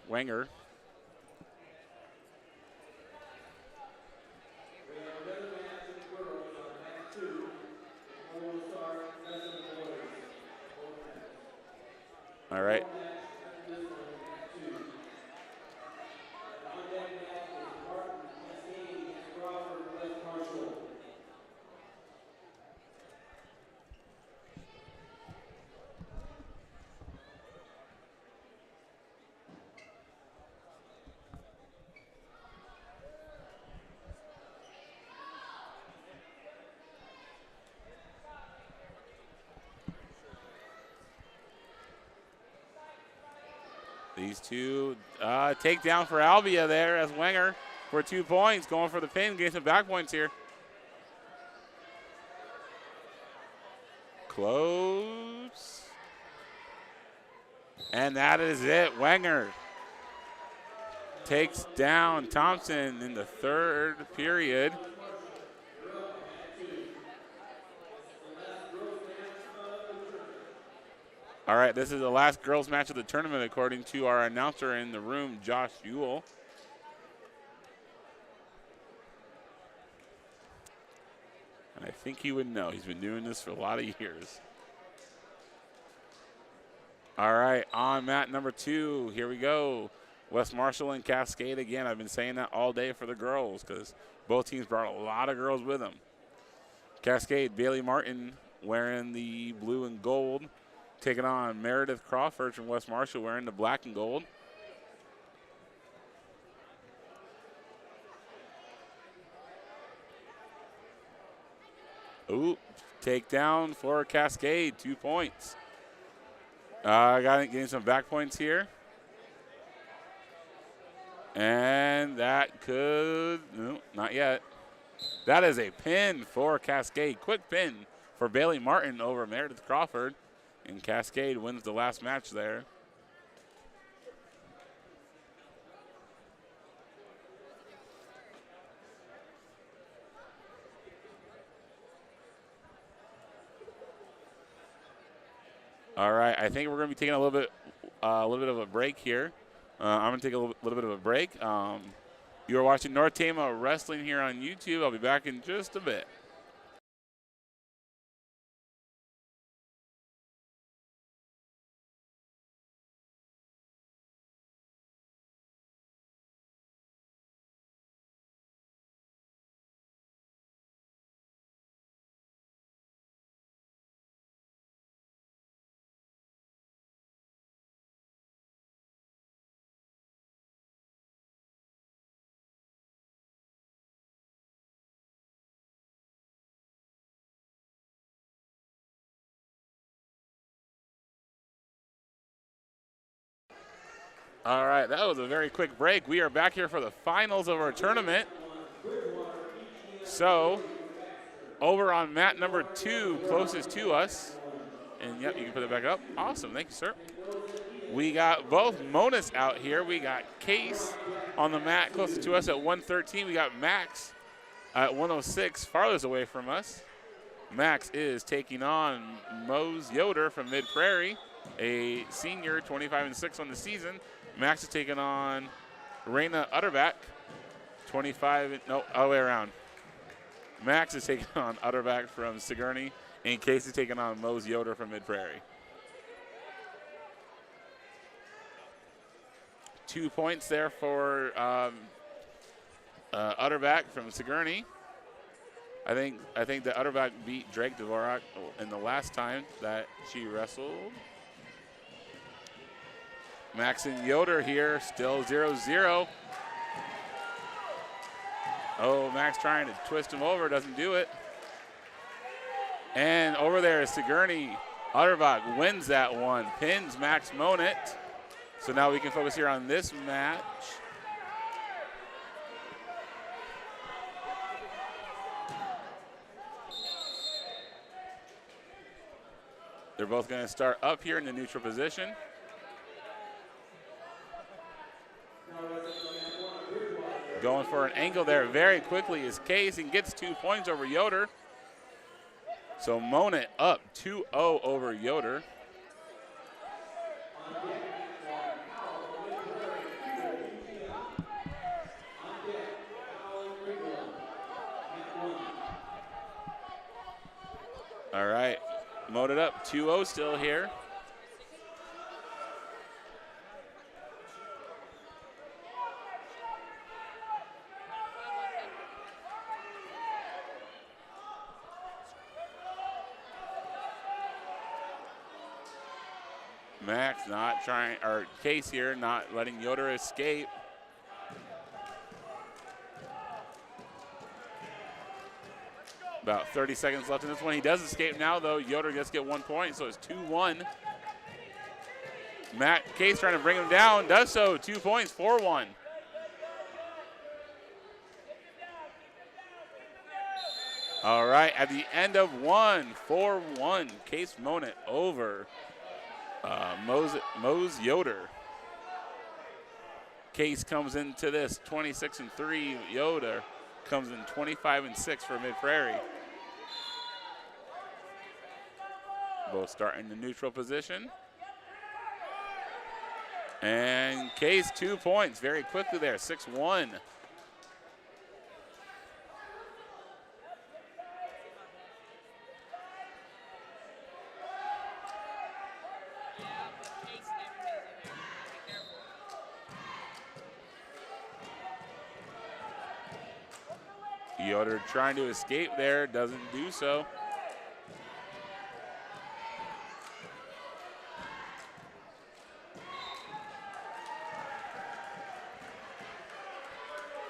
All right. These two takedown for Albia there as Wenger for 2 points, going for the pin, getting some back points here. Close. And that is it. Wenger takes down Thompson in the third period. All right, this is the last girls' match of the tournament, according to our announcer in the room, Josh Ewell. And I think he would know. He's been doing this for a lot of years. All right, on mat number 2, here we go. West Marshall and Cascade again. I've been saying that all day for the girls because both teams brought a lot of girls with them. Cascade, Bailey Martin wearing the blue and gold, taking on Meredith Crawford from West Marshall wearing the black and gold. Ooh, takedown for Cascade, 2 points. Getting some back points here. And that could, no, not yet. That is a pin for Cascade. Quick pin for Bailey Martin over Meredith Crawford. And Cascade wins the last match there. All right, I think we're going to be taking a little bit of a break here. I'm going to take a little bit of a break. You are watching North Tama Wrestling here on YouTube. I'll be back in just a bit. All right, that was a very quick break. We are back here for the finals of our tournament. So, over on mat number 2, closest to us. And yep, you can put it back up. Awesome, thank you, sir. We got both Monas out here. We got Case on the mat closest to us at 113. We got Max at 106, farthest away from us. Max is taking on Mose Yoder from Mid Prairie, a senior, 25-6 on the season. Max is taking on Raina Utterback, 25, no, other way around. Max is taking on Utterback from Sigourney, and Case is taking on Mose Yoder from Mid Prairie. 2 points there for Utterback from Sigourney. I think that Utterback beat Drake Dvorak in the last time that she wrestled. Max and Yoder here, still 0-0. Oh, Max trying to twist him over, doesn't do it. And over there is Sigourney. Utterbach wins that one, pins Max Monit. So now we can focus here on this match. They're both going to start up here in the neutral position. Going for an angle there very quickly is Case and gets 2 points over Yoder. So Mona up 2-0 over Yoder. All right, Mona up 2-0 still here. Max not trying, or Case here, not letting Yoder escape. About 30 seconds left in this one. He does escape now, though. Yoder just get 1 point, so it's 2-1. Case trying to bring him down, does so. 2 points, 4-1. All right, at the end of 4-1, Case Mona over Mose Yoder. Case comes into this 26-3. Yoder comes in 25-6 for Mid-Prairie. Both start in the neutral position. And Case 2 points very quickly there, 6-1. Yoder trying to escape there, doesn't do so.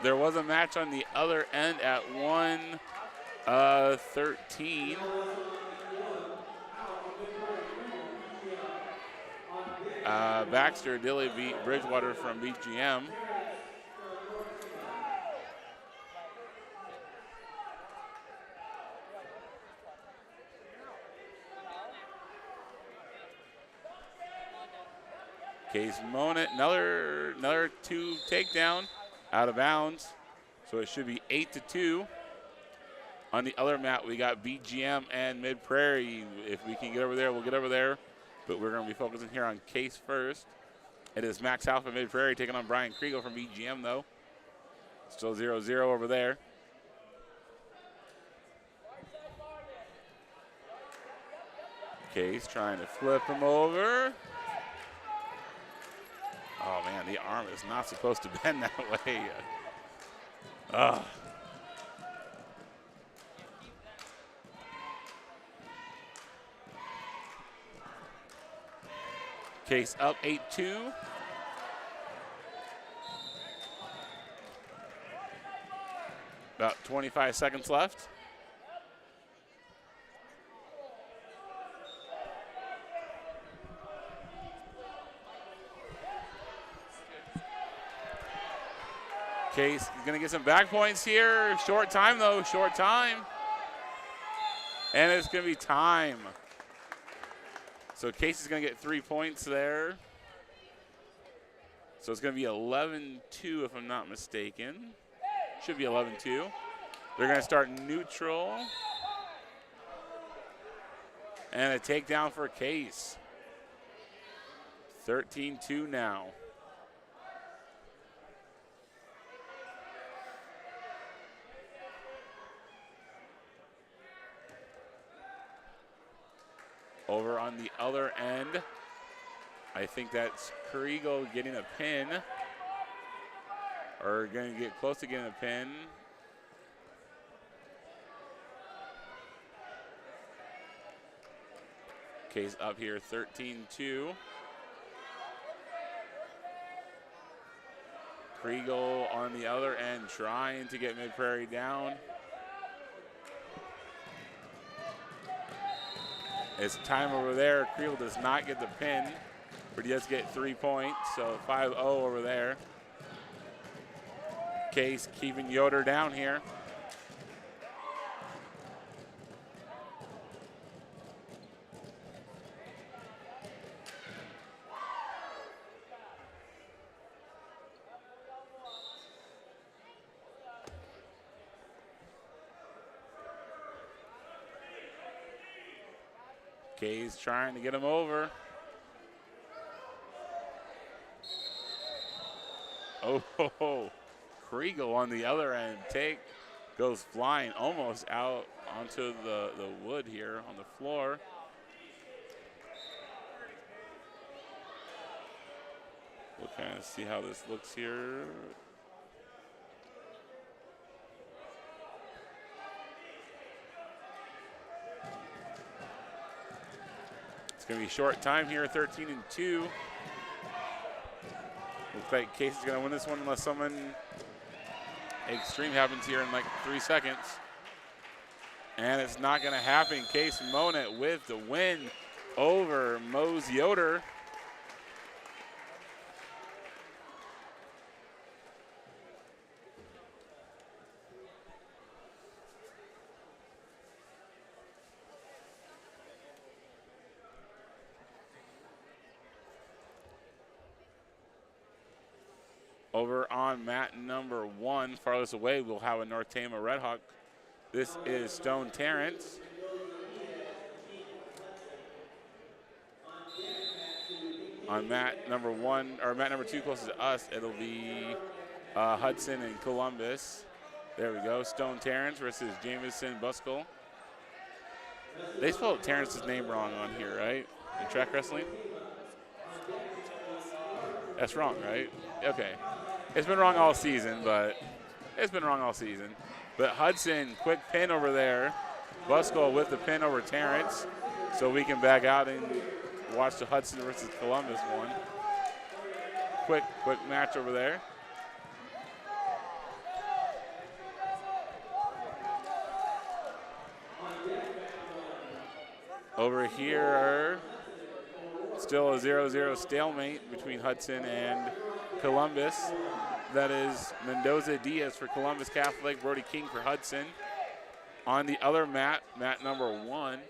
There was a match on the other end at 1:13. Baxter Dilly beat Bridgewater from BGM. Case Mona, another 2 takedown, out of bounds. So it should be 8-2. On the other mat, we got BGM and Mid-Prairie. If we can get over there, we'll get over there. But we're going to be focusing here on Case first. It is Max Alpha Mid-Prairie taking on Brian Kriegel from BGM, though. Still 0-0 over there. Case trying to flip him over. Oh, man, the arm is not supposed to bend that way. Case up 8-2. About 25 seconds left. Case is going to get some back points here. Short time, though, short time. And it's going to be time. So Case is going to get 3 points there. So it's going to be 11-2 if I'm not mistaken. Should be 11-2. They're going to start neutral. And a takedown for Case. 13-2 now. Over on the other end, I think that's Kriegel getting a pin, or going to get close to getting a pin. Case up here, 13-2. Kriegel on the other end trying to get Mid-Prairie down. It's time over there. Kriegel does not get the pin, but he does get 3 points, so 5-0 over there. Case keeping Yoder down here. Kay's trying to get him over. Oh, ho, ho. Kriegel on the other end goes flying almost out onto the wood here on the floor. We'll kind of see how this looks here. It's going to be short time here, 13-2. Looks like Case is going to win this one unless something extreme happens here in like 3 seconds. And it's not going to happen. Case Monet with the win over Mose Yoder. Over on mat number 1, farthest away, we'll have a North Tama Redhawk. This is Stone Terrence. On mat number 1, or mat number 2 closest to us, it'll be Hudson and Columbus. There we go, Stone Terrence versus Jameson Buskell. They spelled Terrence's name wrong on here, right? In track wrestling? That's wrong, right? Okay. It's been wrong all season, but Hudson, quick pin over there. Buskell with the pin over Terrence. So we can back out and watch the Hudson versus Columbus one. Quick match over there. Over here, still a 0-0 stalemate between Hudson and Columbus. That is Mendoza Diaz for Columbus Catholic, Brody King for Hudson. On the other mat, mat number 1,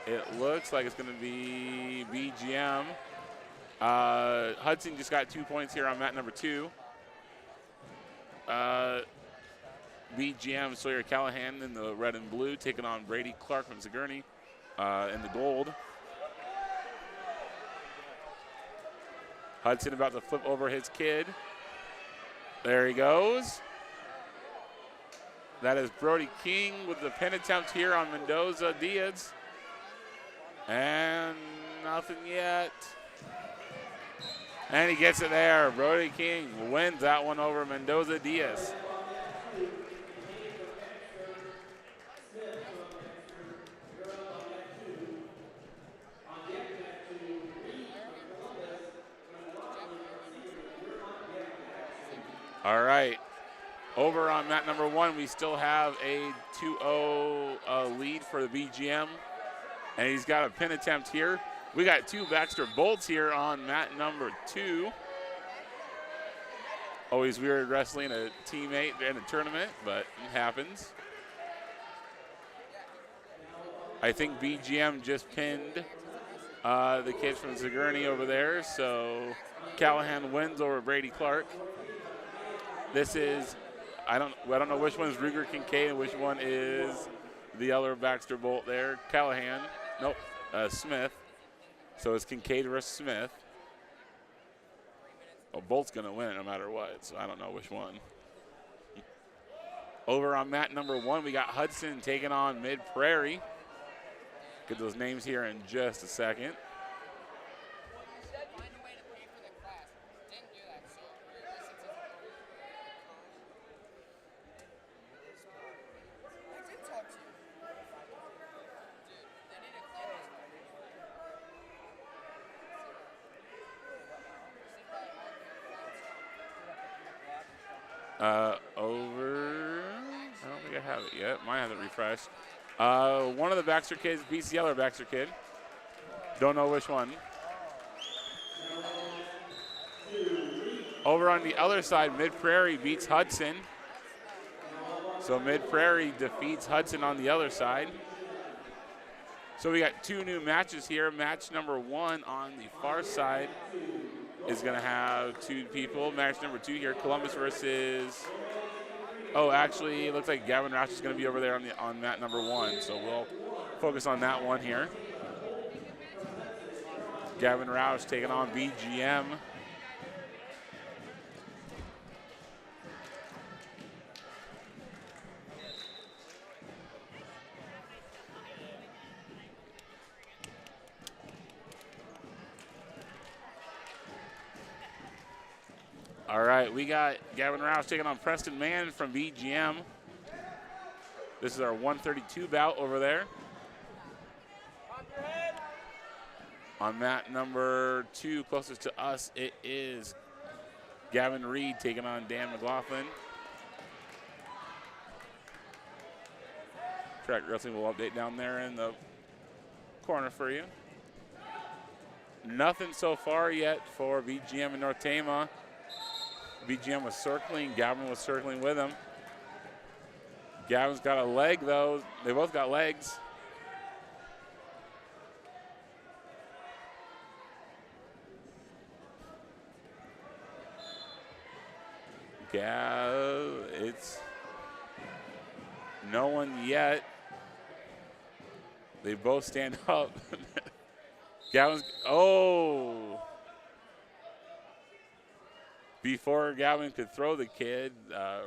it looks like it's going to be BGM. Hudson just got 2 points here on mat number 2. BGM Sawyer Callahan in the red and blue, taking on Brady Clark from Sigourney in the gold. Hudson about to flip over his kid. There he goes. That is Brody King with the pin attempt here on Mendoza Diaz. And nothing yet. And he gets it there. Brody King wins that one over Mendoza Diaz. All right. Over on mat number 1, we still have a 2-0 lead for the BGM. And he's got a pin attempt here. We got 2 Baxter Bolts here on mat number 2. Always weird wrestling a teammate in a tournament, but it happens. I think BGM just pinned the kids from Sigourney over there, so Callahan wins over Brady Clark. This is, I don't know which one is Ruger Kincaid and which one is the other Baxter Bolt there. Callahan, nope, Smith. So it's Kincaid versus Smith. Well, Bolt's gonna win it no matter what, so I don't know which one. Over on mat number 1, we got Hudson taking on Mid Prairie. Get those names here in just a second. I don't think I have it yet. Might have it refreshed. One of the Baxter kids beats the other Baxter kid. Don't know which one. Over on the other side, Mid Prairie beats Hudson. So Mid Prairie defeats Hudson on the other side. So we got 2 new matches here. Match number 1 on the far side is going to have 2 people. Match number 2 here, Columbus versus, oh, actually, it looks like Gavin Roush is going to be over there on mat number 1. So we'll focus on that one here. Gavin Roush taking on BGM. All right, we got Gavin Roush taking on Preston Mann from BGM. This is our 132 bout over there. On mat number 2, closest to us, it is Gavin Reed taking on Dan McLaughlin. Track Wrestling will update down there in the corner for you. Nothing so far yet for BGM and North Tama. BGM was circling, Gavin was circling with him. Gavin's got a leg though, they both got legs. It's no one yet. They both stand up. Gavin's, oh. Before Gavin could throw the kid,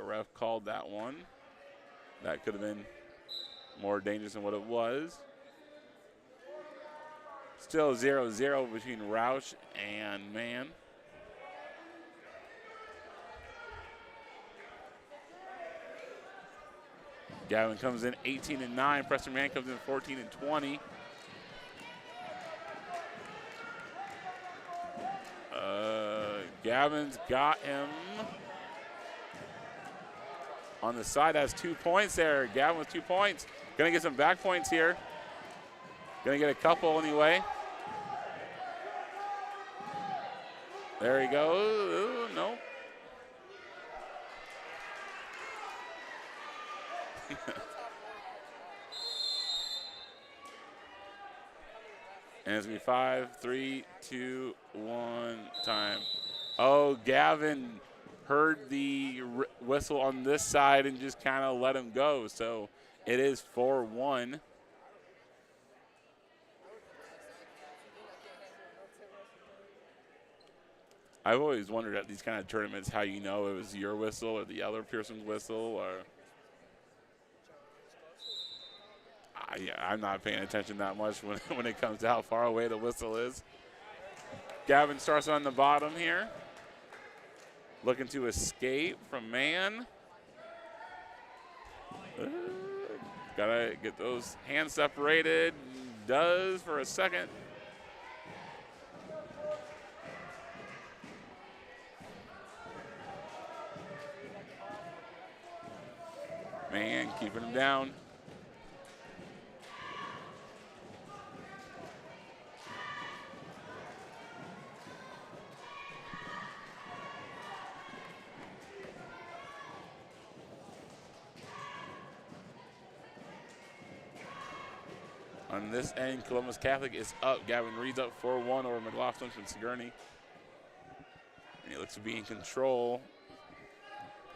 ref called that one. That could have been more dangerous than what it was. Still 0-0 between Roush and Mann. Gavin comes in 18-9. Preston Mann comes in 14-20. Gavin's got him on the side, has 2 points there. Gavin with 2 points. Gonna get some back points here. Gonna get a couple anyway. There he goes. Ooh, nope. And it's gonna be 5, 3, 2, 1, time. Oh, Gavin heard the whistle on this side and just kind of let him go. So it is 4-1. I've always wondered at these kind of tournaments how you know it was your whistle or the other person's whistle, or yeah, I'm not paying attention that much when it comes to how far away the whistle is. Gavin starts on the bottom here, looking to escape from Mann. Gotta get those hands separated. Does for a second. Mann keeping him down. On this end, Columbus Catholic is up. Gavin Reed's up 4-1 over McLaughlin from Sigourney. And he looks to be in control.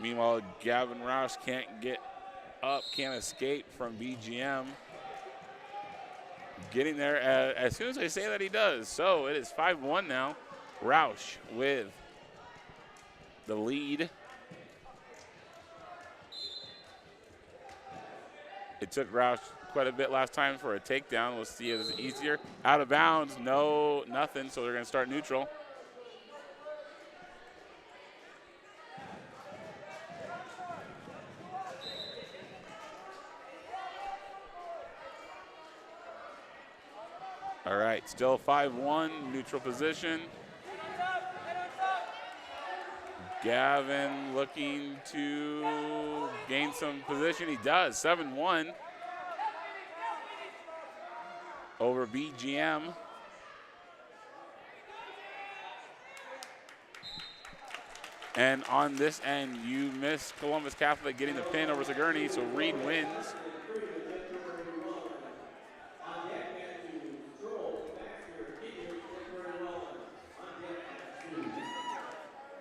Meanwhile, Gavin Roush can't get up, can't escape from BGM. Getting there as soon as I say that he does. So it is 5-1 now. Roush with the lead. It took Roush quite a bit last time for a takedown. We'll see if it's easier. Out of bounds, no, nothing, so they're gonna start neutral. All right, still 5-1, neutral position. Gavin looking to gain some position. He does, 7-1 over BGM. And on this end, you miss Columbus Catholic getting the pin over Sigourney, so Reed wins.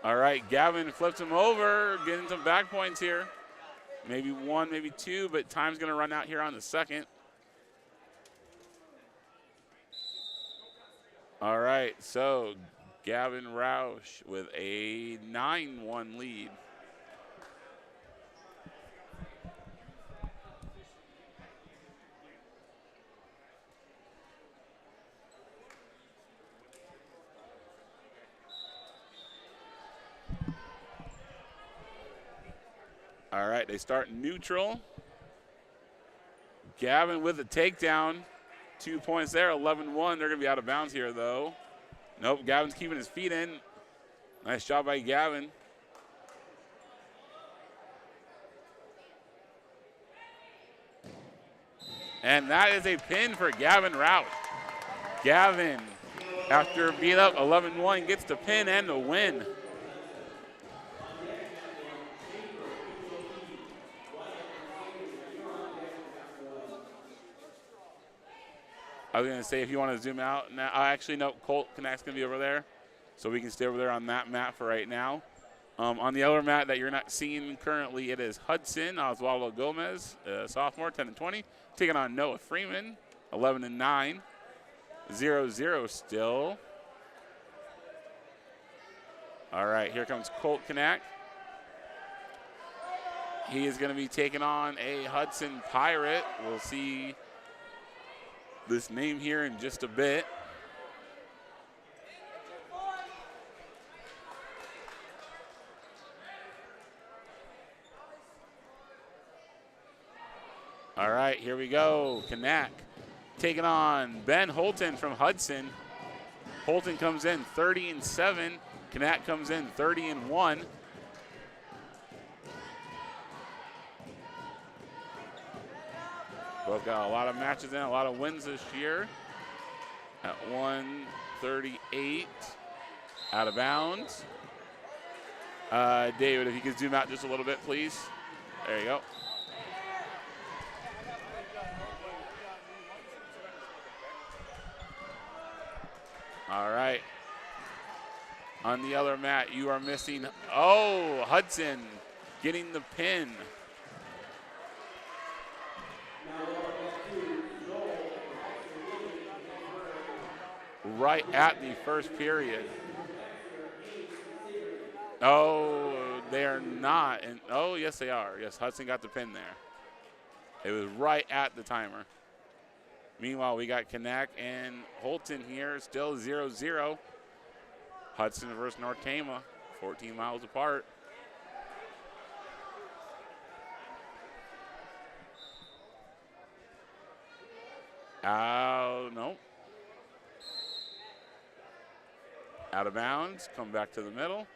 All right, Gavin flips him over, getting some back points here. Maybe one, maybe two, but time's gonna run out here on the second. All right, so Gavin Roush with a 9-1 lead. All right, they start neutral. Gavin with a takedown. 2 points there, 11-1. They're going to be out of bounds here, though. Nope, Gavin's keeping his feet in. Nice job by Gavin. And that is a pin for Gavin Roush. Gavin, after being up 11-1, gets the pin and the win. I was going to say, if you want to zoom out now, actually, no, Colt Connect's going to be over there. So we can stay over there on that mat for right now. On the other mat that you're not seeing currently, it is Hudson Oswaldo Gomez, sophomore, 10-20, taking on Noah Freeman, 11-9, 0-0 still. All right, here comes Colt Connect. He is going to be taking on a Hudson Pirate. We'll see this name here in just a bit. All right, here we go. Kanak taking on Ben Holton from Hudson. Holton comes in 30-7. Kanak comes in 30-1. Both got a lot of matches in, a lot of wins this year. At 138, out of bounds. David, if you could zoom out just a little bit, please. There you go. All right. On the other mat, you are missing, Hudson getting the pin. Right at the first period. Oh, they are not. And oh, yes, they are. Yes, Hudson got the pin there. It was right at the timer. Meanwhile, we got Kanak and Holton here, still 0-0. Hudson versus North Tama, 14 miles apart. Nope. Out of bounds, come back to the middle.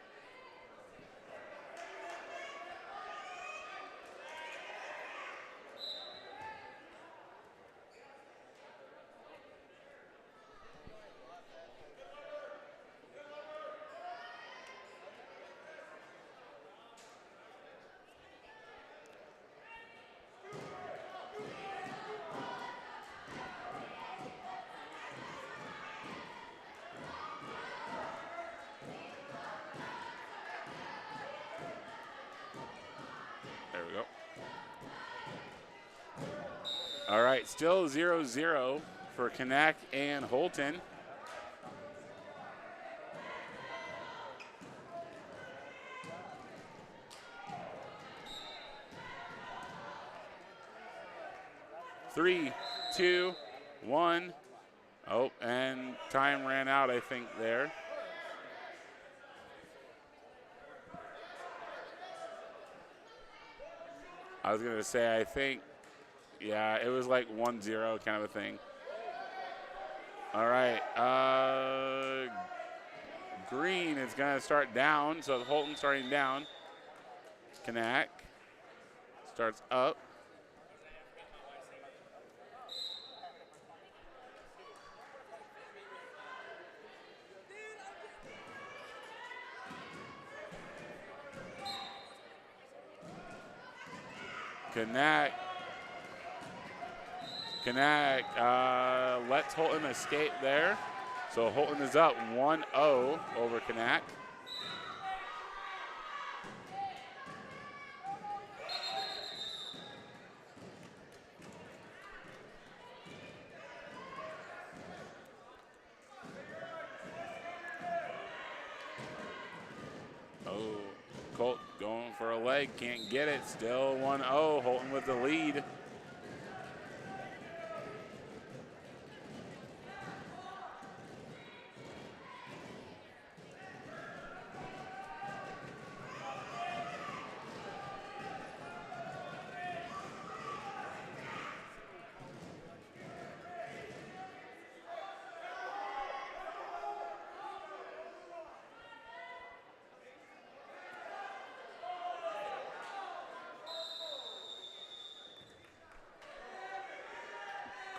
There we go. All right, still 0-0 for Kanak and Holton. Three, two, one. Oh, and time ran out, I think, there. I was going to say, I think, yeah, it was like 1-0 kind of a thing. All right. Green is going to start down, so Holton starting down. Kanak starts up. Kanak lets Holton escape there. So Holton is up 1-0 over Kanak. Colt going for a leg, can't get it. Still 1-0, Holton with the lead.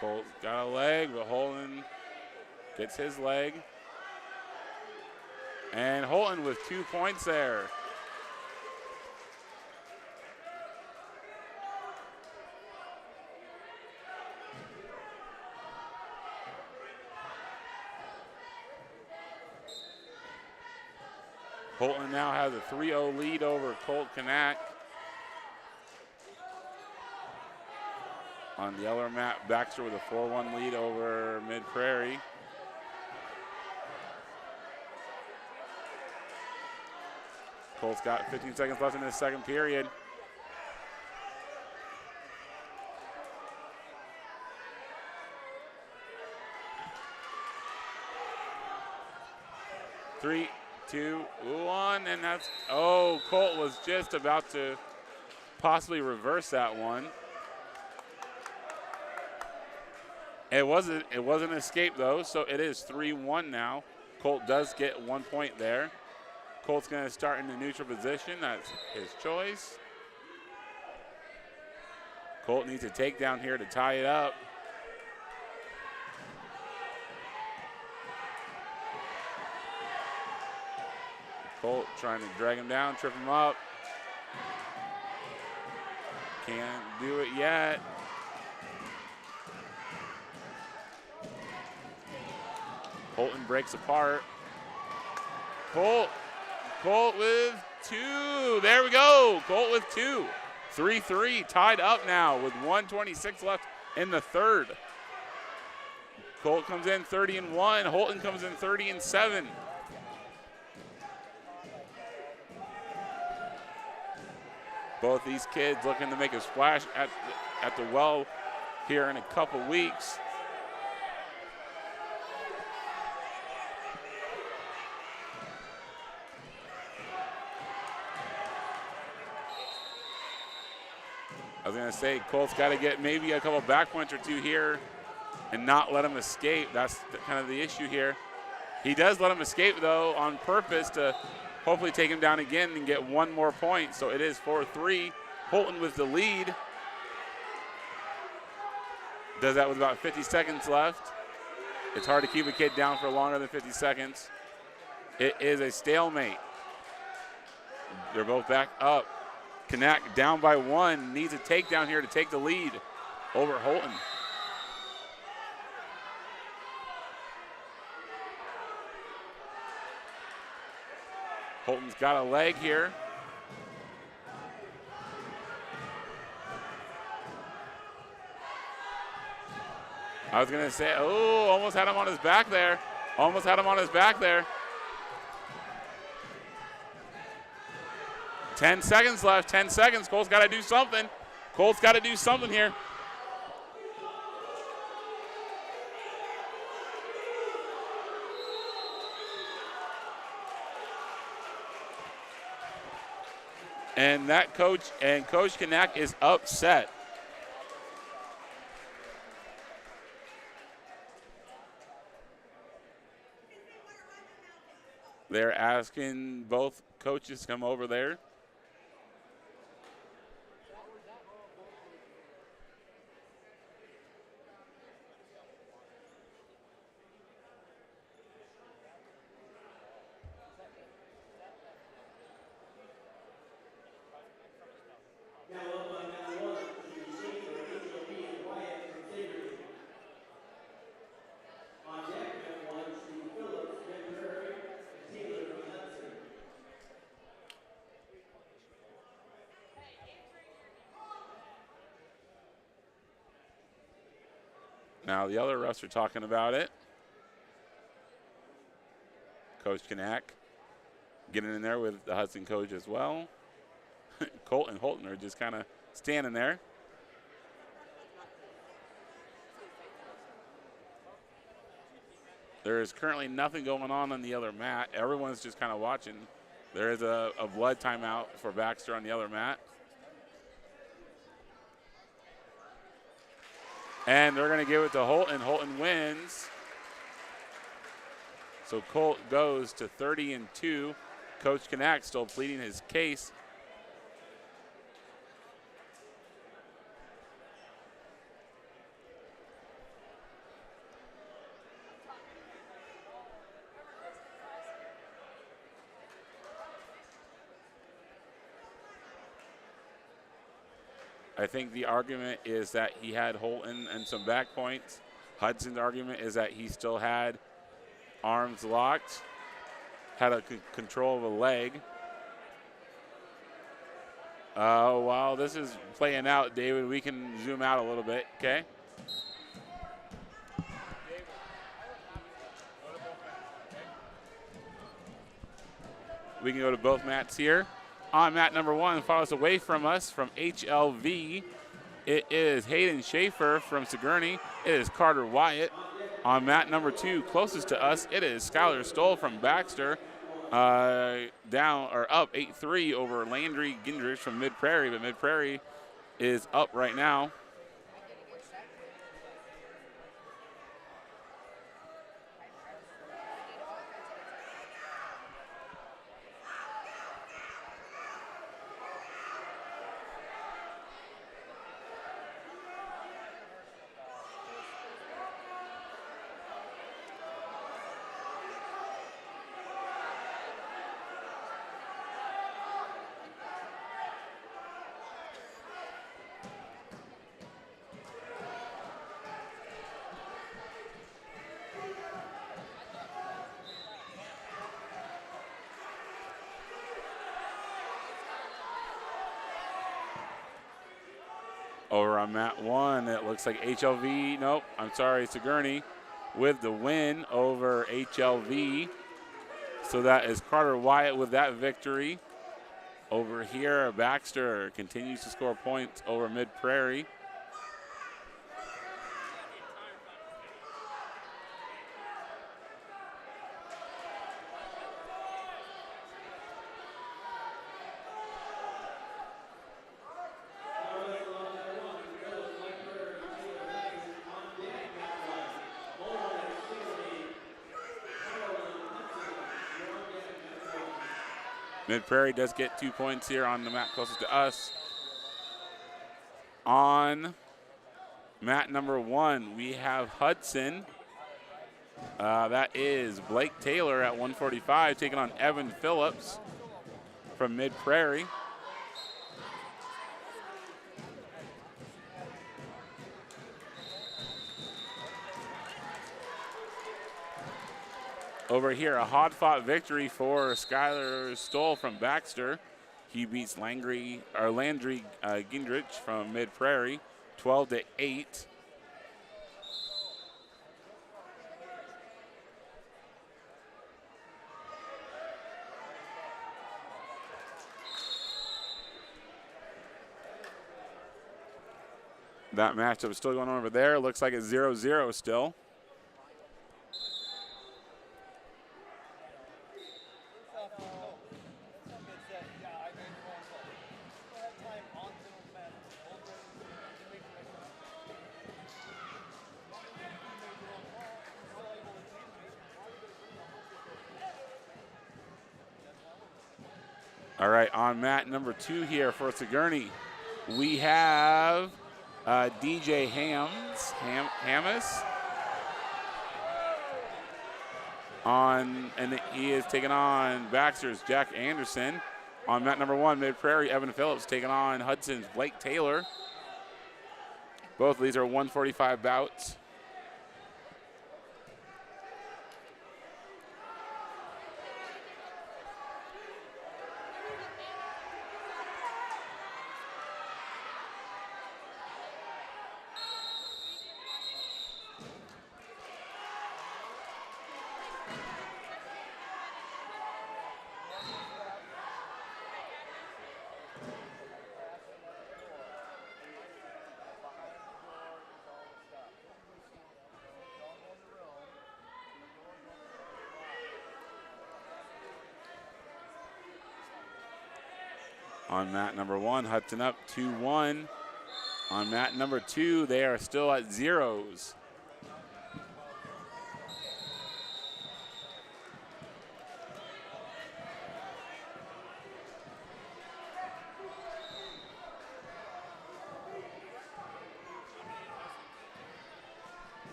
Colt got a leg, but Holton gets his leg. And Holton with 2 points there. Holton now has a 3-0 lead over Colt Kanak. On the other Matt Baxter with a 4-1 lead over Mid Prairie. Colt's got 15 seconds left in the second period. Three, two, one, and that's, oh, Colt was just about to possibly reverse that one. It wasn't an escape though, so it is 3-1 now. Colt does get 1 point there. Colt's gonna start in the neutral position, that's his choice. Colt needs a takedown here to tie it up. Colt trying to drag him down, trip him up. Can't do it yet. Holton breaks apart. Colt with 2. There we go. Colt with 2. 3-3, tied up now with 1:26 left in the third. Colt comes in 30-1. Holton comes in 30-7. Both these kids looking to make a splash at the well here in a couple weeks. I was going to say, Colt's got to get maybe a couple back points or 2 here and not let him escape. That's kind of the issue here. He does let him escape, though, on purpose to hopefully take him down again and get 1 more point. So it is 4-3. Holton with the lead. Does that with about 50 seconds left. It's hard to keep a kid down for longer than 50 seconds. It is a stalemate. They're both back up. Kanak down by 1, needs a takedown here to take the lead over Holton. Holton's got a leg here. I was gonna say, oh, almost had him on his back there. Almost had him on his back there. 10 seconds left, 10 seconds. Colt's got to do something. Colt's got to do something here. And that Coach Kanak is upset. They're asking both coaches to come over there. Now the other refs are talking about it. Coach Kanak. getting in there with the Hudson coach as well. Colt and Holton are just kind of standing there. There is currently nothing going on the other mat. Everyone's just kind of watching. There is a blood timeout for Baxter on the other mat. And they're going to give it to Holton. Holton wins. So Colt goes to 30-2. Coach Knack still pleading his case. I think the argument is that he had Holton and some back points. Hudson's argument is that he still had arms locked, had a control of a leg. While this is playing out, David, we can zoom out a little bit, okay? We can go to both mats here. On mat number 1, follows away from us from HLV. It is Hayden Schaefer from Sigourney. It is Carter Wyatt. On mat number 2, closest to us, it is Skylar Stoll from Baxter. Down or up 8-3 over Landry Gendrich from Mid Prairie, but Mid Prairie is up right now. Over on mat 1, it looks like HLV, nope, I'm sorry, Sigourney with the win over HLV. So that is Carter Wyatt with that victory. Over here, Baxter continues to score points over Mid Prairie. Mid Prairie does get 2 points here on the mat closest to us. On mat number 1, we have Hudson. That is Blake Taylor at 145 taking on Evan Phillips from Mid Prairie. Over here, a hard-fought victory for Skylar Stoll from Baxter. He beats Landry Gendrich from Mid Prairie, 12-8. That matchup is still going on over there. Looks like it's 0-0 still. All right, on mat number 2 here for Sigourney, we have DJ Hammis on, and he is taking on Baxter's Jack Anderson. On mat number 1, Mid Prairie, Evan Phillips taking on Hudson's Blake Taylor. Both of these are 145 bouts. on mat number 1. Hudson up 2-1. On mat number 2, they are still at zeros.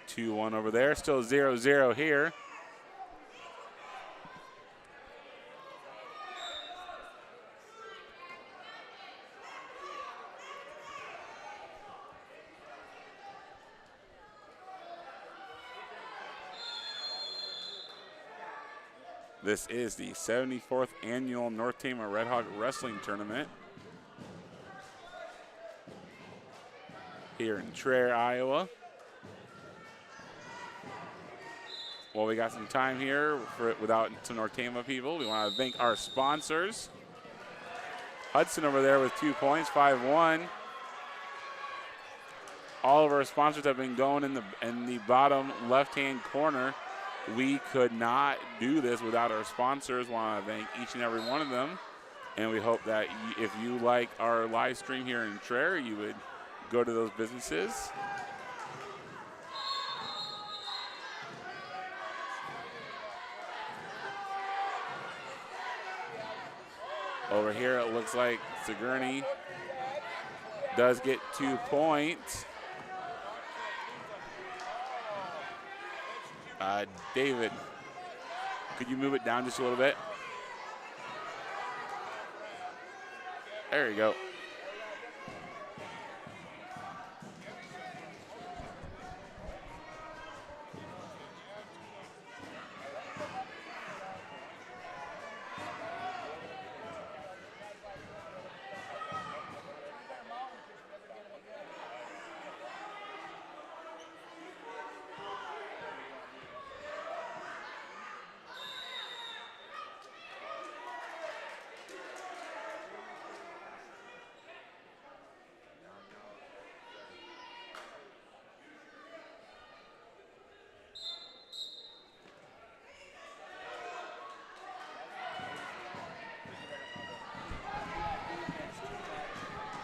Two-one over there, still 0-0 here. This is the 74th annual North Tama Redhawk Wrestling Tournament here in Traer, Iowa. Well, we got some time here without some North Tama people. We want to thank our sponsors. Hudson over there with 2 points, 5-1. All of our sponsors have been going in the bottom left-hand corner. We could not do this without our sponsors. Want to thank each and every one of them. And we hope that if you like our live stream here in Traer, you would go to those businesses. Over here, it looks like Sigourney does get 2 points. David, could you move it down just a little bit? There you go.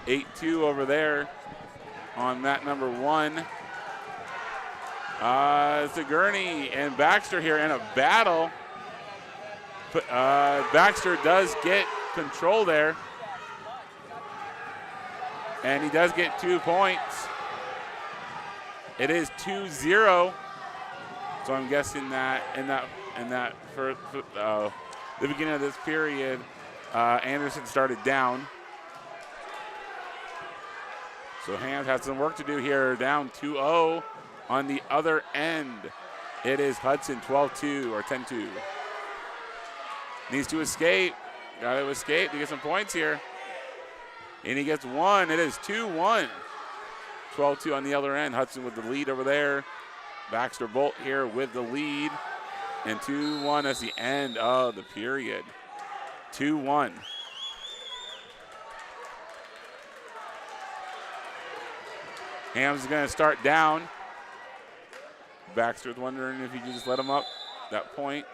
Eight-two over there on mat number 1. Sigourney and Baxter here in a battle. Baxter does get control there. And he does get 2 points. It is 2-0. So I'm guessing that for the beginning of this period, Anderson started down. So Hams has some work to do here, down 2-0 on the other end. It is Hudson 12-2 or 10-2. Needs to escape. Got to escape to get some points here. And he gets 1. It is 2-1. 12-2 on the other end. Hudson with the lead over there. Baxter Bolt here with the lead. And 2-1 as the end of the period. 2-1. Hams is going to start down. Baxter's wondering if he can just let him up that point.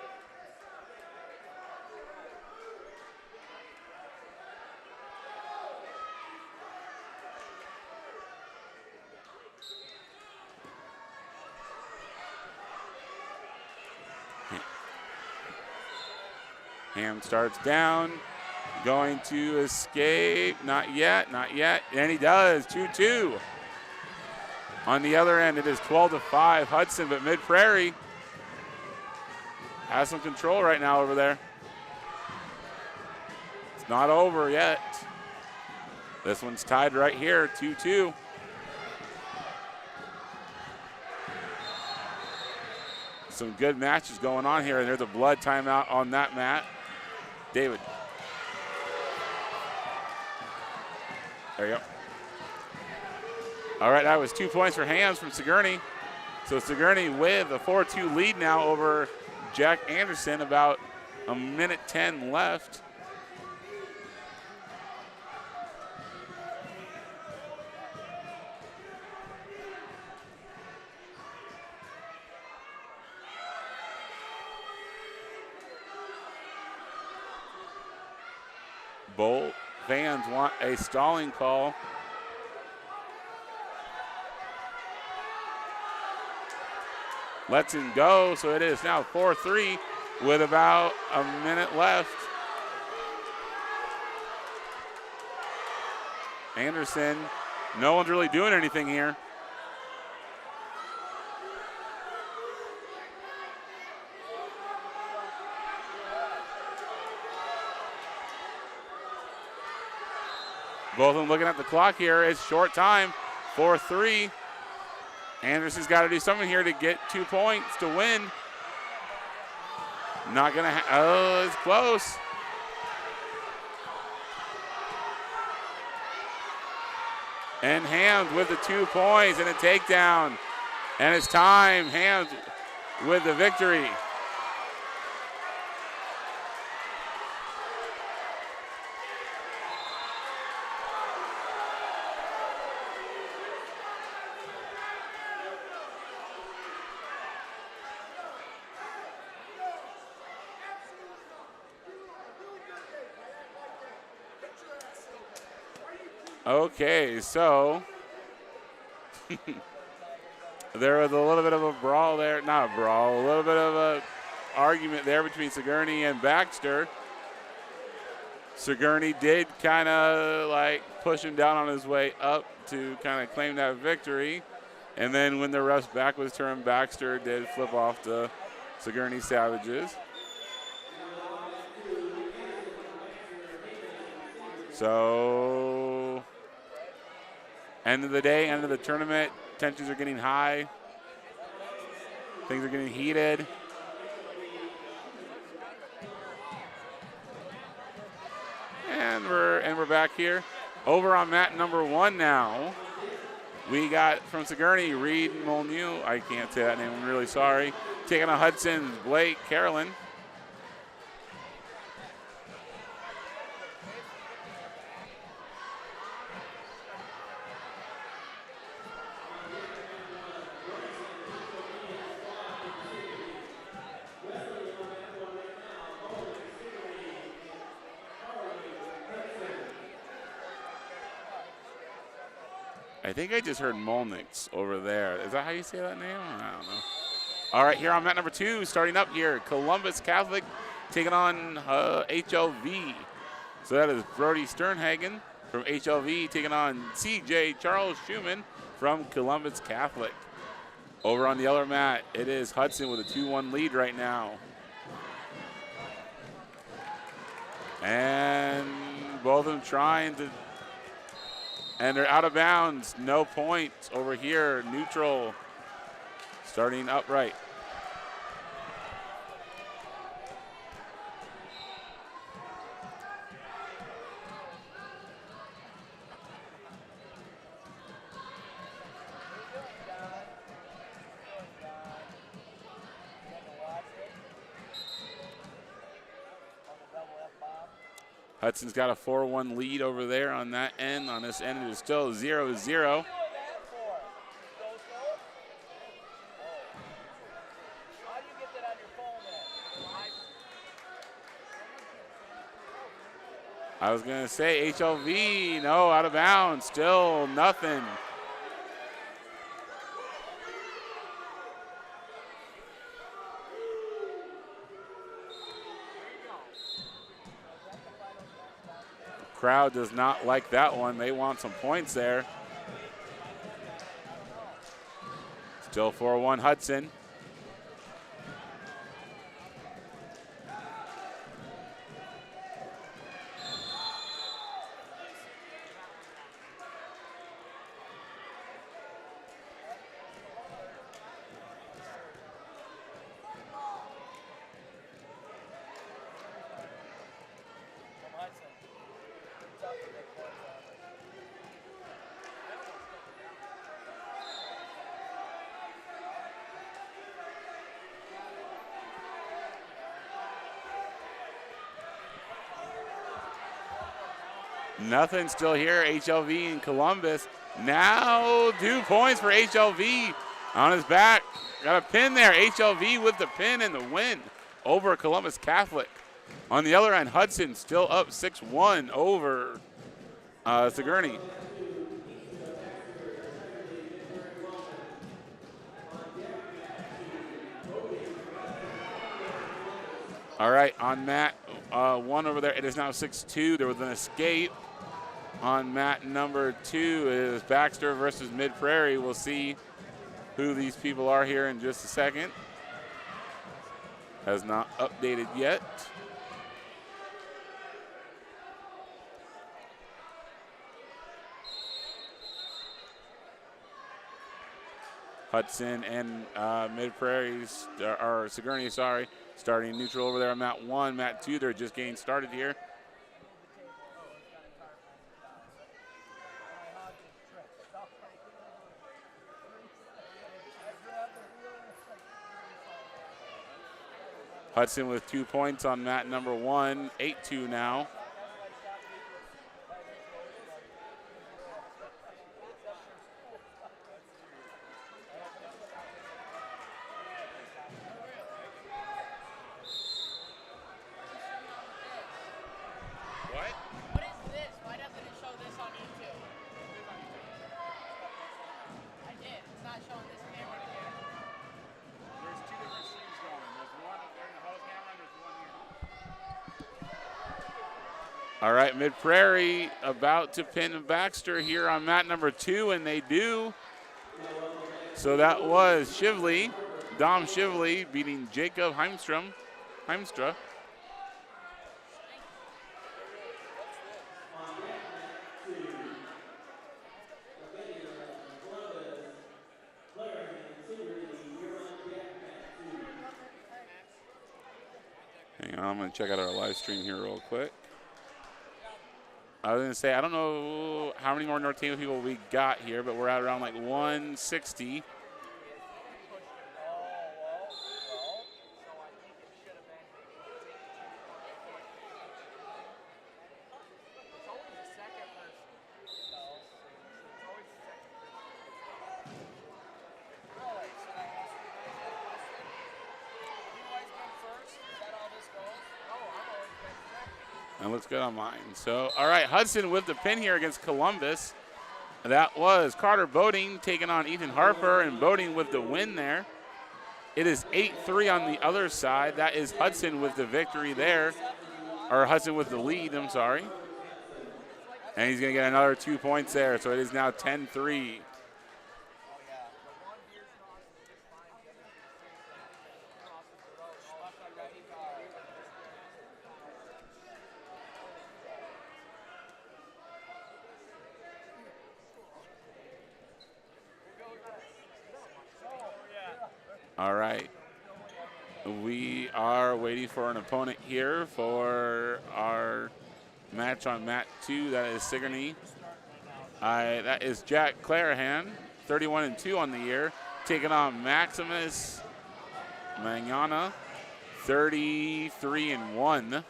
Ham starts down, going to escape. Not yet, not yet. And he does, 2-2. On the other end, it is 12-5 Hudson, but Mid-Prairie has some control right now over there. It's not over yet. This one's tied right here, 2-2. Some good matches going on here, and there's a blood timeout on that mat. David. There you go. All right, that was 2 points for Hams from Sigourney. So Sigourney with a 4-2 lead now over Jack Anderson, about a minute 10 left. Both fans want a stalling call. Lets him go, so it is now 4-3 with about a minute left. Anderson, no one's really doing anything here. Both of them looking at the clock here. It's short time, 4-3. Anderson's got to do something here to get 2 points to win. Not going to, oh, it's close. And Hams with the 2 points and a takedown. And it's time. Hams with the victory. Okay, so there was a little bit of a brawl there. Not a brawl, a little bit of a argument there between Sigourney and Baxter. Sigourney did kind of like push him down on his way up to kind of claim that victory. And then when the ref's back was turned, Baxter did flip off the Sigourney Savages. So, end of the day, end of the tournament, tensions are getting high. Things are getting heated. And we're back here. Over on mat number 1 now. We got from Sigourney, Reed Molyneux. I can't say that name, I'm really sorry. Taking on Hudson, Blake Carolyn. I think I just heard Molnix over there. Is that how you say that name? I don't know. All right, here on mat number 2, starting up here, Columbus Catholic taking on HLV. So that is Brody Sternhagen from HLV taking on CJ Charles Schumann from Columbus Catholic. Over on the other mat, it is Hudson with a 2-1 lead right now. And both of them trying to, and they're out of bounds. No points over here. Neutral. Starting upright. Hudson's got a 4-1 lead over there on that end. On this end, it is still 0-0. I was going to say HLV, no, out of bounds, still nothing. Crowd does not like that one. They want some points there. Still 4-1 Hudson. Nothing still here. HLV and Columbus. Now 2 points for HLV on his back. Got a pin there. HLV with the pin and the win over Columbus Catholic. On the other end, Hudson still up 6-1 over Sigourney. All right, on mat 1 over there, it is now 6-2. There was an escape. On mat number 2 is Baxter versus Mid Prairie. We'll see who these people are here in just a second. Has not updated yet. Hudson and Mid Prairie's, or Sigourney, sorry, starting neutral over there on mat 1. Mat 2, they're just getting started here. Hudson with 2 points on mat number 1, 8-2 now. What is this? Why doesn't it show this on YouTube? I did. It's not showing this camera here. There's 2 different streams going. There's one up there in the hose camera and there's one here. All right, Mid Prairie about to pin Baxter here on mat number 2, and they do. So that was Shively, Dom Shively beating Jacob Heimstra. Hang on, I'm going to check out our live stream here real quick. I was going to say, I don't know how many more North Tama people we got here, but we're at around like 160. And looks good on mine. So, all right, Hudson with the pin here against Columbus. That was Carter Boating taking on Ethan Harper, and Boating with the win there. It is 8-3 on the other side. That is Hudson with the victory there, or Hudson with the lead, I'm sorry. And he's going to get another 2 points there, so it is now 10-3. All right. We are waiting for an opponent here for our match on mat 2. That is Sigourney. That is Jack Clarahan, 31-2 on the year, taking on Maximus Magnana, 33-1.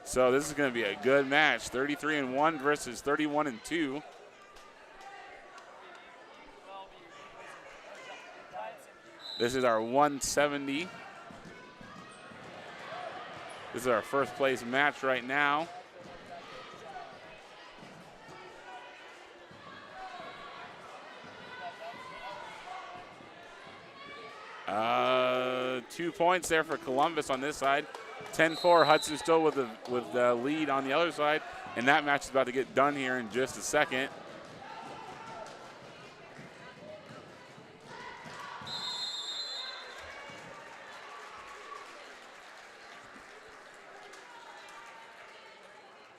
So this is going to be a good match, 33-1 versus 31-2. This is our 170. This is our first place match right now. Uh, 2 points there for Columbus on this side. 10-4, Hudson still with the lead on the other side. And that match is about to get done here in just a second.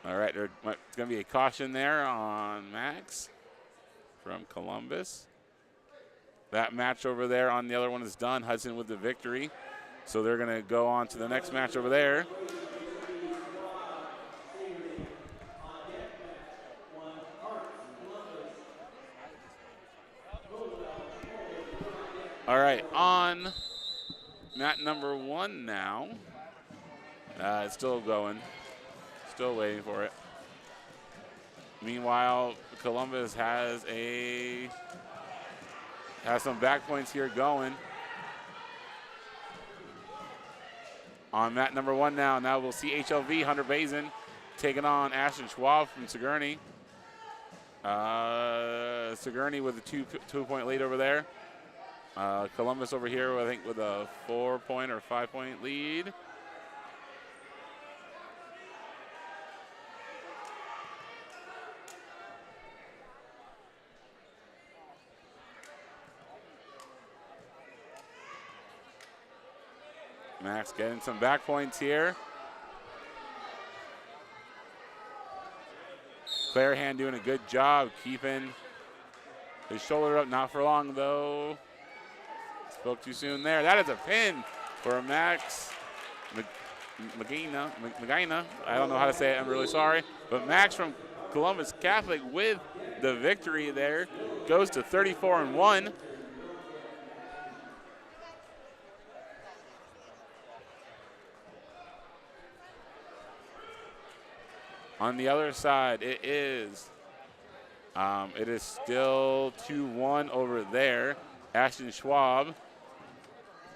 All right, there's going to be a caution there on Max from Columbus. That match over there on the other one is done. Hudson with the victory. So they're going to go on to the next match over there. All right, on mat number 1 now. It's still going. Still waiting for it. Meanwhile, Columbus has some back points here going. On mat number 1 now. Now we'll see HLV, Hunter Bazin, taking on Ashton Schwab from Sigourney. Sigourney with a two-point lead over there. Columbus over here, I think, with a 4-point or 5-point lead. Max getting some back points here. Clarahan doing a good job keeping his shoulder up. Not for long, though. Spoke too soon there. That is a pin for Max Magina. I don't know how to say it. I'm really sorry. But Max from Columbus Catholic with the victory there. Goes to 34-1. On the other side, it is still 2-1 over there. Ashton Schwab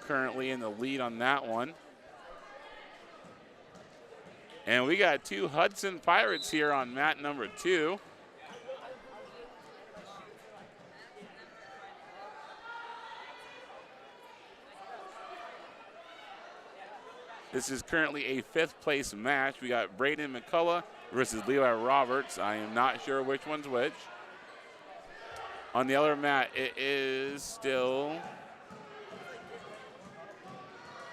currently in the lead on that one. And we got 2 Hudson Pirates here on mat number 2. This is currently a 5th place match. We got Braden McCullough versus Levi Roberts. I am not sure which one's which. On the other mat, it is still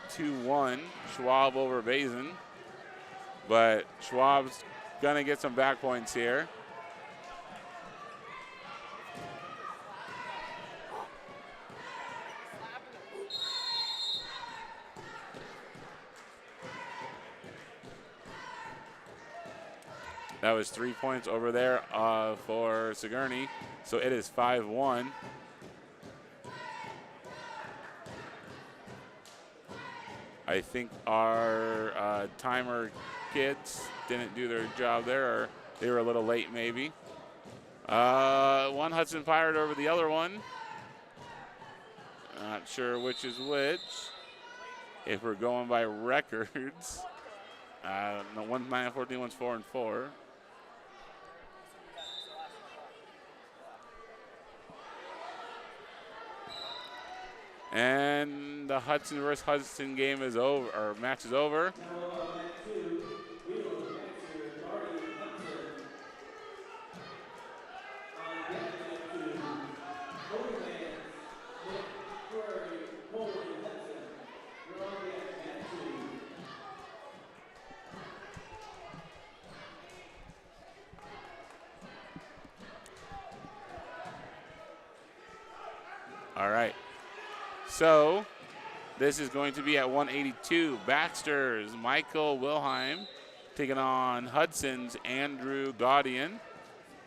2-1, Schwab over Bazin. But Schwab's gonna get some back points here. That was 3 points over there for Sigourney. So it is 5-1. I think our timer kids didn't do their job there, or they were a little late maybe. One Hudson Pirate over the other one. Not sure which is which. If we're going by records. No, one's 9-14, one's 4-4. And the Hudson versus Hudson game is over, or match is over. All right. So this is going to be at 182. Baxter's Michael Wilhelm taking on Hudson's Andrew Gaudian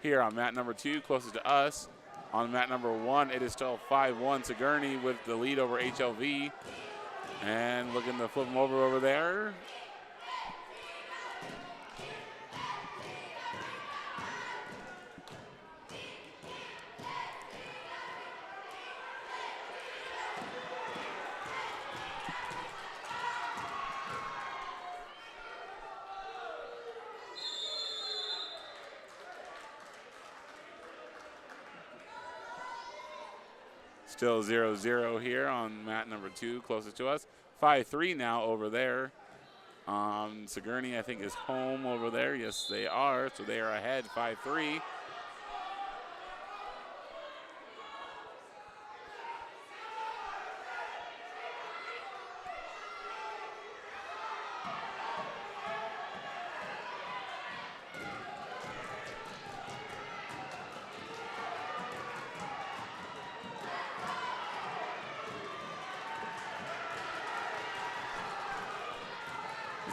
here on mat number 2, closest to us. On mat number 1, it is still 5-1. Sigourney with the lead over HLV. And looking to flip him over there. Still 0-0 here on mat number 2, closest to us. 5-3 now over there. Sigourney, I think, is home over there. Yes, they are. So they are ahead 5-3.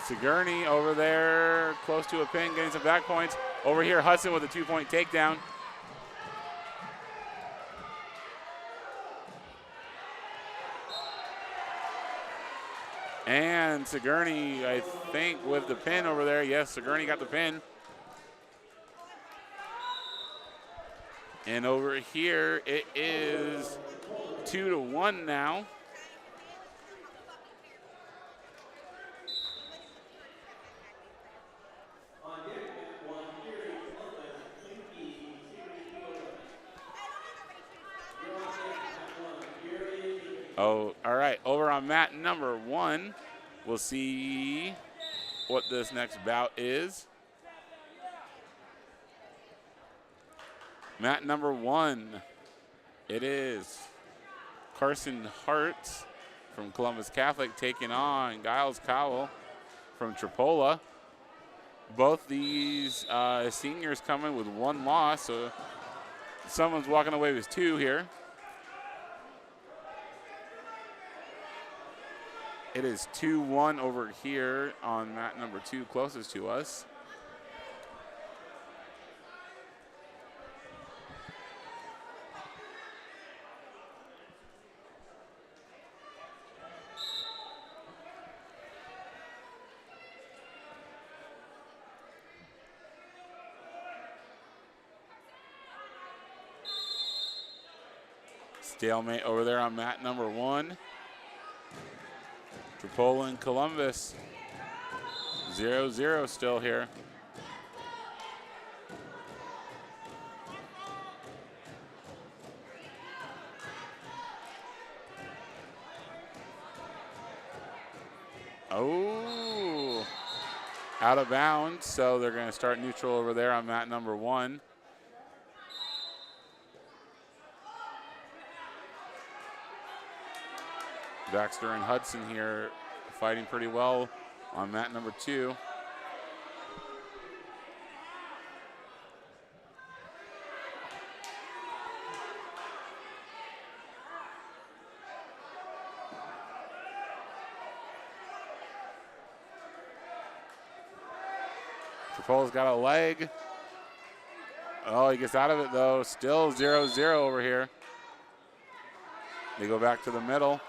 Sigourney over there, close to a pin, getting some back points. Over here, Hudson with a 2-point takedown. And Sigourney, I think, with the pin over there. Yes, Sigourney got the pin. And over here, it is 2-1 now. Oh, all right. Over on mat number 1, we'll see what this next bout is. Mat number 1, it is Carson Hart from Columbus Catholic taking on Giles Cowell from Tripola. Both these seniors coming with 1 loss, so someone's walking away with 2 here. It is 2-1 over here on mat number 2, closest to us. Stalemate over there on mat number 1. Tripola and Columbus, 0-0 still here. Oh, out of bounds, so they're going to start neutral over there on mat number 1. Baxter and Hudson here fighting pretty well on mat number 2. Tripola's got a leg. Oh, he gets out of it though. Still 0-0 over here. They go back to the middle.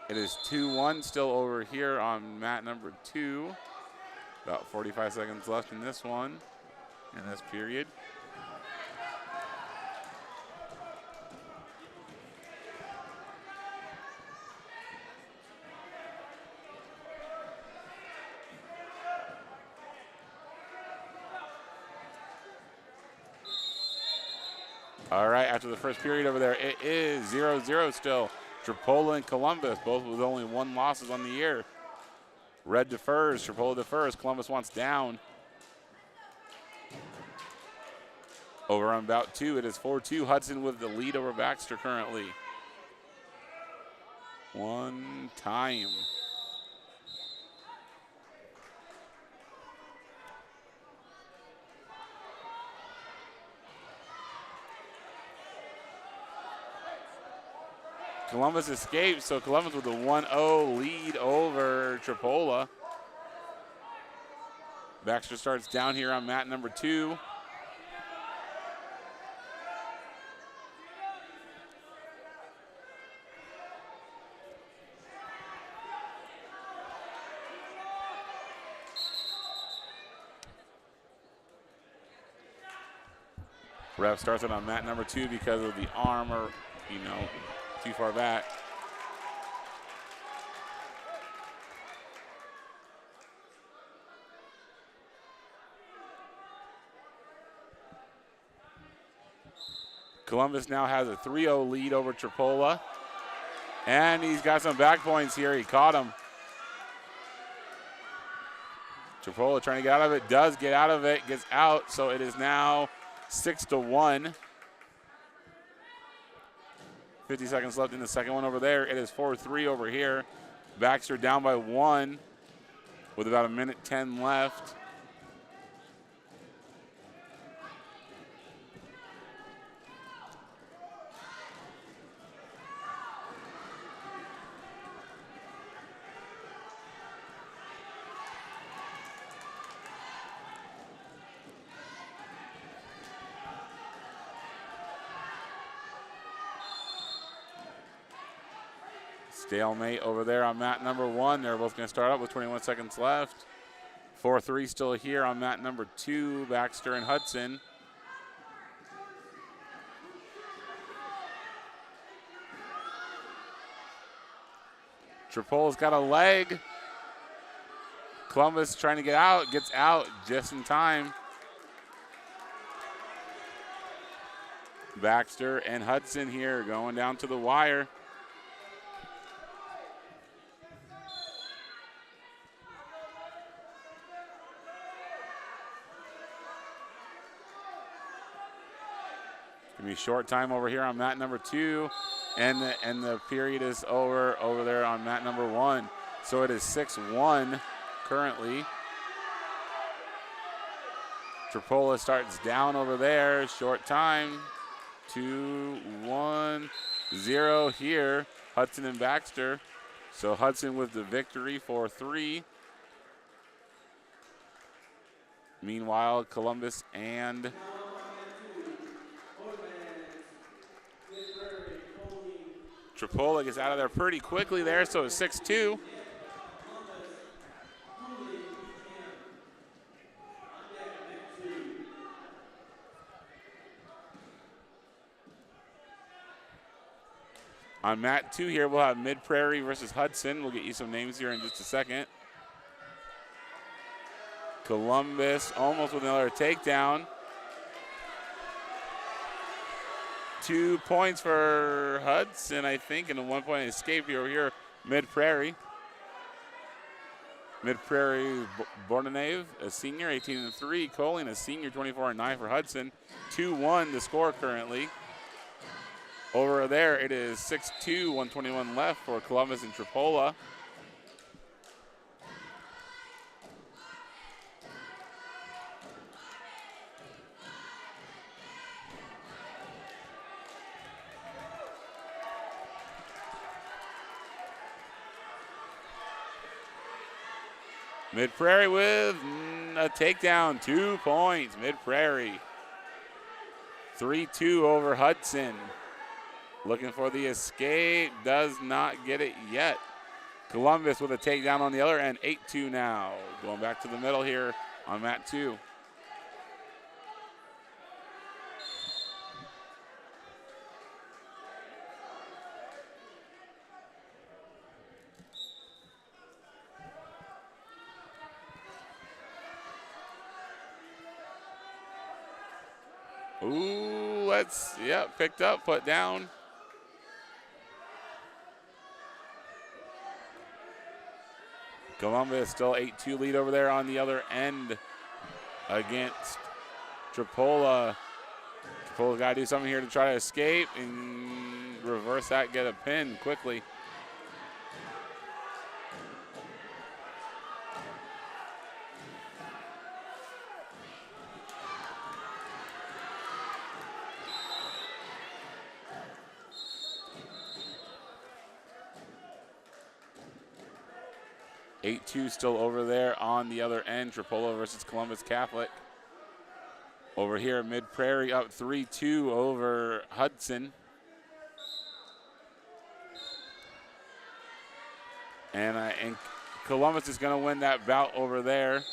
It is 2-1 still over here on mat number 2. About 45 seconds left in this one, in this period. All right, after the first period over there, it is 0-0 still. Tripola and Columbus, both with only 1 losses on the year. Red defers, Tripola defers, Columbus wants down. Over on bout 2, it is 4-2. Hudson with the lead over Baxter currently. 1 time. Columbus escapes, so Columbus with a 1-0 lead over Tripola. Baxter starts down here on mat number 2. Ref starts it on mat number 2 because of the arm, or, too far back. Columbus now has a 3-0 lead over Tripola. And he's got some back points here. He caught him. Tripola trying to get out of it, does get out of it, gets out, so it is now 6-1. 50 seconds left in the second one over there. It is 4-3 over here. Baxter down by 1 with about 1:10 left. Stalemate over there on mat number 1. They're both going to start up with 21 seconds left. 4-3 still here on mat number 2, Baxter and Hudson. Tripola's got a leg. Columbus trying to get out, gets out just in time. Baxter and Hudson here going down to the wire. Gonna be short time over here on mat number 2, and the period is over there on mat number 1. So it is 6-1 currently. Tripola starts down over there. Short time. 2-1-0 here. Hudson and Baxter. So Hudson with the victory for 3. Meanwhile, Columbus and Tripola gets out of there pretty quickly there, so it's 6-2. On mat 2 here, we'll have Mid Prairie versus Hudson. We'll get you some names here in just a second. Columbus almost with another takedown. 2 points for Hudson, I think, and a 1-point escape here over here. Mid Prairie. Mid Prairie Bordenave, a senior, 18-3. Colleen, a senior, 24-9 for Hudson. 2-1 the score currently. Over there, it is 6-2, 121 left for Columbus and Tripola. Mid Prairie with a takedown, 2 points. Mid Prairie. 3-2 over Hudson. Looking for the escape, does not get it yet. Columbus with a takedown on the other end, 8-2 now. Going back to the middle here on mat 2. Ooh, picked up, put down. Columbus still 8-2 lead over there on the other end against Tripola. Tripola got to do something here to try to escape and reverse that, get a pin quickly. Eight-2 still over there on the other end. Tripola versus Columbus Catholic. Over here, Mid Prairie up 3-2 over Hudson. And Columbus is going to win that bout over there.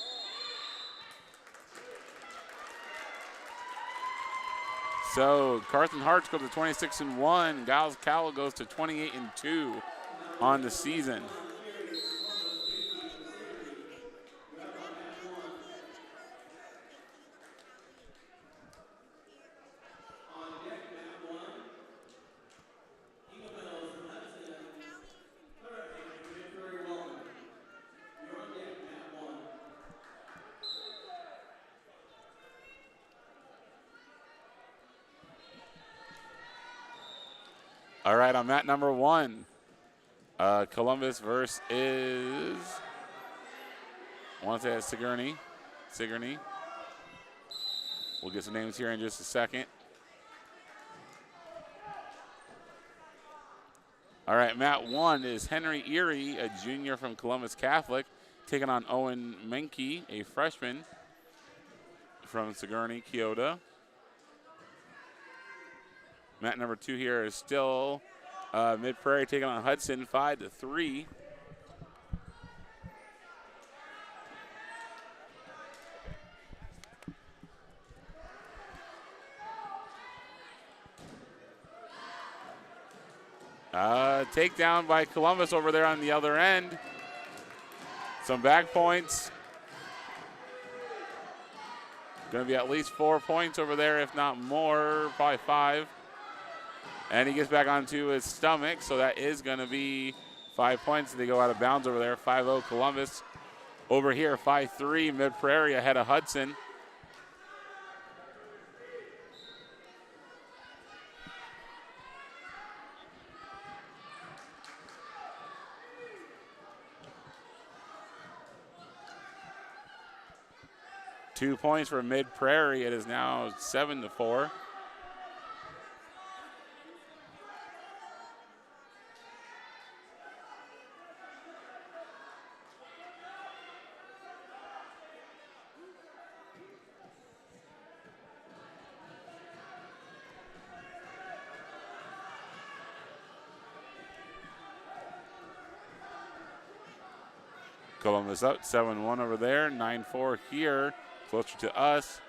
So Carson Harts goes to 26-1. Giles Cowell goes to 28-2 on the season. All right, on mat number 1, Columbus versus I want to say it's Sigourney. We'll get some names here in just a second. All right, mat 1 is Henry Erie, a junior from Columbus Catholic, taking on Owen Menke, a freshman from Sigourney, Keota. Mat number 2 here is still Mid Prairie taking on Hudson, 5-3. Takedown by Columbus over there on the other end. Some back points. Going to be at least 4 points over there, if not more, probably 5. And he gets back onto his stomach, so that is going to be 5 points. They go out of bounds over there. 5-0 Columbus. Over here, 5-3 Mid Prairie ahead of Hudson. 2 points for Mid Prairie. It is now 7-4. Columbus up 7-1 over there, 9-4 here, closer to us.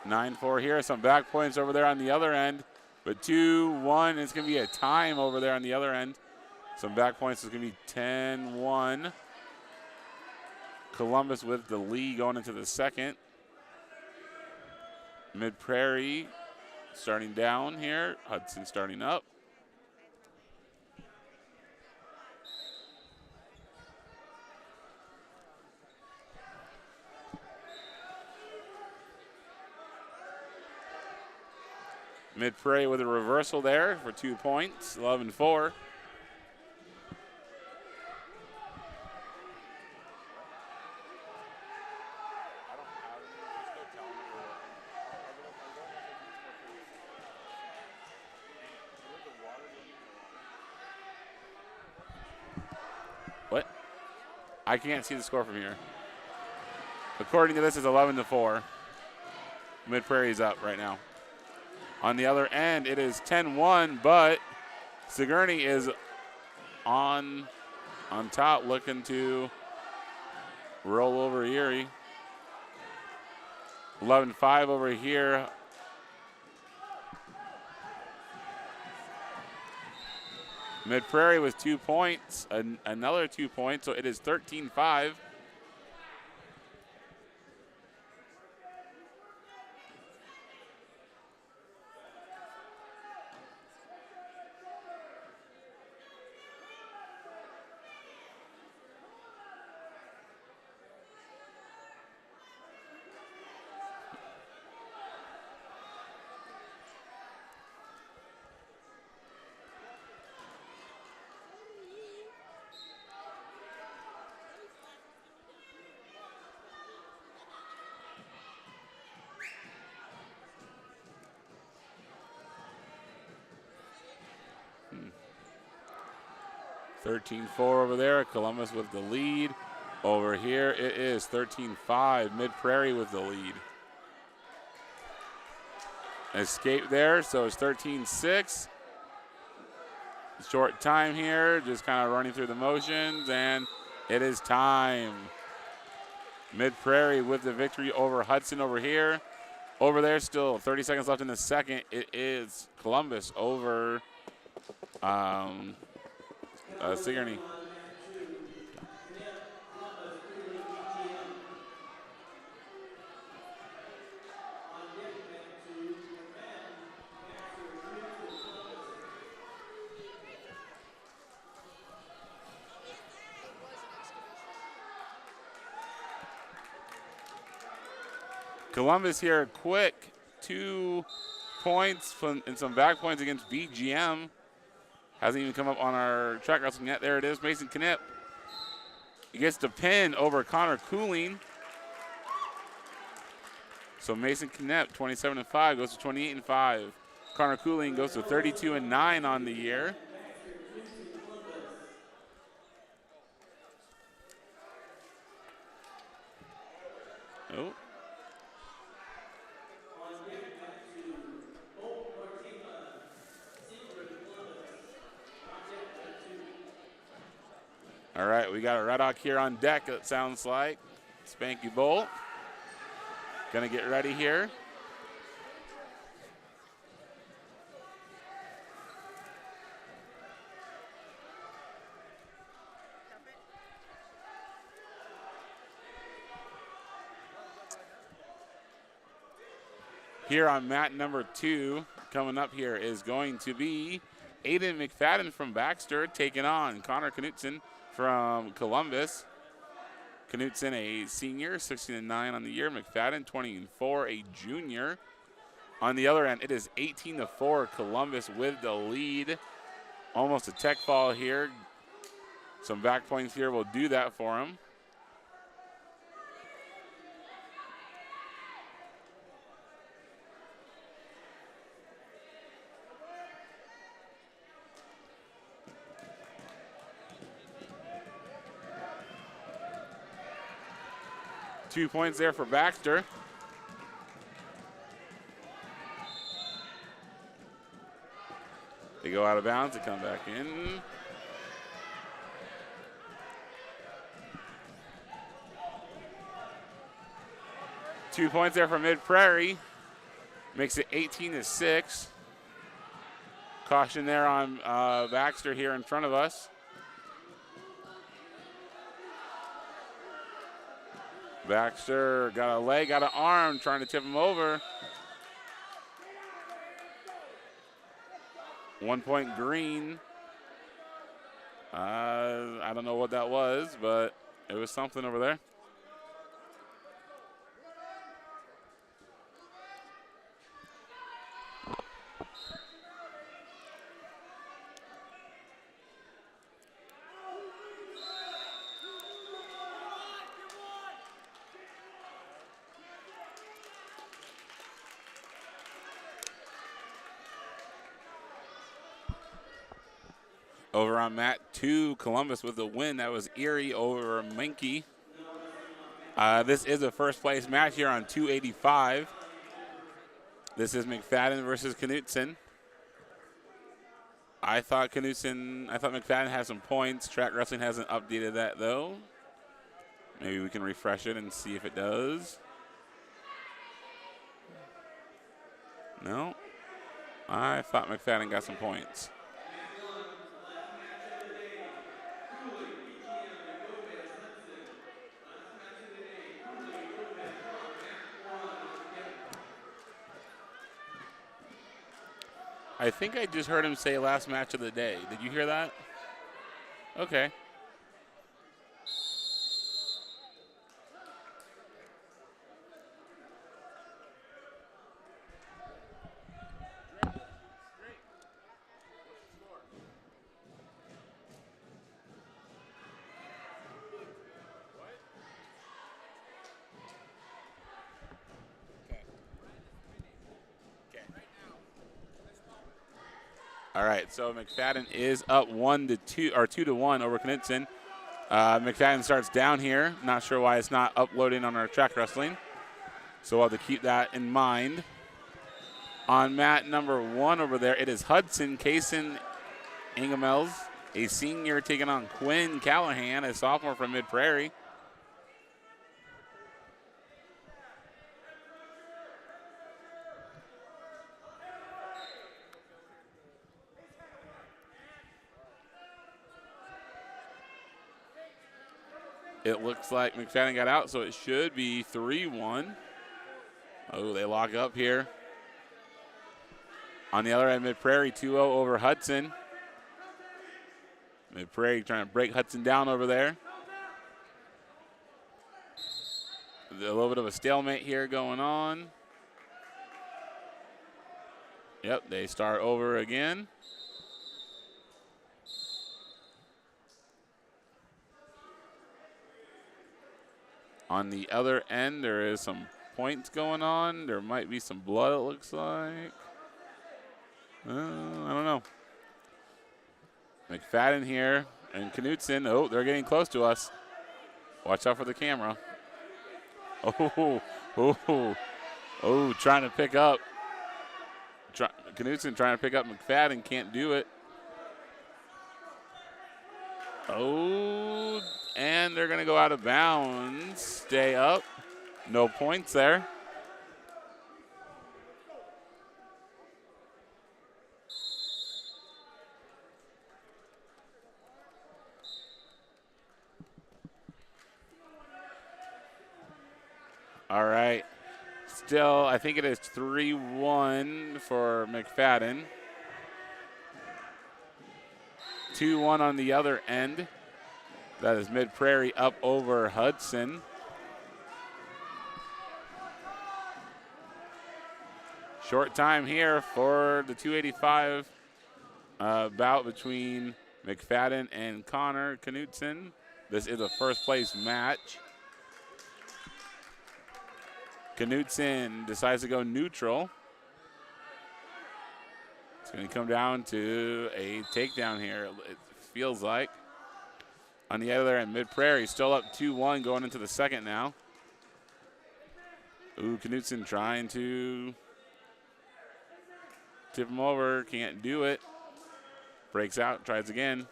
(9-4) here. Some back points over there on the other end, but 2-1. It's going to be a time over there on the other end. Some back points is going to be 10-1. Columbus with the lead going into the second. Mid Prairie starting down here. Hudson starting up. Mid Prairie with a reversal there for 2 points, 11-4. What? I can't see the score from here. According to this, it's 11-4. Mid Prairie's up right now. On the other end, it is 10-1, but Sigourney is on top, looking to roll over Erie. 11-5 over here. Mid Prairie with 2 points, another 2 points, so it is 13-5. Hmm. 13-4 over there. Columbus with the lead. Over here, it is 13-5. Mid Prairie with the lead. Escape there, so it's 13-6. Short time here, just kind of running through the motions, and it is time. Mid Prairie with the victory over Hudson over here. Over there, still 30 seconds left in the second. It is Columbus over Sigourney. Columbus here, quick 2 points and some back points against BGM. Hasn't even come up on our track wrestling yet. There it is, Mason Knipp. He gets the pin over Connor Cooling. So Mason Knipp, 27-5, goes to 28-5. Connor Cooling goes to 32-9 on the year. Oh. All right, we got a Redhawk here on deck, it sounds like. Spanky Bolt. Gonna get ready here. Here on mat number 2, coming up here is going to be Aiden McFadden from Baxter taking on Connor Knutson from Columbus. Knutson, a senior, 16-9 on the year. McFadden, 24, a junior. On the other end, it is 18-4. Columbus with the lead. Almost a tech fall here. Some back points here will do that for him. Two points there for Baxter. They go out of bounds, they come back in. Two points there for Mid-Prairie. Makes it 18-6. Caution there on Baxter here in front of us. Baxter got a leg, got an arm, trying to tip him over. 1 point green. I don't know what that was, but it was something over there. Over on mat 2, Columbus with the win. That was Erie over Menke. This is a first place match here on 285. This is McFadden versus Knutson. I thought McFadden had some points. Track Wrestling hasn't updated that though. Maybe we can refresh it and see if it does. No. I thought McFadden got some points. I think I just heard him say last match of the day. Did you hear that? Okay. All right, so McFadden is up 1-2 or 2-1 over Knutson. McFadden starts down here. Not sure why it's not uploading on our Track Wrestling. So we'll have to keep that in mind. On mat number 1 over there, it is Hudson Kaysen Ingemels, a senior, taking on Quinn Callahan, a sophomore from Mid-Prairie. It looks like McFadden got out, so it should be 3-1. Oh, they lock up here. On the other end, Mid-Prairie 2-0 over Hudson. Mid-Prairie trying to break Hudson down over there. A little bit of a stalemate here going on. Yep, they start over again. On the other end, there is some points going on. There might be some blood, it looks like. I don't know. McFadden here and Knutson. Oh, they're getting close to us. Watch out for the camera. Oh, trying to pick up. Knutson trying to pick up McFadden, can't do it. Oh, and they're going to go out of bounds. Stay up. No points there. All right. Still, I think it is 3-1 for McFadden. 2-1 on the other end. That is Mid-Prairie up over Hudson. Short time here for the 285 bout between McFadden and Connor Knutson. This is a first place match. Knutson decides to go neutral. It's going to come down to a takedown here, it feels like. On the other end, Mid-Prairie still up 2-1 going into the second now. Ooh, Knutson trying to tip him over, can't do it. Breaks out, tries again.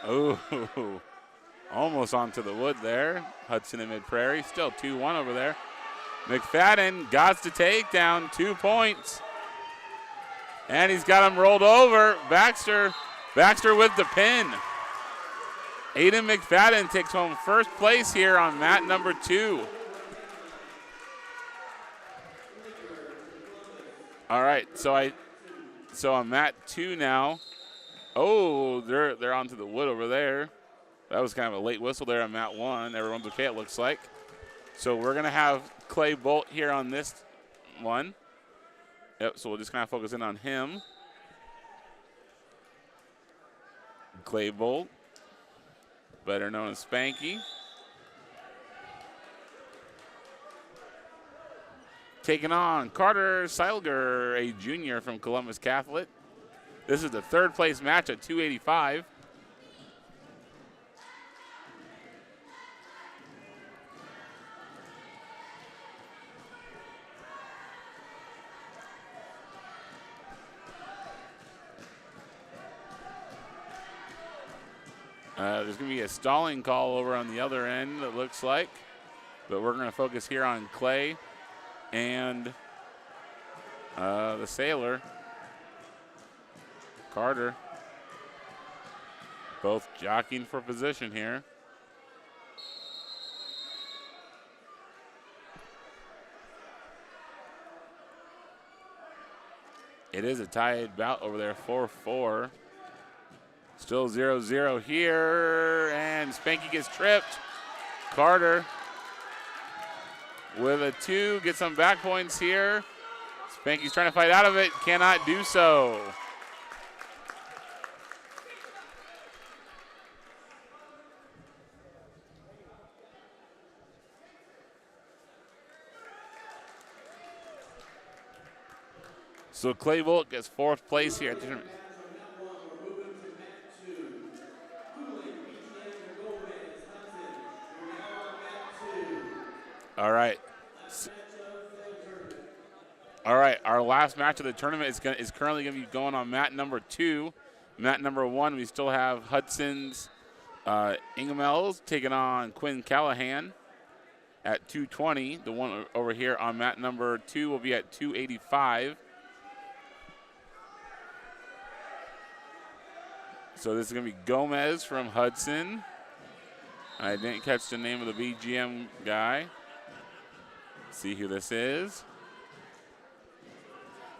Oh, almost onto the wood there. Hudson and Mid-Prairie, still 2-1 over there. McFadden got the takedown, 2 points. And he's got him rolled over. Baxter with the pin. Aiden McFadden takes home first place here on mat number 2. All right, so on mat 2 now. Oh, they're onto the wood over there. That was kind of a late whistle there on mat 1. Everyone's okay, it looks like. So we're going to have Clay Bolt here on this one. Yep, so we'll just kind of focus in on him. Clay Bolt, better known as Spanky. Taking on Carter Seilger, a junior from Columbus Catholic. This is the third place match at 285. There's going to be a stalling call over on the other end, it looks like. But we're going to focus here on Clay and the Sailor, Carter. Both jockeying for position here. It is a tied bout over there, 4-4. Still 0-0 here, and Spanky gets tripped. Carter with a 2, gets some back points here. Spanky's trying to fight out of it, cannot do so. So Clay Bolt gets fourth place here at the tournament. All right. All right, our last match of the tournament is currently going to be going on mat number 2. Mat number 1, we still have Hudson's Ingemels taking on Quinn Callahan at 220. The one over here on mat number 2 will be at 285. So this is going to be Gomez from Hudson. I didn't catch the name of the BGM guy. See who this is.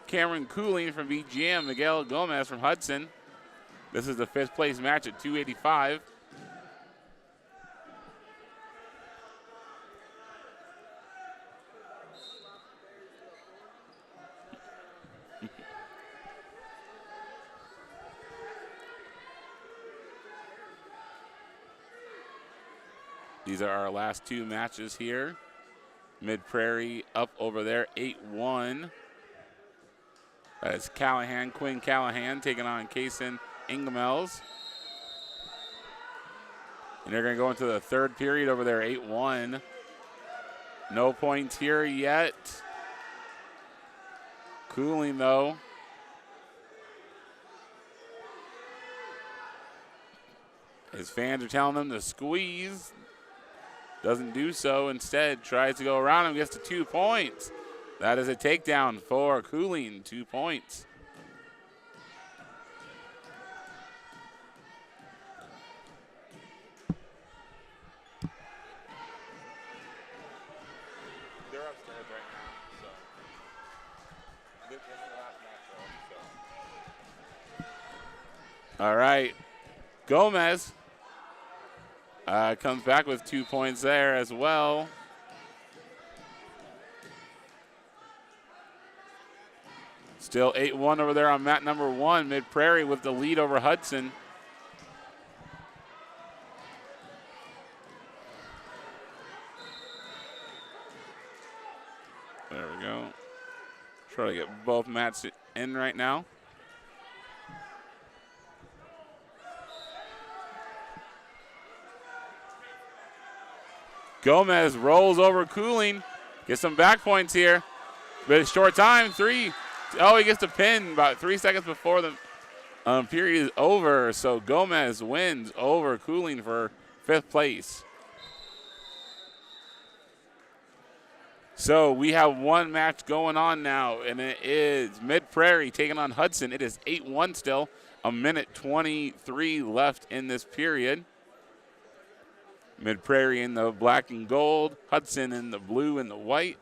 Cameron Cooling from BGM, Miguel Gomez from Hudson. This is the 5th place match at 285. These are our last 2 matches here. Mid-Prairie up over there, 8-1. That's Callahan, Quinn Callahan taking on Kaysen Ingemels. And they're going to go into the third period over there, 8-1. No points here yet. Cooling, though. His fans are telling him to squeeze. Doesn't do so. Instead, tries to go around him, gets to 2 points. That is a takedown for Cooling, 2 points. They're upstairs right now, so. All right. Gomez comes back with 2 points there as well. Still 8-1 over there on mat number 1. Mid Prairie with the lead over Hudson. There we go. Try to get both mats in right now. Gomez rolls over Cooling. Gets some back points here. But it's short time. 3. Oh, he gets the pin about 3 seconds before the period is over. So Gomez wins over Cooling for 5th place. So we have one match going on now, and it is Mid Prairie taking on Hudson. It is 8-1 still. 1:23 left in this period. Mid Prairie in the black and gold, Hudson in the blue and the white.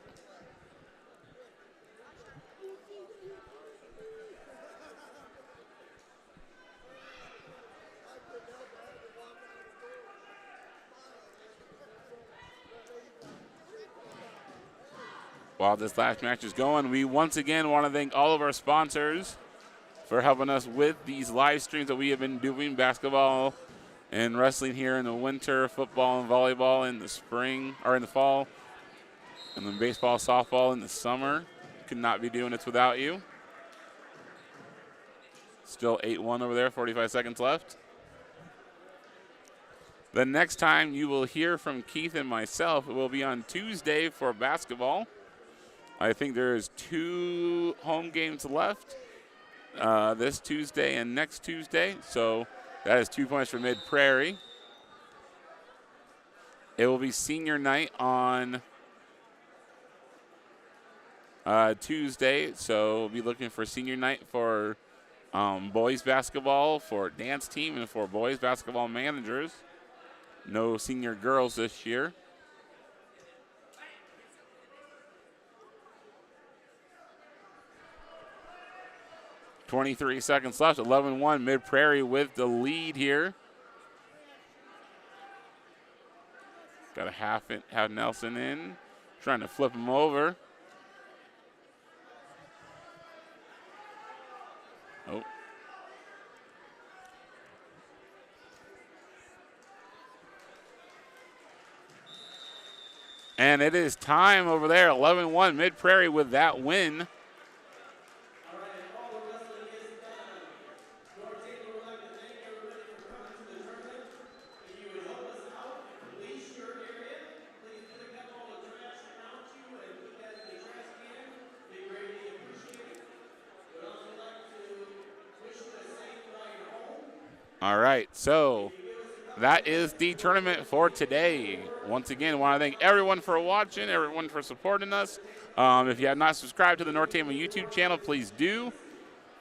While this last match is going, we once again want to thank all of our sponsors for helping us with these live streams that we have been doing, basketball and wrestling here in the winter, football and volleyball in the spring, or in the fall, and then baseball, softball in the summer. Could not be doing this without you. Still 8-1 over there, 45 seconds left. The next time you will hear from Keith and myself, it will be on Tuesday for basketball. I think there's 2 home games left, this Tuesday and next Tuesday. So that is 2 points for Mid Prairie. It will be senior night on Tuesday. So we'll be looking for senior night for boys basketball, for dance team, and for boys basketball managers. No senior girls this year. .23 seconds left, 11-1, Mid Prairie with the lead here. Got a have Nelson in, trying to flip him over. Oh. And it is time over there, 11-1, Mid Prairie with that win. All right, so that is the tournament for today. Once again, I want to thank everyone for watching, everyone for supporting us. If you have not subscribed to the North Tama YouTube channel, please do.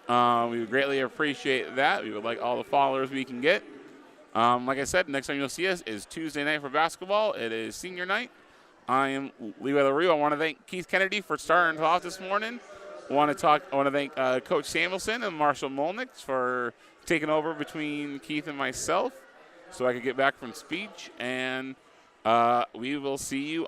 We would greatly appreciate that. We would like all the followers we can get. Like I said, next time you'll see us is Tuesday night for basketball. It is senior night. I am Lee Weatherly. I want to thank Keith Kennedy for starting us off this morning. I want to thank Coach Samuelson and Marshall Molnix for taking over between Keith and myself so I could get back from speech. And we will see you